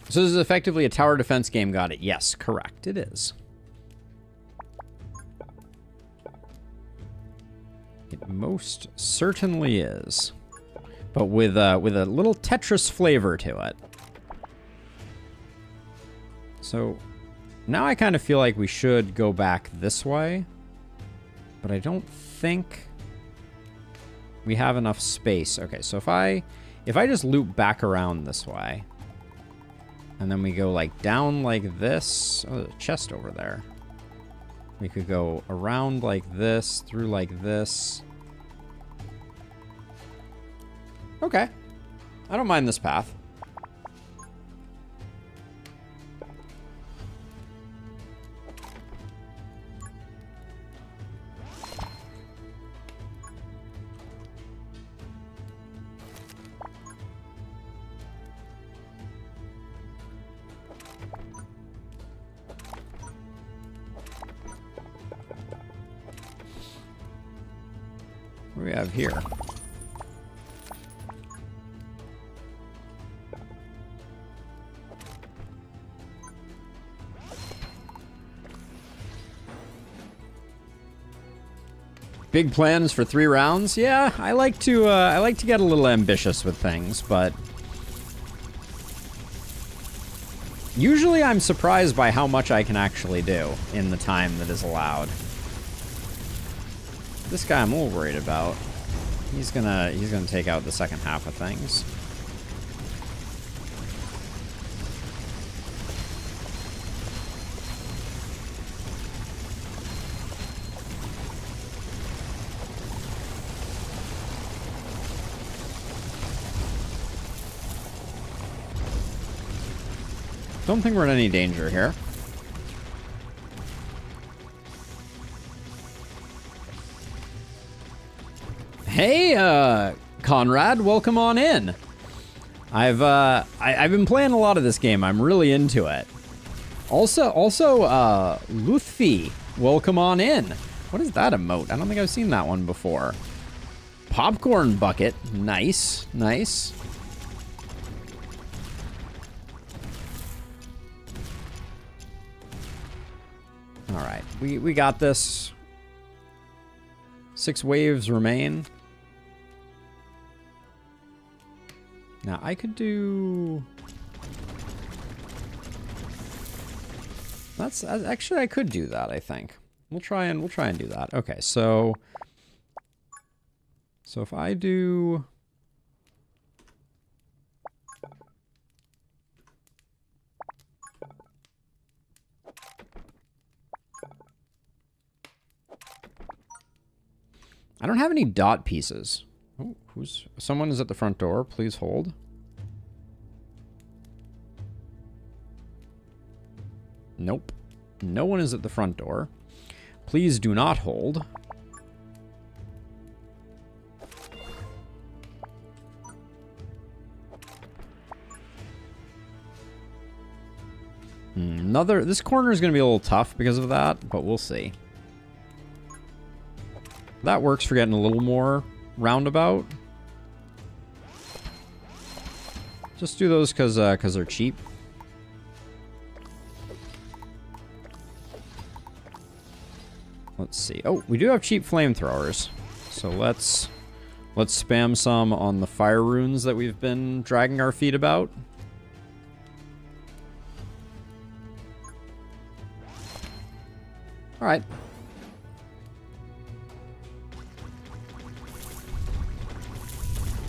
So this is effectively a tower defense game, got it? Yes, correct, it is. It most certainly is. But with a little Tetris flavor to it. So now I kind of feel like we should go back this way. But I don't think we have enough space. Okay, so if I just loop back around this way, and then we go like down like this. Oh, there's a chest over there. We could go around like this, through like this. Okay. I don't mind this path. What do we have here? Big plans for 3 rounds? Yeah, I like to get a little ambitious with things, but usually I'm surprised by how much I can actually do in the time that is allowed. This guy I'm a little worried about. He's gonna take out the second half of things. Don't think we're in any danger here. Hey, Conrad, welcome on in. I've been playing a lot of this game. I'm really into it. Also, Luthfi, welcome on in. What is that emote? I don't think I've seen that one before. Popcorn bucket, nice, nice. All right, we got this. 6 waves remain. Now I could do. That's actually I could do that. I think we'll try and do that. Okay, so if I do. I don't have any dot pieces. Oh, someone is at the front door. Please hold. Nope. No one is at the front door. Please do not hold. This corner is going to be a little tough because of that, but we'll see. That works for getting a little more roundabout. Just do those because they're cheap. Let's see. Oh, we do have cheap flamethrowers. So let's spam some on the fire runes that we've been dragging our feet about. All right.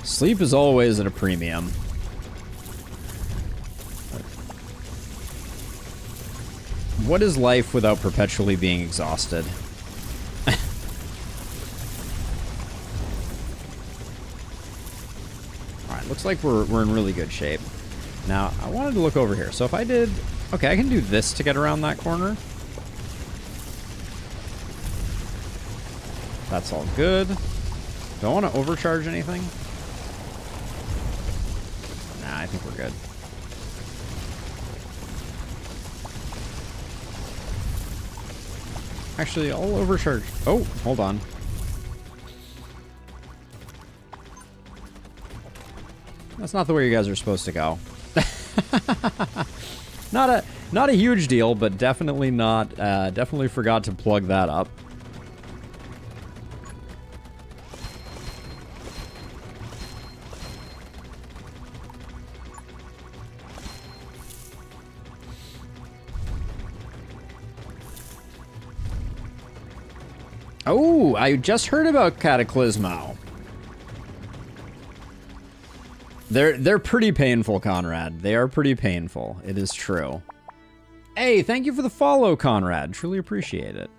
Sleep is always at a premium. What is life without perpetually being exhausted? Alright, looks like we're in really good shape. Now, I wanted to look over here. So if I did... Okay, I can do this to get around that corner. That's all good. Don't want to overcharge anything. Nah, I think we're good. Actually, I'll overcharge. Oh, hold on. That's not the way you guys are supposed to go. Not a huge deal, but definitely not. Definitely forgot to plug that up. Oh, I just heard about Cataclysmo. They're pretty painful, Conrad. They are pretty painful. It is true. Hey, thank you for the follow, Conrad. Truly appreciate it.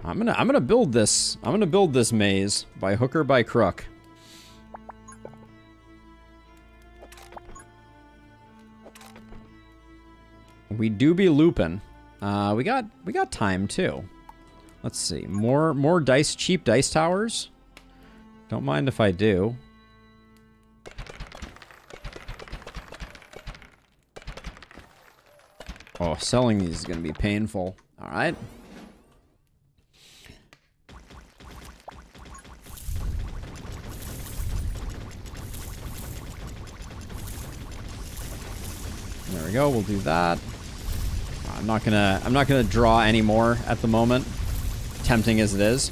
I'm gonna build this. I'm gonna build this maze by hook or by crook. We do be looping. We got time too. Let's see. More dice, cheap dice towers. Don't mind if I do. Oh, selling these is gonna be painful. All right. There we go. We'll do that. I'm not gonna draw any more at the moment, tempting as it is.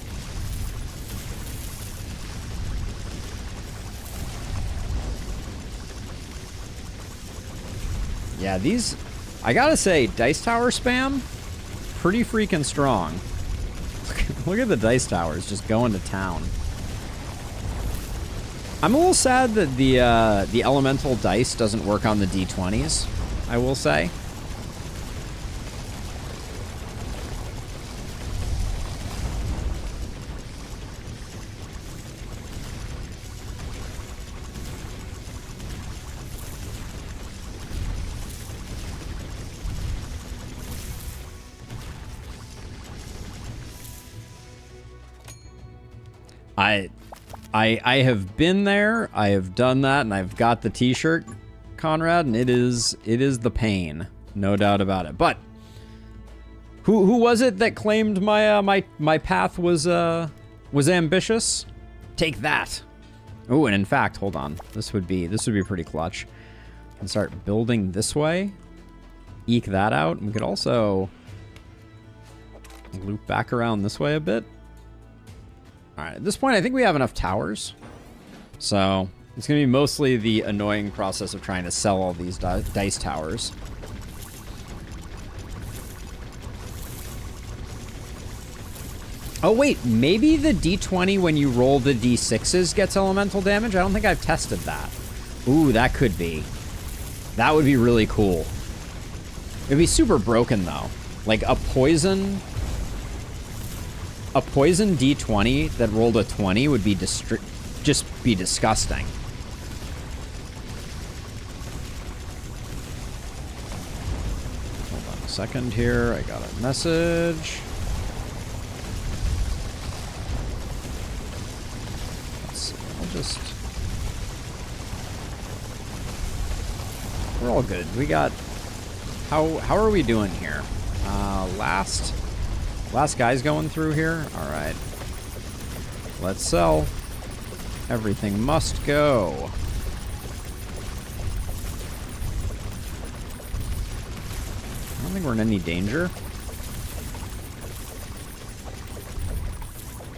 Yeah, these, I gotta say, dice tower spam, pretty freaking strong. Look at the dice towers just going to town. I'm a little sad that the elemental dice doesn't work on the D20s, I will say. I have been there. I have done that, and I've got the T-shirt, Conrad, and it is the pain, no doubt about it. But who was it that claimed my path was ambitious? Take that. Oh, and in fact, hold on. This would be pretty clutch. And start building this way. Eke that out. And we could also loop back around this way a bit. All right, at this point, I think we have enough towers. So it's going to be mostly the annoying process of trying to sell all these dice towers. Oh, wait, maybe the D20 when you roll the D6s gets elemental damage? I don't think I've tested that. Ooh, that could be. That would be really cool. It'd be super broken, though. Like, a poison D20 that rolled a 20 would be just be disgusting. Hold on a second here. I got a message. We're all good. We got... How are we doing here? Last guy's going through here? Alright. Let's sell. Everything must go. I don't think we're in any danger.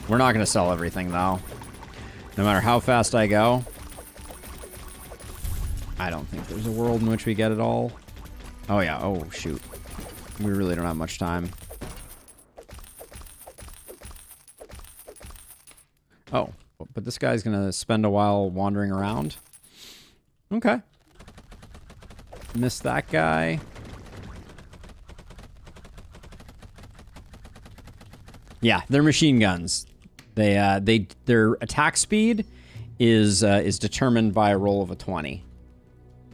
We're not going to sell everything, though. No matter how fast I go, I don't think there's a world in which we get it all. Oh, yeah. Oh, shoot. We really don't have much time. Oh, but this guy's going to spend a while wandering around. Okay. Missed that guy. Yeah, they're machine guns. Their attack speed is determined by a roll of a 20.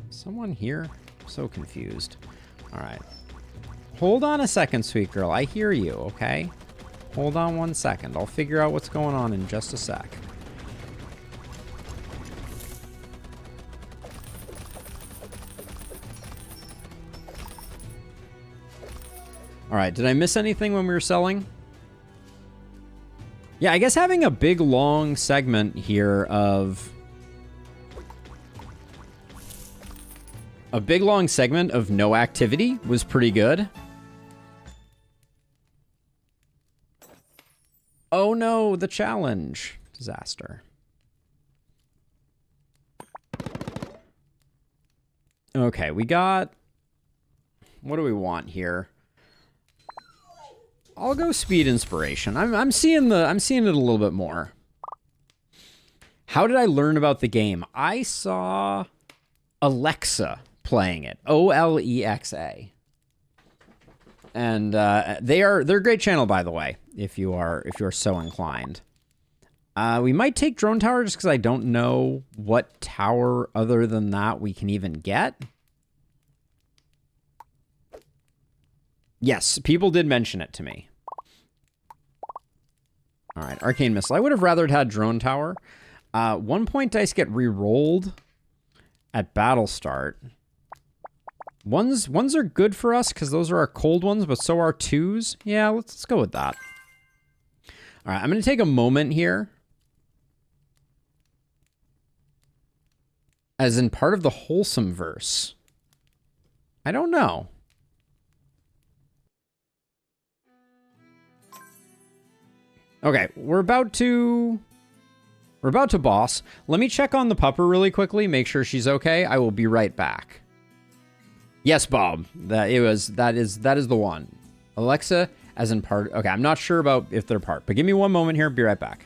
Someone here? I'm so confused. All right. Hold on a second, sweet girl. I hear you, okay? Hold on 1 second. I'll figure out what's going on in just a sec. All right. Did I miss anything when we were selling? Yeah, I guess having a big, long segment here of... A big, long segment of no activity was pretty good. Oh no, the challenge. Disaster. Okay, we got... What do we want here? I'll go speed inspiration. I'm seeing it a little bit more. How did I learn about the game? I saw Alexa playing it. Olexa. And they're a great channel, by the way, if you're so inclined. We might take drone tower just because I don't know what tower other than that we can even get. Yes, people did mention it to me. All right, Arcane Missile. I would have rather had Drone Tower. 1 point dice get re-rolled at battle start. Ones are good for us because those are our cold ones, but so are twos. Yeah, let's go with that. All right, I'm going to take a moment here. As in part of the wholesome verse. I don't know. Okay, we're about to boss. Let me check on the pupper really quickly, make sure she's okay. I will be right back. Yes, Bob. That is the one. Alexa, as in part. Okay, I'm not sure about if they're part, but give me 1 moment here. Be right back.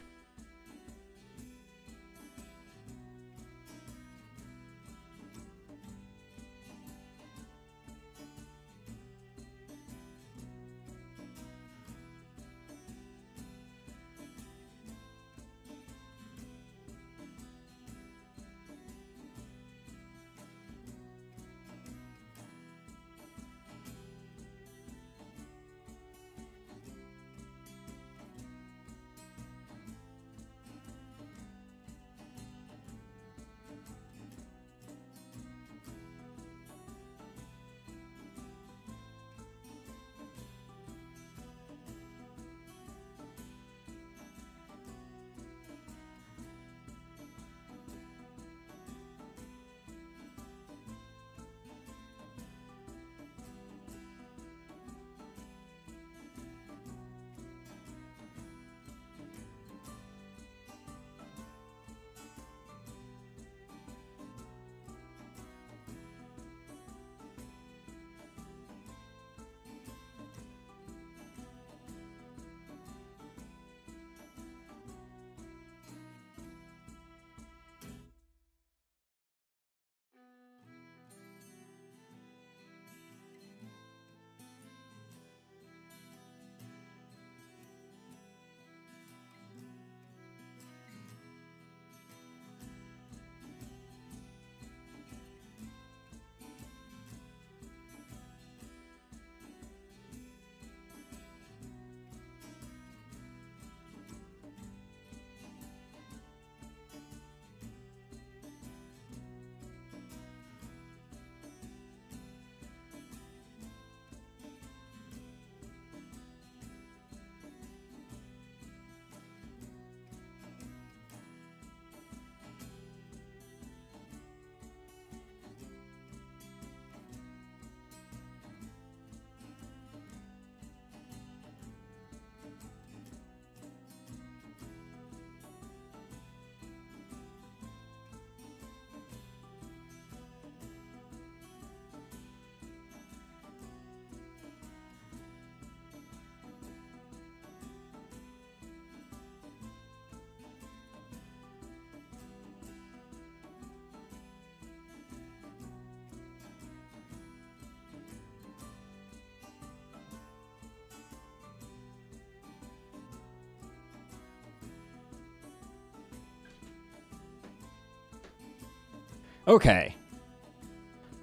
Okay.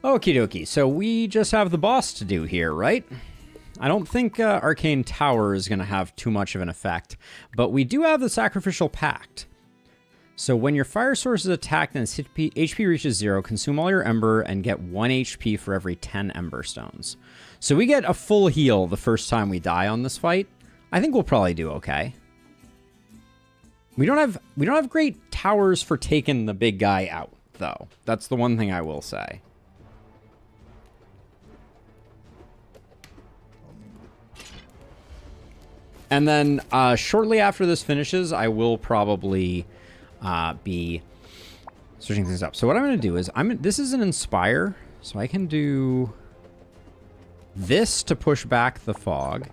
Okie dokie. So we just have the boss to do here, right? I don't think Arcane Tower is going to have too much of an effect, but we do have the Sacrificial Pact. So when your fire source is attacked and its HP reaches 0, consume all your Ember and get 1 HP for every 10 Ember Stones. So we get a full heal the first time we die on this fight. I think we'll probably do okay. We don't have great towers for taking the big guy out, though. That's the one thing I will say. And then shortly after this finishes, I will probably be switching things up. So what I'm going to do is, this is an Inspire, so I can do this to push back the fog.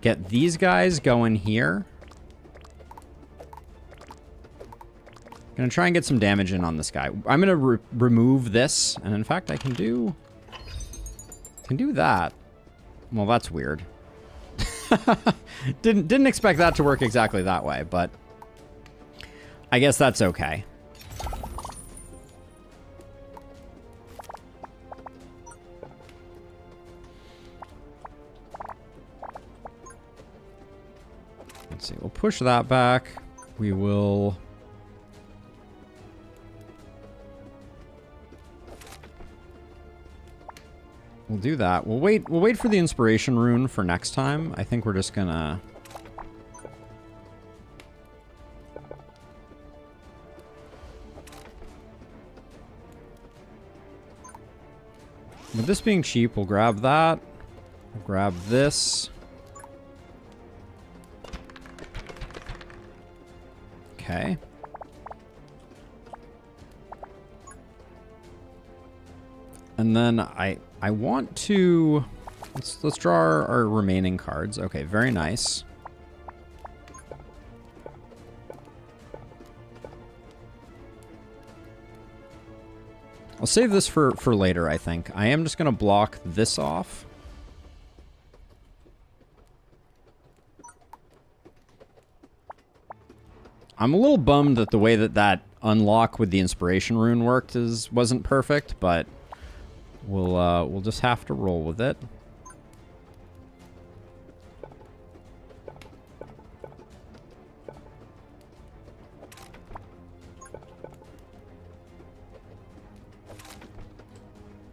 Get these guys going here. Gonna try and get some damage in on this guy. I'm gonna remove this, and in fact, I can do that. Well, that's weird. Didn't expect that to work exactly that way, but I guess that's okay. Let's see, we'll push that back. We will... We'll do that. We'll wait for the inspiration rune for next time. I think we're just gonna... With this being cheap, we'll grab that. We'll grab this. Okay. And then I want to... Let's draw our remaining cards. Okay, very nice. I'll save this for later, I think. I am just going to block this off. I'm a little bummed that the way that unlock with the inspiration rune worked wasn't perfect, but we'll just have to roll with it.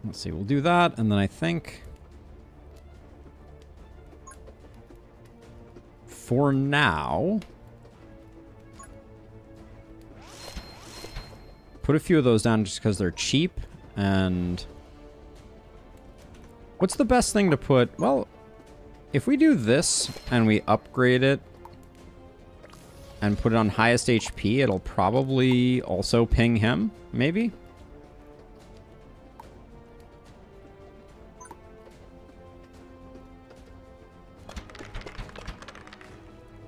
Let's see, we'll do that, and then I think for now, put a few of those down just because they're cheap. And what's the best thing to put? Well, if we do this and we upgrade it and put it on highest HP, it'll probably also ping him, maybe?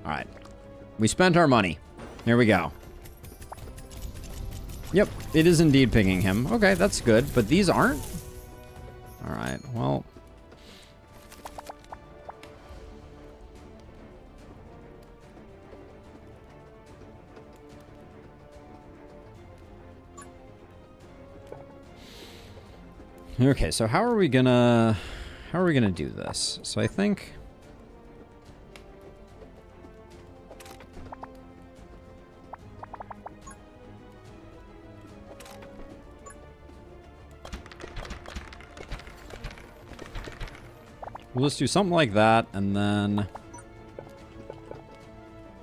Alright. We spent our money. Here we go. Yep, it is indeed pinging him. Okay, that's good, but these aren't? Alright, well... Okay, so how are we gonna do this? So I think... We'll just do something like that, and then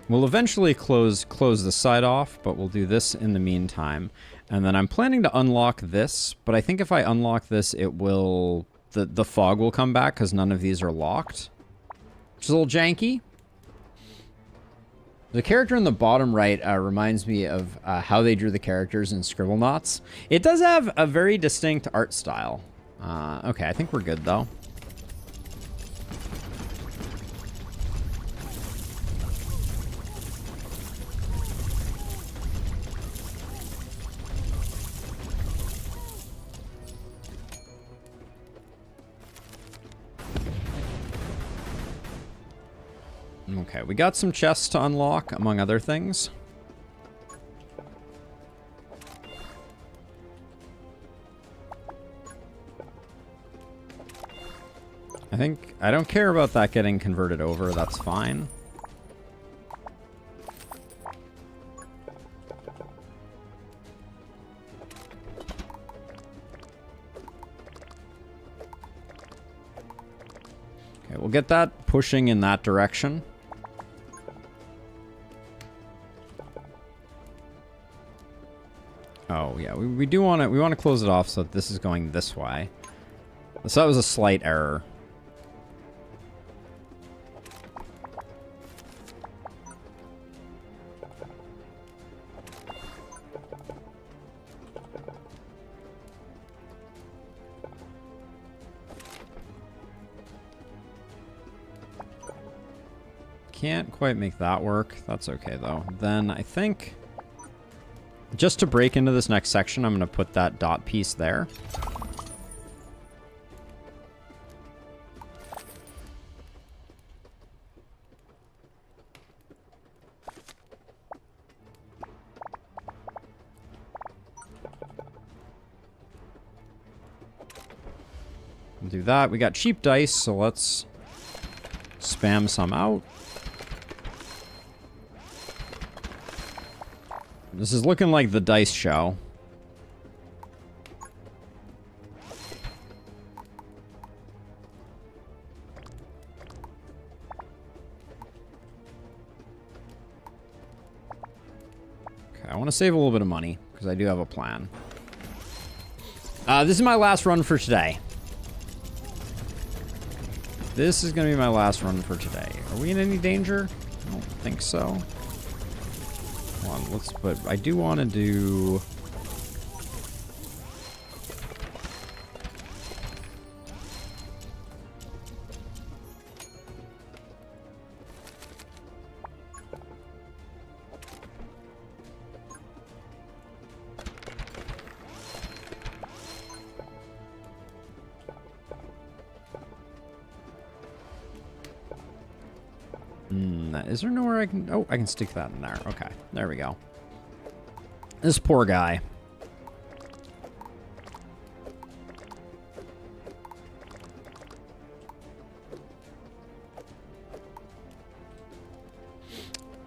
we'll eventually close the side off, but we'll do this in the meantime. And then I'm planning to unlock this, but I think if I unlock this, it will... The fog will come back, because none of these are locked. Which is a little janky. The character in the bottom right reminds me of how they drew the characters in Scribblenauts. It does have a very distinct art style. Okay, I think we're good, though. Okay, we got some chests to unlock, among other things. I don't care about that getting converted over. That's fine. Okay, we'll get that pushing in that direction. Oh, yeah, we do want to... We want to close it off so that this is going this way. So that was a slight error. Can't quite make that work. That's okay, though. Then I think... Just to break into this next section, I'm going to put that dot piece there. Do that. We got cheap dice, so let's spam some out. This is looking like the dice show. Okay, I want to save a little bit of money because I do have a plan. This is my last run for today. This is going to be my last run for today. Are we in any danger? I don't think so. Hold on, but I do want to do... Is there nowhere I can... Oh, I can stick that in there. Okay, there we go. This poor guy.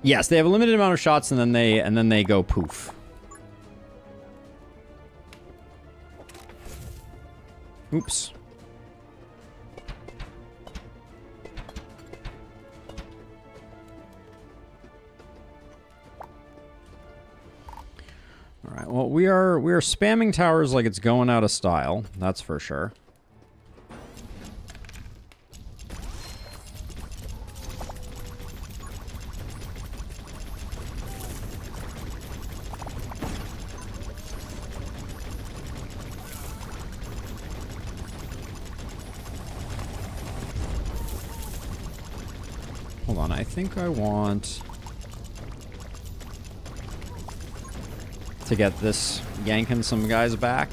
Yes, they have a limited amount of shots, and then they go poof. Oops. All right. Well, we are spamming towers like it's going out of style. That's for sure. Hold on, I think I want to get this yanking some guys back.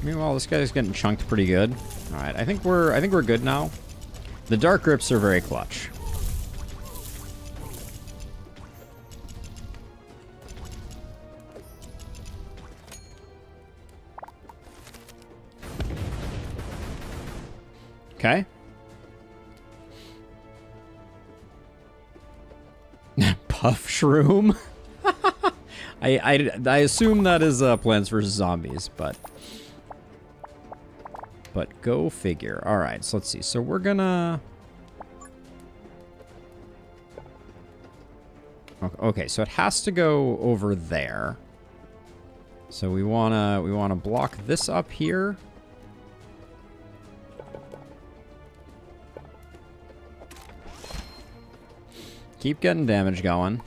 Meanwhile, this guy's getting chunked pretty good. All right, I think we're good now. The dark grips are very clutch. Okay. Puff shroom. I assume that is Plants vs. Zombies, but go figure. All right, so let's see. So we're gonna. Okay, so it has to go over there. So we wanna block this up here. Keep getting damage going.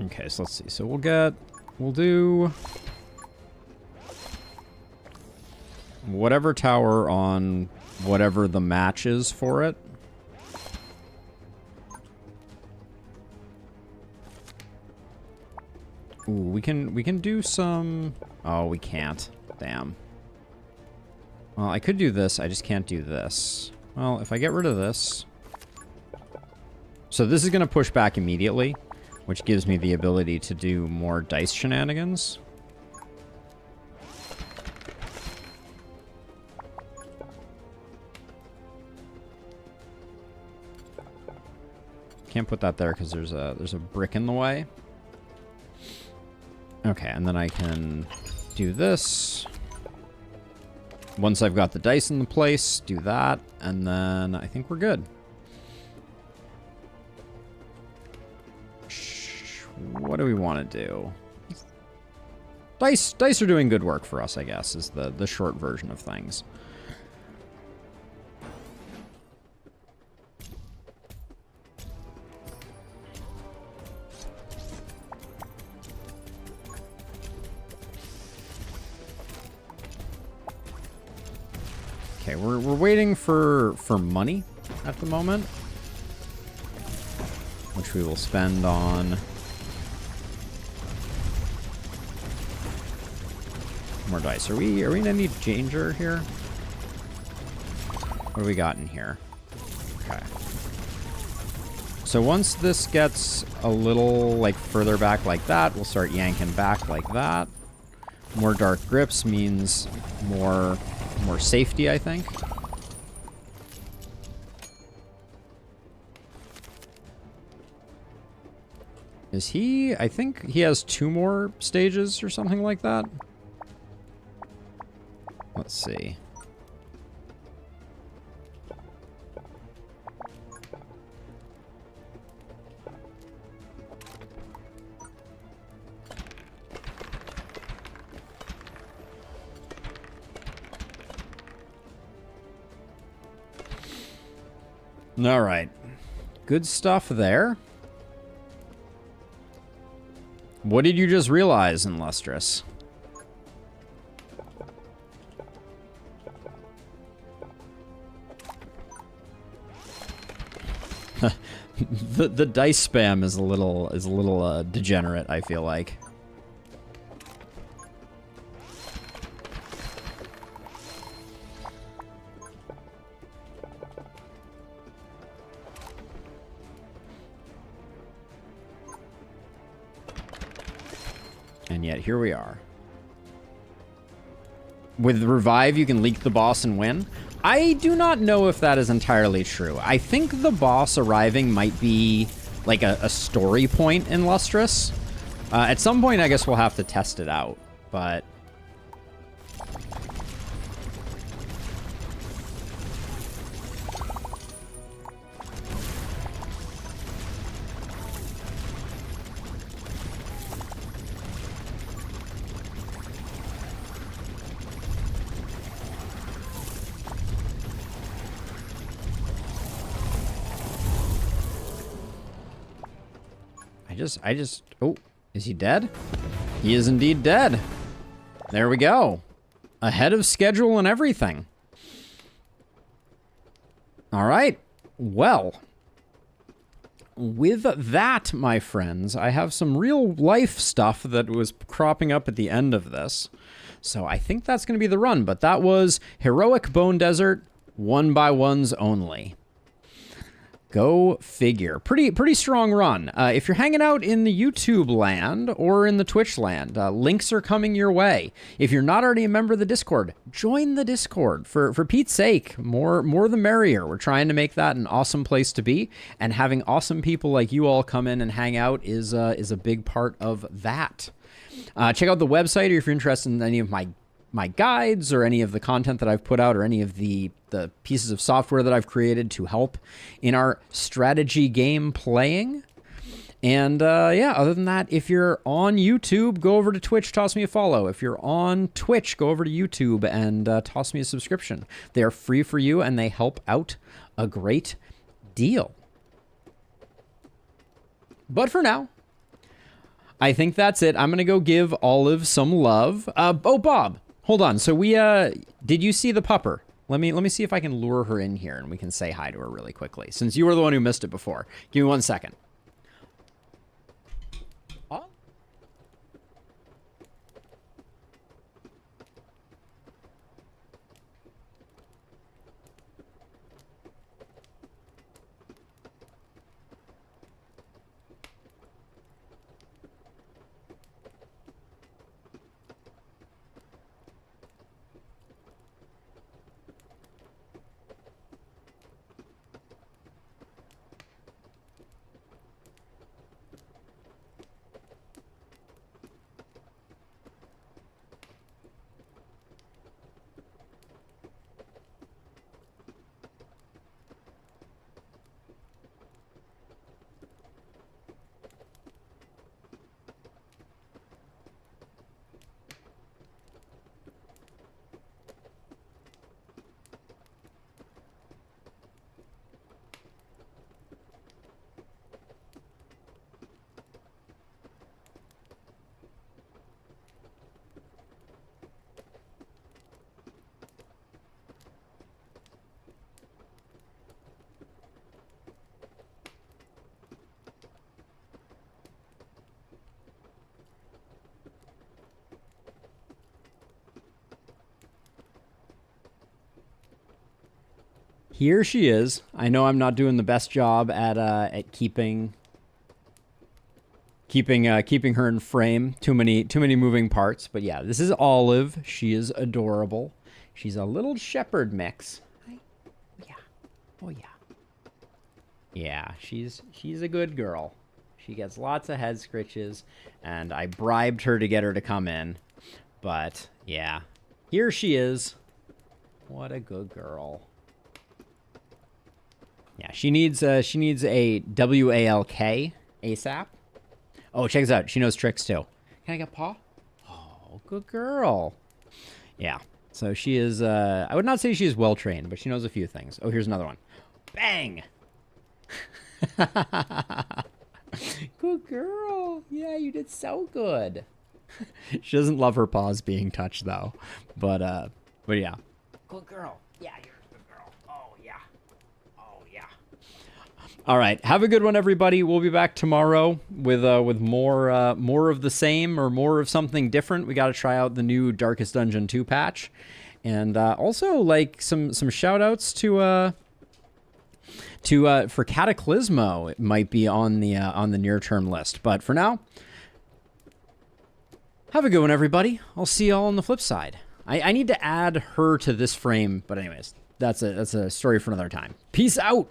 Okay, so let's see. So we'll do whatever tower on whatever the match is for it. Ooh, we can do some... Oh, we can't. Damn. Well, I could do this. I just can't do this. Well, if I get rid of this... So this is going to push back immediately, which gives me the ability to do more dice shenanigans. Can't put that there because there's a brick in the way. Okay, and then I can do this. Once I've got the dice in the place, do that, and then I think we're good. What do we want to do? Dice are doing good work for us, I guess, is the short version of things. Okay, we're waiting for money at the moment, which we will spend on more dice. Are we gonna need danger here? What do we got in here? Okay. So once this gets a little like further back like that, we'll start yanking back like that. More dark grips means more safety, I think. Is he... I think he has 2 more stages or something like that. Let's see. All right. Good stuff there. What did you just realize in Lustrous? the dice spam is a little degenerate, I feel like. And yet, here we are. With Revive, you can leak the boss and win. I do not know if that is entirely true. I think the boss arriving might be like a story point in Lustrous. At some point, I guess we'll have to test it out, but... Oh, is he dead? He is indeed dead. There we go. Ahead of schedule and everything. All right. Well, with that, my friends, I have some real life stuff that was cropping up at the end of this. So I think that's going to be the run, but that was Heroic Bone Desert, 1x1s only. Go figure. Pretty strong run. If you're hanging out in the YouTube land or in the Twitch land, links are coming your way. If you're not already a member of the Discord, join the Discord. For Pete's sake, more the merrier. We're trying to make that an awesome place to be, and having awesome people like you all come in and hang out is a big part of that. Check out the website if you're interested in any of my guides or any of the content that I've put out or any of the pieces of software that I've created to help in our strategy game playing. And yeah, other than that, if you're on YouTube, go over to Twitch, toss me a follow. If you're on Twitch, go over to YouTube and toss me a subscription. They are free for you and they help out a great deal. But for now, I think that's it. I'm going to go give Olive some love. Oh, Bob. Hold on. So we did you see the pupper? Let me see if I can lure her in here and we can say hi to her really quickly. Since you were the one who missed it before. Give me 1 second. Oh. Here she is. I know I'm not doing the best job at keeping her in frame. Too many moving parts. But yeah, this is Olive. She is adorable. She's a little shepherd mix. Yeah. Oh yeah. Yeah, she's a good girl. She gets lots of head scritches, and I bribed her to get her to come in. But yeah, here she is. What a good girl. Yeah, she needs a WALK ASAP. Oh, check this out. She knows tricks too. Can I get paw? Oh, good girl. Yeah. So she is I would not say she is well trained, but she knows a few things. Oh, here's another one. Bang. Good girl. Yeah, you did so good. She doesn't love her paws being touched though. But yeah. Good girl. Yeah, you're a good girl. Oh, yeah. Oh, yeah. All right. Have a good one, everybody. We'll be back tomorrow with more of the same or more of something different. We got to try out the new Darkest Dungeon 2 patch. And also like some shout outs for Cataclysmo. It might be on the near term list. But for now, have a good one, everybody. I'll see y'all on the flip side. I need to add her to this frame, but anyways, that's a story for another time. Peace out.